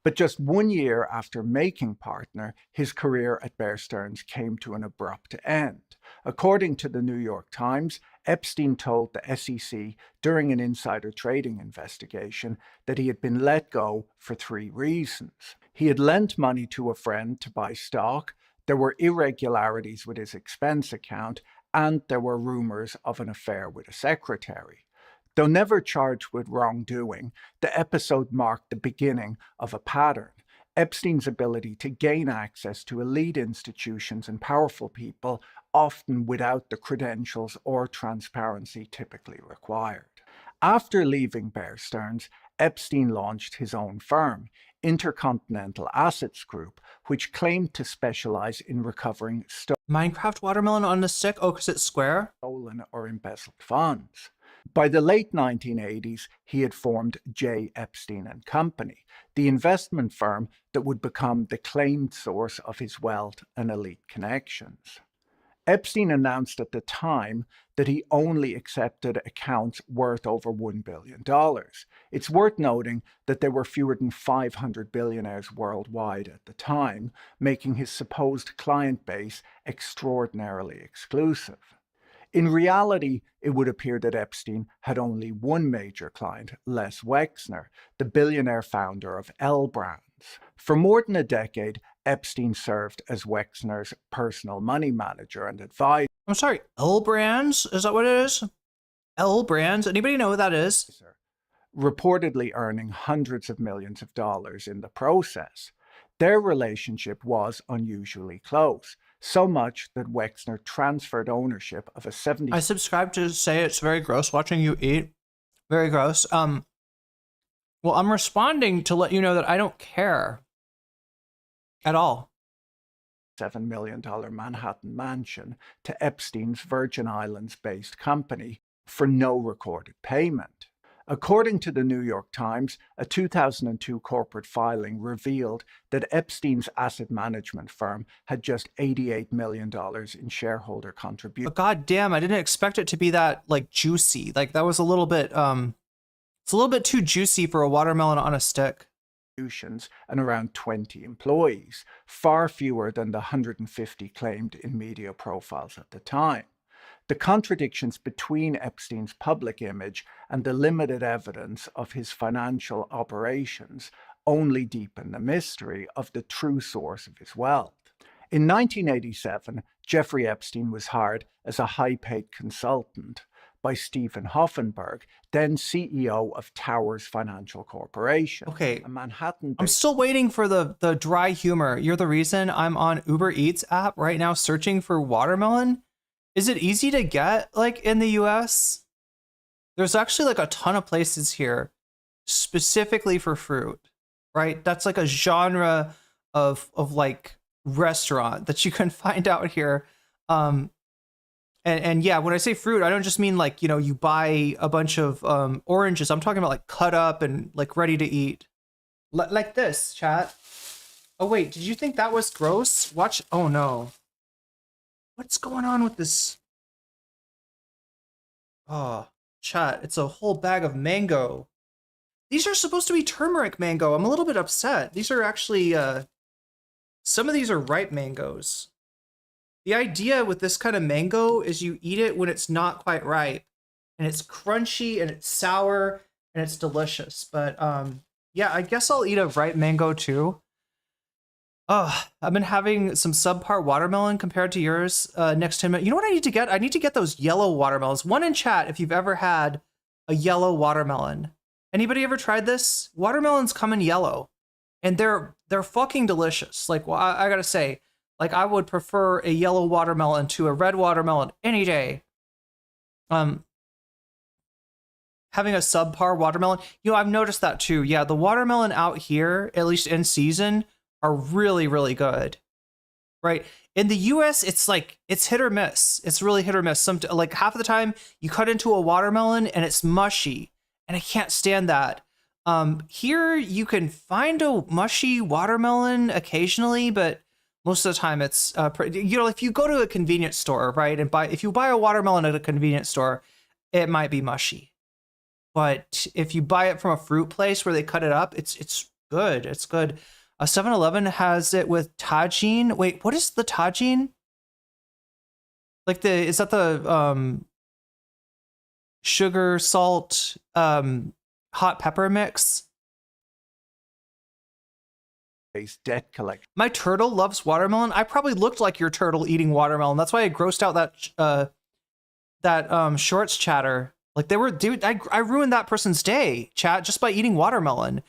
But just 1 year after making partner, his career at Bear Stearns came to an abrupt end. According to the New York Times, Epstein told the SEC during an insider trading investigation that he had been let go for 3 reasons. He had lent money to a friend to buy stock, there were irregularities with his expense account, and there were rumors of an affair with a secretary. Though never charged with wrongdoing, the episode marked the beginning of a pattern. Epstein's ability to gain access to elite institutions and powerful people, often without the credentials or transparency typically required. After leaving Bear Stearns, Epstein launched his own firm, Intercontinental Assets Group, which claimed to specialize in recovering Minecraft watermelon on a stick? Oh, because it's square? Stolen or embezzled funds. By the late 1980s, he had formed J. Epstein and Company, the investment firm that would become the claimed source of his wealth and elite connections. Epstein announced at the time that he only accepted accounts worth over $1 billion. It's worth noting that there were fewer than 500 billionaires worldwide at the time, making his supposed client base extraordinarily exclusive. In reality, it would appear that Epstein had only one major client, Les Wexner, the billionaire founder of L Brands. For more than a decade, Epstein served as Wexner's personal money manager and advisor. I'm sorry, L Brands? Is that what it is? L Brands? Anybody know who that is? Reportedly earning hundreds of millions of dollars in the process. Their relationship was unusually close, so much that Wexner transferred ownership of a 70... I subscribe to say it's very gross watching you eat. Very gross. Well, I'm responding to let you know that I don't care at all. $7 million Manhattan mansion to Epstein's Virgin Islands-based company for no recorded payment. According to the New York Times, a 2002 corporate filing revealed that Epstein's asset management firm had just $88 million in shareholder contributions. But goddamn, I didn't expect it to be that like juicy. Like that was a little bit it's a little bit too juicy for a watermelon on a stick. And around 20 employees, far fewer than the 150 claimed in media profiles at the time. The contradictions between Epstein's public image and the limited evidence of his financial operations only deepen the mystery of the true source of his wealth. In 1987, Jeffrey Epstein was hired as a high-paid consultant by Stephen Hoffenberg, then CEO of Towers Financial Corporation. Okay, a Manhattan. I'm still waiting for the dry humor. You're the reason I'm on Uber Eats app right now searching for watermelon. Is it easy to get like in the US? There's actually like a ton of places here specifically for fruit, right? That's like a genre of like restaurant that you can find out here. And yeah, when I say fruit, I don't just mean like, you know, you buy a bunch of oranges. I'm talking about like cut up and like ready to eat. Like this, chat. Oh wait, did you think that was gross? Watch. Oh no. What's going on with this? Oh, chat, it's a whole bag of mango. These are supposed to be turmeric mango. I'm a little bit upset. These are actually, some of these are ripe mangoes. The idea with this kind of mango is you eat it when it's not quite ripe. And it's crunchy and it's sour and it's delicious. But yeah, I guess I'll eat a ripe mango too. I've been having some subpar watermelon compared to yours next 10 minutes. You know what I need to get? I need to get those yellow watermelons. One in chat if you've ever had a yellow watermelon. Anybody ever tried this? Watermelons come in yellow. And they're fucking delicious. Like, well, I gotta say, like I would prefer a yellow watermelon to a red watermelon any day. Having a subpar watermelon, you know, I've noticed that too. Yeah, the watermelon out here, at least in season, are really, really good, right? In the US, it's like, it's hit or miss. It's really hit or miss. Like half of the time you cut into a watermelon and it's mushy and I can't stand that. Here you can find a mushy watermelon occasionally, but most of the time it's, you know, if you go to a convenience store, right, and if you buy a watermelon at a convenience store, it might be mushy. But if you buy it from a fruit place where they cut it up, it's good. It's good. 7-Eleven has it with tagine. Wait, what is the tagine? Like is that the sugar, salt, hot pepper mix? Debt collection. My turtle loves watermelon. I probably looked like your turtle eating watermelon. That's why I grossed out that shorts chatter. Like they were, dude, I ruined that person's day, chat, just by eating watermelon.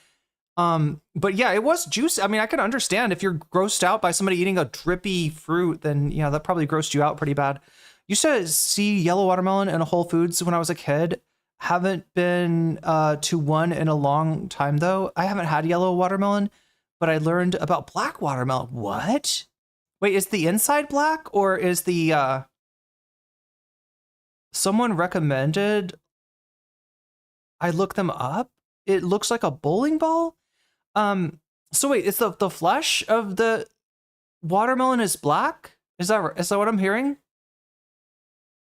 But yeah, it was juicy. I mean, I can understand if you're grossed out by somebody eating a drippy fruit, then yeah, that probably grossed you out pretty bad. Used to see yellow watermelon in a Whole Foods when I was a kid. Haven't been to one in a long time though. I haven't had yellow watermelon, but I learned about black watermelon. What? Wait, is the inside black or is the someone recommended I look them up? It looks like a bowling ball. So wait, it's the flesh of the watermelon is black? Is that what I'm hearing?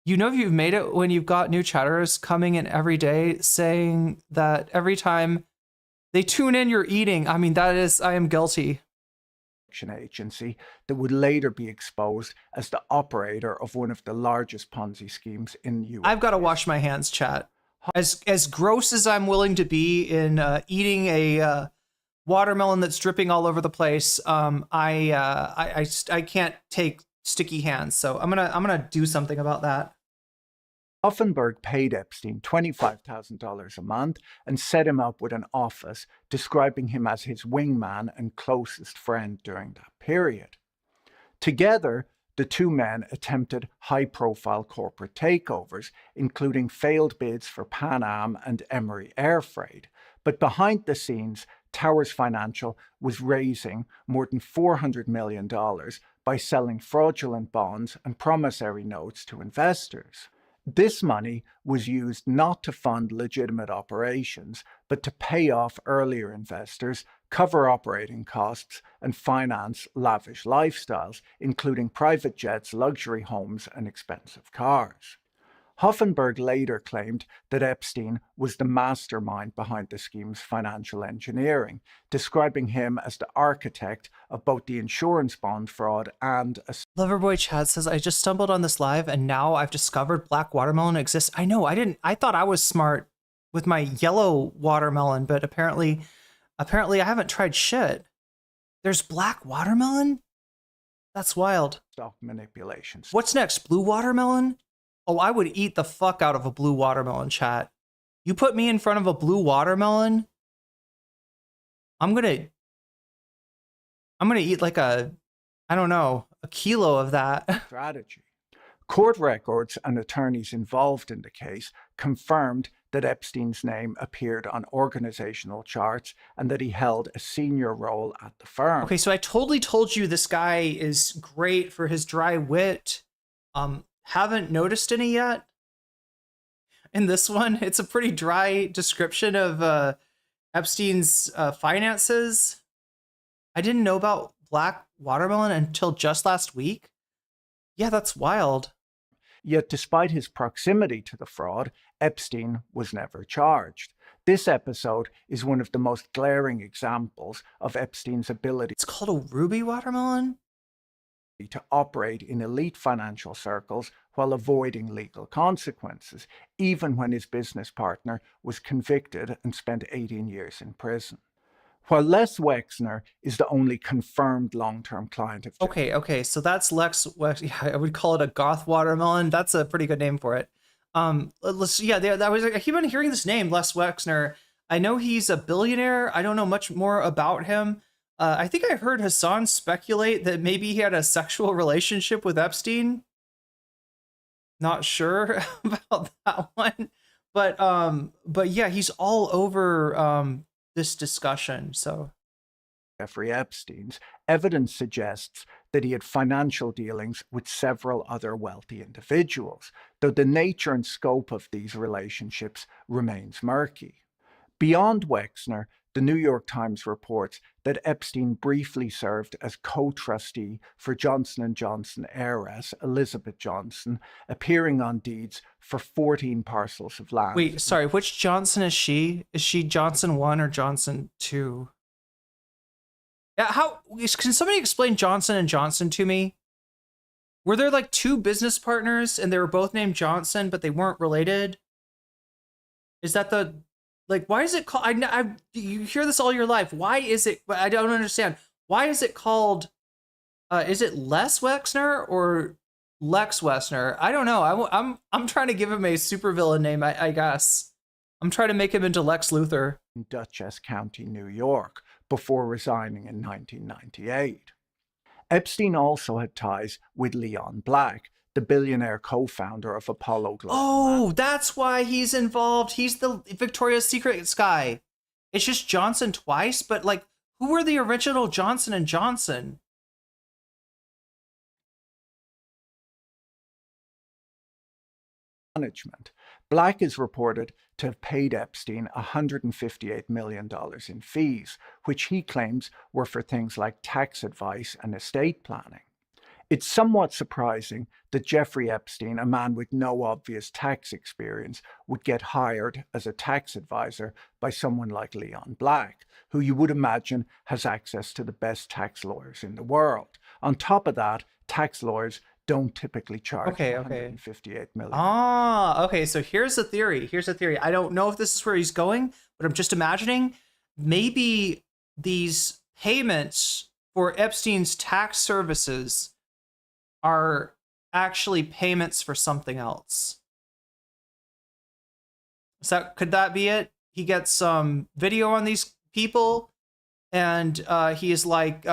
You know you've made it when you've got new chatters coming in every day saying that every time they tune in, you're eating. I mean, I am guilty. Agency that would later be exposed as the operator of one of the largest Ponzi schemes in the US. I've got to wash my hands, chat. As gross as I'm willing to be in eating a watermelon that's dripping all over the place, I can't take sticky hands. So I'm gonna do something about that. Hoffenberg paid Epstein $25,000 a month and set him up with an office, describing him as his wingman and closest friend during that period. Together, the two men attempted high-profile corporate takeovers, including failed bids for Pan Am and Emery Air Freight. But behind the scenes, Towers Financial was raising more than $400 million by selling fraudulent bonds and promissory notes to investors. This money was used not to fund legitimate operations, but to pay off earlier investors, cover operating costs, and finance lavish lifestyles, including private jets, luxury homes, and expensive cars. Hoffenberg later claimed that Epstein was the mastermind behind the scheme's financial engineering, describing him as the architect of both the insurance bond fraud and a... Loverboy Chad says, I just stumbled on this live and now I've discovered black watermelon exists. I know, I thought I was smart with my yellow watermelon, but apparently I haven't tried shit. There's black watermelon? That's wild. Stock manipulations. What's next? Blue watermelon? Oh, I would eat the fuck out of a blue watermelon, chat. You put me in front of a blue watermelon, I'm gonna eat like a kilo of that. Strategy. Court records and attorneys involved in the case confirmed that Epstein's name appeared on organizational charts and that he held a senior role at the firm. Okay, so I totally told you this guy is great for his dry wit. Haven't noticed any yet. In this one, it's a pretty dry description of Epstein's finances. I didn't know about black watermelon until just last week. Yeah, that's wild. Yet despite his proximity to the fraud, Epstein was never charged. This episode is one of the most glaring examples of Epstein's ability. It's called a ruby watermelon? To operate in elite financial circles while avoiding legal consequences, even when his business partner was convicted and spent 18 years in prison. While Les Wexner is the only confirmed long-term client of... Okay, so that's Lex Wex. Yeah, I would call it a goth watermelon. That's a pretty good name for it. I keep on hearing this name, Les Wexner. I know he's a billionaire. I don't know much more about him. I think I heard Hassan speculate that maybe he had a sexual relationship with Epstein. Not sure about that one, but yeah, he's all over this discussion. So Jeffrey Epstein's evidence suggests that he had financial dealings with several other wealthy individuals, though the nature and scope of these relationships remains murky. Beyond Wexner, the New York Times reports that Epstein briefly served as co-trustee for Johnson & Johnson heiress Elizabeth Johnson, appearing on deeds for 14 parcels of land. Wait, sorry, which Johnson is she? Is she Johnson 1 or Johnson 2? Yeah, can somebody explain Johnson & Johnson to me? Were there like two business partners and they were both named Johnson, but they weren't related? Is that the... Like, why is it called... you hear this all your life. Why is it... I don't understand. Why is it called... is it Les Wexner or Lex Wexner? I don't know. I'm trying to give him a supervillain name, I guess. I'm trying to make him into Lex Luthor. In Dutchess County, New York, before resigning in 1998. Epstein also had ties with Leon Black, the billionaire co-founder of Apollo Global. Oh, that's why he's involved. He's the Victoria's Secret guy. It's just Johnson twice, but like, who were the original Johnson & Johnson? Management. Black is reported to have paid Epstein $158 million in fees, which he claims were for things like tax advice and estate planning. It's somewhat surprising that Jeffrey Epstein, a man with no obvious tax experience, would get hired as a tax advisor by someone like Leon Black, who you would imagine has access to the best tax lawyers in the world. On top of that, tax lawyers don't typically charge Okay. 158 million. Ah, okay. So here's the theory. I don't know if this is where he's going, but I'm just imagining maybe these payments for Epstein's tax services are actually payments for something else. So could that be it? He gets some video on these people, and he is like,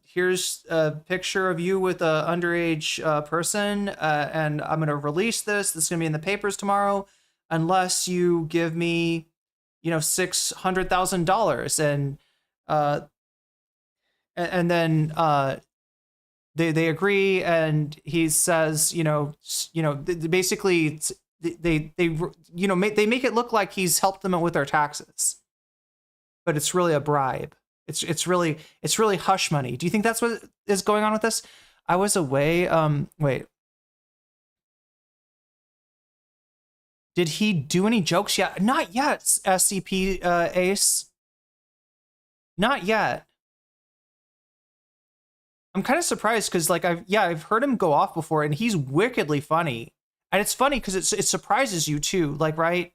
here's a picture of you with a underage person, and I'm gonna release this. This is gonna be in the papers tomorrow, unless you give me, $600,000, and then they agree, and he says, basically they make it look like he's helped them with their taxes, but it's really a bribe. It's really hush money. Do you think that's what is going on with this? I was away. Wait. Did he do any jokes yet? Not yet, SCP Ace. Not yet. I'm kind of surprised because, like, I've heard him go off before, and he's wickedly funny. And it's funny because it surprises you too, like, right?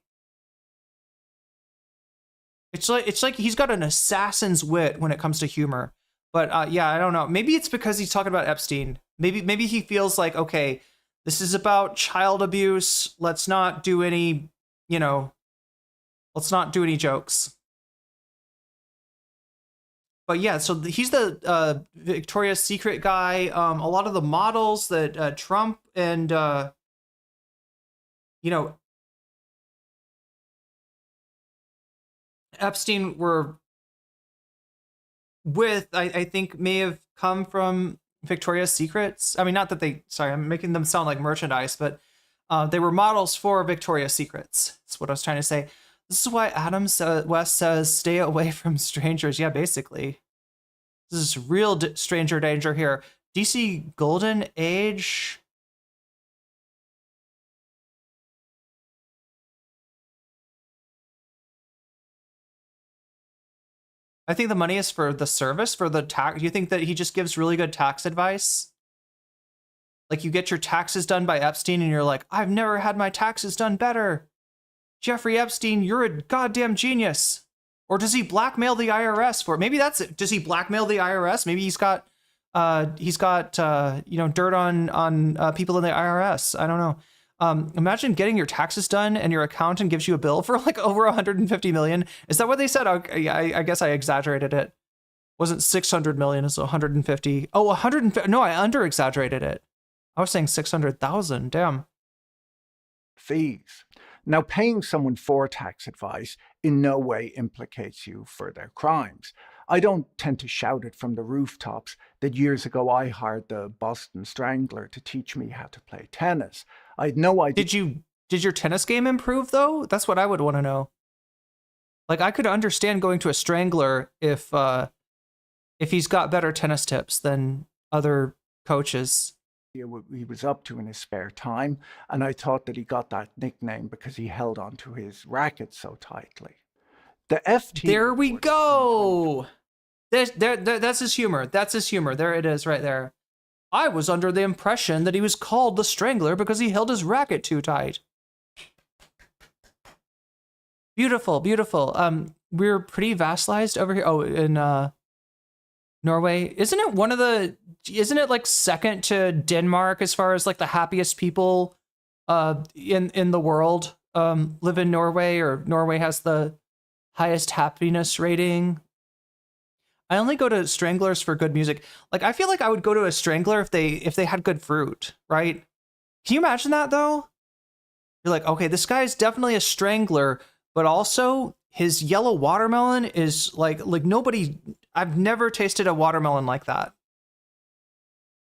It's like he's got an assassin's wit when it comes to humor. But I don't know. Maybe it's because he's talking about Epstein. Maybe he feels like, okay, this is about child abuse. Let's not do any, let's not do any jokes. But yeah, so he's the Victoria's Secret guy. A lot of the models that Trump and, Epstein were with, I think, may have come from Victoria's Secrets. I mean, not that I'm making them sound like merchandise, but they were models for Victoria's Secrets. That's what I was trying to say. This is why Adam West says, stay away from strangers. Yeah, basically. This is real stranger danger here. DC Golden Age. I think the money is for the service, for the tax. Do you think that he just gives really good tax advice? Like, you get your taxes done by Epstein and you're like, I've never had my taxes done better. Jeffrey Epstein, you're a goddamn genius. Or does he blackmail the IRS for it? Maybe that's it. Does he blackmail the IRS? Maybe he's got dirt on people in the IRS. I don't know. Imagine getting your taxes done and your accountant gives you a bill for like over 150 million. Is that what they said? Okay, I guess I exaggerated it. It wasn't 600 million, it's 150. Oh, 150. No, I under exaggerated it. I was saying 600,000. Damn. Fees. Now, paying someone for tax advice in no way implicates you for their crimes. I don't tend to shout it from the rooftops that years ago I hired the Boston Strangler to teach me how to play tennis. I had no idea. Did your tennis game improve though? That's what I would want to know. Like, I could understand going to a Strangler if he's got better tennis tips than other coaches. He was up to in his spare time, and I thought that he got that nickname because he held onto his racket so tightly. The FT. There we go. That's his humor. That's his humor. There it is, right there. I was under the impression that he was called the Strangler because he held his racket too tight. Beautiful, beautiful. We're pretty vassalized over here. Oh, in Norway. Isn't it like second to Denmark as far as like the happiest people in the world live in Norway, or Norway has the highest happiness rating? I only go to Stranglers for good music. Like, I feel like I would go to a Strangler if they had good fruit, right? Can you imagine that though? You're like, okay, this guy's definitely a Strangler, but also his yellow watermelon is like nobody. I've never tasted a watermelon like that.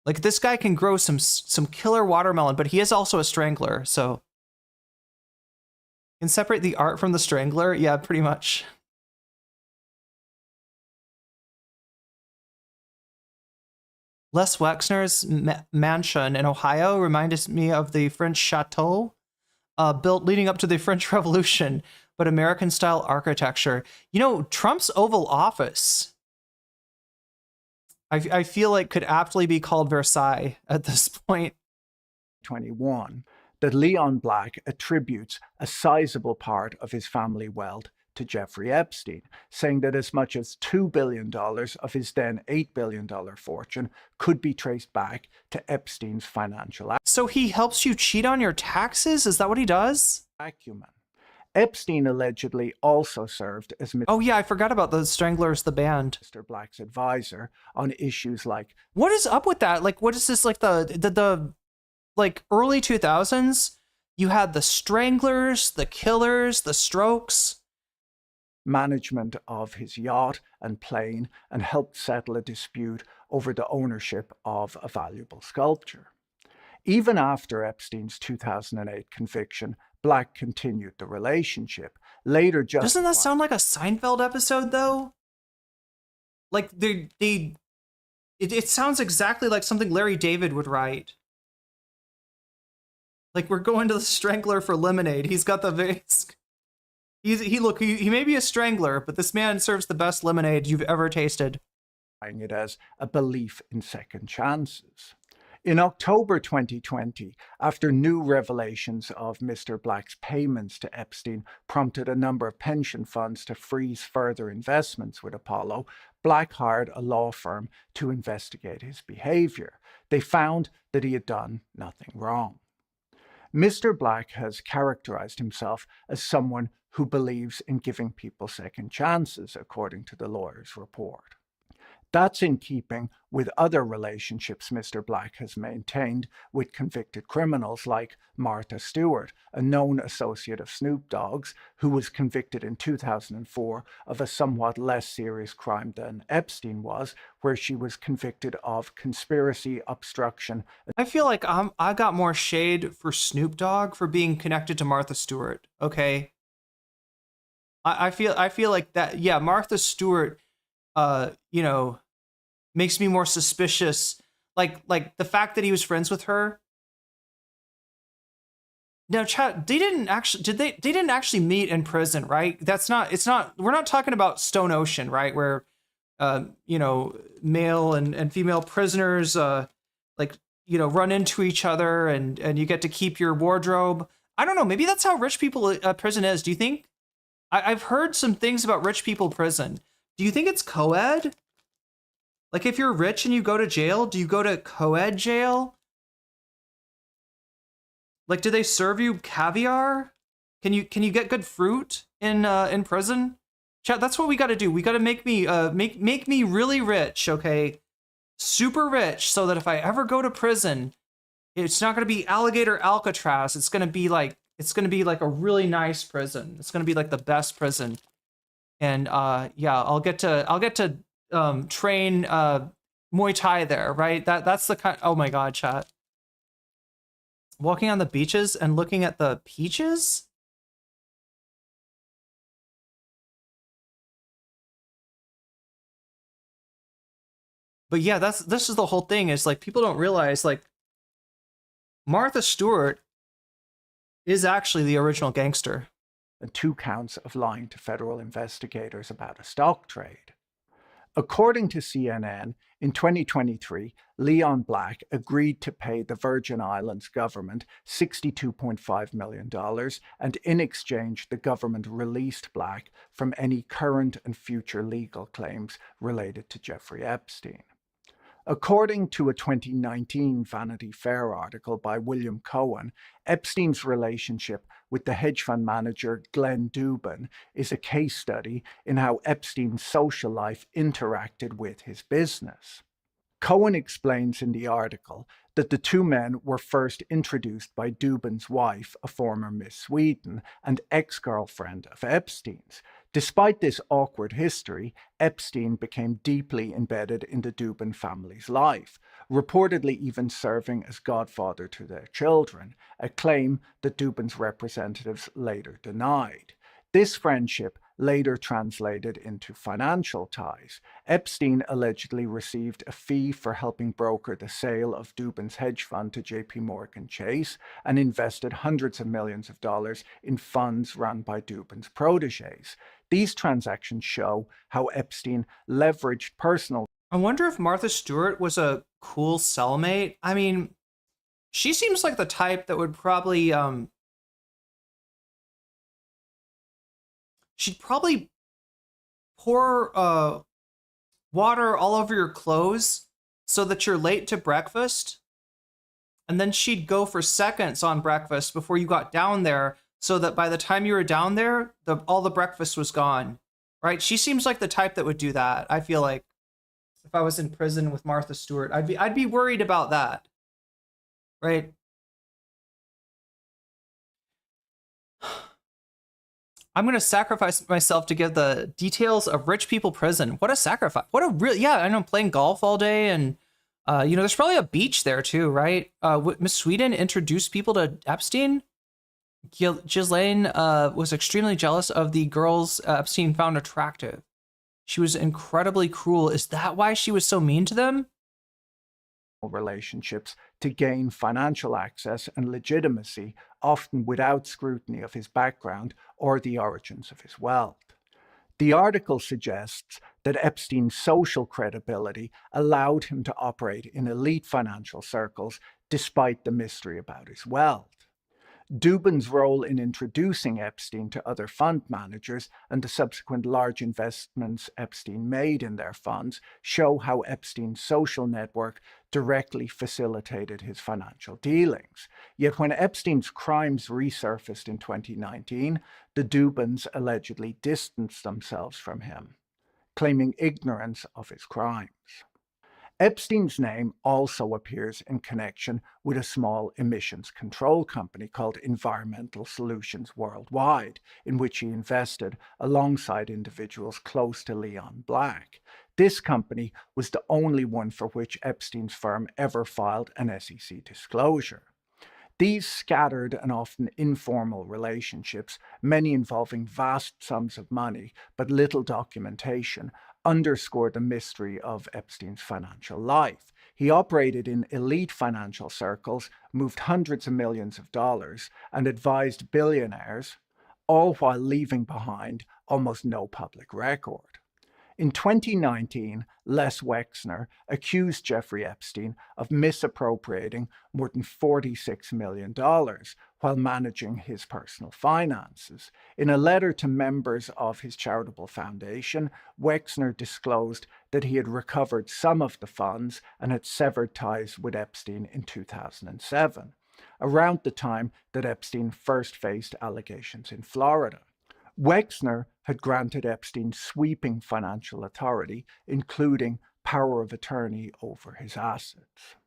Like, this guy can grow some killer watermelon, but he is also a Strangler, so. Can separate the art from the Strangler? Yeah, pretty much. Les Wexner's mansion in Ohio reminded me of the French chateau built leading up to the French Revolution, but American-style architecture. You know, Trump's Oval Office, I feel like could aptly be called Versailles at this point. 21, that Leon Black attributes a sizable part of his family wealth to Jeffrey Epstein, saying that as much as $2 billion of his then $8 billion fortune could be traced back to Epstein's financial So he helps you cheat on your taxes? Is that what he does? acumen. Epstein allegedly also served as Oh yeah, I forgot about the Stranglers, the band. Mr. Black's advisor on issues like, what is up with that? Like, what is this, like the like early 2000s? You had the Stranglers, the Killers, the Strokes. management of his yacht and plane, and helped settle a dispute over the ownership of a valuable sculpture. Even after Epstein's 2008 conviction, Black continued the relationship. Later, doesn't that sound like a Seinfeld episode, though? Like it sounds exactly like something Larry David would write. Like, we're going to the Strangler for lemonade. He's got the vase. He may be a strangler, but this man serves the best lemonade you've ever tasted. It as a belief in second chances. In October 2020, after new revelations of Mr. Black's payments to Epstein prompted a number of pension funds to freeze further investments with Apollo, Black hired a law firm to investigate his behavior. They found that he had done nothing wrong. Mr. Black has characterized himself as someone who believes in giving people second chances, according to the lawyer's report. That's in keeping with other relationships Mr. Black has maintained with convicted criminals like Martha Stewart, a known associate of Snoop Dogg's, who was convicted in 2004 of a somewhat less serious crime than Epstein was, where she was convicted of conspiracy, obstruction. I feel like I got more shade for Snoop Dogg for being connected to Martha Stewart. Okay, I feel like that. Yeah, Martha Stewart, you know, makes me more suspicious. Like the fact that he was friends with her. Now, chat, they didn't actually meet in prison, right? We're not talking about Stone Ocean, right? Where, you know, male and female prisoners, like, you know, run into each other and you get to keep your wardrobe. I don't know. Maybe that's how rich people prison is. Do you think? I've heard some things about rich people prison. Do you think it's co-ed? Like, if you're rich and you go to jail, do you go to co-ed jail? Like, do they serve you caviar? Can you get good fruit in prison? Chat, that's what we got to do. We got to make me make me really rich, okay? Super rich, so that if I ever go to prison, it's not going to be alligator Alcatraz. It's going to be like a really nice prison. It's going to be like the best prison. And yeah, I'll get to train Muay Thai there, right? That's the kind. Oh my god, chat. Walking on the beaches and looking at the peaches? But yeah, this is the whole thing, is like, people don't realize, like, Martha Stewart is actually the original gangster. And 2 counts of lying to federal investigators about a stock trade. According to CNN, in 2023, Leon Black agreed to pay the Virgin Islands government $62.5 million, and in exchange, the government released Black from any current and future legal claims related to Jeffrey Epstein. According to a 2019 Vanity Fair article by William Cohen, Epstein's relationship with the hedge fund manager Glenn Dubin is a case study in how Epstein's social life interacted with his business. Cohen explains in the article that the 2 men were first introduced by Dubin's wife, a former Miss Sweden and ex-girlfriend of Epstein's. Despite this awkward history, Epstein became deeply embedded in the Dubin family's life, reportedly even serving as godfather to their children, a claim that Dubin's representatives later denied. This friendship later translated into financial ties. Epstein allegedly received a fee for helping broker the sale of Dubin's hedge fund to JP Morgan Chase and invested hundreds of millions of dollars in funds run by Dubin's proteges. These transactions show how Epstein leveraged personal. I wonder if Martha Stewart was a cool cellmate. I mean, she seems like the type that would probably, she'd probably pour water all over your clothes so that you're late to breakfast. And then she'd go for seconds on breakfast before you got down there so that by the time you were down there, all the breakfast was gone, right? She seems like the type that would do that. I feel like if I was in prison with Martha Stewart, I'd be worried about that, right? I'm going to sacrifice myself to give the details of rich people prison. What a sacrifice. What a real, yeah, I know, playing golf all day. And, you know, there's probably a beach there too, right? Miss Sweden introduced people to Epstein. Ghislaine was extremely jealous of the girls Epstein found attractive. She was incredibly cruel. Is that why she was so mean to them? Relationships to gain financial access and legitimacy, often without scrutiny of his background or the origins of his wealth. The article suggests that Epstein's social credibility allowed him to operate in elite financial circles despite the mystery about his wealth. Dubin's role in introducing Epstein to other fund managers and the subsequent large investments Epstein made in their funds show how Epstein's social network directly facilitated his financial dealings. Yet when Epstein's crimes resurfaced in 2019, the Dubins allegedly distanced themselves from him, claiming ignorance of his crimes. Epstein's name also appears in connection with a small emissions control company called Environmental Solutions Worldwide, in which he invested alongside individuals close to Leon Black. This company was the only one for which Epstein's firm ever filed an SEC disclosure. These scattered and often informal relationships, many involving vast sums of money but little documentation, underscore the mystery of Epstein's financial life. He operated in elite financial circles, moved hundreds of millions of dollars, and advised billionaires, all while leaving behind almost no public record. In 2019, Les Wexner accused Jeffrey Epstein of misappropriating more than $46 million while managing his personal finances. In a letter to members of his charitable foundation, Wexner disclosed that he had recovered some of the funds and had severed ties with Epstein in 2007, around the time that Epstein first faced allegations in Florida. Wexner had granted Epstein sweeping financial authority, including power of attorney over his assets.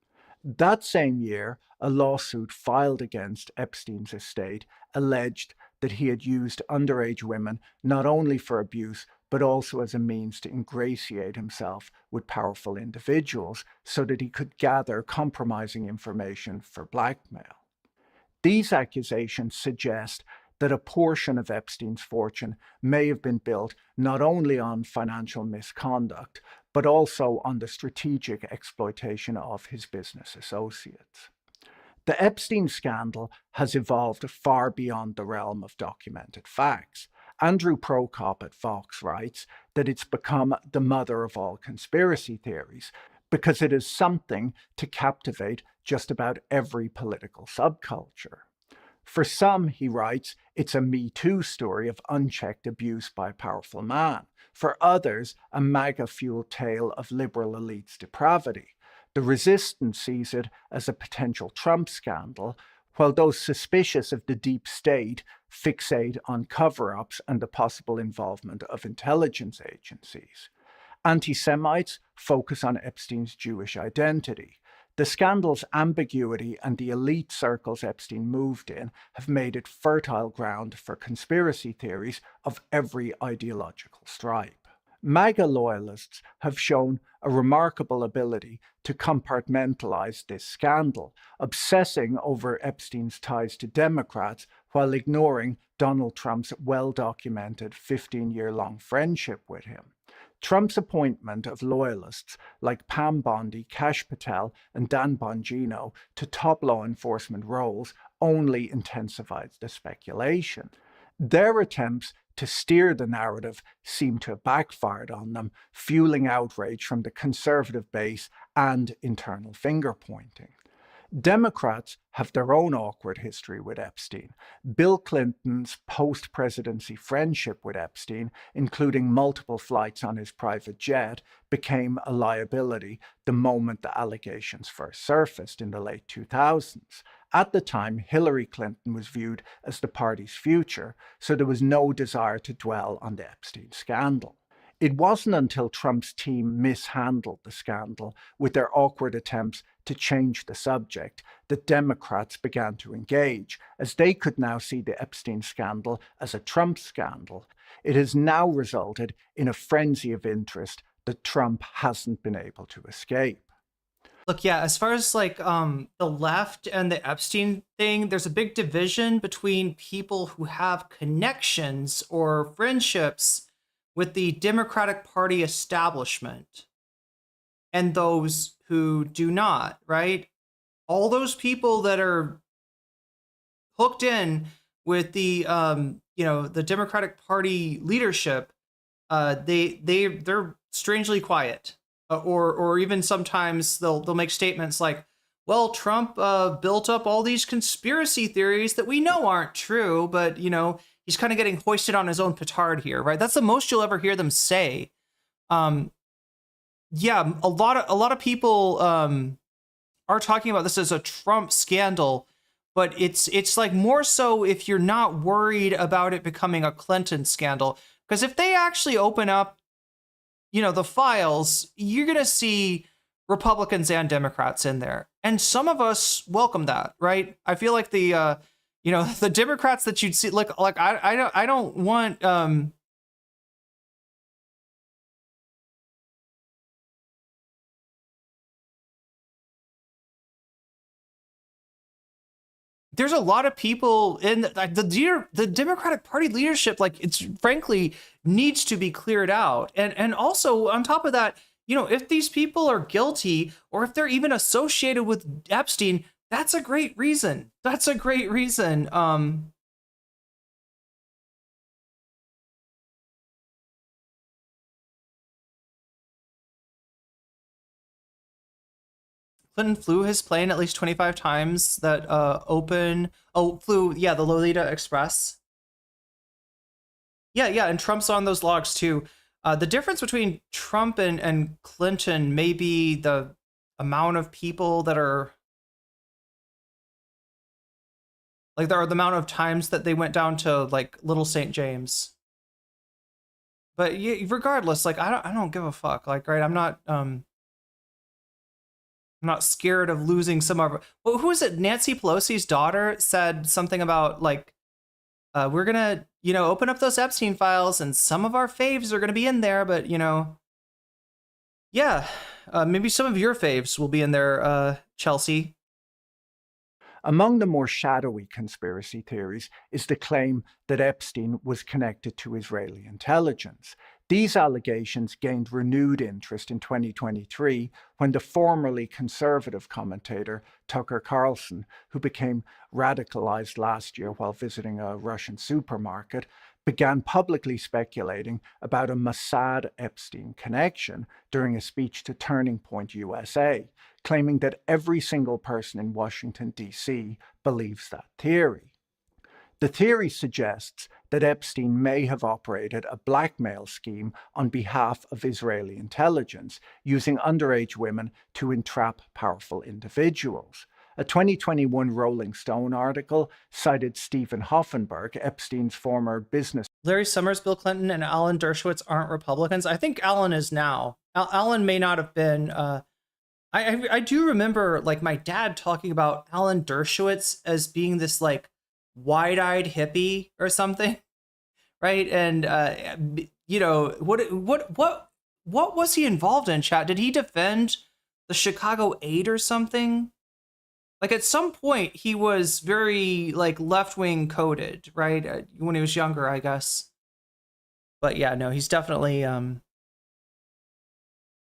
That same year, a lawsuit filed against Epstein's estate alleged that he had used underage women not only for abuse, but also as a means to ingratiate himself with powerful individuals so that he could gather compromising information for blackmail. These accusations suggest that a portion of Epstein's fortune may have been built not only on financial misconduct, but also on the strategic exploitation of his business associates. The Epstein scandal has evolved far beyond the realm of documented facts. Andrew Prokop at Vox writes that it's become the mother of all conspiracy theories because it is something to captivate just about every political subculture. For some, he writes, it's a Me Too story of unchecked abuse by a powerful man. For others, a MAGA-fueled tale of liberal elites' depravity. The resistance sees it as a potential Trump scandal, while those suspicious of the deep state fixate on cover-ups and the possible involvement of intelligence agencies. Anti-Semites focus on Epstein's Jewish identity. The scandal's ambiguity and the elite circles Epstein moved in have made it fertile ground for conspiracy theories of every ideological stripe. MAGA loyalists have shown a remarkable ability to compartmentalize this scandal, obsessing over Epstein's ties to Democrats while ignoring Donald Trump's well-documented 15-year-long friendship with him. Trump's appointment of loyalists like Pam Bondi, Kash Patel, and Dan Bongino to top law enforcement roles only intensified the speculation. Their attempts to steer the narrative seem to have backfired on them, fueling outrage from the conservative base and internal finger-pointing. Democrats have their own awkward history with Epstein. Bill Clinton's post-presidency friendship with Epstein, including multiple flights on his private jet, became a liability the moment the allegations first surfaced in the late 2000s. At the time, Hillary Clinton was viewed as the party's future, so there was no desire to dwell on the Epstein scandal. It wasn't until Trump's team mishandled the scandal with their awkward attempts to change the subject that Democrats began to engage, as they could now see the Epstein scandal as a Trump scandal. It has now resulted in a frenzy of interest that Trump hasn't been able to escape. Look, yeah, as far as like the left and the Epstein thing, there's a big division between people who have connections or friendships with the Democratic Party establishment and those who do not, right? All those people that are hooked in with the the Democratic Party leadership, they're strangely quiet, or even sometimes they'll make statements like, well, Trump built up all these conspiracy theories that we know aren't true, but he's kind of getting hoisted on his own petard here, right? That's the most you'll ever hear them say. Yeah, a lot of people are talking about this as a Trump scandal, but it's like more so if you're not worried about it becoming a Clinton scandal, because if they actually open up, the files, you're gonna see Republicans and Democrats in there, and some of us welcome that, right? I feel like the the Democrats that you'd see, like I don't want there's a lot of people in the Democratic Party leadership, like it's frankly needs to be cleared out. And also on top of that, if these people are guilty or if they're even associated with Epstein, that's a great reason. That's a great reason. Clinton flew his plane at least 25 times. That flew the Lolita Express. Yeah, and Trump's on those logs too. The difference between Trump and Clinton may be the amount of people that are like, there are the amount of times that they went down to like Little St. James. But regardless, like I don't give a fuck. Like, right, I'm not scared of losing some of. Well, who is it? Nancy Pelosi's daughter said something about like, we're gonna, open up those Epstein files, and some of our faves are gonna be in there, but yeah, maybe some of your faves will be in there, Chelsea. Among the more shadowy conspiracy theories is the claim that Epstein was connected to Israeli intelligence. These allegations gained renewed interest in 2023 when the formerly conservative commentator Tucker Carlson, who became radicalized last year while visiting a Russian supermarket, began publicly speculating about a Mossad-Epstein connection during a speech to Turning Point USA, claiming that every single person in Washington, D.C. believes that theory. The theory suggests that Epstein may have operated a blackmail scheme on behalf of Israeli intelligence, using underage women to entrap powerful individuals. A 2021 Rolling Stone article cited Stephen Hoffenberg, Epstein's former business. Larry Summers, Bill Clinton, and Alan Dershowitz aren't Republicans. I think Alan is now. Alan may not have been. I do remember like my dad talking about Alan Dershowitz as being this like wide-eyed hippie or something, right? And what was he involved in, chat? Did he defend the Chicago 8 or something? Like at some point he was very like left-wing coded, right? When he was younger, I guess. But yeah, no, he's definitely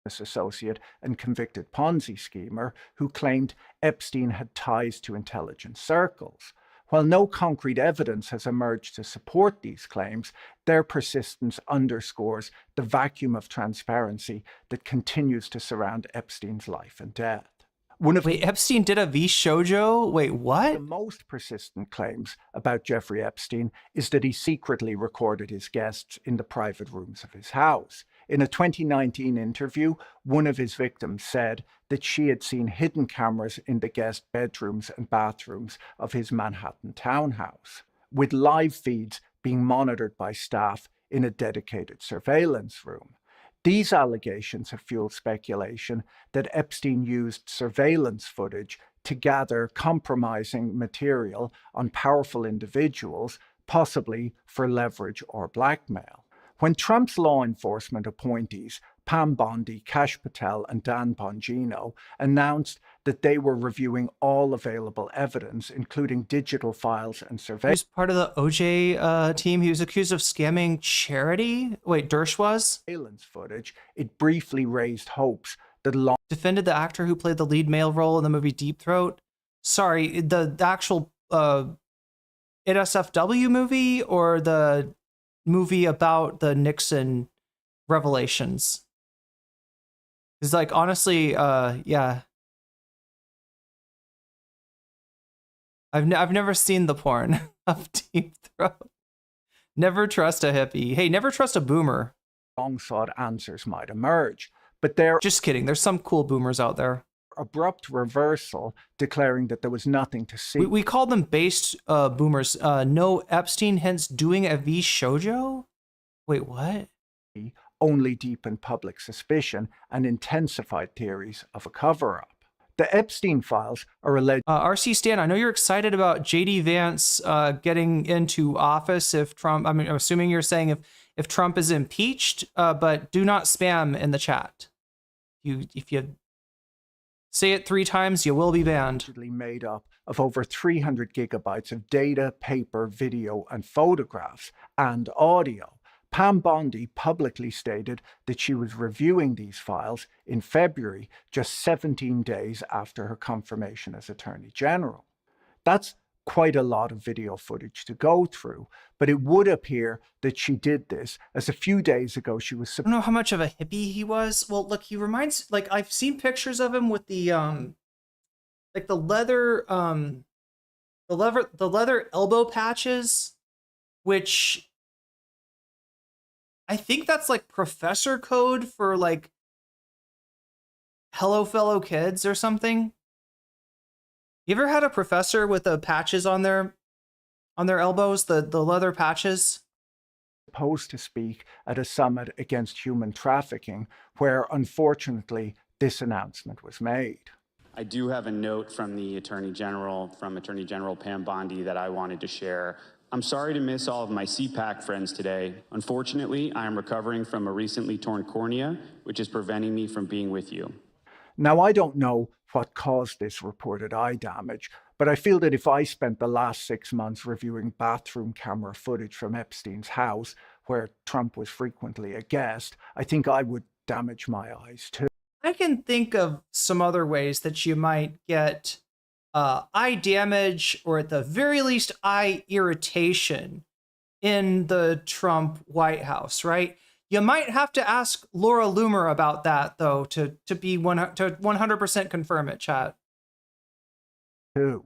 associate and convicted Ponzi schemer who claimed Epstein had ties to intelligence circles. While no concrete evidence has emerged to support these claims, their persistence underscores the vacuum of transparency that continues to surround Epstein's life and death. Wait, Epstein did a shoujo? Wait, what? The most persistent claims about Jeffrey Epstein is that he secretly recorded his guests in the private rooms of his house. In a 2019 interview, one of his victims said that she had seen hidden cameras in the guest bedrooms and bathrooms of his Manhattan townhouse, with live feeds being monitored by staff in a dedicated surveillance room. These allegations have fueled speculation that Epstein used surveillance footage to gather compromising material on powerful individuals, possibly for leverage or blackmail. When Trump's law enforcement appointees, Pam Bondi, Kash Patel, and Dan Bongino, announced that they were reviewing all available evidence, including digital files and surveillance. He was part of the OJ team. He was accused of scamming charity. Wait, Dersh was? Surveillance footage. It briefly raised hopes that defended the actor who played the lead male role in the movie Deep Throat. Sorry, the actual NSFW movie or the movie about the Nixon revelations? It's like, honestly, yeah. I've never seen the porn of Deep Throat. Never trust a hippie. Hey, never trust a boomer. Long-sought answers might emerge, but they're just kidding. There's some cool boomers out there. Abrupt reversal declaring that there was nothing to see. We call them based boomers. No Epstein, hence doing a shoujo? Wait, what? Only deepened public suspicion and intensified theories of a cover-up. The Epstein files are alleged. RC Stan, I know you're excited about JD Vance getting into office if Trump. I mean, I'm assuming you're saying if Trump is impeached, but do not spam in the chat. If you say it 3 times, you will be banned. Made up of over 300 gigabytes of data, paper, video, and photographs, and audio. Pam Bondi publicly stated that she was reviewing these files in February, just 17 days after her confirmation as Attorney General. That's quite a lot of video footage to go through, but it would appear that she did this as a few days ago she was... I don't know how much of a hippie he was. Well, look, he reminds... Like, I've seen pictures of him with the, like the leather elbow patches, which... I think that's like professor code for like hello fellow kids or something. You ever had a professor with the patches on their elbows, the leather patches? Supposed to speak at a summit against human trafficking, where unfortunately this announcement was made. I do have a note from the Attorney General, from Attorney General Pam Bondi, that I wanted to share. I'm sorry to miss all of my CPAC friends today. Unfortunately, I am recovering from a recently torn cornea, which is preventing me from being with you. Now, I don't know what caused this reported eye damage, but I feel that if I spent the last 6 months reviewing bathroom camera footage from Epstein's house, where Trump was frequently a guest, I think I would damage my eyes too. I can think of some other ways that you might get eye damage, or at the very least eye irritation in the Trump White House, right? You might have to ask Laura Loomer about that, though, to 100% confirm it, chat. Too.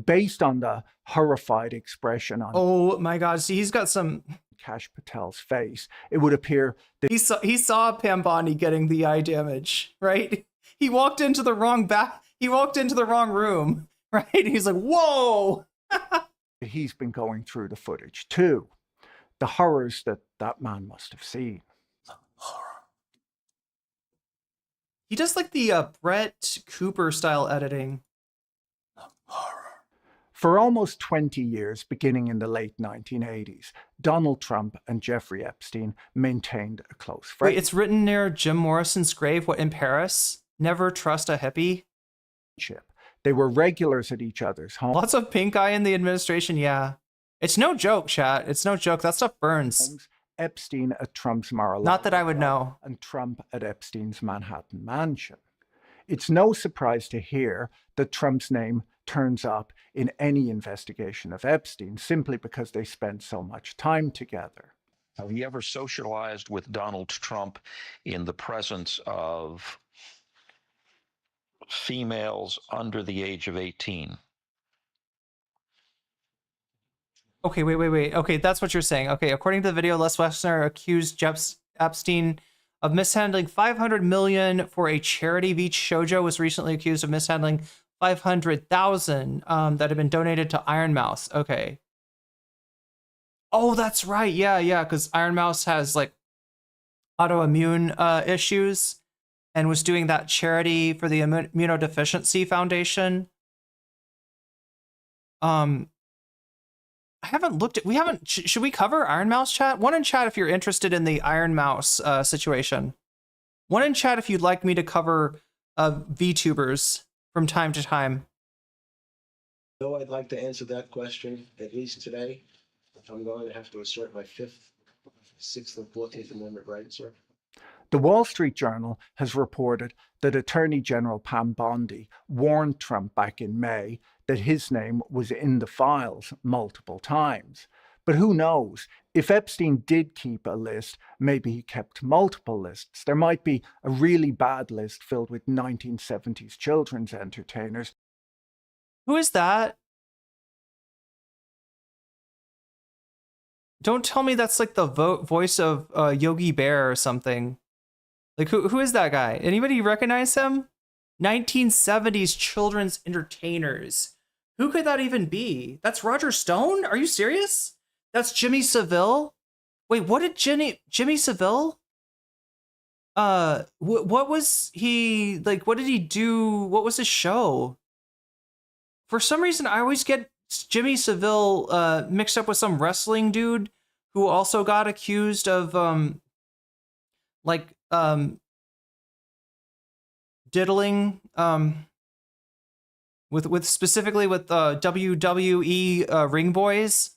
Based on the horrified expression on... Oh my God, see, he's got some... Kash Patel's face, it would appear that... He saw Pam Bondi getting the eye damage, right? He walked into the wrong He walked into the wrong room, right? He's like, whoa! He's been going through the footage too. The horrors that man must have seen. He does like the Brett Cooper style editing. For almost 20 years, beginning in the late 1980s, Donald Trump and Jeffrey Epstein maintained a close friendship. Wait, it's written near Jim Morrison's grave, what, in Paris? Never trust a hippie? They were regulars at each other's homes. Lots of pink eye in the administration, yeah. It's no joke, chat. It's no joke. That stuff burns. Epstein at Trump's Mar-a-Lago. Not that I would know. And Trump at Epstein's Manhattan mansion. It's no surprise to hear that Trump's name turns up in any investigation of Epstein simply because they spent so much time together. Have you ever socialized with Donald Trump in the presence of females under the age of 18? Okay, wait. Okay, that's what you're saying. Okay, according to the video, Les Wexner accused Epstein of mishandling $500 million for a charity. Veach Shoujo was recently accused of mishandling $500,000 that had been donated to Iron Mouse. Okay. Oh, that's right. Yeah, because Iron Mouse has like autoimmune issues and was doing that charity for the Immunodeficiency Foundation. I haven't looked at, should we cover Iron Mouse, chat? One in chat if you're interested in the Iron Mouse situation. One in chat if you'd like me to cover VTubers from time to time. Though I'd like to answer that question, at least today, I'm going to have to assert my 5th, 6th, and 14th Amendment rights, sir. The Wall Street Journal has reported that Attorney General Pam Bondi warned Trump back in May that his name was in the files multiple times. But who knows? If Epstein did keep a list, maybe he kept multiple lists. There might be a really bad list filled with 1970s children's entertainers. Who is that? Don't tell me that's like the voice of Yogi Bear or something. Like, who is that guy? Anybody recognize him? 1970s children's entertainers. Who could that even be? That's Roger Stone? Are you serious? That's Jimmy Savile? Wait, what did Jimmy Savile? What was he, like, what did he do? What was his show? For some reason, I always get Jimmy Savile mixed up with some wrestling dude who also got accused of, diddling, with specifically with WWE ring boys.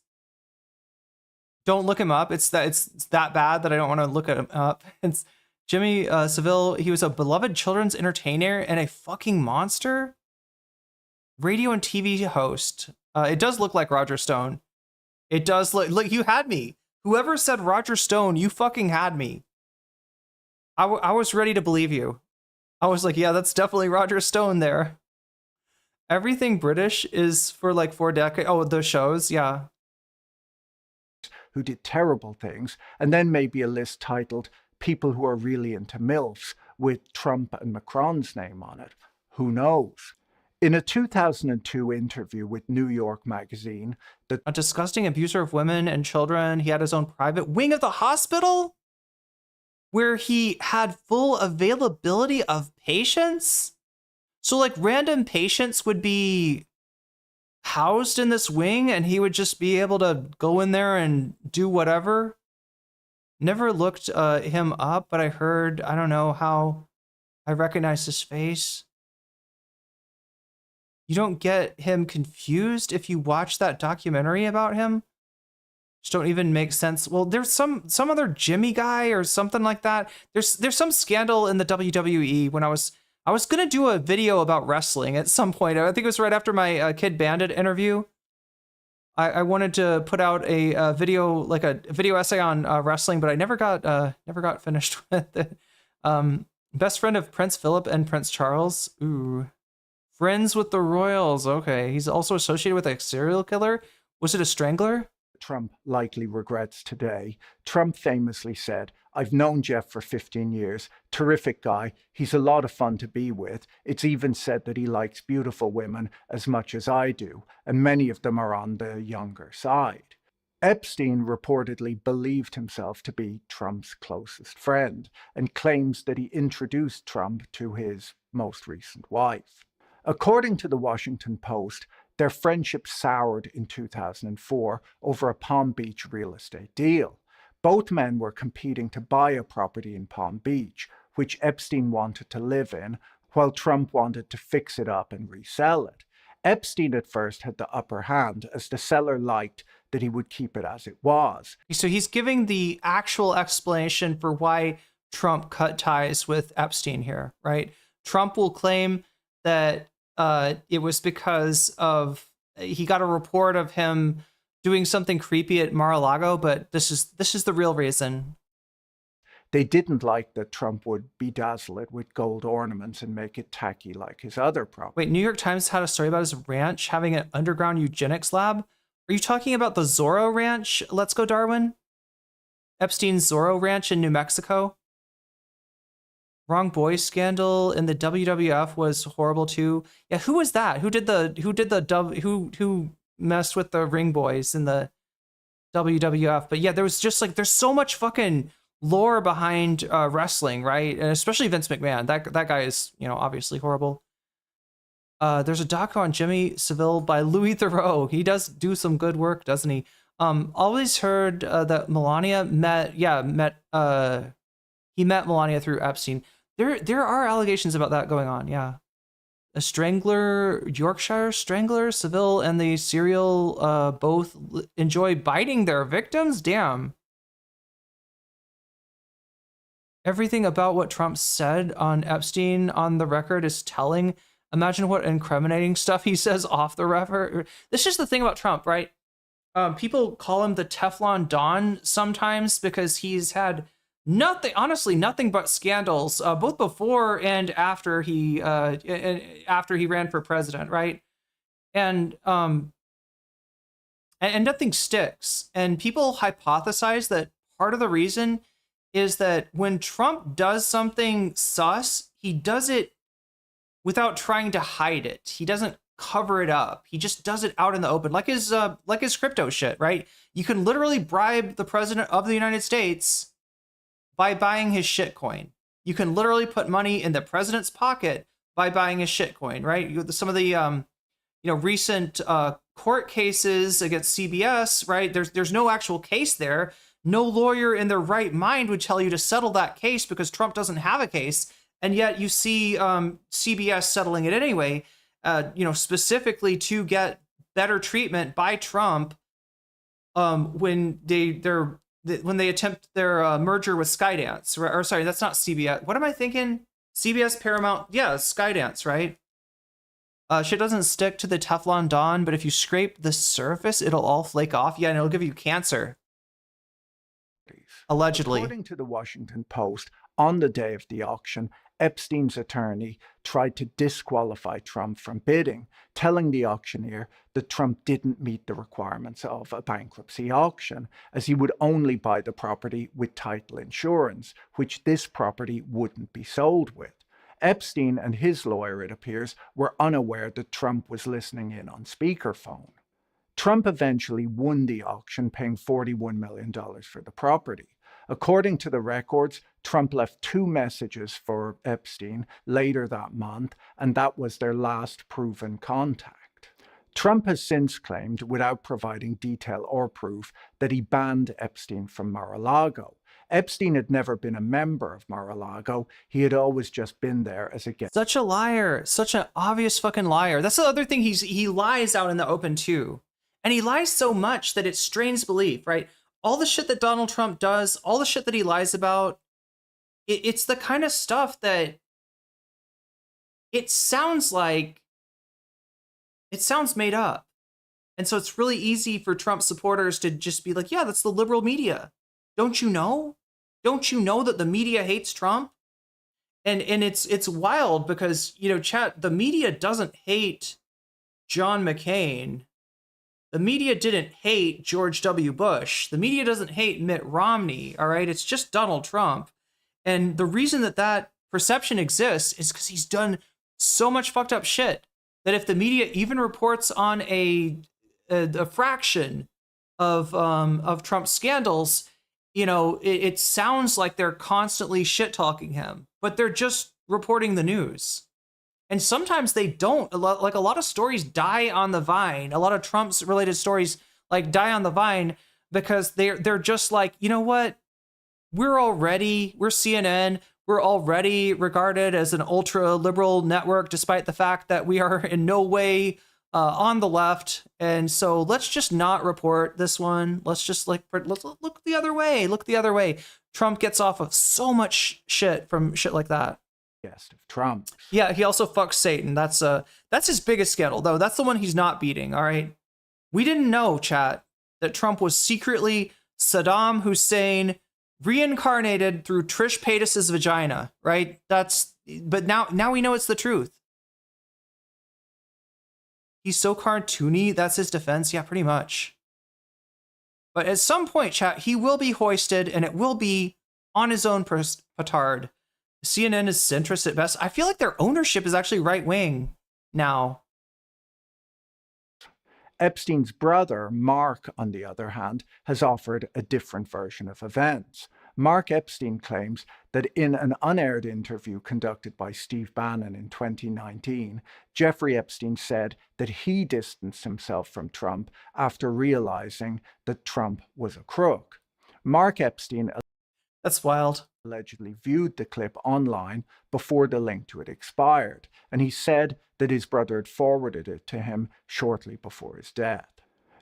Don't look him up. It's that bad that I don't want to look him up. It's Jimmy Savile. He was a beloved children's entertainer and a fucking monster. Radio and TV host. It does look like Roger Stone. It does look. You had me. Whoever said Roger Stone, you fucking had me. I was ready to believe you. I was like, yeah, that's definitely Roger Stone there. Everything British is for like 4 decades. Oh, the shows, yeah. Who did terrible things, and then maybe a list titled People Who Are Really Into MILFs with Trump and Macron's name on it. Who knows? In a 2002 interview with New York Magazine, a disgusting abuser of women and children, he had his own private wing of the hospital where he had full availability of patients. So like random patients would be housed in this wing and he would just be able to go in there and do whatever. Never looked him up, but I heard, I don't know how I recognized his face. You don't get him confused if you watch that documentary about him? Just don't even make sense. Well, there's some other Jimmy guy or something like that. There's some scandal in the WWE when I was gonna do a video about wrestling at some point. I think it was right after my Kid Bandit interview. I wanted to put out a video, like a video essay on wrestling, but I never got finished with it. Best friend of Prince Philip and Prince Charles. Ooh. Friends with the royals. Okay. He's also associated with a serial killer. Was it a strangler? Trump likely regrets today. Trump famously said, I've known Jeff for 15 years. Terrific guy. He's a lot of fun to be with. It's even said that he likes beautiful women as much as I do, and many of them are on the younger side. Epstein reportedly believed himself to be Trump's closest friend and claims that he introduced Trump to his most recent wife. According to the Washington Post, their friendship soured in 2004 over a Palm Beach real estate deal. Both men were competing to buy a property in Palm Beach, which Epstein wanted to live in, while Trump wanted to fix it up and resell it. Epstein at first had the upper hand, as the seller liked that he would keep it as it was. So he's giving the actual explanation for why Trump cut ties with Epstein here, right? Trump will claim that it was because of he got a report of him doing something creepy at Mar-a-Lago, but this is the real reason. They didn't like that Trump would bedazzle it with gold ornaments and make it tacky like his other property. Wait, New York Times had a story about his ranch having an underground eugenics lab? Are you talking about the Zorro Ranch? Let's Go Darwin? Epstein's Zorro Ranch in New Mexico? Wrong Boy scandal in the WWF was horrible too. Yeah, who was that? Who messed with the Ring Boys in the WWF? But yeah, there was just like, there's so much fucking lore behind wrestling, right? And especially Vince McMahon. That guy is, obviously horrible. There's a doc on Jimmy Savile by Louis Theroux. He does do some good work, doesn't he? Always heard that Melania met Melania through Epstein. There are allegations about that going on, yeah. A strangler, Yorkshire strangler, Seville and the serial both enjoy biting their victims? Damn. Everything about what Trump said on Epstein on the record is telling. Imagine what incriminating stuff he says off the record. This is the thing about Trump, right? People call him the Teflon Dawn sometimes because he's had nothing but scandals, both before and after he ran for president, right? And nothing sticks. And people hypothesize that part of the reason is that when Trump does something sus, he does it without trying to hide it. He doesn't cover it up. He just does it out in the open, like his crypto shit, right? You can literally bribe the president of the United States by buying his shitcoin. You can literally put money in the president's pocket by buying his shitcoin, right? Some of the recent court cases against CBS, right? There's no actual case there. No lawyer in their right mind would tell you to settle that case because Trump doesn't have a case. And yet you see CBS settling it anyway, specifically to get better treatment by Trump when they attempt their merger with Skydance. Or sorry, that's not CBS. What am I thinking? CBS, Paramount. Yeah, Skydance, right? Shit doesn't stick to the Teflon Dawn, but if you scrape the surface, it'll all flake off. Yeah, and it'll give you cancer. Allegedly. According to the Washington Post, on the day of the auction, Epstein's attorney tried to disqualify Trump from bidding, telling the auctioneer that Trump didn't meet the requirements of a bankruptcy auction, as he would only buy the property with title insurance, which this property wouldn't be sold with. Epstein and his lawyer, it appears, were unaware that Trump was listening in on speakerphone. Trump eventually won the auction, paying $41 million for the property. According to the records, Trump left 2 messages for Epstein later that month, and that was their last proven contact. Trump has since claimed, without providing detail or proof, that he banned Epstein from Mar-a-Lago. Epstein had never been a member of Mar-a-Lago. He had always just been there as a guest. Such a liar. Such an obvious fucking liar. That's the other thing. He lies out in the open too. And he lies so much that it strains belief, right? All the shit that Donald Trump does, all the shit that he lies about, it's the kind of stuff that it sounds made up. And so it's really easy for Trump supporters to just be like, yeah, that's the liberal media. Don't you know? Don't you know that the media hates Trump? And it's wild because, chat, the media doesn't hate John McCain. The media didn't hate George W. Bush. The media doesn't hate Mitt Romney, all right? It's just Donald Trump. And the reason that perception exists is because he's done so much fucked up shit that if the media even reports on a fraction of Trump's scandals, it sounds like they're constantly shit-talking him, but they're just reporting the news. And sometimes they don't. A lot of stories die on the vine. A lot of Trump's related stories die on the vine because they're just like, you know what? We're CNN. We're already regarded as an ultra-liberal network, despite the fact that we are in no way on the left. And so let's just not report this one. Let's just let's look the other way. Look the other way. Trump gets off of so much shit from shit like that. Yes, of Trump. Yeah, he also fucks Satan. That's his biggest scandal, though. That's the one he's not beating. All right. We didn't know, chat, that Trump was secretly Saddam Hussein reincarnated through Trish Paytas's vagina, right? But now we know it's the truth. He's so cartoony. That's his defense. Yeah, pretty much. But at some point, chat, he will be hoisted, and it will be on his own petard. CNN is centrist at best. I feel like their ownership is actually right-wing now. Epstein's brother, Mark, on the other hand, has offered a different version of events. Mark Epstein claims that in an unaired interview conducted by Steve Bannon in 2019, Jeffrey Epstein said that he distanced himself from Trump after realizing that Trump was a crook. Mark Epstein That's wild. Allegedly viewed the clip online before the link to it expired, and he said that his brother had forwarded it to him shortly before his death.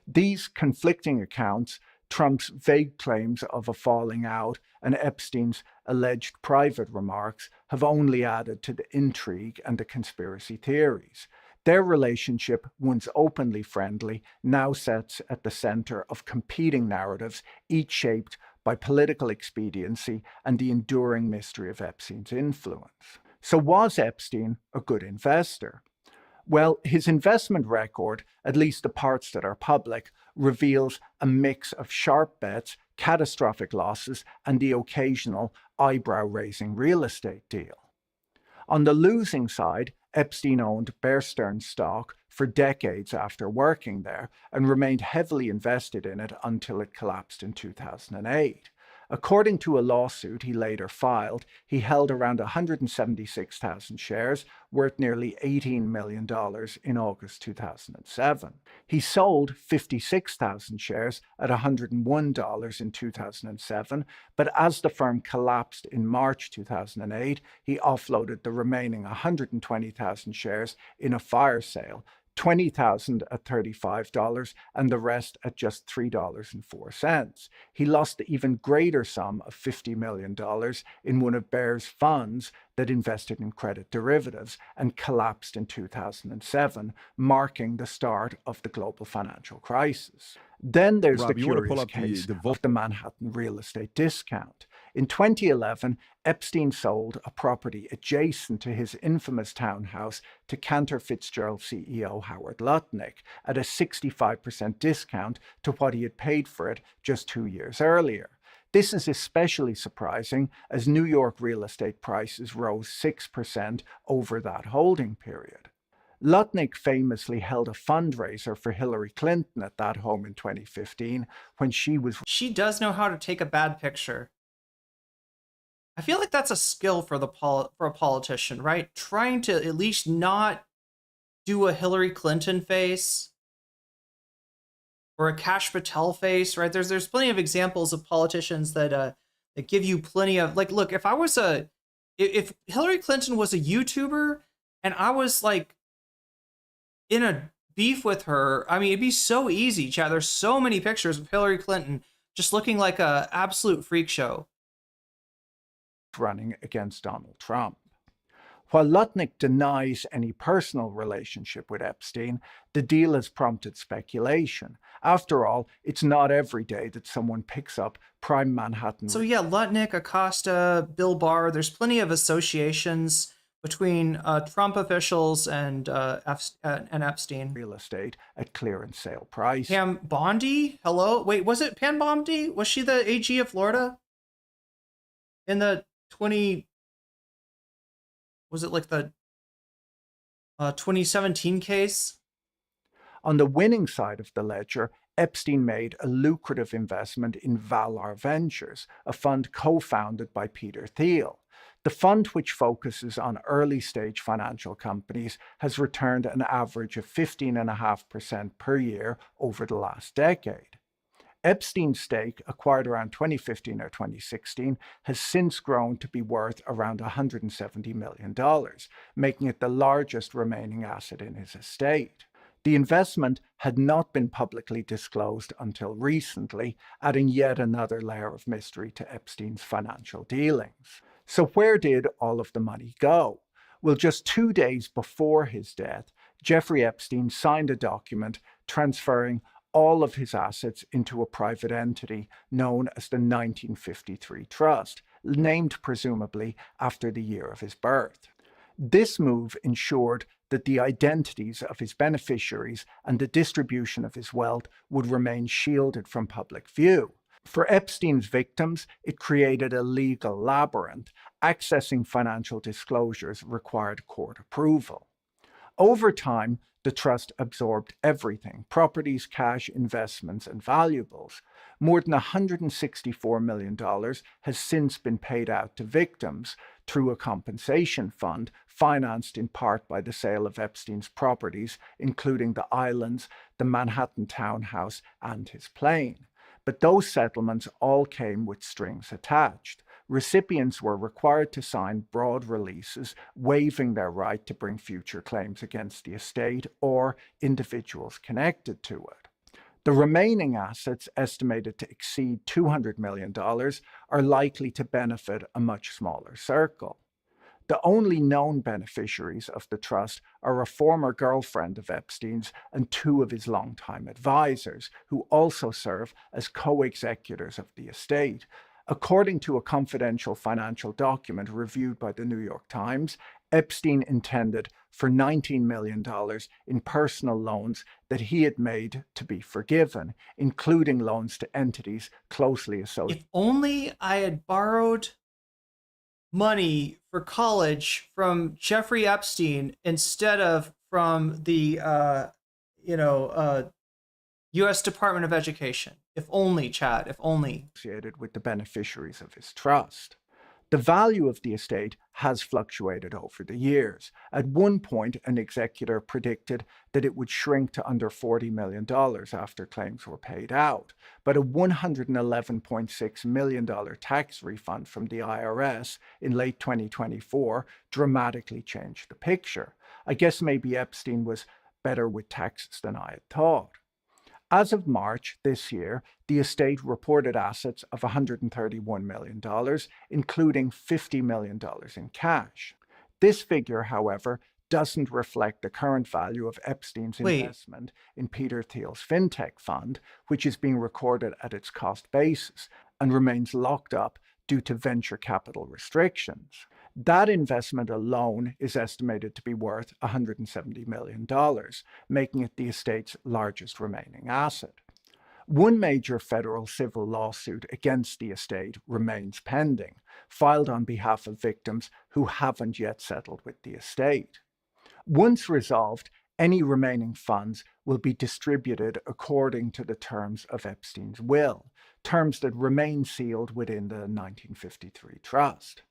These conflicting accounts, Trump's vague claims of a falling out, and Epstein's alleged private remarks have only added to the intrigue and the conspiracy theories. Their relationship, once openly friendly, now sits at the center of competing narratives, each shaped by political expediency and the enduring mystery of Epstein's influence. So was Epstein a good investor? Well, his investment record, at least the parts that are public, reveals a mix of sharp bets, catastrophic losses, and the occasional eyebrow-raising real estate deal. On the losing side, Epstein owned Bear Stearns stock for decades after working there and remained heavily invested in it until it collapsed in 2008. According to a lawsuit he later filed, he held around 176,000 shares, worth nearly $18 million in August 2007. He sold 56,000 shares at $101 in 2007, but as the firm collapsed in March 2008, he offloaded the remaining 120,000 shares in a fire sale, 20,000 at $35 and the rest at just $3.04. He lost the even greater sum of $50 million in one of Bear's funds that invested in credit derivatives and collapsed in 2007, marking the start of the global financial crisis. Then there's Rob, the curious case of the Manhattan real estate discount. In 2011, Epstein sold a property adjacent to his infamous townhouse to Cantor Fitzgerald CEO Howard Lutnick at a 65% discount to what he had paid for it just 2 years earlier. This is especially surprising as New York real estate prices rose 6% over that holding period. Lutnick famously held a fundraiser for Hillary Clinton at that home in 2015 when She does know how to take a bad picture. I feel like that's a skill for a politician, right? Trying to at least not do a Hillary Clinton face or a Kash Patel face, right? There's plenty of examples of politicians that give you plenty of, like, look, if Hillary Clinton was a YouTuber and I was like in a beef with her, I mean, it'd be so easy, Chad. There's so many pictures of Hillary Clinton just looking like a absolute freak show. Running against Donald Trump. While Lutnick denies any personal relationship with Epstein, the deal has prompted speculation. After all, it's not every day that someone picks up prime Manhattan. So yeah, Lutnick, Acosta, Bill Barr, there's plenty of associations between Trump officials and Epstein. Real estate at clearance sale price. Pam Bondi? Hello? Wait, was it Pam Bondi? Was she the AG of Florida? In the 2017 case? On the winning side of the ledger, Epstein made a lucrative investment in Valar Ventures, a fund co-founded by Peter Thiel. The fund, which focuses on early-stage financial companies, has returned an average of 15.5% per year over the last decade. Epstein's stake, acquired around 2015 or 2016, has since grown to be worth around $170 million, making it the largest remaining asset in his estate. The investment had not been publicly disclosed until recently, adding yet another layer of mystery to Epstein's financial dealings. So where did all of the money go? Well, just 2 days before his death, Jeffrey Epstein signed a document transferring all of his assets into a private entity known as the 1953 Trust, named presumably after the year of his birth. This move ensured that the identities of his beneficiaries and the distribution of his wealth would remain shielded from public view. For Epstein's victims, it created a legal labyrinth. Accessing financial disclosures required court approval. Over time, the trust absorbed everything: properties, cash, investments, and valuables. More than $164 million has since been paid out to victims through a compensation fund financed in part by the sale of Epstein's properties, including the islands, the Manhattan townhouse, and his plane. But those settlements all came with strings attached. Recipients were required to sign broad releases waiving their right to bring future claims against the estate or individuals connected to it. The remaining assets, estimated to exceed $200 million, are likely to benefit a much smaller circle. The only known beneficiaries of the trust are a former girlfriend of Epstein's and 2 of his longtime advisors, who also serve as co-executors of the estate. According to a confidential financial document reviewed by the New York Times, Epstein intended for $19 million in personal loans that he had made to be forgiven, including loans to entities closely associated. If only I had borrowed money for college from Jeffrey Epstein instead of from the U.S. Department of Education. If only, Chad, if only. Associated with the beneficiaries of his trust. The value of the estate has fluctuated over the years. At one point, an executor predicted that it would shrink to under $40 million after claims were paid out. But a $111.6 million tax refund from the IRS in late 2024 dramatically changed the picture. I guess maybe Epstein was better with taxes than I had thought. As of March this year, the estate reported assets of $131 million, including $50 million in cash. This figure, however, doesn't reflect the current value of Epstein's investment in Peter Thiel's fintech fund, which is being recorded at its cost basis and remains locked up due to venture capital restrictions. That investment alone is estimated to be worth $170 million, making it the estate's largest remaining asset. One major federal civil lawsuit against the estate remains pending, filed on behalf of victims who haven't yet settled with the estate. Once resolved, any remaining funds will be distributed according to the terms of Epstein's will, terms that remain sealed within the 1953 trust.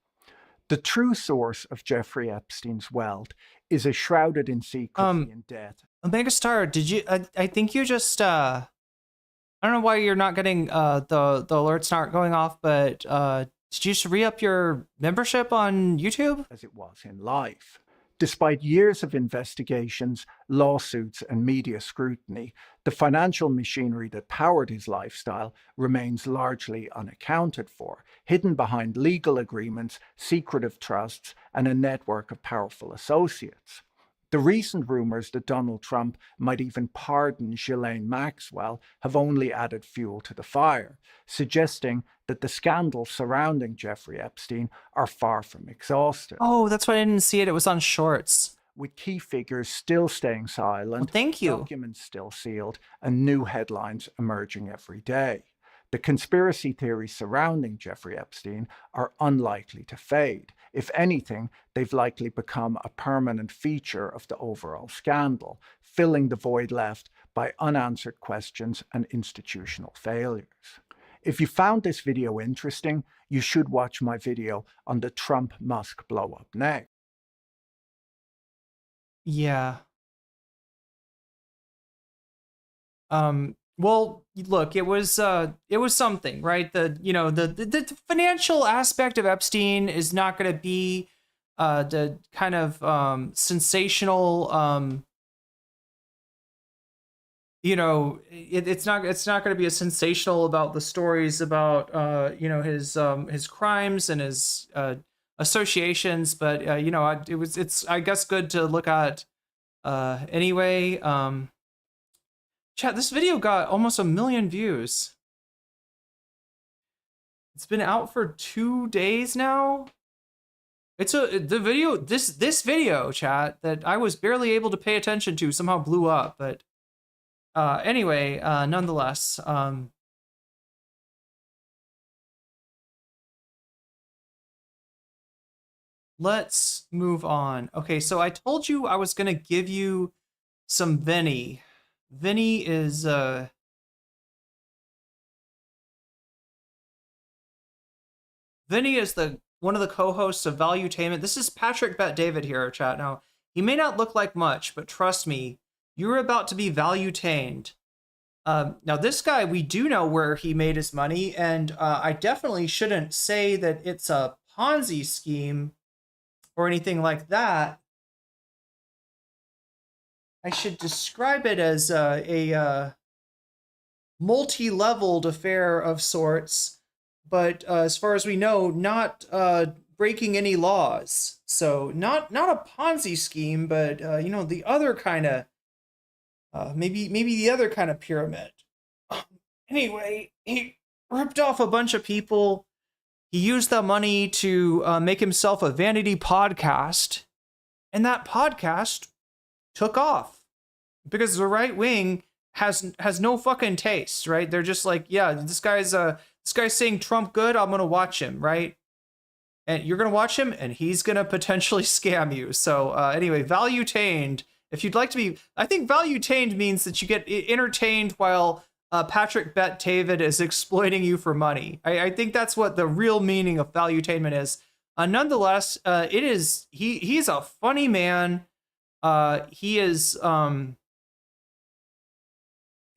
The true source of Jeffrey Epstein's wealth is shrouded in secrecy and death. Omega Star, did you? I think you just. I don't know why you're not getting the alerts not going off, but did you just re-up your membership on YouTube? As it was in life. Despite years of investigations, lawsuits, and media scrutiny, the financial machinery that powered his lifestyle remains largely unaccounted for, hidden behind legal agreements, secretive trusts, and a network of powerful associates. The recent rumors that Donald Trump might even pardon Ghislaine Maxwell have only added fuel to the fire, suggesting that the scandals surrounding Jeffrey Epstein are far from exhausted. Oh, that's why I didn't see it. It was on Shorts. With key figures still staying silent, thank you. Documents still sealed, and new headlines emerging every day. The conspiracy theories surrounding Jeffrey Epstein are unlikely to fade. If anything, they've likely become a permanent feature of the overall scandal, filling the void left by unanswered questions and institutional failures. If you found this video interesting, you should watch my video on the Trump-Musk blow-up next. Yeah. Well, look, it was something, right? The financial aspect of Epstein is not going to be the kind of sensational. It's not going to be a sensational about the stories about his crimes and his associations, but it's I guess good to look at anyway. Chat, this video got almost 1 million views. It's been out for 2 days now. This video, chat, that I was barely able to pay attention to somehow blew up, but anyway, nonetheless, let's move on. Okay, so I told you I was gonna give you some Vinny. Vinny is one of the co-hosts of Valuetainment. This is Patrick Bet David here, chat. Now, he may not look like much, but trust me, you're about to be valuetained. Now, this guy, we do know where he made his money, and I definitely shouldn't say that it's a Ponzi scheme or anything like that. I should describe it as a multi-leveled affair of sorts, but as far as we know, not breaking any laws. So not a Ponzi scheme, but the other kind of maybe the other kind of pyramid. Anyway, he ripped off a bunch of people. He used that money to make himself a vanity podcast, and that podcast took off because the right wing has no fucking taste, right? They're just like, yeah, this guy's saying Trump good, I'm gonna watch him, right? And you're gonna watch him, and he's gonna potentially scam you. So anyway, valuetained. If you'd like to be, I think valuetained means that you get entertained while Patrick Bet David is exploiting you for money. I think that's what the real meaning of valuetainment is. Nonetheless, it is he's a funny man. He is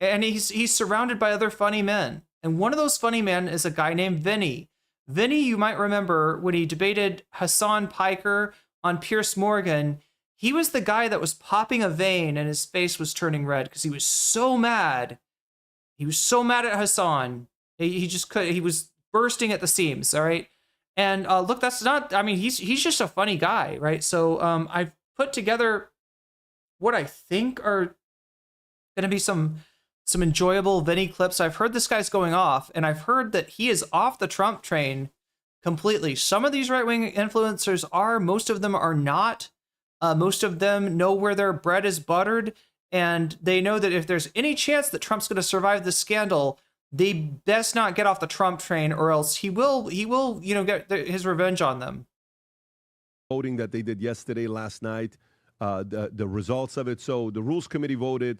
and he's surrounded by other funny men. And one of those funny men is a guy named Vinny. Vinny, you might remember when he debated Hassan Piker on Piers Morgan, he was the guy that was popping a vein and his face was turning red because he was so mad. He was so mad at Hassan. He just could. He was bursting at the seams. All right. And look, that's not. I mean, he's just a funny guy, right? So I've put together what I think are going to be some enjoyable Vinny clips. I've heard this guy's going off, and I've heard that he is off the Trump train completely. Some of these right-wing influencers are. Most of them are not. Most of them know where their bread is buttered, and they know that if there's any chance that Trump's going to survive this scandal, they best not get off the Trump train, or else he will, get his revenge on them. Voting that they did yesterday, last night, the results of it. So the Rules Committee voted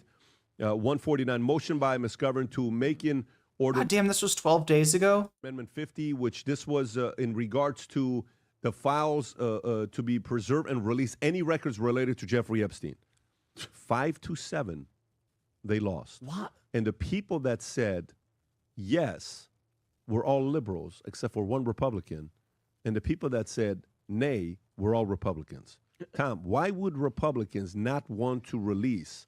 149 motion by McGovern to make in order. God damn, this was 12 days ago. Amendment 50, which this was in regards to the files to be preserved and release any records related to Jeffrey Epstein. 5-7, they lost. What? And the people that said yes were all liberals, except for one Republican. And the people that said nay were all Republicans. Tom, why would Republicans not want to release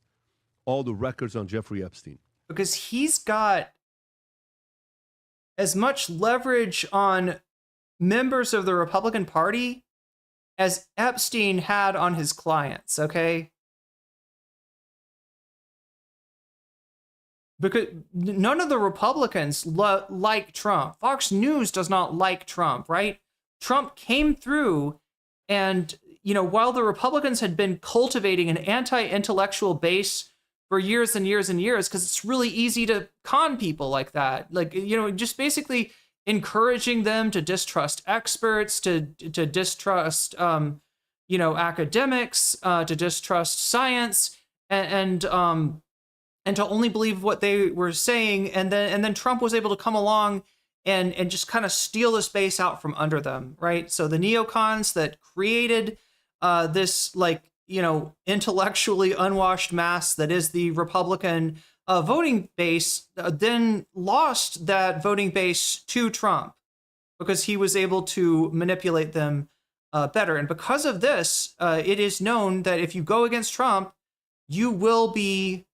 all the records on Jeffrey Epstein? Because he's got as much leverage on members of the Republican Party as Epstein had on his clients, okay? Because none of the Republicans like Trump. Fox News does not like Trump, right? Trump came through and, while the Republicans had been cultivating an anti-intellectual base for years and years and years, because it's really easy to con people like that. Like, just basically encouraging them to distrust experts, to distrust, academics, to distrust science, and to only believe what they were saying. And then Trump was able to come along and just kind of steal this base out from under them, right? So the neocons that created this, intellectually unwashed mass that is the Republican voting base then lost that voting base to Trump because he was able to manipulate them better. And because of this, it is known that if you go against Trump, you will be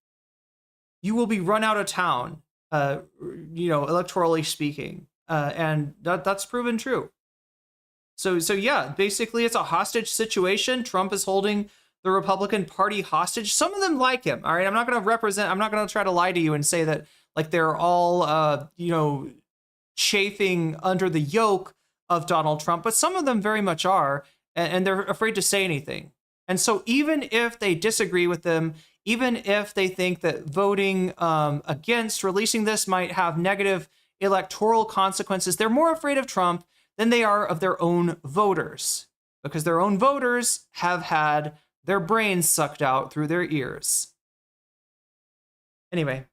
run out of town, electorally speaking. And that's proven true. So yeah, basically it's a hostage situation. Trump is holding the Republican Party hostage. Some of them like him. All right. I'm not going to try to lie to you and say that like they're all, chafing under the yoke of Donald Trump, but some of them very much are, and they're afraid to say anything. And so even if they disagree with them, even if they think that voting against releasing this might have negative electoral consequences, they're more afraid of Trump than they are of their own voters, because their own voters have had their brains sucked out through their ears. Anyway.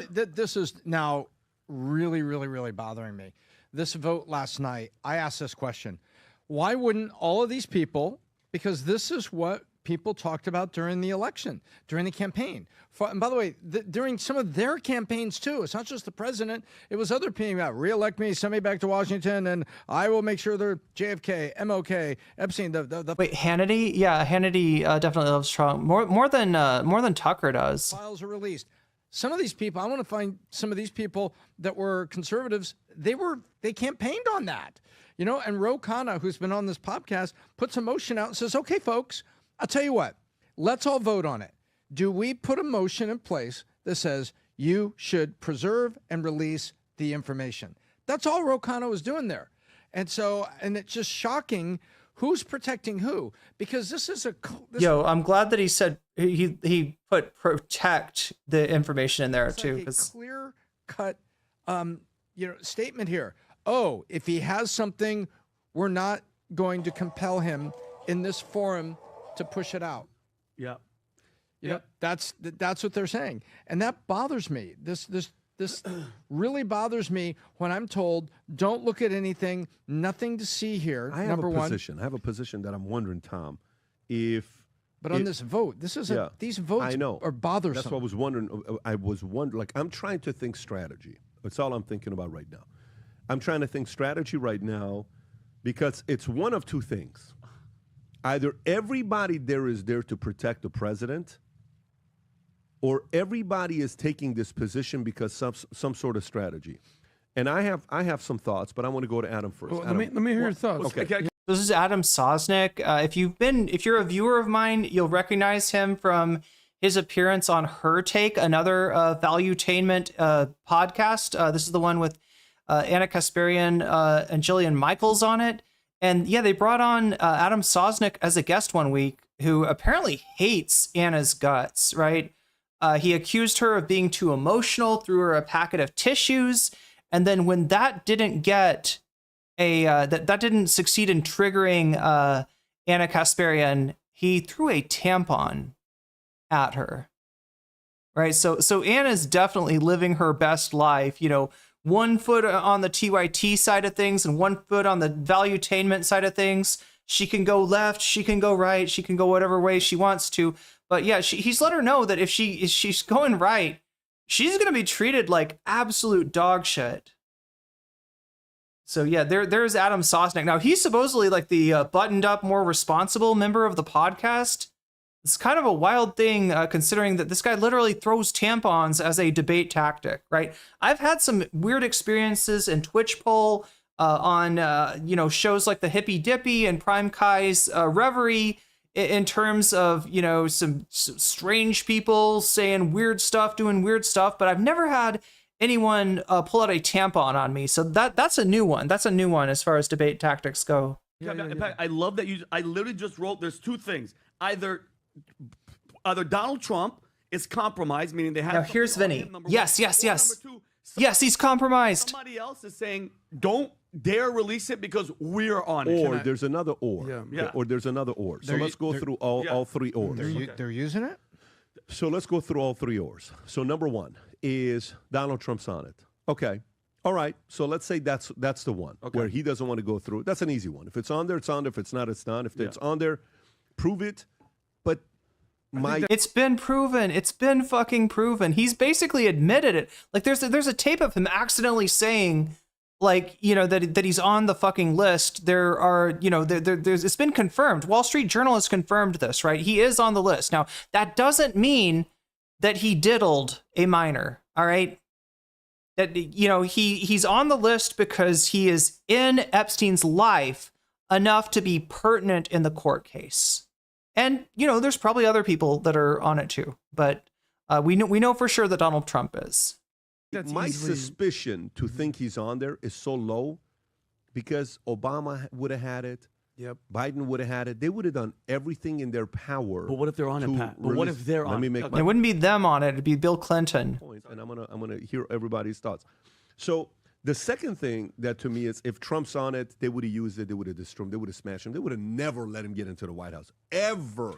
This is now really, really, really bothering me. This vote last night, I asked this question. Why wouldn't all of these people, because this is what people talked about during the election, during the campaign. And by the way, during some of their campaigns too. It's not just the president. It was other people about re-elect me, send me back to Washington, and I will make sure they're JFK, MLK, Epstein. Wait, Hannity? Yeah, Hannity definitely loves Trump more than Tucker does. Files are released. Some of these people, I want to find some of these people that were conservatives. They campaigned on that, And Ro Khanna, who's been on this podcast, puts a motion out and says, "Okay, folks, I'll tell you what. Let's all vote on it. Do we put a motion in place that says you should preserve and release the information?" That's all Ro Khanna was doing there, and it's just shocking. Who's protecting who? Because this is I'm glad that he said he put protect the information in there too. Like a clear-cut, statement here. Oh, if he has something, we're not going to compel him in this forum to push it out. Yeah. That's what they're saying, and that bothers me. This really bothers me when I'm told, don't look at anything, nothing to see here. I have a position that I'm wondering, Tom, on this vote, these votes are bothersome. That's what I was wondering. I'm trying to think strategy. That's all I'm thinking about right now. I'm trying to think strategy right now because it's one of two things. Either everybody there is there to protect the president, or everybody is taking this position because some sort of strategy. And I have some thoughts, but I want to go to Adam first. Well, Adam, let me hear your thoughts. Okay. This is Adam Sosnick. If you're a viewer of mine, you'll recognize him from his appearance on Her Take, another valuetainment podcast. This is the one with Anna Kasparian and Jillian Michaels on it. And yeah, they brought on Adam Sosnick as a guest one week, who apparently hates Anna's guts, right? He accused her of being too emotional, threw her a packet of tissues, and then when that didn't get that didn't succeed in triggering Anna Kasparian, he threw a tampon at her. Right? So Anna's definitely living her best life, 1 foot on the TYT side of things and 1 foot on the valuetainment side of things. She can go left, she can go right, she can go whatever way she wants to. But yeah, he's let her know that if she's going right, she's going to be treated like absolute dog shit. So yeah, there's Adam Sosnick. Now he's supposedly like the buttoned up, more responsible member of the podcast. It's kind of a wild thing considering that this guy literally throws tampons as a debate tactic, right? I've had some weird experiences in Twitch poll on shows like the Hippy Dippy and Prime Kai's Reverie, in terms of, some strange people saying weird stuff, doing weird stuff, but I've never had anyone pull out a tampon on me. So that's a new one. That's a new one as far as debate tactics go. In fact, I love that I literally just wrote, there's two things. Either Donald Trump is compromised, meaning they have... Now here's Vinny. Yes. Yes, he's compromised. Somebody else is saying, don't dare release it because we're on it. Or there's another or. Yeah. Or there's another or. So let's go through all three ors. They're using it? So let's go through all three ors. So number one is Donald Trump's on it. Okay. All right. So let's say that's the one where he doesn't want to go through. That's an easy one. If it's on there, it's on there. If it's not, it's not. If it's on there, prove it. But It's been proven. It's been fucking proven. He's basically admitted it. Like there's a tape of him accidentally saying, like, you know, that he's on the fucking list. There are, you know, there's it's been confirmed. Wall Street Journal has confirmed this, right? He is on the list. Now, that doesn't mean that he diddled a minor, all right? That, you know, he's on the list because he is in Epstein's life enough to be pertinent in the court case. And, you know, there's probably other people that are on it too, but we know for sure that Donald Trump is. My suspicion to think he's on there is so low because Obama would have had it. Yep. Biden would have had it. They would have done everything in their power. But what if they're on it, Pat? But what if they're on it? It wouldn't be them on it. It'd be Bill Clinton. And I'm gonna hear everybody's thoughts. So the second thing that to me is if Trump's on it, they would have used it. They would have destroyed him. They would have smashed him. They would have never let him get into the White House. Ever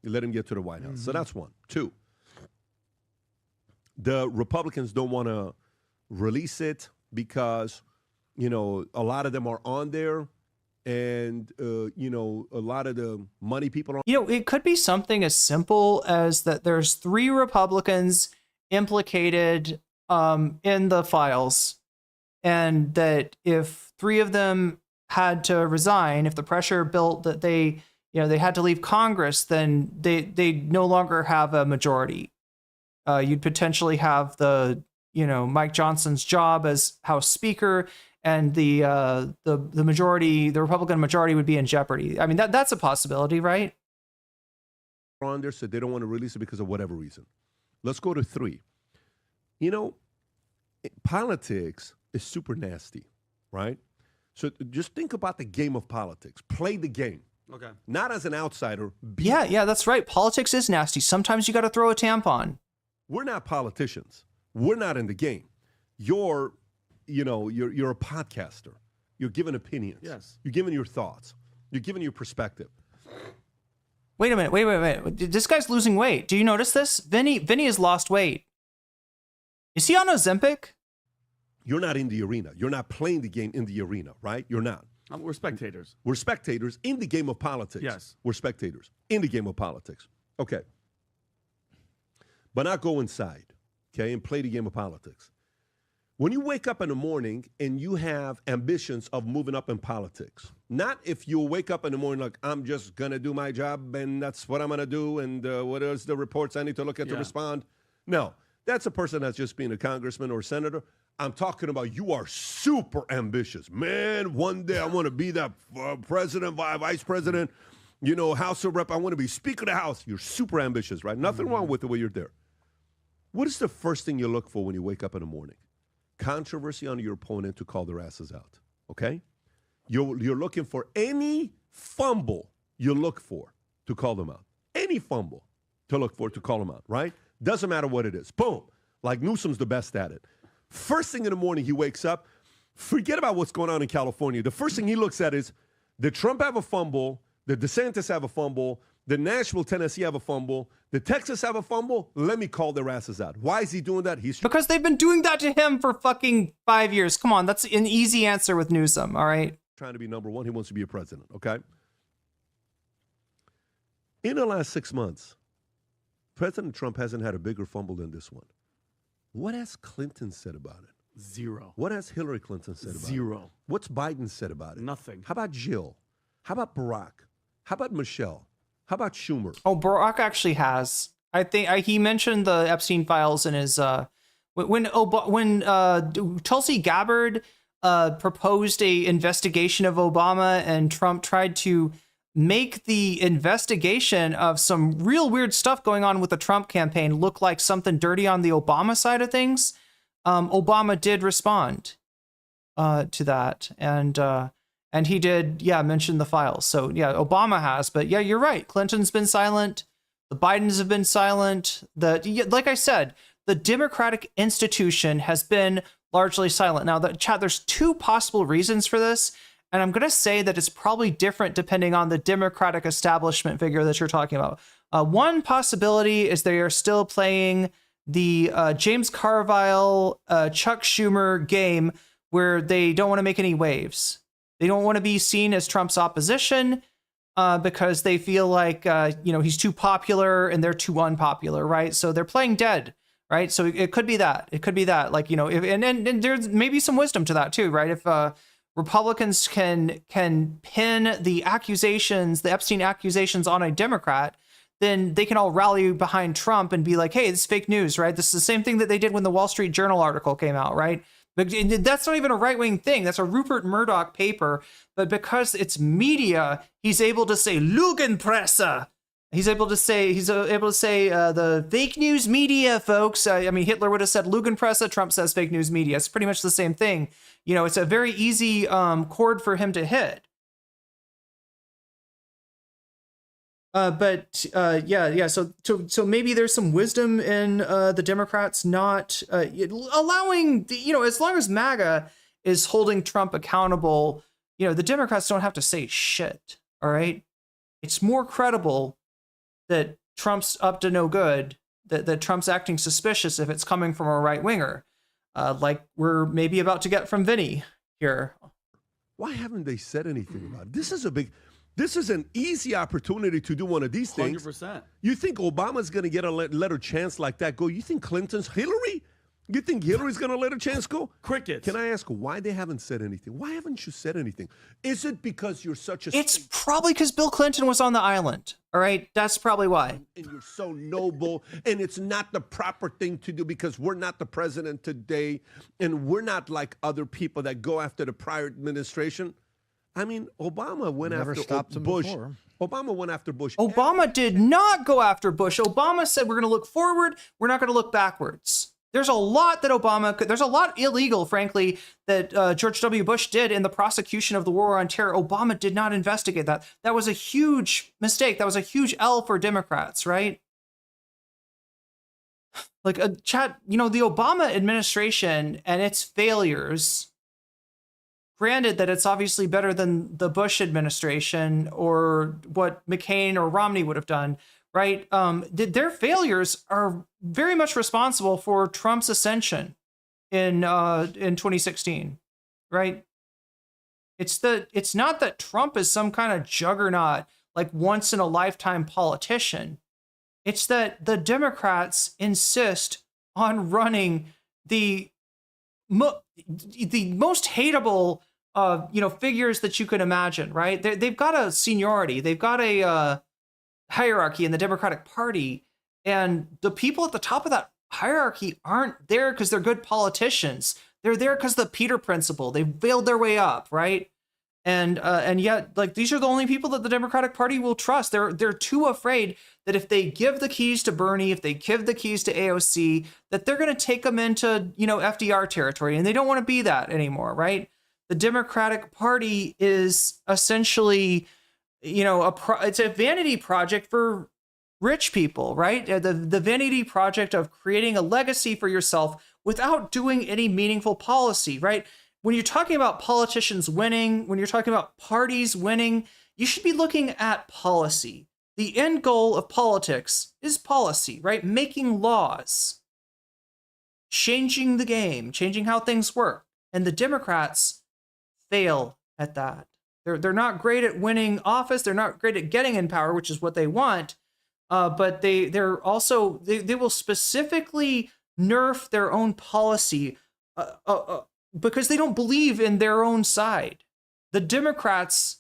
let him get to the White House. So that's one. Two. The Republicans don't want to release it because, you know, a lot of them are on there and, you know, a lot of the money people are. You know, it could be something as simple as that there's 3 Republicans implicated in the files, and that if 3 of them had to resign, if the pressure built that they had to leave Congress, then they no longer have a majority. You'd potentially have Mike Johnson's job as House Speaker, and the majority, the Republican majority, would be in jeopardy. I mean, that's a possibility, right? On there, so they don't want to release it because of whatever reason. Let's go to 3. You know, politics is super nasty, right? So just think about the game of politics. Play the game. Okay. Not as an outsider. Yeah, that's right. Politics is nasty. Sometimes you got to throw a tampon. We're not politicians. We're not in the game. You're a podcaster. You're giving opinions. Yes. You're giving your thoughts. You're giving your perspective. Wait a minute. Wait. This guy's losing weight. Do you notice this? Vinny has lost weight. Is he on Ozempic? You're not in the arena. You're not playing the game in the arena, right? You're not. We're spectators. We're spectators in the game of politics. Yes. We're spectators in the game of politics. Okay. But not go inside, okay, and play the game of politics. When you wake up in the morning and you have ambitions of moving up in politics, not if you wake up in the morning like, I'm just going to do my job and that's what I'm going to do and what is the reports I need to look at to respond. No, that's a person that's just being a congressman or senator. I'm talking about you are super ambitious. Man, one day I want to be that president, vice president, House of Rep. I want to be Speaker of the House. You're super ambitious, right? Nothing wrong with the way you're there. What is the first thing you look for when you wake up in the morning? Controversy on your opponent to call their asses out, okay? You're looking for any fumble you look for to call them out. Any fumble to look for to call them out, right? Doesn't matter what it is. Boom. Like Newsom's the best at it. First thing in the morning he wakes up, forget about what's going on in California. The first thing he looks at is, did Trump have a fumble? Did DeSantis have a fumble? Did Nashville, Tennessee have a fumble? Did Texas have a fumble? Let me call their asses out. Why is he doing that? Because they've been doing that to him for fucking 5 years. Come on, that's an easy answer with Newsom, all right? Trying to be number one. He wants to be a president, okay? In the last 6 months, President Trump hasn't had a bigger fumble than this one. What has Clinton said about it? 0. What has Hillary Clinton said about it? 0. What's Biden said about it? Nothing. How about Jill? How about Barack? How about Michelle? How about Schumer? Oh, Barack actually has. I think he mentioned the Epstein files in his when Tulsi Gabbard proposed a investigation of Obama, and Trump tried to make the investigation of some real weird stuff going on with the Trump campaign look like something dirty on the Obama side of things. Obama did respond to that, and he did, mention the files. So, Obama has. But, you're right. Clinton's been silent. The Bidens have been silent. Like I said, the Democratic institution has been largely silent. Now, there's 2 possible reasons for this. And I'm going to say that it's probably different depending on the Democratic establishment figure that you're talking about. One possibility is they are still playing the James Carville, Chuck Schumer game where they don't want to make any waves. They don't want to be seen as Trump's opposition. because they feel like, he's too popular and they're too unpopular, right? So they're playing dead, right? So it could be that. It could be that. Like, and there's maybe some wisdom to that too, right? If Republicans can pin the accusations, the Epstein accusations on a Democrat, then they can all rally behind Trump and be like, hey, this is fake news, right? This is the same thing that they did when the Wall Street Journal article came out, right? But that's not even a right-wing thing. That's a Rupert Murdoch paper. But because it's media, he's able to say Lügenpresse. He's able to say the fake news media, folks. I mean, Hitler would have said Lügenpresse. Trump says fake news media. It's pretty much the same thing. It's a very easy chord for him to hit. So maybe there's some wisdom in the Democrats not allowing, as long as MAGA is holding Trump accountable, the Democrats don't have to say shit. All right. It's more credible that Trump's up to no good, that Trump's acting suspicious if it's coming from a right winger, like we're maybe about to get from Vinny here. Why haven't they said anything about it? This is an easy opportunity to do one of these things. 100%. You think Obama's going to get a let her chance like that go? You think Hillary? You think Hillary's going to let her chance go? Crickets. Can I ask why they haven't said anything? Why haven't you said anything? Is it because you're such a... It's probably because Bill Clinton was on the island. All right? That's probably why. And you're so noble, and it's not the proper thing to do because we're not the president today, and we're not like other people that go after the prior administration. I mean, Obama went Never after stopped him Bush. before. Obama went after Bush. Obama did not go after Bush. Obama said we're going to look forward. We're not going to look backwards. There's a lot that there's a lot illegal, frankly, that George W. Bush did in the prosecution of the war on terror. Obama did not investigate that. That was a huge mistake. That was a huge L for Democrats, right? Like the Obama administration and its failures, granted that it's obviously better than the Bush administration or what McCain or Romney would have done, right? Their failures are very much responsible for Trump's ascension in 2016, right? It's not that Trump is some kind of juggernaut, like once in a lifetime politician. It's that the Democrats insist on running the most hateable figures that you could imagine, right? They've got a seniority. They've got a hierarchy in the Democratic Party. And the people at the top of that hierarchy aren't there because they're good politicians. They're there because the Peter Principle. They bailed their way up, right? And yet, like, these are the only people that the Democratic Party will trust. They're too afraid that if they give the keys to Bernie, if they give the keys to AOC, that they're going to take them into, FDR territory. And they don't want to be that anymore, right? The Democratic Party is essentially, it's a vanity project for rich people, right? The vanity project of creating a legacy for yourself without doing any meaningful policy, right? When you're talking about politicians winning, when you're talking about parties winning, you should be looking at policy. The end goal of politics is policy, right? Making laws, changing the game, changing how things work. And the Democrats fail at that. They're not great at winning office. They're not great at getting in power, which is what they want. But they will specifically nerf their own policy because they don't believe in their own side. The Democratic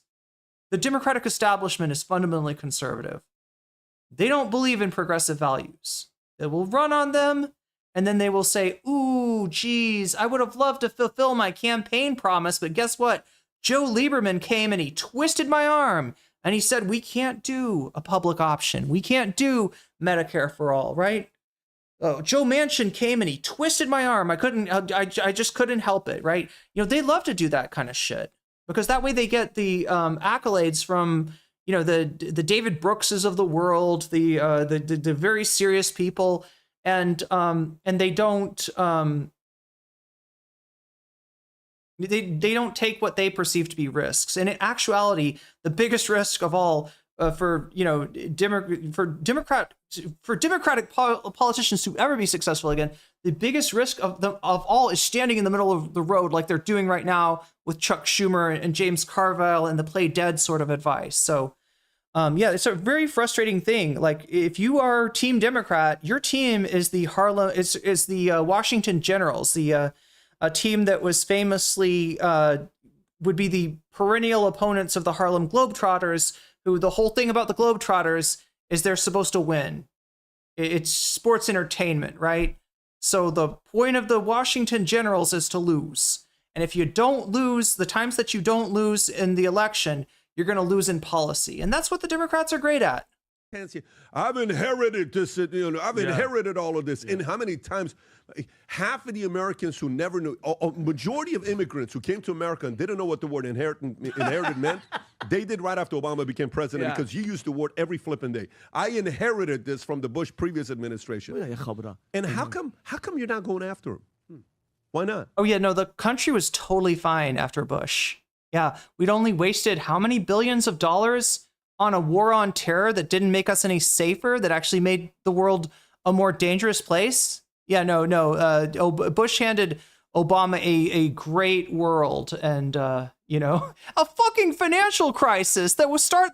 establishment is fundamentally conservative. They don't believe in progressive values. They will run on them, and then they will say, ooh, geez, I would have loved to fulfill my campaign promise, but guess what? Joe Lieberman came and he twisted my arm, and he said, we can't do a public option. We can't do Medicare for all, right? Oh, Joe Manchin came and he twisted my arm. I just couldn't help it, right? They love to do that kind of shit because that way they get the accolades from, the David Brookses of the world, the very serious people, and they don't they don't take what they perceive to be risks. And in actuality, the biggest risk of all for Democratic politicians to ever be successful again, the biggest risk of all is standing in the middle of the road like they're doing right now with Chuck Schumer and James Carville and the play dead sort of advice. So Yeah, it's a very frustrating thing. Like, if you are Team Democrat, your team is the Washington Generals, a team that was famously would be the perennial opponents of the Harlem Globetrotters, who the whole thing about the Globetrotters is they're supposed to win. It's sports entertainment, right? So the point of the Washington Generals is to lose. And if you don't lose, the times that you don't lose in the election, you're going to lose in policy. And that's what the Democrats are great at. I've inherited this, I've inherited all of this. And how many times, half of the Americans who never knew, a majority of immigrants who came to America and didn't know what the word inherited meant, they did right after Obama became president because he used the word every flipping day. I inherited this from the Bush previous administration. And how come you're not going after him? Why not? Oh, yeah, no, the country was totally fine after Bush. Yeah, we'd only wasted how many billions of dollars on a war on terror that didn't make us any safer, that actually made the world a more dangerous place? Yeah, no. Bush handed Obama a great world, and a fucking financial crisis that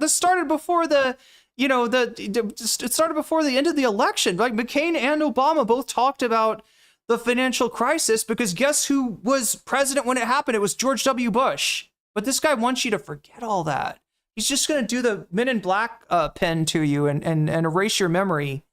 started before the it started before the end of the election. Like, McCain and Obama both talked about the financial crisis, because guess who was president when it happened? It was George W. Bush. But this guy wants you to forget all that. He's just going to do the Men in Black pen to you and erase your memory.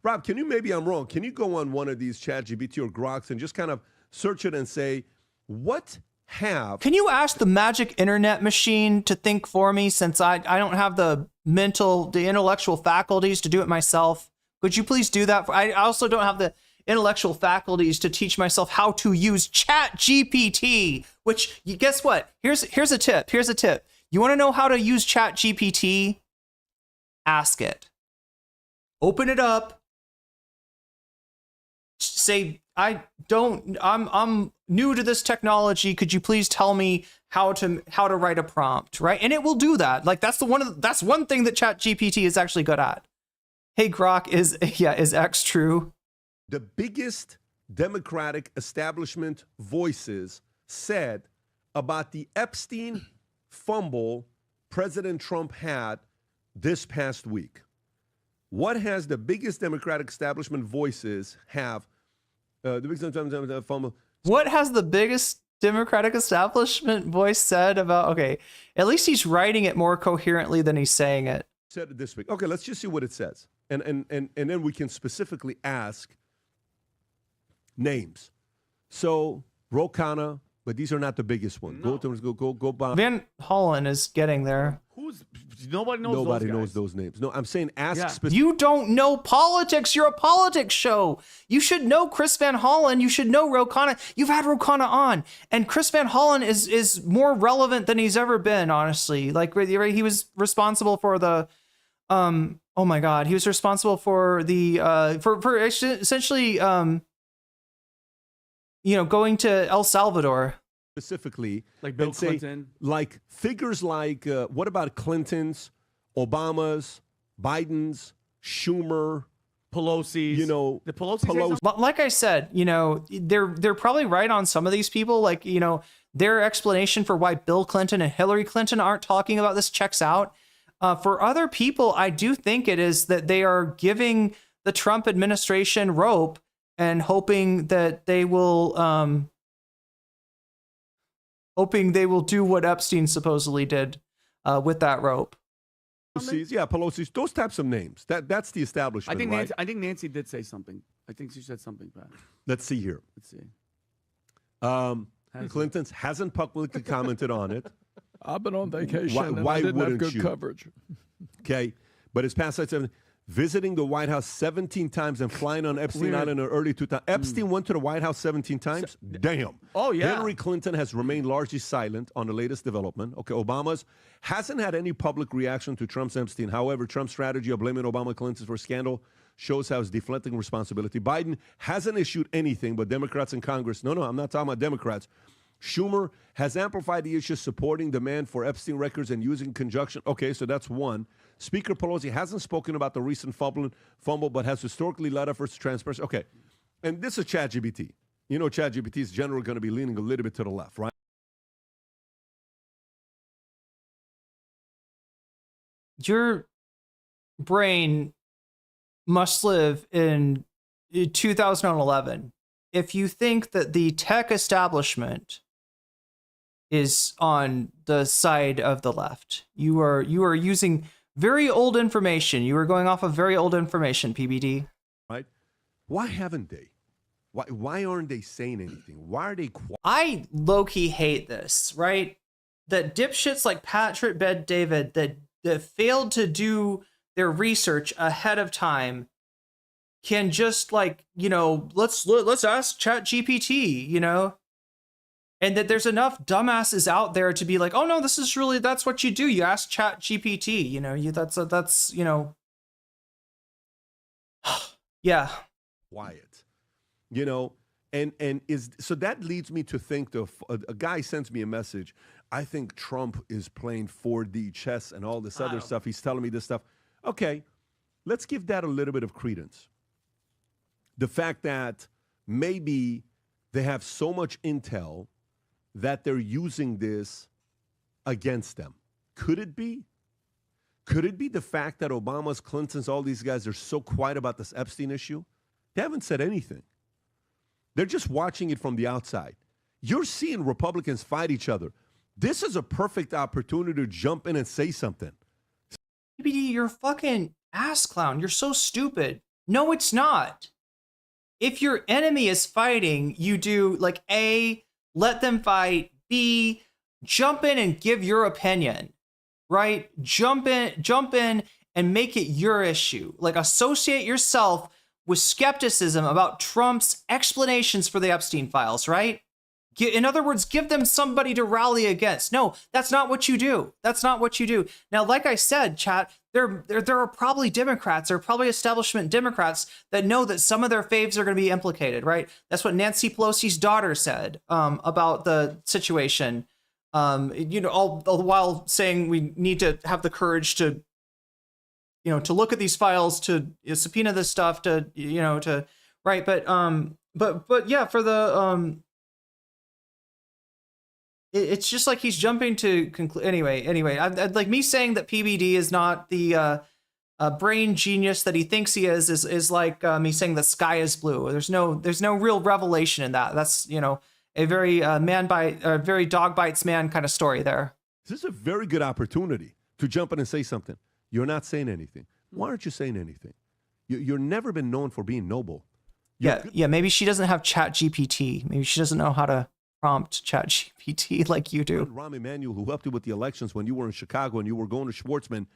Rob, maybe I'm wrong, can you go on one of these ChatGPT or Groks and just kind of search it and say, can you ask the magic internet machine to think for me, since I don't have the intellectual faculties to do it myself? Could you please do that? I also don't have the intellectual faculties to teach myself how to use ChatGPT, which, guess what? Here's a tip. You want to know how to use ChatGPT? Ask it. Open it up. Say, I'm new to this technology. Could you please tell me how to write a prompt, right? And it will do that. Like, that's one thing that ChatGPT is actually good at. Hey, Grok, is X true? The biggest Democratic establishment voices said about the Epstein fumble President Trump had this past week. What has the biggest Democratic establishment voices have? What has the biggest Democratic establishment voice said about? Okay, at least he's writing it more coherently than he's saying it. Said it this week. Okay, let's just see what it says, and then we can specifically ask names. So Ro Khanna, but these are not the biggest ones. No. Go. Van Hollen is getting there. Nobody knows those names. No, I'm saying ask. You don't know politics. You're a politics show. You should know Chris Van Hollen. You should know Ro Khanna. You've had Ro Khanna on, and Chris Van Hollen is more relevant than he's ever been. Honestly, like, he was responsible for the oh my God, he was responsible for the for essentially going to El Salvador. Specifically, like Bill Clinton, like figures like what about Clinton's, Obama's, Biden's, Schumer, Pelosi's? The Pelosi. Like I said, they're probably right on some of these people. Like, their explanation for why Bill Clinton and Hillary Clinton aren't talking about this checks out. For other people, I do think it is that they are giving the Trump administration rope and hoping that they will do what Epstein supposedly did with that rope. Pelosi's, those types of names. That's the establishment. I think Nancy did say something. I think she said something bad. Let's see here. Clinton's hasn't publicly commented on it. I've been on vacation. Why I didn't wouldn't have good you? Coverage. Okay, but his past 7 visiting the White House 17 times and flying on Epstein Island in the early 2000s. Epstein went to the White House 17 times? Damn. Oh, yeah. Hillary Clinton has remained largely silent on the latest development. Okay, Obama's hasn't had any public reaction to Trump's Epstein. However, Trump's strategy of blaming Obama Clinton for scandal shows how he's deflecting responsibility. Biden hasn't issued anything, but Democrats in Congress, no, I'm not talking about Democrats. Schumer has amplified the issue, supporting demand for Epstein records and using conjunction. Okay, so that's one. Speaker Pelosi hasn't spoken about the recent fumble, but has historically led efforts to transparency. Okay, and this is ChatGPT. ChatGPT is generally going to be leaning a little bit to the left, right? your brain must live in 2011 if you think that the tech establishment is on the side of the left. You are using very old information. You are going off of very old information, PBD. Right? Why haven't they? Why aren't they saying anything? Why are they quiet? I low-key hate this, right? That dipshits like Patrick Bet-David that failed to do their research ahead of time can just, like, you know, let's ask ChatGPT, you know? And that there's enough dumbasses out there to be like, oh no, this is really, that's what you do. You ask ChatGPT, you know, that's, you know, yeah. Quiet. You know, and so that leads me to think a guy sends me a message. I think Trump is playing 4D chess and all this other stuff. He's telling me this stuff. Okay, let's give that a little bit of credence. The fact that maybe they have so much intel that they're using this against them. Could it be? Could it be the fact that Obama's, Clinton's, all these guys are so quiet about this Epstein issue? They haven't said anything. They're just watching it from the outside. You're seeing Republicans fight each other. This is a perfect opportunity to jump in and say something. PBD, you're a fucking ass clown. You're so stupid. No, it's not. If your enemy is fighting, you do, like, A, let them fight. B, jump in and give your opinion, right? Jump in and make it your issue. Like, associate yourself with skepticism about Trump's explanations for the Epstein files, right? In other words, give them somebody to rally against. No, that's not what you do. That's not what you do. Now, like I said, chat, there are probably Democrats, there are probably establishment Democrats that know that some of their faves are going to be implicated, right? That's what Nancy Pelosi's daughter said about the situation. You know, all the while saying we need to have the courage to, you know, to look at these files, to subpoena this stuff, to, you know, to, right? But yeah, for the it's just like he's jumping to conclude. Anyway, I'd like me saying that PBD is not the brain genius that he thinks he is like me saying the sky is blue. There's no real revelation in that. That's, you know, a very very dog bites man kind of story there. This is a very good opportunity to jump in and say something. You're not saying anything. Why aren't you saying anything? You're never been known for being noble. Yeah. Maybe she doesn't have ChatGPT. Maybe she doesn't know how to prompt ChatGPT like you do. Rahm Emanuel, who helped you with the elections when you were in Chicago and you were going to Schwartzman,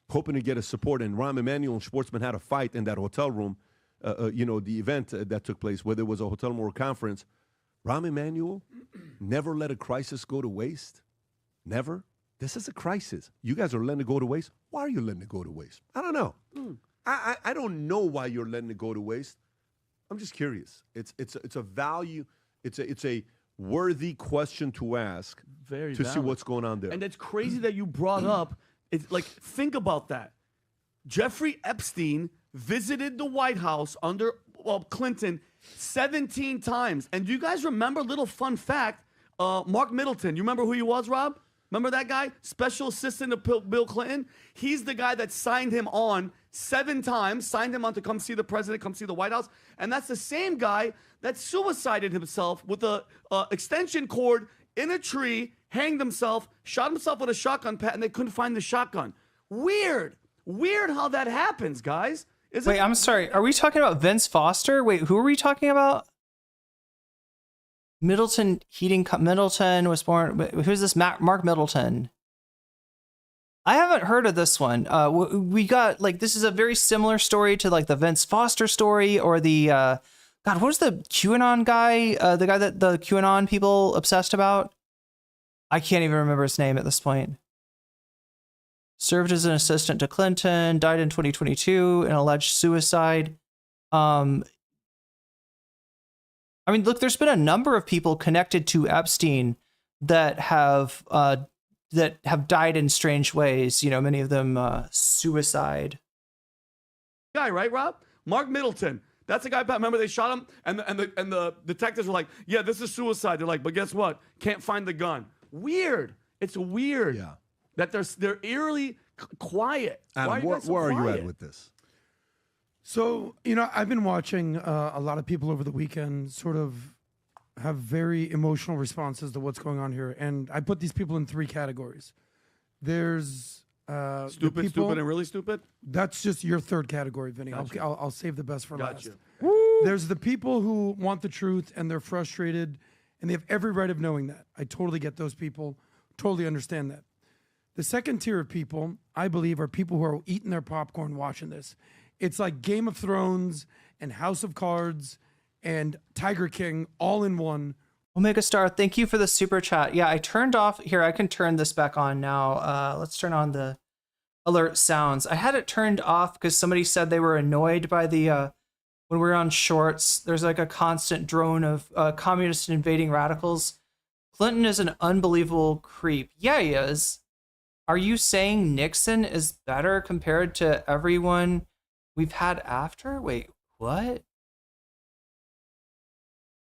hoping to get his support, and Rahm Emanuel and Schwartzman had a fight in that hotel room. You know, the event that took place, where there was a hotel room or a conference. Rahm Emanuel never let a crisis go to waste. Never. This is a crisis. You guys are letting it go to waste. Why are you letting it go to waste? I don't know. I don't know why you're letting it go to waste. I'm just curious. It's a value. It's a worthy question to ask. Very to valid. See what's going on there. And it's crazy that you brought up. It's like, think about that. Jeffrey Epstein visited the White House under Clinton 17 times. And do you guys remember, little fun fact, Mark Middleton, you remember who he was, Rob? Remember that guy? Special assistant to Bill Clinton? He's the guy that signed him on 7 times, signed him on to come see the president, come see the White House. And that's the same guy that suicided himself with a extension cord in a tree, hanged himself, shot himself with a shotgun pad, and they couldn't find the shotgun. Weird. Weird how that happens, guys. Wait, I'm sorry. Are we talking about Vince Foster? Wait, who are we talking about? Middleton was born. Who's this? Mark Middleton. I haven't heard of this one. We got, like, this is a very similar story to, like, the Vince Foster story, or the God, what was the QAnon guy? The guy that the QAnon people obsessed about? I can't even remember his name at this point. Served as an assistant to Clinton, died in 2022 in alleged suicide. I mean, look, there's been a number of people connected to Epstein that have died in strange ways. You know, many of them suicide. Guy, right, Rob? Mark Middleton. That's the guy. Remember, they shot him, and the detectives were like, "Yeah, this is suicide." They're like, "But guess what? Can't find the gun." Weird. It's weird. Yeah. That they're eerily quiet? Why Adam, you guys so where are you at quiet? with this? So, I've been watching a lot of people over the weekend sort of have very emotional responses to what's going on here. And I put these people in 3 categories. There's Stupid, stupid, and really stupid? That's just your 3rd category, Vinny. Gotcha. I'll save the best for last. Gotcha. There's the people who want the truth and they're frustrated and they have every right of knowing that. I totally get those people, totally understand that. The second tier of people, I believe, are people who are eating their popcorn watching this. It's like Game of Thrones and House of Cards and Tiger King all in one. Omega Star, thank you for the super chat. Yeah, I turned off here. I can turn this back on now. Let's turn on the alert sounds. I had it turned off because somebody said they were annoyed by the when we're on shorts. There's like a constant drone of communists invading radicals. Clinton is an unbelievable creep. Yeah, he is. Are you saying Nixon is better compared to everyone we've had after? Wait, what?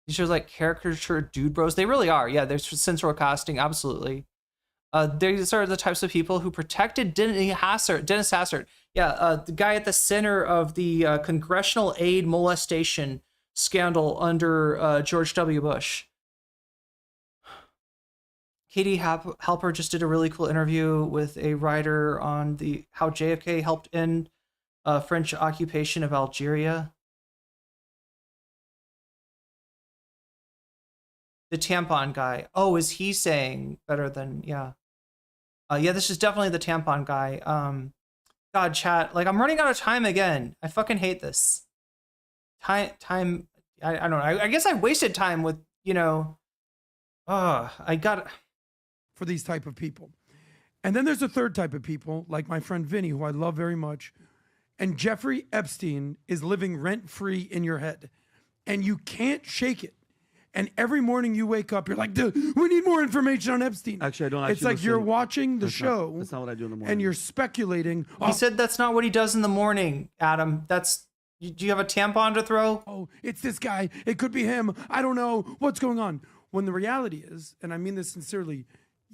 These are like caricature dude bros. They really are. Yeah, there's sensual casting. Absolutely. These are the types of people who protected Dennis Hassert. Yeah, the guy at the center of the congressional aid molestation scandal under George W. Bush. Katie Halper just did a really cool interview with a writer on how JFK helped end French occupation of Algeria. The tampon guy. Oh, is he saying better than, yeah. Yeah, this is definitely the tampon guy. God, chat, like I'm running out of time again. I fucking hate this. I don't know. I guess I wasted time with, for these type of people. And then there's a 3rd type of people, like my friend Vinny, who I love very much. And Jeffrey Epstein is living rent-free in your head. And you can't shake it. And every morning you wake up, you're like, dude, we need more information on Epstein. Actually, I don't It's like you're watching the show. That's not what I do in the morning. And you're speculating. He said that's not what he does in the morning, Adam. Do you have a tampon to throw? Oh, it's this guy. It could be him. I don't know what's going on. When the reality is, and I mean this sincerely,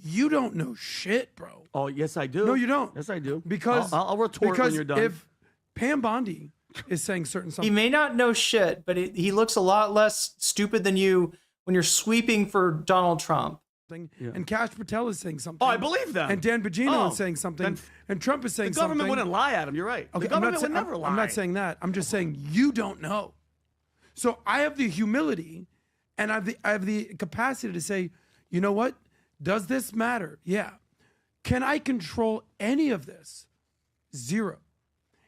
you don't know shit, bro. Oh, yes, I do. No, you don't. Yes, I do. Because I'll retort when you're done. If Pam Bondi is saying certain something, he may not know shit, but he looks a lot less stupid than you when you're sweeping for Donald Trump. and Cash Patel is saying something. Oh, I believe that. And Dan Bongino is saying something. And Trump is saying the government something. wouldn't lie at him. You're right. Okay, The government would never lie. I'm not saying that. I'm just saying you don't know. So I have the humility and I have the capacity to say, you know what? Does this matter? Yeah. Can I control any of this? 0.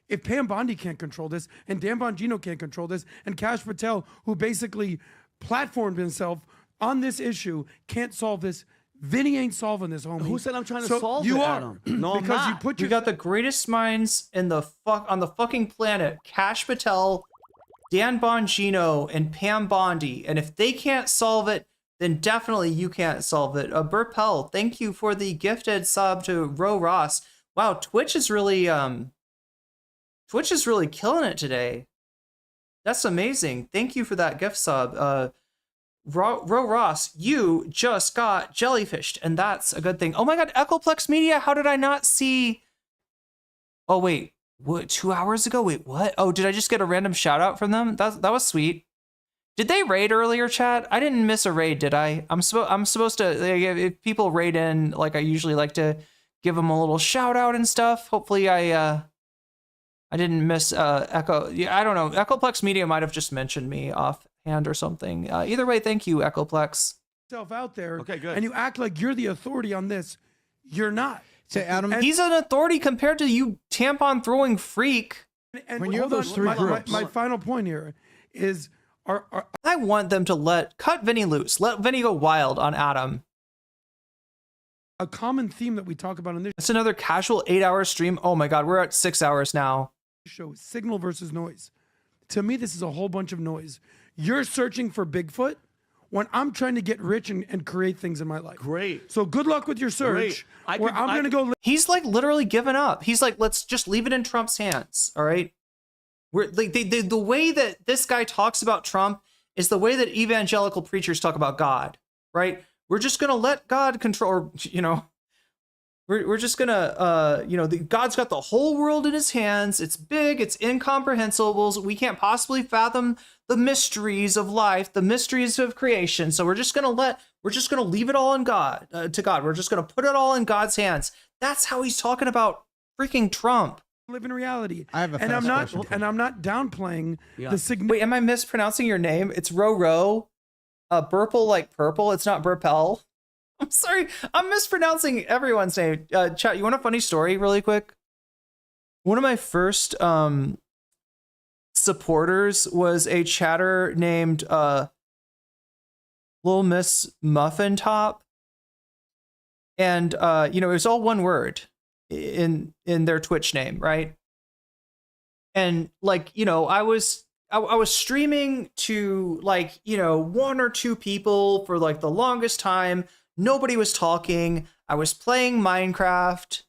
If Pam Bondi can't control this, and Dan Bongino can't control this, and Cash Patel, who basically platformed himself on this issue, can't solve this, Vinny ain't solving this, homie. Who said I'm trying to solve it, You are. Adam? No, I'm because not. you put You got the greatest minds in on the fucking planet. Cash Patel, Dan Bongino, and Pam Bondi. And if they can't solve it, then definitely you can't solve it. Burt Pell, thank you for the gifted sub to Ro Ross. Wow, Twitch is really killing it today. That's amazing. Thank you for that gift sub. Ro Ross, you just got jellyfished, and that's a good thing. Oh my god, Echoplex Media, how did I not see? Oh wait, what, 2 hours ago? Wait, what? Oh, did I just get a random shout out from them? That was sweet. Did they raid earlier, chat? I didn't miss a raid, did I? I'm supposed to, if people raid in, like I usually like to give them a little shout out and stuff. Hopefully I didn't miss Echo. Yeah, I don't know. Echoplex Media might have just mentioned me offhand or something. Either way, thank you, Echoplex. Yourself out there. Okay, good. And you act like you're the authority on this. You're not. Say, Adam, he's an authority compared to you, tampon throwing freak. And when you have hold those on, three groups, my final point here is, I want them to cut Vinny loose. Let Vinny go wild on Adam. A common theme that we talk about in this It's another casual 8-hour stream. Oh my god, we're at 6 hours now. show is signal versus noise. To me, this is a whole bunch of noise. You're searching for Bigfoot when I'm trying to get rich and create things in my life. Great. So good luck with your search. I'm going to go. He's like literally given up. He's like, let's just leave it in Trump's hands. All right. We're like the way that this guy talks about Trump is the way that evangelical preachers talk about God. Right. We're just going to let God control, We're just gonna, God's got the whole world in his hands. It's big, it's incomprehensible. We can't possibly fathom the mysteries of life, the mysteries of creation. So we're just gonna leave it all in God, to God. We're just gonna put it all in God's hands. That's how he's talking about freaking Trump. Live in reality. I have a and I'm not downplaying the significance. Wait, am I mispronouncing your name? It's Ro. Burple like purple. It's not Burpel. I'm sorry. I'm mispronouncing everyone's name. Chat, you want a funny story really quick? One of my first supporters was a chatter named Little Miss Muffin Top. And, it was all one word in their Twitch name, right? And I was streaming to one or two people for the longest time. Nobody was talking. I was playing Minecraft,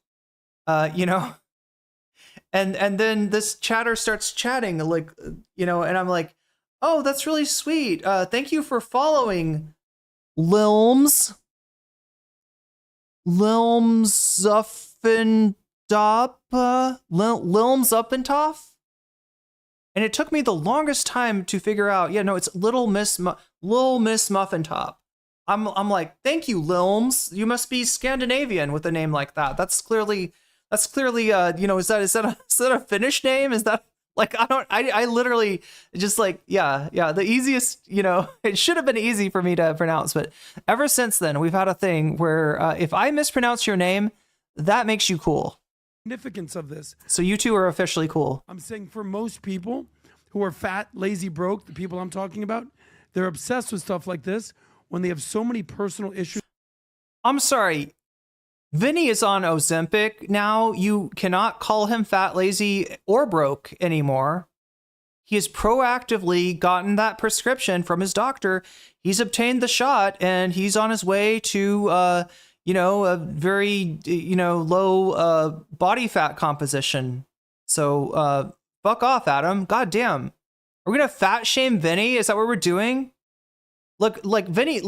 and then this chatter starts chatting and I'm like, oh, that's really sweet. Thank you for following Lilms Uppentop. And it took me the longest time to figure out, it's Little Miss Muffin Top. I'm like, thank you, Lilms. You must be Scandinavian with a name like that. That's clearly, is that a Finnish name? Is that I literally just the easiest, it should have been easy for me to pronounce, but ever since then we've had a thing where if I mispronounce your name, that makes you cool. Significance of this. So you two are officially cool. I'm saying for most people who are fat, lazy, broke, the people I'm talking about, they're obsessed with stuff like this when they have so many personal issues. I'm sorry. Vinny is on Ozempic now. You cannot call him fat, lazy, or broke anymore. He has proactively gotten that prescription from his doctor. He's obtained the shot, and he's on his way to, a very, low body fat composition. So fuck off, Adam. God damn. Are we going to fat shame Vinny? Is that what we're doing? Look, Vinny,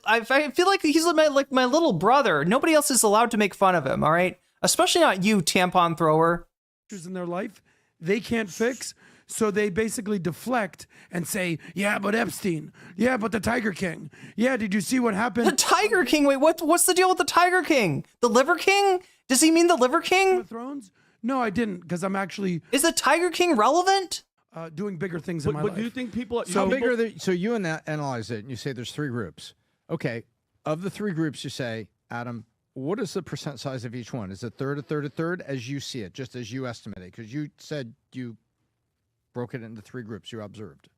I feel like he's my little brother. Nobody else is allowed to make fun of him, all right? Especially not you, tampon thrower. In their life, they can't fix, so they basically deflect and say, yeah, but Epstein. Yeah, but the Tiger King. Yeah, did you see what happened? The Tiger King? Wait, what's the deal with the Tiger King? The Liver King? Does he mean the Liver King? Thrones? No, I didn't, because I'm actually... Is the Tiger King relevant? Doing bigger things in my life. But do you think people... So bigger? So you analyze it, and you say there's three groups. Okay, of the three groups, you say, Adam, what is the percent size of each one? Is it third, a third, a third, as you see it, just as you estimate it? Because you said you broke it into three groups you observed.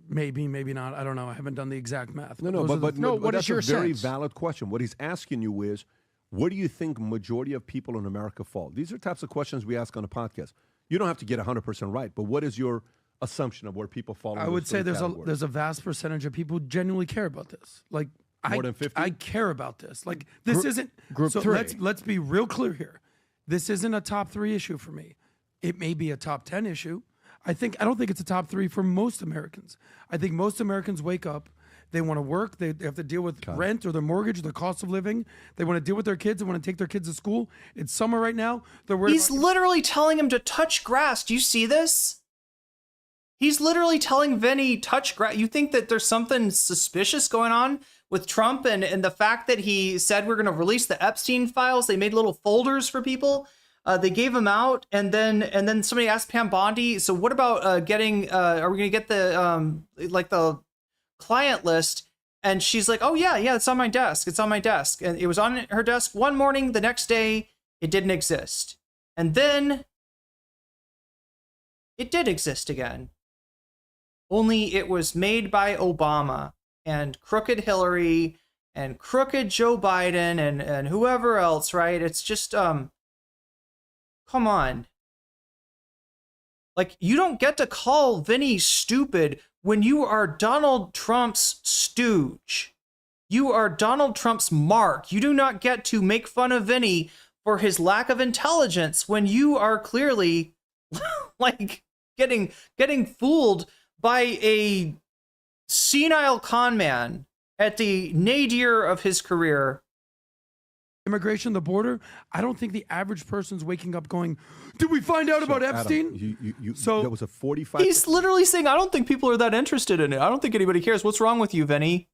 Maybe not. I don't know. I haven't done the exact math. No, but what that's is your a very sense? valid question. What he's asking you is, where do you think majority of people in America fall? These are types of questions we ask on a podcast. You don't have to get 100% right, but what is your assumption of where people fall? I would say there's a vast percentage of people who genuinely care about this. More than 50? I care about this. This isn't group so three. Let's be real clear here. This isn't a top 3 issue for me. It may be a top 10 issue. I don't think it's a top 3 for most Americans. I think most Americans wake up. They want to work. They have to deal with rent or their mortgage, the cost of living. They want to deal with their kids. They want to take their kids to school. It's summer right now. He's literally telling him to touch grass. Do you see this? He's literally telling Vinny, touch grass. You think that there's something suspicious going on with Trump and the fact that he said we're going to release the Epstein files? They made little folders for people. They gave them out, and then somebody asked Pam Bondi, so what about are we going to get the client list? And she's like, oh yeah, it's on my desk. It's on my desk. And it was on her desk one morning. The next day, it didn't exist. And then it did exist again. Only it was made by Obama and crooked Hillary and crooked Joe Biden and whoever else, right? It's just, come on. You don't get to call Vinny stupid when you are Donald Trump's stooge. You are Donald Trump's mark. You do not get to make fun of Vinny for his lack of intelligence when you are clearly getting fooled by a senile con man at the nadir of his career. immigration, the border, I don't think the average person's waking up going, did we find out about Epstein? So there was a 45. He's literally saying, I don't think people are that interested in it. I don't think anybody cares. What's wrong with you, Vinny?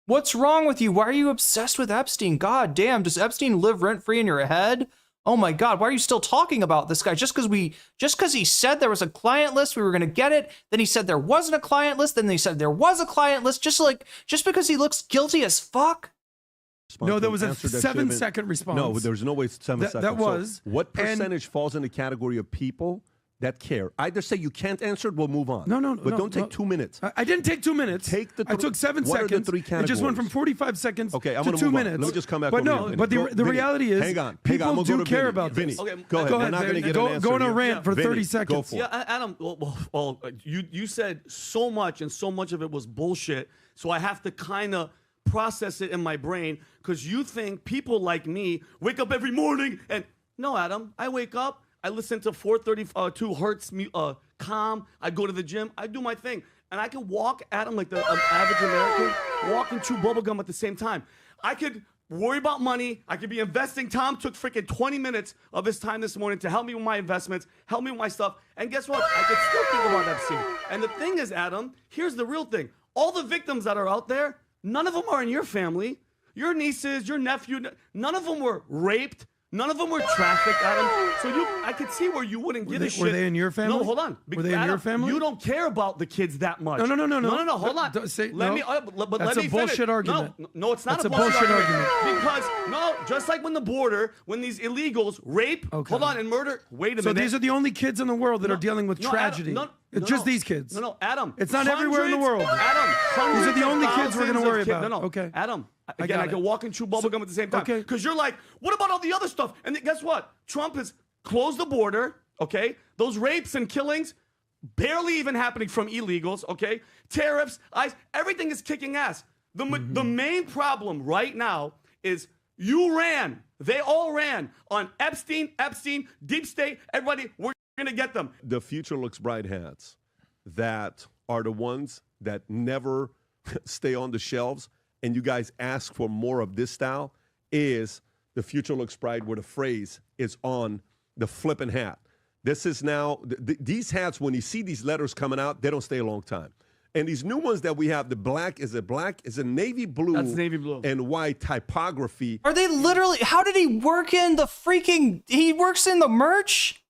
What's wrong with you? Why are you obsessed with Epstein? God damn, does Epstein live rent-free in your head? Oh my God, why are you still talking about this guy? Just because he said there was a client list, we were going to get it. Then he said there wasn't a client list. Then they said there was a client list. Just because he looks guilty as fuck. No, there was a 7-second response. No, there's no way 7 seconds. That was. So what percentage falls in the category of people that care? Either say you can't answer it, we'll move on. No. But don't take 2 minutes. I didn't take 2 minutes. I took 7 what seconds. Are the three categories? It just went from 45 seconds to I'm 2 minutes. Let me just come back but over no, here, but the reality is, hang on. people do care Vinny. about Vinny, this. okay, go ahead. We're not going to get an answer. Go on a rant for Vinny, 30 seconds. Go for it. Yeah, Adam, well, you said so much, and so much of it was bullshit, so I have to kind of process it in my brain, because you think people like me wake up every morning and, no, Adam, I wake up, I listen to 432 hertz calm, I go to the gym, I do my thing, and I can walk, Adam, like the average American, walk and chew bubblegum at the same time. I could worry about money, I could be investing. Tom took freaking 20 minutes of his time this morning to help me with my investments, help me with my stuff, and guess what? I could still think about Epstein. And the thing is, Adam, here's the real thing. All the victims that are out there, none of them are in your family. Your nieces, your nephew, none of them were raped. None of them were trafficked, Adam. So I could see where you wouldn't give a shit. Were they in your family? No, hold on. Were they in your family? You don't care about the kids that much. No. No, hold on. Let me That's a bullshit finish. argument. No, it's not That's a bullshit argument. Because, just like when the border, when these illegals rape, hold on, and murder. Wait a minute. So these are the only kids in the world that are dealing with tragedy. It's just these kids. No, Adam. It's not everywhere in the world. Adam, these are the only kids we're going to worry about. No. Okay. Adam, again, I can walk and chew bubblegum at the same time. Okay. Because you're like, what about all the other stuff? And guess what? Trump has closed the border, okay? Those rapes and killings, barely even happening from illegals, okay? Tariffs, ICE, everything is kicking ass. The main problem right now is they all ran on Epstein, deep state, everybody, we're going to get them. The future looks bright hats that are the ones that never stay on the shelves, and you guys ask for more of this style, is the future looks bright, where the phrase is on the flipping hat. This is now, these hats, when you see these letters coming out, they don't stay a long time. And these new ones that we have, the black is a navy blue. That's navy blue. And white typography. Are they literally, how did he work in the freaking, he works in the merch?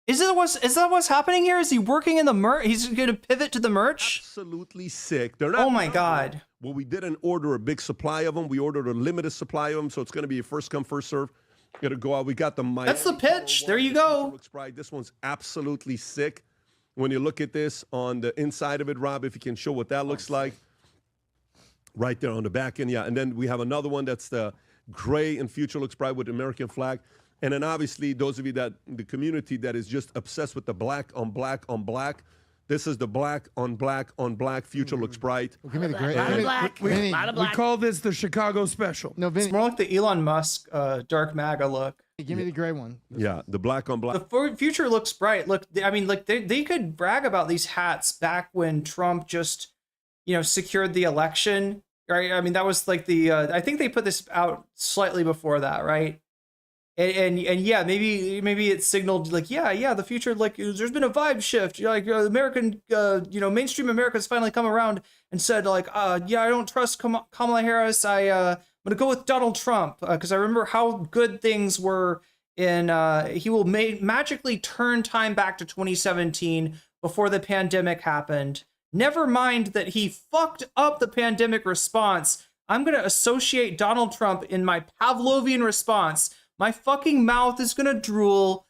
Is that what's happening here? Is he working in the merch? He's going to pivot to the merch? Absolutely sick. They're not. Oh my God. Well, we didn't order a big supply of them. We ordered a limited supply of them, so it's going to be a first come, first serve. Going to go out. We got the Miami. That's the pitch. There you go. Looks bright. This one's absolutely sick. When you look at this on the inside of it, Rob, if you can show what that looks like. Right there on the back end, yeah. And then we have another one that's the gray and future looks bright with the American flag. And then obviously those of you that, the community that is just obsessed with the black on black on black, this is the black on black on black, future looks bright. Give me the gray. We call this the Chicago special. No, Vinny. It's more like the Elon Musk dark MAGA look. Give me the gray one. Yeah, the black on black. The future looks bright. Look, I mean, like they could brag about these hats back when Trump just, secured the election, right? I mean, that was like I think they put this out slightly before that, right? And yeah, maybe it signaled like, yeah, the future, like there's been a vibe shift. Like American, mainstream America's finally come around and said like, I don't trust Kamala Harris. I'm gonna go with Donald Trump because I remember how good things were in. He will magically turn time back to 2017 before the pandemic happened. Never mind that he fucked up the pandemic response. I'm gonna associate Donald Trump in my Pavlovian response. My fucking mouth is gonna drool.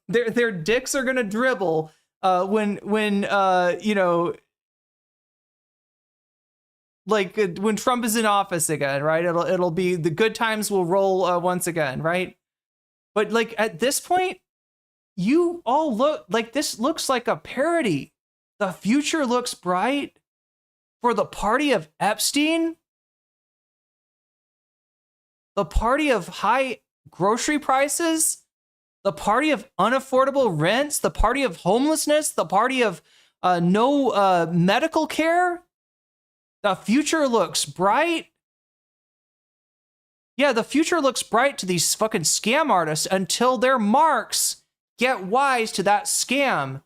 Their dicks are gonna dribble when Trump is in office again, right? It'll be the good times will roll once again, right? But like at this point, you all look like this looks like a parody. The future looks bright for the party of Epstein. The party of high grocery prices, the party of unaffordable rents, the party of homelessness, the party of no medical care. The future looks bright. yeah, the future looks bright to these fucking scam artists until their marks get wise to that scam.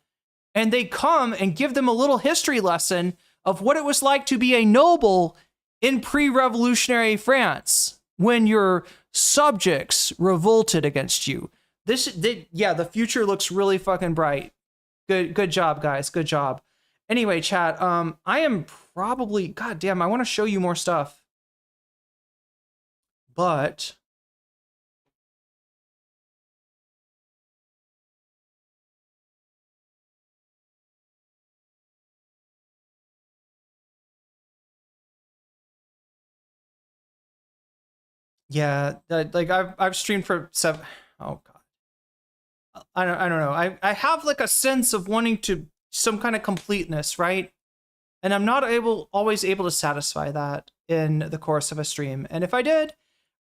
And they come and give them a little history lesson of what it was like to be a noble in pre-revolutionary France when your subjects revolted against you. Yeah, the future looks really fucking bright. Good job, guys. Good job. Anyway, chat, I am probably, goddamn, I want to show you more stuff. But yeah, like I've streamed for oh god. I don't know. I have like a sense of wanting to some kind of completeness, right? And I'm not always able to satisfy that in the course of a stream. And if I did,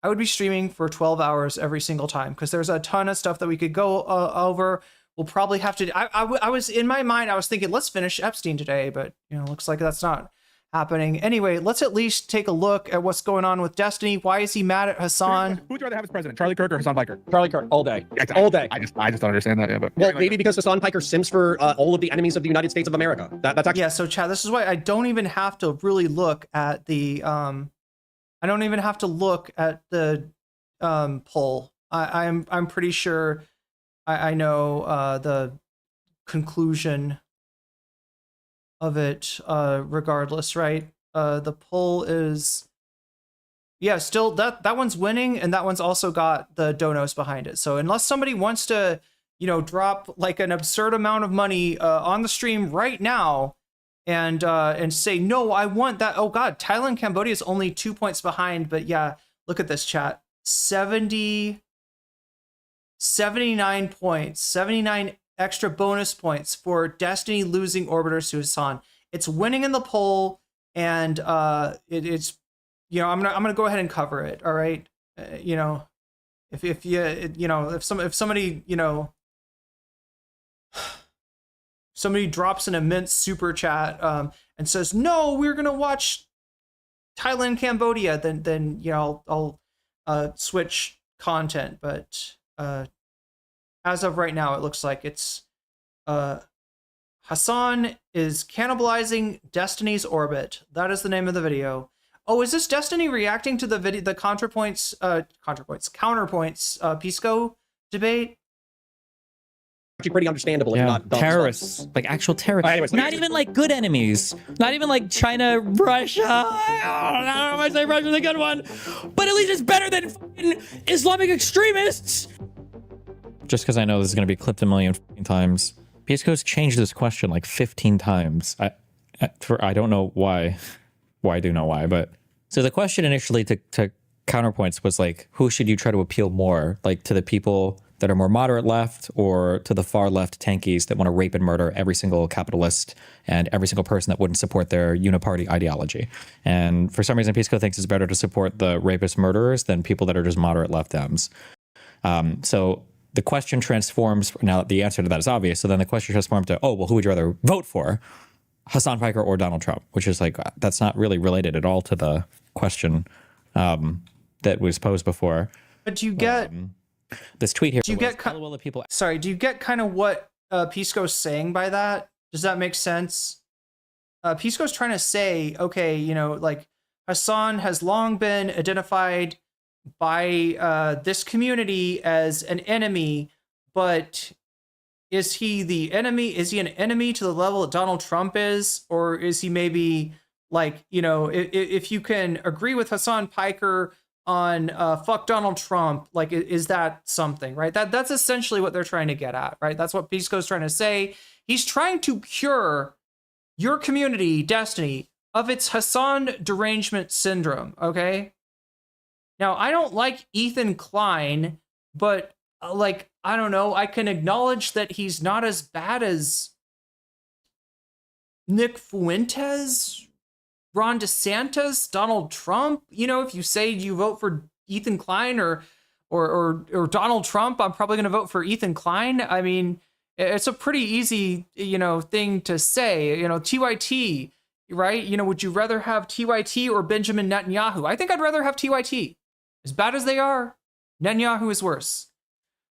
I would be streaming for 12 hours every single time, because there's a ton of stuff that we could go over. We'll probably have to. I was in my mind, I was thinking, let's finish Epstein today, but looks like that's not happening. Anyway, let's at least take a look at what's going on with Destiny. Why is he mad at Hassan? Who would you rather have as president, Charlie Kirk or Hassan Piker? Charlie Kirk, all day, all day. I just don't understand that. Yeah, but well, maybe because Hassan Piker sims for all of the enemies of the United States of America. That's actually yeah. So, Chad, this is why I don't even have to really look at the I don't even have to look at the poll. I'm pretty sure I know the conclusion of it regardless, right? The poll is, yeah, still that one's winning, and that one's also got the donos behind it. So unless somebody wants to drop like an absurd amount of money on the stream right now and say, no, I want that. Oh god, Thailand, Cambodia is only 2 points behind, but yeah, look at this, chat. 79 points, 79 extra bonus points for Destiny losing Orbiters to Hassan. It's winning in the poll, and it's I'm gonna go ahead and cover it. All right, if somebody somebody drops an immense super chat and says, no, we're gonna watch Thailand, Cambodia, then I'll switch content. But as of right now, it looks like it's Hassan is cannibalizing Destiny's orbit. That is the name of the video. Oh, is this Destiny reacting to the video, the counterpoints, Pisco debate? actually pretty understandable. If not terrorists, like actual terrorists. Anyways, not even like good enemies. Not even like China, Russia. I don't know if I say Russia's a good one, but at least it's better than fucking Islamic extremists. Just because I know this is going to be clipped a million times. Pisco's changed this question like 15 times. I don't know why. Well, I do know why, but so the question initially to counterpoints was like, who should you try to appeal more, like to the people that are more moderate left or to the far left tankies that want to rape and murder every single capitalist and every single person that wouldn't support their uniparty ideology. And for some reason, Pisco thinks it's better to support the rapist murderers than people that are just moderate left Dems. So the question transforms, now the answer to that is obvious, so then the question transforms to, oh, well, who would you rather vote for? Hassan Piker or Donald Trump, which is like, that's not really related at all to the question that was posed before. But do you get this tweet here? Do you get people? Sorry, do you get kind of what Pisco's saying by that? Does that make sense? Pisco's trying to say, okay, you know, like Hassan has long been identified by this community as an enemy, but is he the enemy? Is he an enemy to the level that Donald Trump is? Or is he maybe like, you know, if you can agree with Hassan Piker on fuck Donald Trump, like, is that something, right? That's essentially what they're trying to get at, right? That's what Pisco's trying to say. He's trying to cure your community, Destiny, of its Hassan derangement syndrome, okay? Now, I don't like Ethan Klein, but like, I don't know, I can acknowledge that he's not as bad as Nick Fuentes, Ron DeSantis, Donald Trump. You know, if you say you vote for Ethan Klein or Donald Trump, I'm probably going to vote for Ethan Klein. I mean, it's a pretty easy, you know, thing to say. You know, TYT, right? You know, would you rather have TYT or Benjamin Netanyahu? I think I'd rather have TYT. As bad as they are, Netanyahu is worse.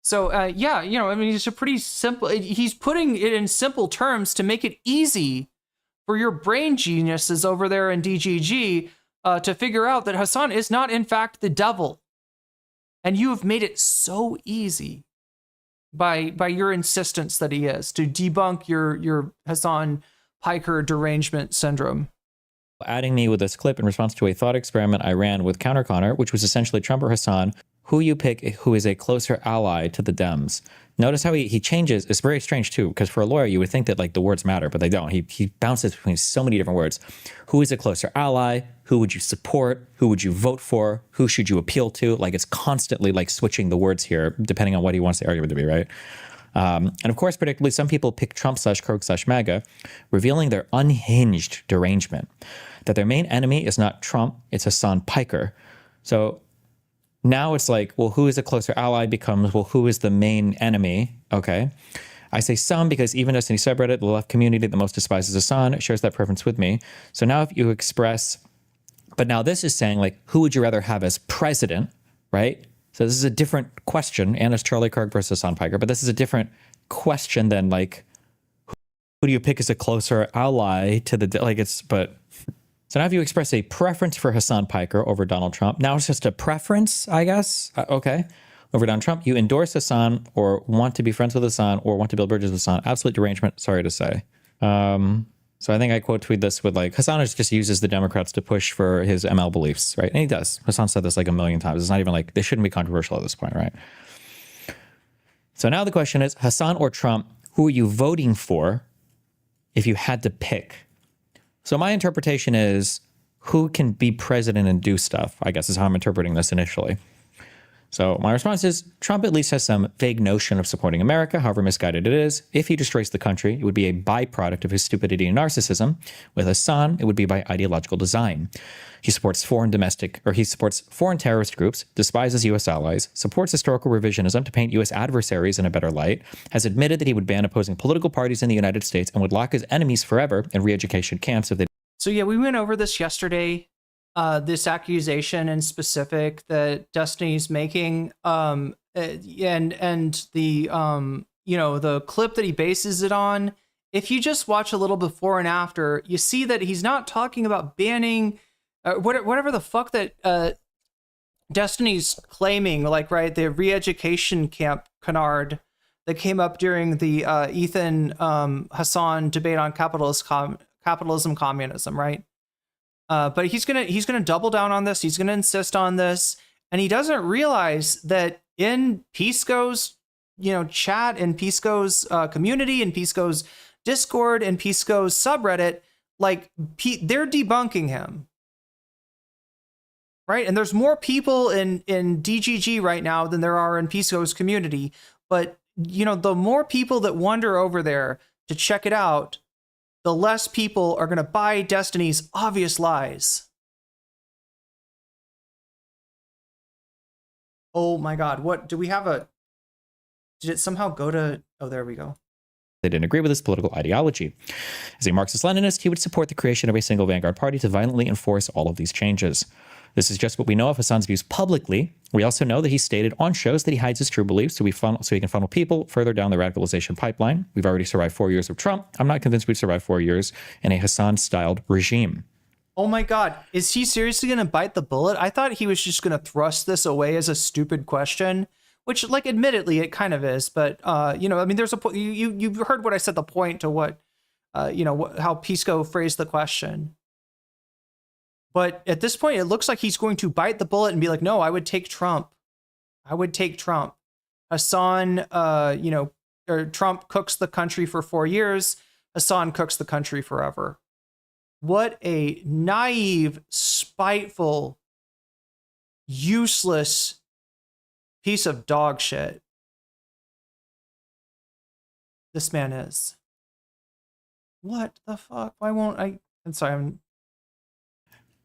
So yeah, you know, I mean, it's a pretty simple. He's putting it in simple terms to make it easy for your brain geniuses over there in DGG to figure out that Hassan is not in fact the devil, and you have made it so easy by your insistence that he is, to debunk your Hassan Piker derangement syndrome. Adding me with this clip in response to a thought experiment I ran with Counter Connor, which was essentially Trump or Hassan, who you pick who is a closer ally to the Dems. Notice how he changes. It's very strange too, because for a lawyer, you would think that like the words matter, but they don't. He bounces between so many different words. Who is a closer ally? Who would you support? Who would you vote for? Who should you appeal to? Like it's constantly like switching the words here, depending on what he wants the argument to be, right? And of course, predictably, some people pick Trump/Kirk/MAGA, revealing their unhinged derangement, that their main enemy is not Trump, it's Hassan Piker. So now it's like, well, who is a closer ally becomes, well, who is the main enemy? Okay. I say some because even Destiny subreddit, the left community that most despises Hassan, shares that preference with me. So now if you express, but now this is saying like, who would you rather have as president, right? So this is a different question, and it's Charlie Kirk versus Hassan Piker, but this is a different question than like, who do you pick as a closer ally to the, like it's, but. So now if you express a preference for Hassan Piker over Donald Trump, now it's just a preference, I guess, okay, over Donald Trump, you endorse Hassan or want to be friends with Hassan or want to build bridges with Hassan, absolute derangement, sorry to say. So I think I quote tweet this with like, Hassan just uses the Democrats to push for his ML beliefs, right? And he does. Hassan said this like a million times. It's not even like, this shouldn't be controversial at this point, right? So now the question is, Hassan or Trump, who are you voting for if you had to pick? So my interpretation is who can be president and do stuff, I guess is how I'm interpreting this initially. So my response is Trump at least has some vague notion of supporting America, however misguided it is. If he destroys the country, it would be a byproduct of his stupidity and narcissism. With Hassan, it would be by ideological design. He supports foreign terrorist groups, despises U.S. allies, supports historical revisionism to paint U.S. adversaries in a better light, has admitted that he would ban opposing political parties in the United States and would lock his enemies forever in re-education camps if they... So yeah, we went over this yesterday. This accusation in specific that Destiny's making, and the you know, the clip that he bases it on. If you just watch a little before and after, you see that he's not talking about banning whatever the fuck that Destiny's claiming, like, right, the re-education camp canard that came up during the Ethan Hassan debate on capitalism, communism, right? But he's gonna double down on this. He's gonna insist on this, and he doesn't realize that in Pisco's, you know, chat, in Pisco's community, in Pisco's Discord, in Pisco's subreddit, like they're debunking him, right? And there's more people in DGG right now than there are in Pisco's community. But you know, the more people that wander over there to check it out, the less people are going to buy Destiny's obvious lies. Oh my God, what, do we have a, did it somehow go to, oh, there we go. They didn't agree with his political ideology. As a Marxist-Leninist, he would support the creation of a single vanguard party to violently enforce all of these changes. This is just what we know of Hassan's views publicly. We also know that he stated on shows that he hides his true beliefs so he can funnel people further down the radicalization pipeline. We've already survived 4 years of Trump. I'm not convinced we'd survive 4 years in a Hassan-styled regime. Oh my God, is he seriously going to bite the bullet? I thought he was just going to thrust this away as a stupid question, which, like, admittedly, it kind of is. But, you know, I mean, there's a point. You heard what I said, the point to what, you know, how Pisco phrased the question. But at this point, it looks like he's going to bite the bullet and be like, no, I would take Trump. I would take Trump. Hassan, you know, or Trump cooks the country for 4 years. Hassan cooks the country forever. What a naive, spiteful, useless piece of dog shit this man is. What the fuck? Why won't I? I'm sorry.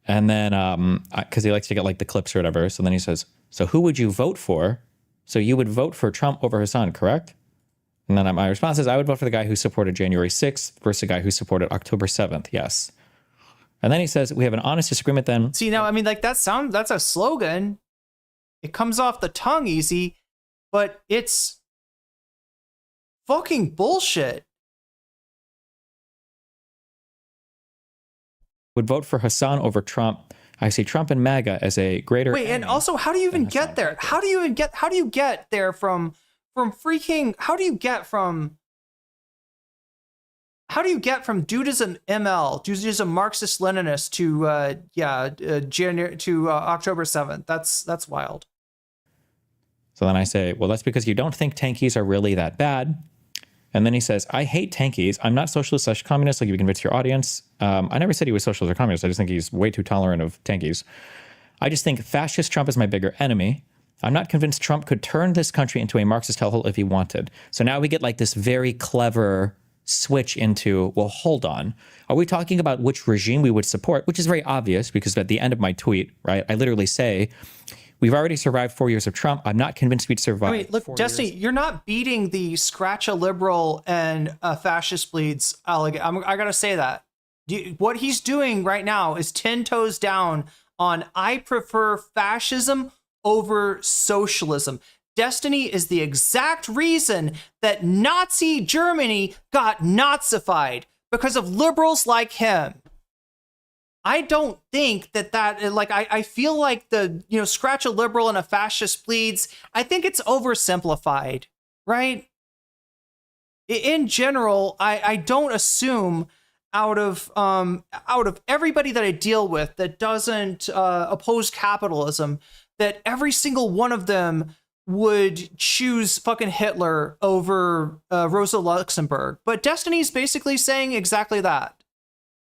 And then, because he likes to get like the clips or whatever. So then he says, so who would you vote for? So you would vote for Trump over Hassan, correct? And then my response is, I would vote for the guy who supported January 6th versus the guy who supported October 7th. Yes. And then he says, we have an honest disagreement then. See, now, I mean, like, that's a slogan. It comes off the tongue easy, but it's fucking bullshit. Would vote for Hassan over Trump. I see Trump and MAGA as a greater. Wait, and also, how do you even get there? How do you get there from freaking? How do you get from Dudism ML, Dudism Marxist Leninist to January to October 7th? That's wild. So then I say, well, that's because you don't think tankies are really that bad. And then he says, I hate tankies. I'm not socialist/communist, like you convince your audience. I never said he was socialist or communist. I just think he's way too tolerant of tankies. I just think fascist Trump is my bigger enemy. I'm not convinced Trump could turn this country into a Marxist hellhole if he wanted. So now we get like this very clever switch into, well, hold on. Are we talking about which regime we would support? Which is very obvious because at the end of my tweet, right, I literally say, we've already survived 4 years of Trump. I'm not convinced we'd survive. I mean, look, Destiny, you're not beating the scratch a liberal and fascist bleeds allegation. I gotta say that. What he's doing right now is 10 toes down on I prefer fascism over socialism. Destiny is the exact reason that Nazi Germany got Nazified, because of liberals like him. I don't think that like, I feel like the, scratch a liberal and a fascist bleeds. I think it's oversimplified, right? In general, I don't assume out of everybody that I deal with that doesn't oppose capitalism, that every single one of them would choose fucking Hitler over Rosa Luxemburg. But Destiny's basically saying exactly that.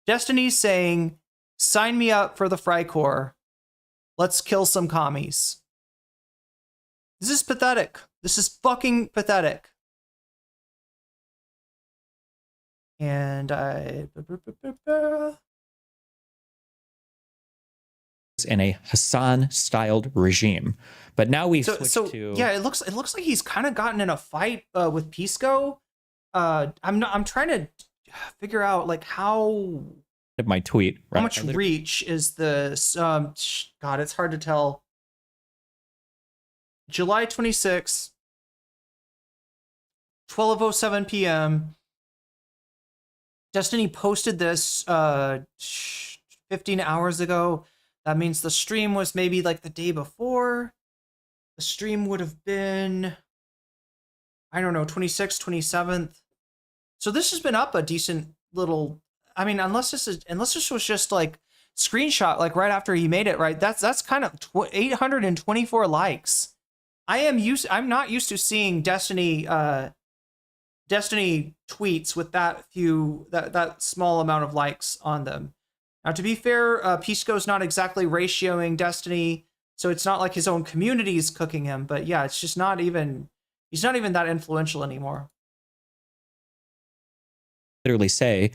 Destiny's saying, sign me up for the Freikorps. Let's kill some commies. This is pathetic. This is fucking pathetic. And in a Hassan-styled regime. But now we've switched to... Yeah, it looks like he's kind of gotten in a fight with Pisco. I'm trying to figure out like how... my tweet, right? How much reach is this? God, it's hard to tell. July 26, 12:07 p.m. Destiny posted this 15 hours ago. That means the stream was maybe like the day before. The stream would have been, I don't know, 26th, 27th. So this has been up a decent little... I mean, unless this was just like screenshot, like right after he made it, right? That's kind of 824 likes. I'm not used to seeing Destiny tweets with that small amount of likes on them. Now, to be fair, Pisco's not exactly ratioing Destiny, so it's not like his own community is cooking him. But yeah, it's just not even, he's not even that influential anymore. Literally say,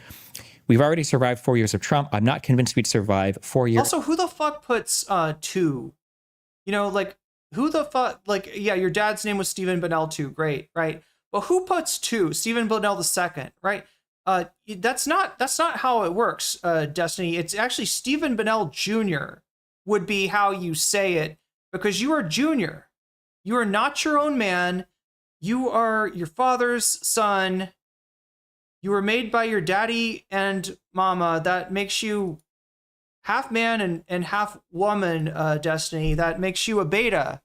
we've already survived 4 years of Trump. I'm not convinced we'd survive 4 years. Also, who the fuck puts 2? Like, who the fuck, like, yeah, your dad's name was Stephen Bonnell 2, great, right? But who puts 2? Stephen Bonnell II, right? That's not how it works, Destiny. It's actually Stephen Bonnell Jr. would be how you say it, because you are junior. You are not your own man. You are your father's son. You were made by your daddy and mama. That makes you half man and half woman, Destiny. That makes you a beta.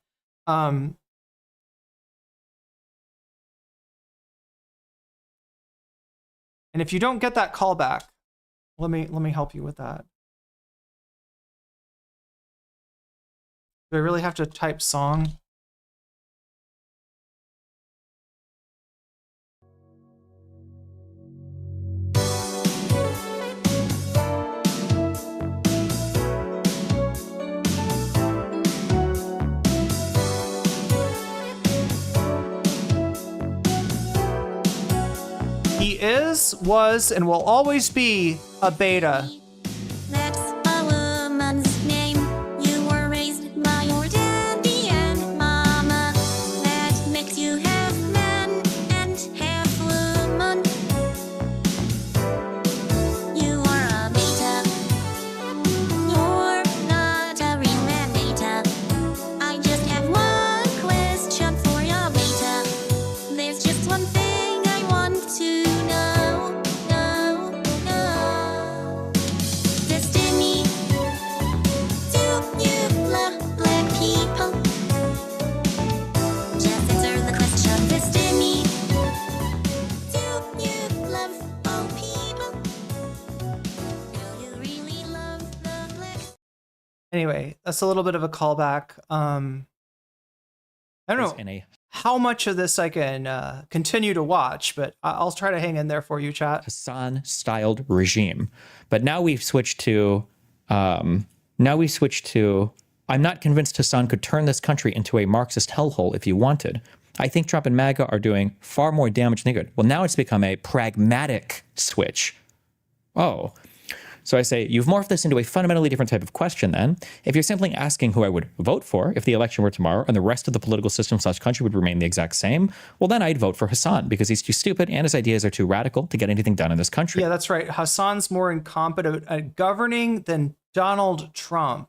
And if you don't get that callback, let me help you with that. Do I really have to type song? He is, was, and will always be a beta. That's a woman's name. You were raised by your daddy and mama. That makes you half man and half woman. You are a beta. You're not a real man beta. I just have to know, know. Destiny, do you love black people? Just answer the question. Destiny, do you love all people? Do you really love the black? Anyway, that's a little bit of a callback. I don't know how much of this I can continue to watch, but I'll try to hang in there for you, chat. Hassan-styled regime. But now we've switched to, I'm not convinced Hassan could turn this country into a Marxist hellhole if he wanted. I think Trump and MAGA are doing far more damage than good. Well, now it's become a pragmatic switch. Oh. So I say, you've morphed this into a fundamentally different type of question then. If you're simply asking who I would vote for if the election were tomorrow and the rest of the political system / country would remain the exact same, well, then I'd vote for Hassan because he's too stupid and his ideas are too radical to get anything done in this country. Yeah, that's right. Hassan's more incompetent at governing than Donald Trump.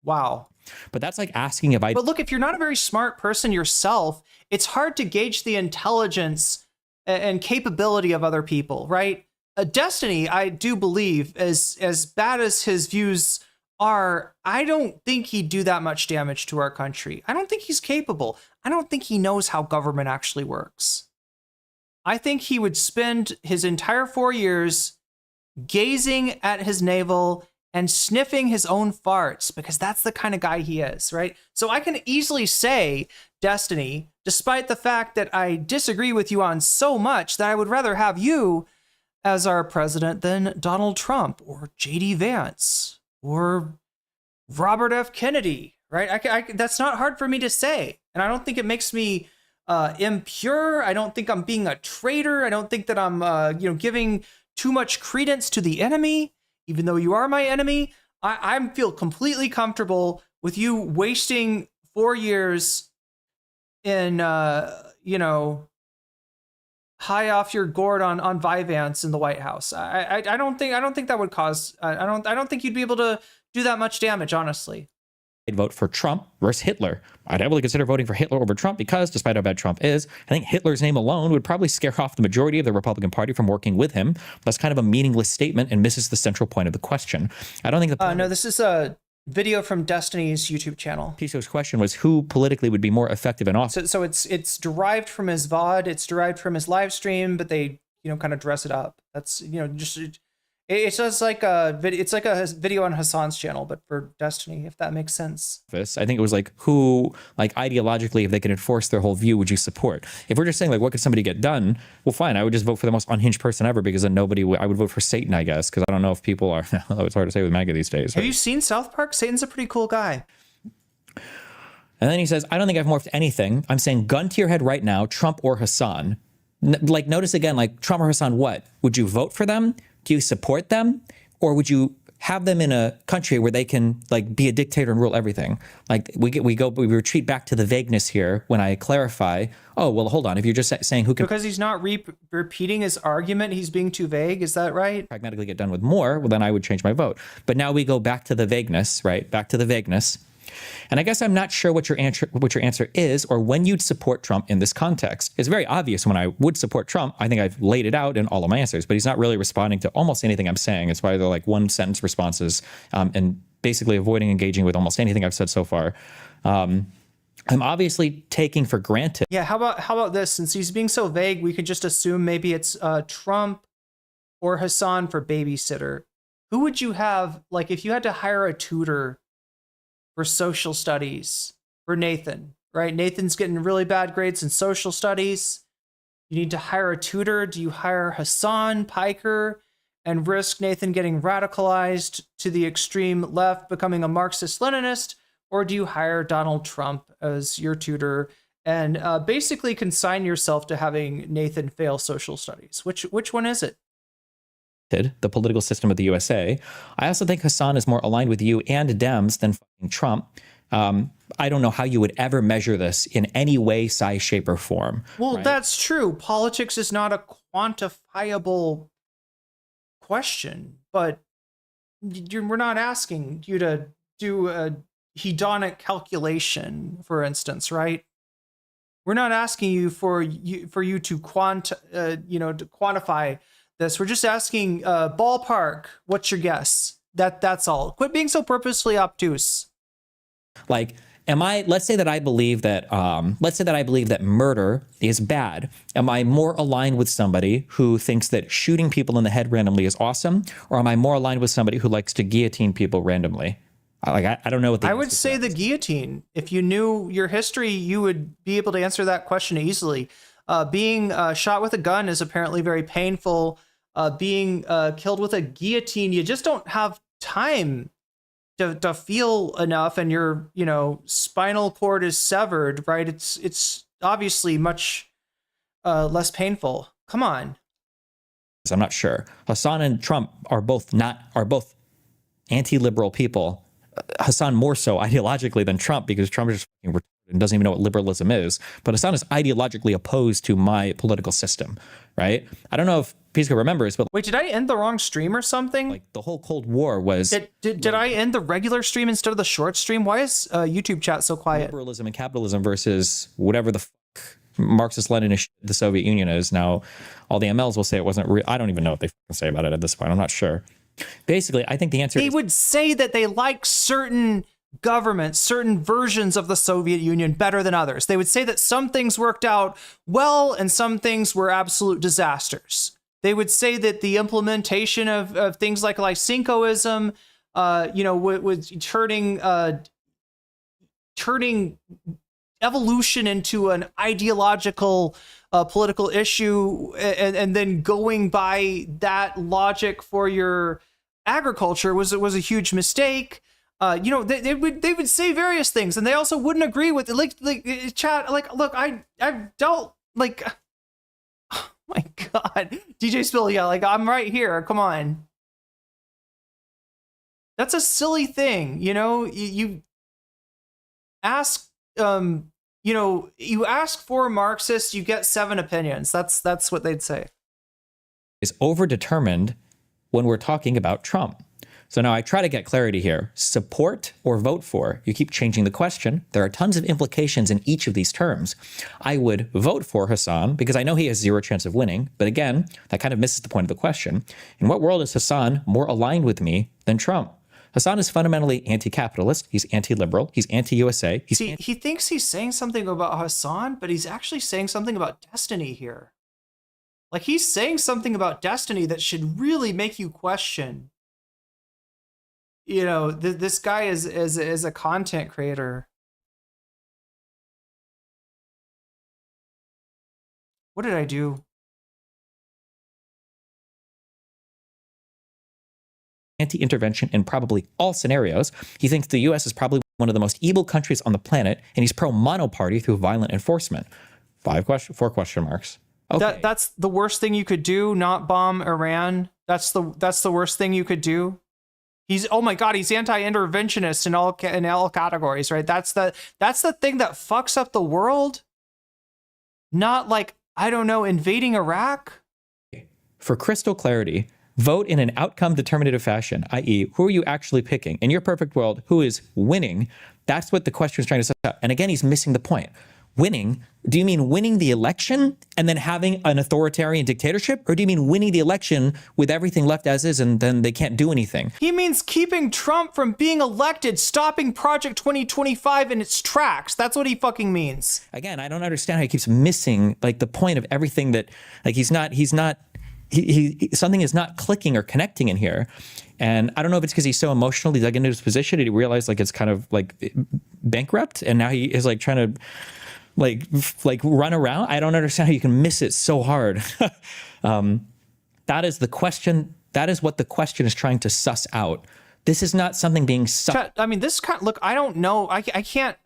Wow. But that's like asking if I... But look, if you're not a very smart person yourself, it's hard to gauge the intelligence and capability of other people, right? Destiny, I do believe, as bad as his views are, I don't think he'd do that much damage to our country. I don't think he's capable. I don't think he knows how government actually works. I think he would spend his entire 4 years gazing at his navel and sniffing his own farts because that's the kind of guy he is, right? So I can easily say, Destiny, despite the fact that I disagree with you on so much, that I would rather have you as our president than Donald Trump or J.D. Vance or Robert F. Kennedy, right? That's not hard for me to say. And I don't think it makes me impure. I don't think I'm being a traitor. I don't think that I'm, giving too much credence to the enemy, even though you are my enemy. I feel completely comfortable with you wasting 4 years in, high off your gourd on Vyvanse in the White House. I don't think that would cause. I don't think you'd be able to do that much damage, honestly. I'd vote for Trump versus Hitler. I'd heavily consider voting for Hitler over Trump because, despite how bad Trump is, I think Hitler's name alone would probably scare off the majority of the Republican Party from working with him. That's kind of a meaningless statement and misses the central point of the question. I don't think the no, this is a video from Destiny's YouTube channel. Piso's question was who politically would be more effective in office. So it's derived from his VOD, it's derived from his live stream, but they kind of dress it up. That's it's just like a video on Hassan's channel, but for Destiny, if that makes sense. I think it was like who, like ideologically, if they could enforce their whole view, would you support? If we're just saying like what could somebody get done, well, fine, I would just vote for the most unhinged person ever because then I would vote for Satan, I guess, because I don't know if people are. It's hard to say with MAGA these days. Have you seen South Park? Satan's a pretty cool guy. And then he says, I don't think I've morphed anything. I'm saying gun to your head right now, Trump or Hassan. Notice again, like Trump or Hassan, what? Would you vote for them? Do you support them? Or would you have them in a country where they can like be a dictator and rule everything? Like we retreat back to the vagueness here when I clarify, oh, well, hold on. If you're just saying who can... Because he's not repeating his argument, he's being too vague. Is that right? Pragmatically get done with more, well, then I would change my vote. But now we go back to the vagueness, right? Back to the vagueness. And I guess I'm not sure what your answer is or when you'd support Trump in this context. It's very obvious when I would support Trump. I think I've laid it out in all of my answers, but he's not really responding to almost anything I'm saying. It's either like one sentence responses and basically avoiding engaging with almost anything I've said so far. I'm obviously taking for granted. Yeah, how about this? Since he's being so vague, we could just assume maybe it's Trump or Hassan for babysitter. Who would you have, like, if you had to hire a tutor for social studies for Nathan, right? Nathan's getting really bad grades in social studies. You need to hire a tutor. Do you hire Hassan Piker and risk Nathan getting radicalized to the extreme left, becoming a Marxist-Leninist? Or do you hire Donald Trump as your tutor and basically consign yourself to having Nathan fail social studies? Which one is it? The political system of the USA. I also think Hassan is more aligned with you and Dems than fucking Trump. I don't know how you would ever measure this in any way, size, shape, or form. Well, right? That's true. Politics is not a quantifiable question, but we're not asking you to do a hedonic calculation, for instance, right? We're not asking you to quantify this. We're just asking ballpark. What's your guess? That's all. Quit being so purposefully obtuse. Like, let's say that I believe that murder is bad. Am I more aligned with somebody who thinks that shooting people in the head randomly is awesome? Or am I more aligned with somebody who likes to guillotine people randomly? I don't know what I would say the guillotine. If you knew your history, you would be able to answer that question easily. Being shot with a gun is apparently very painful. Being killed with a guillotine, you just don't have time to feel enough, and your spinal cord is severed, right? It's obviously much less painful. Come on. I'm not sure. Hassan and Trump are both anti-liberal people. Hassan more so ideologically than Trump, because Trump is just fucking retarded and doesn't even know what liberalism is. But Hassan is ideologically opposed to my political system, right? I don't know if Pisco remembers, but wait, did I end the wrong stream or something? Like the whole Cold War was. Did I end the regular stream instead of the short stream? Why is YouTube chat so quiet? Liberalism and capitalism versus whatever the fuck Marxist-Leninist the Soviet Union is. Now, all the MLs will say it wasn't real. I don't even know what they fucking say about it at this point. I'm not sure. Basically, I think the answer is... They would say that they like certain governments, certain versions of the Soviet Union better than others. They would say that some things worked out well and some things were absolute disasters. They would say that the implementation of things like Lysenkoism, was turning evolution into an ideological political issue, and then going by that logic for your agriculture was a huge mistake. They would say various things, and they also wouldn't agree with like chat. Like, look, I don't like. Oh my God, DJ Spill, yeah, like I'm right here. Come on, that's a silly thing, You ask, you ask for Marxists, you get 7 opinions. That's what they'd say. Is overdetermined when we're talking about Trump. So now I try to get clarity here. Support or vote for? You keep changing the question. There are tons of implications in each of these terms. I would vote for Hassan because I know he has 0 chance of winning. But again, that kind of misses the point of the question. In what world is Hassan more aligned with me than Trump? Hassan is fundamentally anti-capitalist. He's anti-liberal. He's anti-USA. He thinks he's saying something about Hassan, but he's actually saying something about destiny here. Like, he's saying something about destiny that should really make you question. This guy is a content creator. What did I do? Anti-intervention in probably all scenarios. He thinks the U.S. is probably one of the most evil countries on the planet, and he's pro-monoparty through violent enforcement. 4 question marks. Okay. That's the worst thing you could do, not bomb Iran. That's the worst thing you could do. Oh my God, he's anti-interventionist in all categories, right? That's the thing that fucks up the world. Not like, I don't know, invading Iraq. For crystal clarity, vote in an outcome determinative fashion, i.e., who are you actually picking? In your perfect world, who is winning? That's what the question is trying to set up. And again, he's missing the point. Winning, do you mean winning the election and then having an authoritarian dictatorship? Or do you mean winning the election with everything left as is and then they can't do anything? He means keeping Trump from being elected, stopping Project 2025 in its tracks. That's what he fucking means. Again, I don't understand how he keeps missing like the point of everything that like something is not clicking or connecting in here. And I don't know if it's because he's so emotionally dug into his position and he realized like it's kind of like bankrupt and now he is like trying to like run around. I don't understand how you can miss it so hard. That is the question. That is what the question is trying to suss out. This is not something being I mean, this kind. Look, I don't know. I can't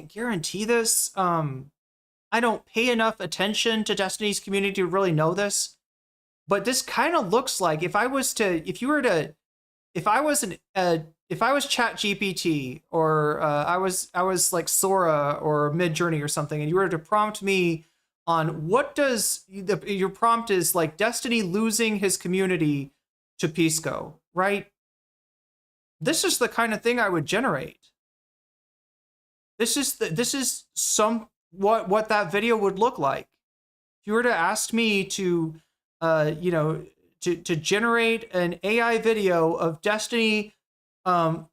guarantee this. I don't pay enough attention to Destiny's community to really know this. But this kind of looks like if I was ChatGPT or I was like Sora or Midjourney or something, and you were to prompt me on what does your prompt is like Destiny losing his community to Pisco, right? This is the kind of thing I would generate. This is some what that video would look like. If you were to ask me to, you know, to generate an AI video of Destiny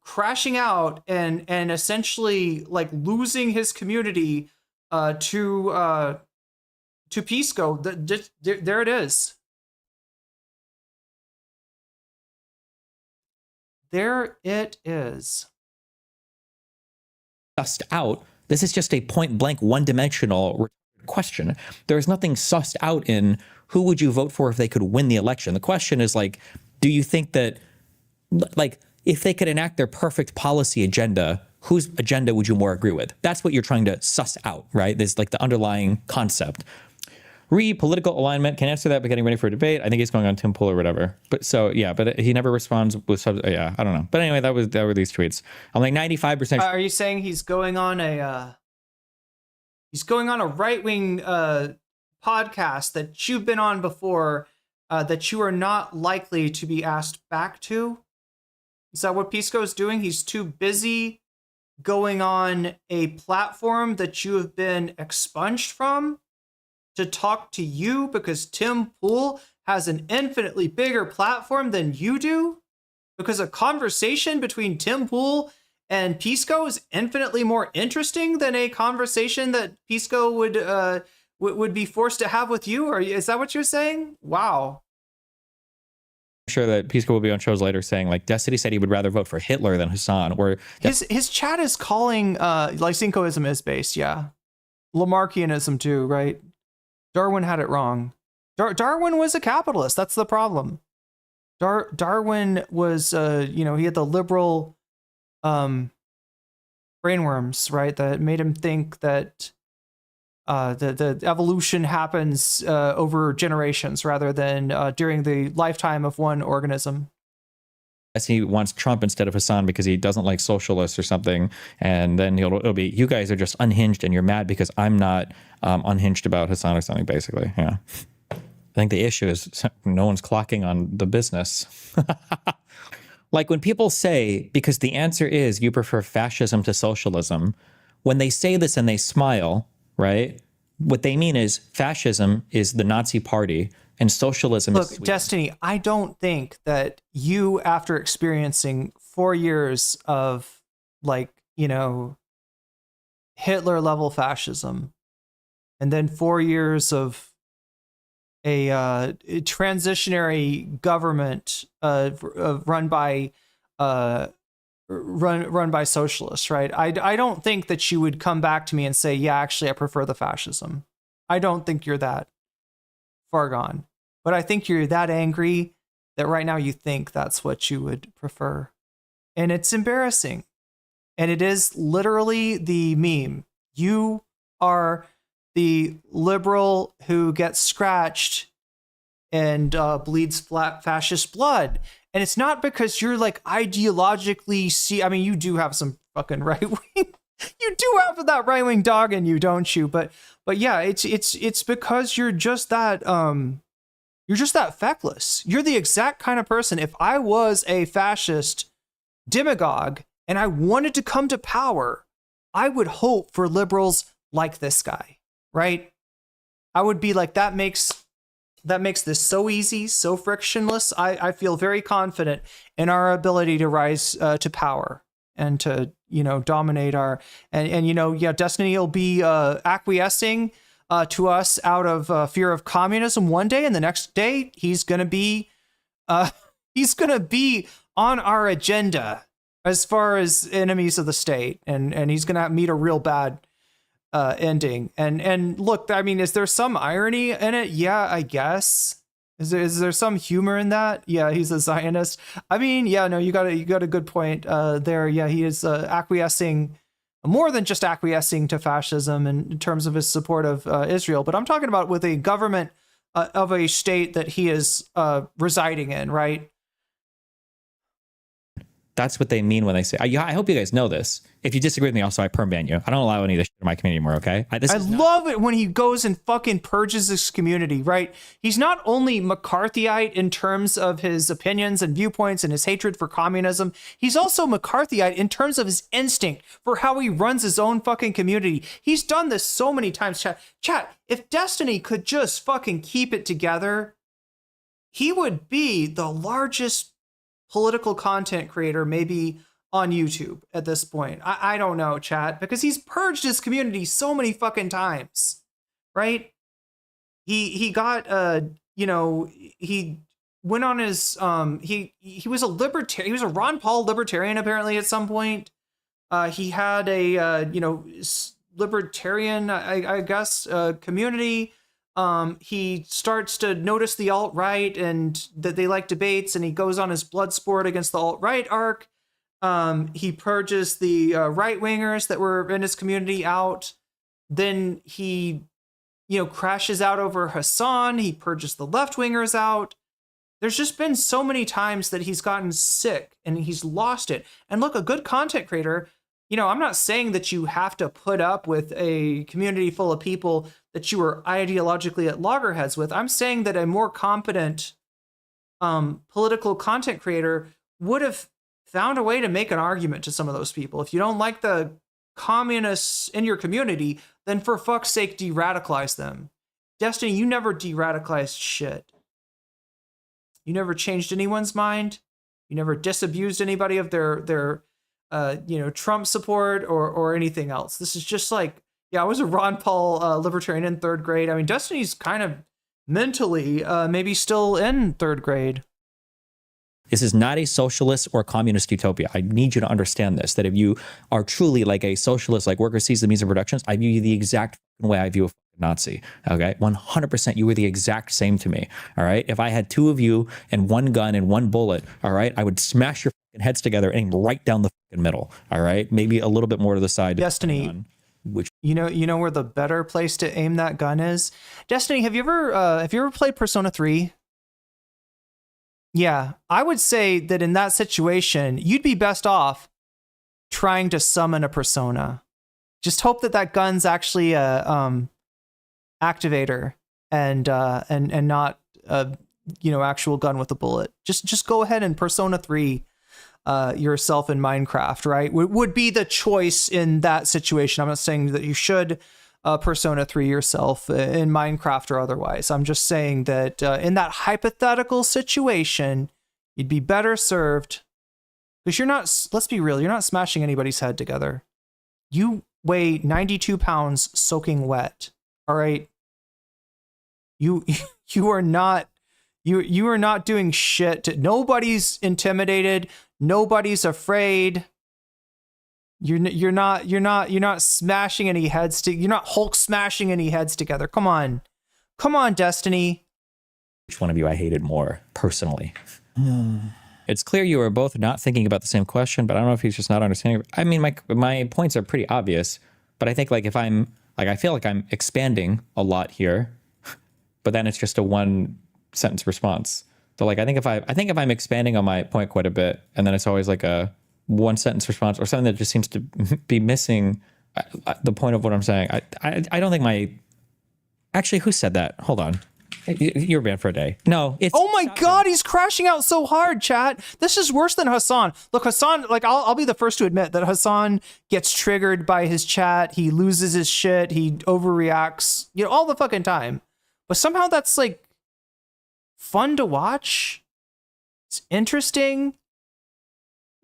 crashing out and essentially like losing his community to Pisco, there it is. There it is. Sussed out. This is just a point blank, one-dimensional question. There is nothing sussed out in who would you vote for if they could win the election. The question is like, do you think that, like, if they could enact their perfect policy agenda, whose agenda would you more agree with? That's what you're trying to suss out, right? There's like the underlying concept. Political alignment, can answer that by getting ready for a debate. I think he's going on Tim Pool or whatever. But so, yeah, but he never responds with, yeah, I don't know. But anyway, that were these tweets. I'm like 95%. Are you saying he's going on a right-wing podcast that you've been on before that you are not likely to be asked back to? Is that what Pisco is doing? He's too busy going on a platform that you have been expunged from to talk to you because Tim Pool has an infinitely bigger platform than you do? Because a conversation between Tim Pool and Pisco is infinitely more interesting than a conversation that Pisco would be forced to have with you? Or is that what you're saying? Wow. I'm sure that Pisco will be on shows later saying like Destiny said he would rather vote for Hitler than Hassan. Or his chat is calling Lysenkoism is based, yeah. Lamarckianism too, right? Darwin had it wrong. Darwin was a capitalist. That's the problem. Darwin was, you know, he had the liberal brainworms, right? That made him think that the evolution happens over generations rather than during the lifetime of one organism. He wants Trump instead of Hassan because he doesn't like socialists or something, and then it'll be, you guys are just unhinged and you're mad because I'm not unhinged about Hassan or something, basically. Yeah, I think the issue is no one's clocking on the business. Like when people say, because the answer is you prefer fascism to socialism, when they say this and they smile, right? What they mean is fascism is the Nazi party and socialism is Sweden. Destiny, I don't think that you, after experiencing 4 years of, like, you know, Hitler level fascism, and then 4 years of a transitionary government run by socialists, right? I don't think that you would come back to me and say, yeah, actually, I prefer the fascism. I don't think you're that far gone. But I think you're that angry that right now you think that's what you would prefer. And it's embarrassing. And it is literally the meme. You are the liberal who gets scratched and bleeds fascist blood. And it's not because you're like ideologically I mean, you do have some fucking right wing. You do have that right wing dog in you, don't you? But yeah, it's because you're just that feckless. You're the exact kind of person. If I was a fascist demagogue and I wanted to come to power, I would hope for liberals like this guy, right? I would be like, that makes this so easy, so frictionless. I feel very confident in our ability to rise to power and to, you know, dominate and you know, yeah, Destiny will be acquiescing to us out of fear of communism one day, and the next day he's gonna be on our agenda as far as enemies of the state, and he's gonna meet a real bad ending. And look, I mean, is there some irony in it? Yeah, I guess. Is there some humor in that? Yeah, he's a Zionist. I mean, yeah, no, you got a good point there. Yeah, he is acquiescing, more than just acquiescing to fascism in terms of his support of Israel. But I'm talking about with a government of a state that he is residing in, right? That's what they mean when they say, I hope you guys know this. If you disagree with me, also, I perm ban you. I don't allow any of this shit in my community anymore, okay? I love it when he goes and fucking purges this community, right? He's not only McCarthyite in terms of his opinions and viewpoints and his hatred for communism, he's also McCarthyite in terms of his instinct for how he runs his own fucking community. He's done this so many times, chat. If Destiny could just fucking keep it together, he would be the largest political content creator maybe on YouTube at this point. I don't know, chat, because he's purged his community so many fucking times, right? He got he went on his he was a libertarian. He was a Ron Paul libertarian apparently at some point. He had a libertarian I guess community. He starts to notice the alt-right and that they like debates, and he goes on his blood sport against the alt-right arc. He purges the right-wingers that were in his community out. Then he, crashes out over Hassan. He purges the left-wingers out. There's just been so many times that he's gotten sick and he's lost it. And look, a good content creator, I'm not saying that you have to put up with a community full of people that you are ideologically at loggerheads with. I'm saying that a more competent political content creator would have found a way to make an argument to some of those people. If you don't like the communists in your community, then for fuck's sake, de-radicalize them. Destiny, you never de-radicalized shit. You never changed anyone's mind. You never disabused anybody of their Trump support or anything else. This is just like, I was a Ron Paul libertarian in 3rd grade. I mean, Destiny's kind of mentally maybe still in 3rd grade. This is not a socialist or communist utopia. I need you to understand this, that if you are truly like a socialist, like Worker Sees the Means of Productions, I view you the exact way I view a Nazi, okay? 100%, you were the exact same to me, all right? If I had 2 of you and 1 gun and 1 bullet, all right, I would smash your heads together and aim right down the middle, all right? Maybe a little bit more to the side. Destiny, which you know where the better place to aim that gun is? Destiny, have you ever played Persona 3? Yeah, I would say that in that situation, you'd be best off trying to summon a persona. Just hope that gun's actually a activator and not a actual gun with a bullet. Just go ahead and Persona 3 yourself in Minecraft, right? Would be the choice in that situation. I'm not saying that you should Persona 3 yourself in Minecraft or otherwise. I'm just saying that in that hypothetical situation, you'd be better served because you're not, let's be real, you're not smashing anybody's head together. You weigh 92 pounds soaking wet. All right. You are not doing shit. Nobody's intimidated. Nobody's afraid. You're not smashing any heads you're not Hulk smashing any heads together. Come on, Destiny. Which one of you I hated more personally? It's clear you are both not thinking about the same question, but I don't know if he's just not understanding. I mean, my points are pretty obvious, but I think like if I'm like, I feel like I'm expanding a lot here, but then it's just a 1 sentence response. So like, I think if I'm expanding on my point quite a bit, and then it's always like a 1 sentence response or something that just seems to be missing the point of what I'm saying. I don't think actually, who said that? Hold on. You're banned for a day. No, it's. Oh my God, he's crashing out so hard, chat. This is worse than Hassan. Look, Hassan, like I'll be the first to admit that Hassan gets triggered by his chat. He loses his shit. He overreacts, all the fucking time. But somehow that's like fun to watch. It's interesting.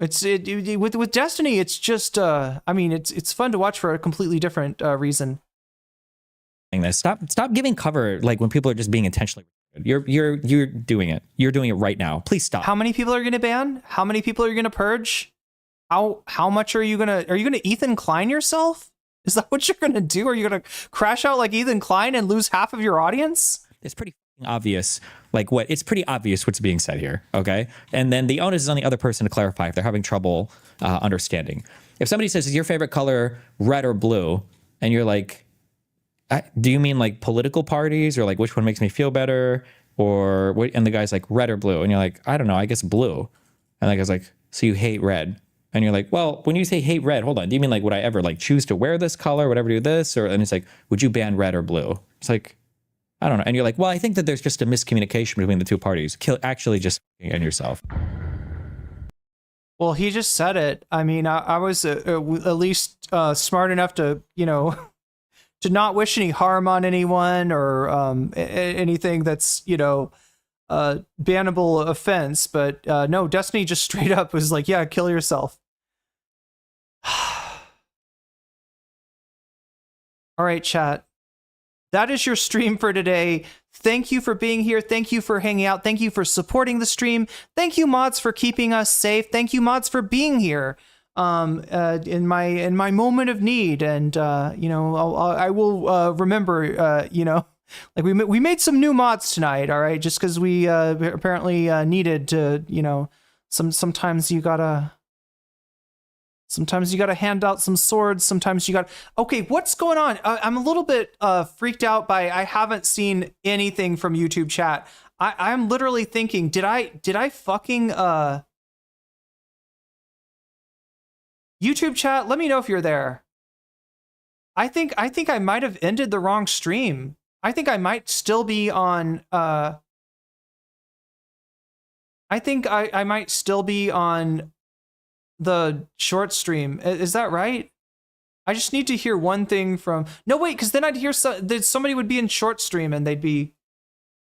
With Destiny, it's just it's fun to watch for a completely different reason. Stop giving cover like when people are just being intentionally. You're doing it. You're doing it right now. Please stop. How many people are going to ban? How many people are you going to purge? How much are you going to Ethan Klein yourself? Is that what you're going to do? Are you going to crash out like Ethan Klein and lose half of your audience? It's pretty obvious. It's pretty obvious what's being said here. Okay. And then the onus is on the other person to clarify if they're having trouble understanding. If somebody says, is your favorite color red or blue? And you're like, do you mean like political parties or like which one makes me feel better or what? And the guy's like red or blue. And you're like, I don't know, I guess blue. And the guy's like, so you hate red. And you're like, well, when you say hate red, hold on, do you mean like, would I ever like choose to wear this color, would I ever do this? Or, and it's like, would you ban red or blue? It's like, I don't know. And you're like, well, I think that there's just a miscommunication between the two parties. Actually just end yourself. Well, he just said it. I mean, I was at least smart enough to, you know, to not wish any harm on anyone or anything that's, you know, bannable offense. But no, Destiny just straight up was like, yeah, kill yourself. All right, chat. That is your stream for today. Thank you for being here. Thank you for hanging out. Thank you for supporting the stream. Thank you, mods, for keeping us safe. Thank you, mods, for being here in my moment of need. And you know, I will remember. You know, like we made some new mods tonight. All right, just because we apparently needed to. You know, sometimes you gotta hand out some swords. Sometimes you got. Okay, what's going on? I'm a little bit freaked out by I haven't seen anything from YouTube chat. I'm literally thinking, did I fucking YouTube chat? Let me know if you're there. I think I might have ended the wrong stream. I think I might still be on. I think I might still be on the short stream. Is that right? I just need to hear one thing from. No, wait, because then I'd hear that somebody would be in short stream and they'd be.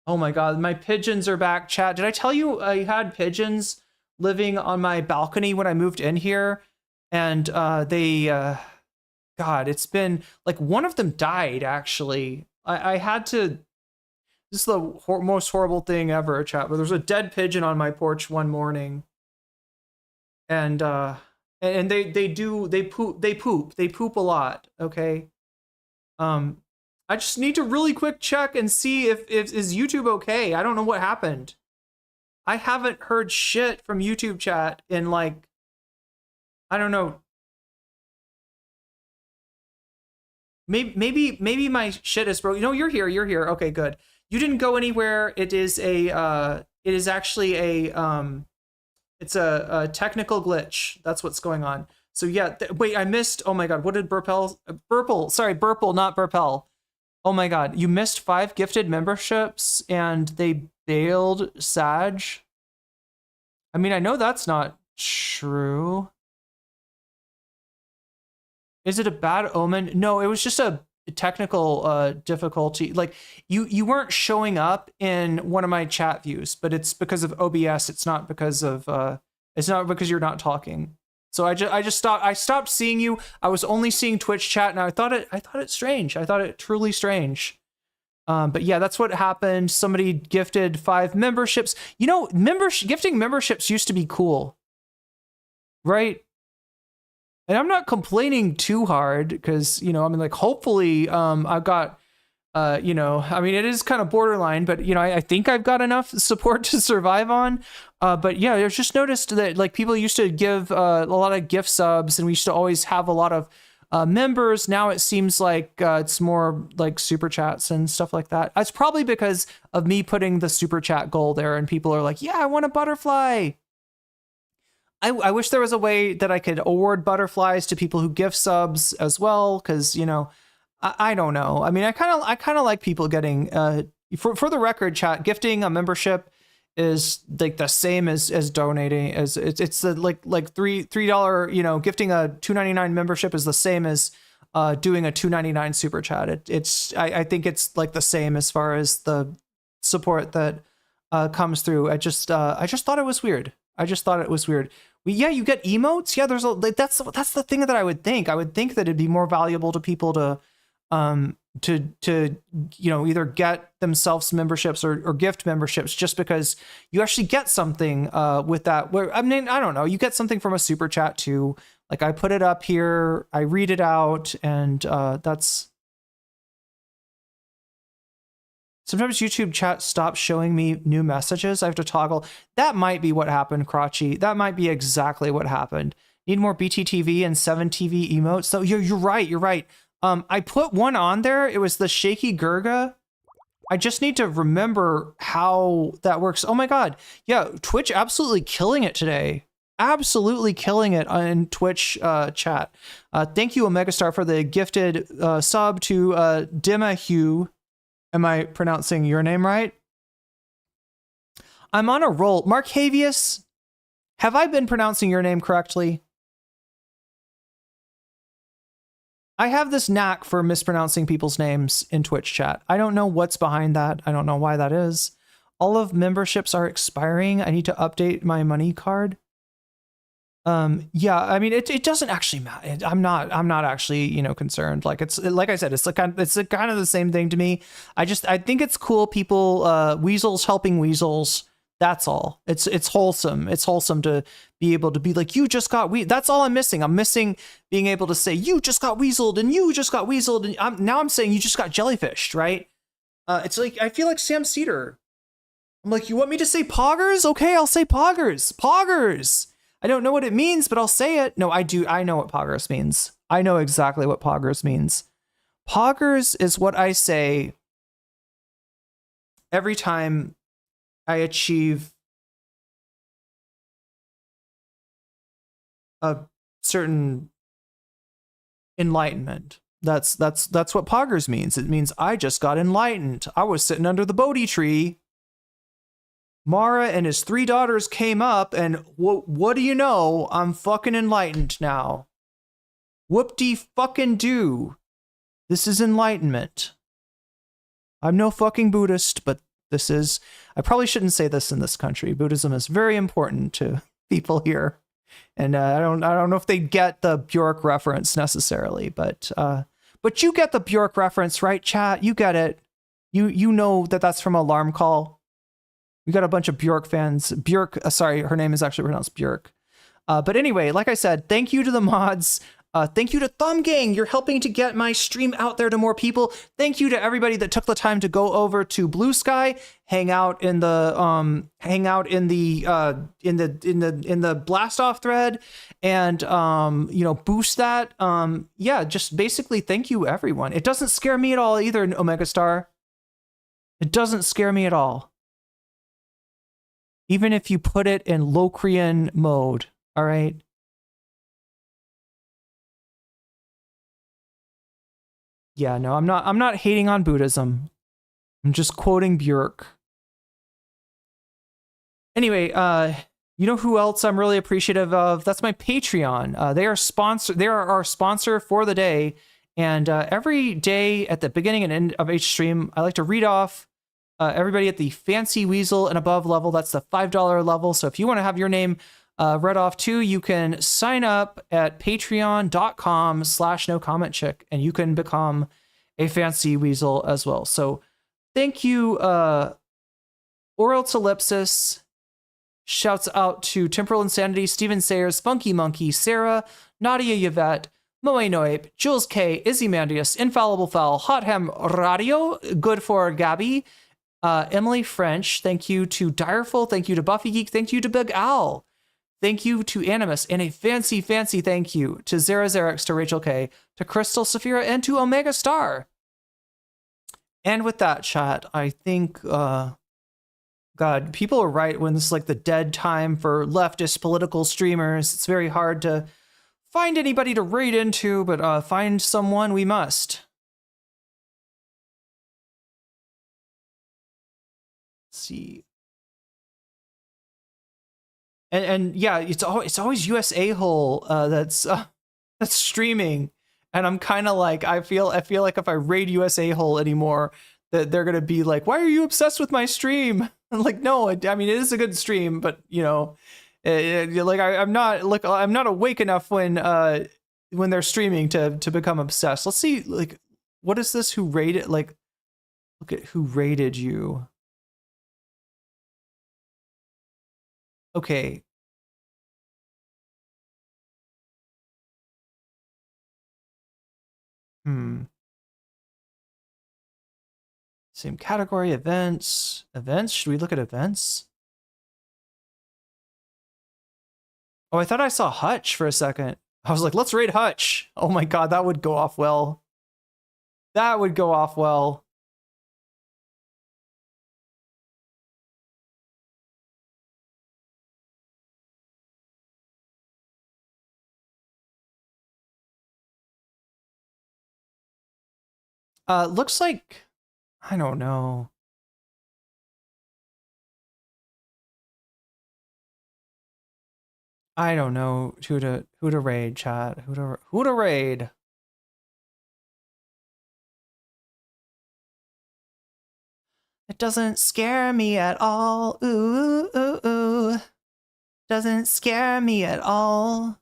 Oh my God, my pigeons are back, chat. Did I tell you I had pigeons living on my balcony when I moved in here? And they, God, it's been like one of them died actually. I had to. This is the most horrible thing ever, chat. But there was a dead pigeon on my porch one morning. And they poop a lot. Okay. I just need to really quick check and see if is YouTube okay. I don't know what happened. I haven't heard shit from YouTube chat in like, I don't know. Maybe my shit is broken. No, you're here. You're here. Okay, good. You didn't go anywhere. It is actually it's a technical glitch. That's what's going on. So yeah, wait, I missed. Oh my God, what did Burple? Sorry, Burple, not Burpel. Oh my God, you missed 5 gifted memberships and they bailed Sag. I mean, I know that's not true. Is it a bad omen? No, it was just a technical difficulty. Like you weren't showing up in one of my chat views, but it's because of OBS. It's not because of it's not because you're not talking. So I stopped seeing you. I was only seeing Twitch chat, and I thought it strange. I thought it truly strange. But yeah, that's what happened. Somebody gifted 5 memberships. You know, gifting memberships used to be cool, right? And I'm not complaining too hard because, you know, I mean, like, hopefully I've got, you know, I mean, it is kind of borderline, but, you know, I think I've got enough support to survive on. But yeah, I've just noticed that, like, people used to give a lot of gift subs and we used to always have a lot of members. Now it seems like it's more like super chats and stuff like that. It's probably because of me putting the super chat goal there and people are like, yeah, I want a butterfly. I wish there was a way that I could award butterflies to people who gift subs as well, because, you know, I don't know. I mean, I kind of like people getting for the record, chat, gifting a membership is like the same as donating. As it's the like $3, you know, gifting a $2.99 membership is the same as doing a $2.99 super chat. I think it's like the same as far as the support that comes through. I just thought it was weird. Yeah, you get emotes. Yeah, that's the thing that I would think. I would think that it'd be more valuable to people to you know, either get themselves memberships or gift memberships, just because you actually get something with that. Where, I mean, I don't know, you get something from a super chat too. Like, I put it up here, I read it out, and that's. Sometimes YouTube chat stops showing me new messages. I have to toggle. That might be what happened, Crotchy. That might be exactly what happened. Need more BTTV and 7TV emotes. So you're right. You're right. I put one on there. It was the shaky Gurga. I just need to remember how that works. Oh my God. Yeah, Twitch absolutely killing it today. absolutely killing it in Twitch chat. Thank you, Omegastar, for the gifted sub to Dimahue. Am I pronouncing your name right? I'm on a roll. Markavius, have I been pronouncing your name correctly? I have this knack for mispronouncing people's names in Twitch chat. I don't know what's behind that. I don't know why that is. All of memberships are expiring. I need to update my money card. Yeah, I mean, it doesn't actually matter. I'm not actually, you know, concerned. Like like I said, it's kind of the same thing to me. I think it's cool. People, weasels helping weasels. That's all. It's wholesome. It's wholesome to be able to be like, you just got that's all I'm missing. I'm missing being able to say, you just got weaseled and you just got weaseled. And now I'm saying you just got jellyfished, right? It's like, I feel like Sam Cedar. I'm like, you want me to say poggers? Okay, I'll say poggers. Poggers. I don't know what it means, but I'll say it. No, I do. I know what poggers means. I know exactly what poggers means. Poggers is what I say every time I achieve a certain enlightenment. That's what poggers means. It means I just got enlightened. I was sitting under the Bodhi tree. Mara and his 3 daughters came up, and what do you know? I'm fucking enlightened now. Whoop-de-fucking-do. This is enlightenment. I'm no fucking Buddhist, but this is... I probably shouldn't say this in this country. Buddhism is very important to people here. And I don't know if they get the Bjork reference necessarily, but you get the Bjork reference, right, chat? You get it. You know that's from Alarm Call. We got a bunch of Bjork fans. Bjork, sorry, her name is actually pronounced Bjork. But anyway, like I said, thank you to the mods. Thank you to Thumb Gang. You're helping to get my stream out there to more people. Thank you to everybody that took the time to go over to Blue Sky, hang out in the blast off thread, and you know, boost that. Yeah, just basically thank you everyone. It doesn't scare me at all either, Omega Star. It doesn't scare me at all. Even if you put it in Locrian mode, all right? Yeah, no, I'm not hating on Buddhism. I'm just quoting Björk. Anyway, you know who else I'm really appreciative of? That's my Patreon. They are our sponsor for the day. And every day at the beginning and end of each stream, I like to read off everybody at the Fancy Weasel and above level. That's the $5 level. So if you want to have your name read off too, you can sign up at patreon.com/nocommentchick and you can become a Fancy Weasel as well. So thank you, Oral Ellipsis. Shouts out to Temporal Insanity, Steven Sayers, Funky Monkey, Sarah, Nadia Yvette, Moe Noape, Jules K, Izzy Mandius, Infallible Fowl, Hot Ham Radio, Good for Gabby, Emily French, thank you to Direful, thank you to Buffy Geek, thank you to Big Owl, thank you to Animus, and a fancy thank you to Zara Xerix, to Rachel K, to Crystal Saphira, and to Omega Star. And with that, chat, I think, God, people are right when this is like the dead time for leftist political streamers. It's very hard to find anybody to raid into, but find someone we must. See, and yeah, it's always US A-hole that's streaming, and I'm kind of like, I feel like if I raid US A-hole anymore, that they're gonna be like, why are you obsessed with my stream? I'm like, no, I mean, it is a good stream, but you know, like I'm not awake enough when they're streaming to become obsessed. Let's see, like, what is this? Who rated? Like, look at who rated you. Okay. Same category, events. Events? Should we look at events? Oh, I thought I saw Hutch for a second. I was like, let's raid Hutch. Oh my God, that would go off well. That would go off well. Looks like, I don't know. I don't know who to raid, chat. Who to raid. It doesn't scare me at all. Ooh, ooh, ooh. Doesn't scare me at all.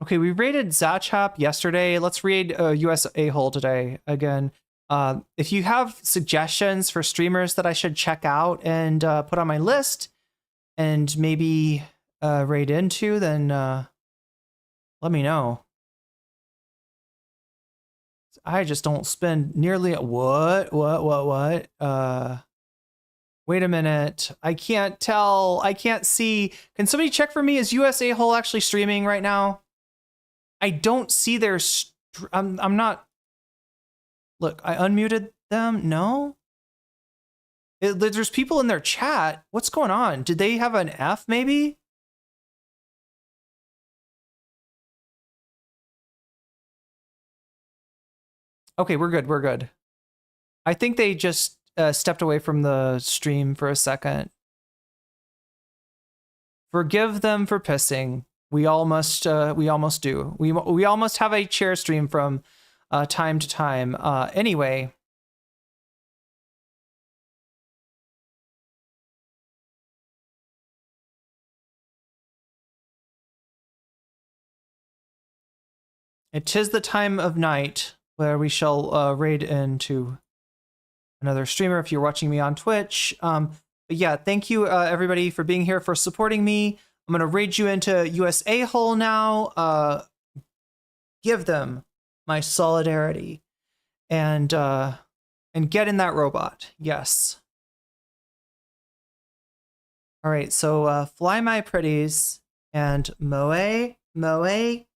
Okay, we raided Zachap yesterday. Let's raid US A-hole today again. If you have suggestions for streamers that I should check out and put on my list and maybe raid into, then let me know. I just don't spend nearly what? Wait a minute. I can't tell. I can't see. Can somebody check for me? Is US A-hole actually streaming right now? I don't see their. I'm not. Look, I unmuted them. No. There's people in their chat. What's going on? Did they have an F maybe? Okay, we're good. We're good. I think they just stepped away from the stream for a second. Forgive them for pissing. We all must do. We all must have a chair stream from time to time. Anyway. It is the time of night where we shall raid into another streamer if you're watching me on Twitch. But yeah, thank you everybody for being here, for supporting me. I'm going to raid you into US A-hole now. Give them my solidarity and get in that robot. Yes. All right, so fly my pretties and Moe Q.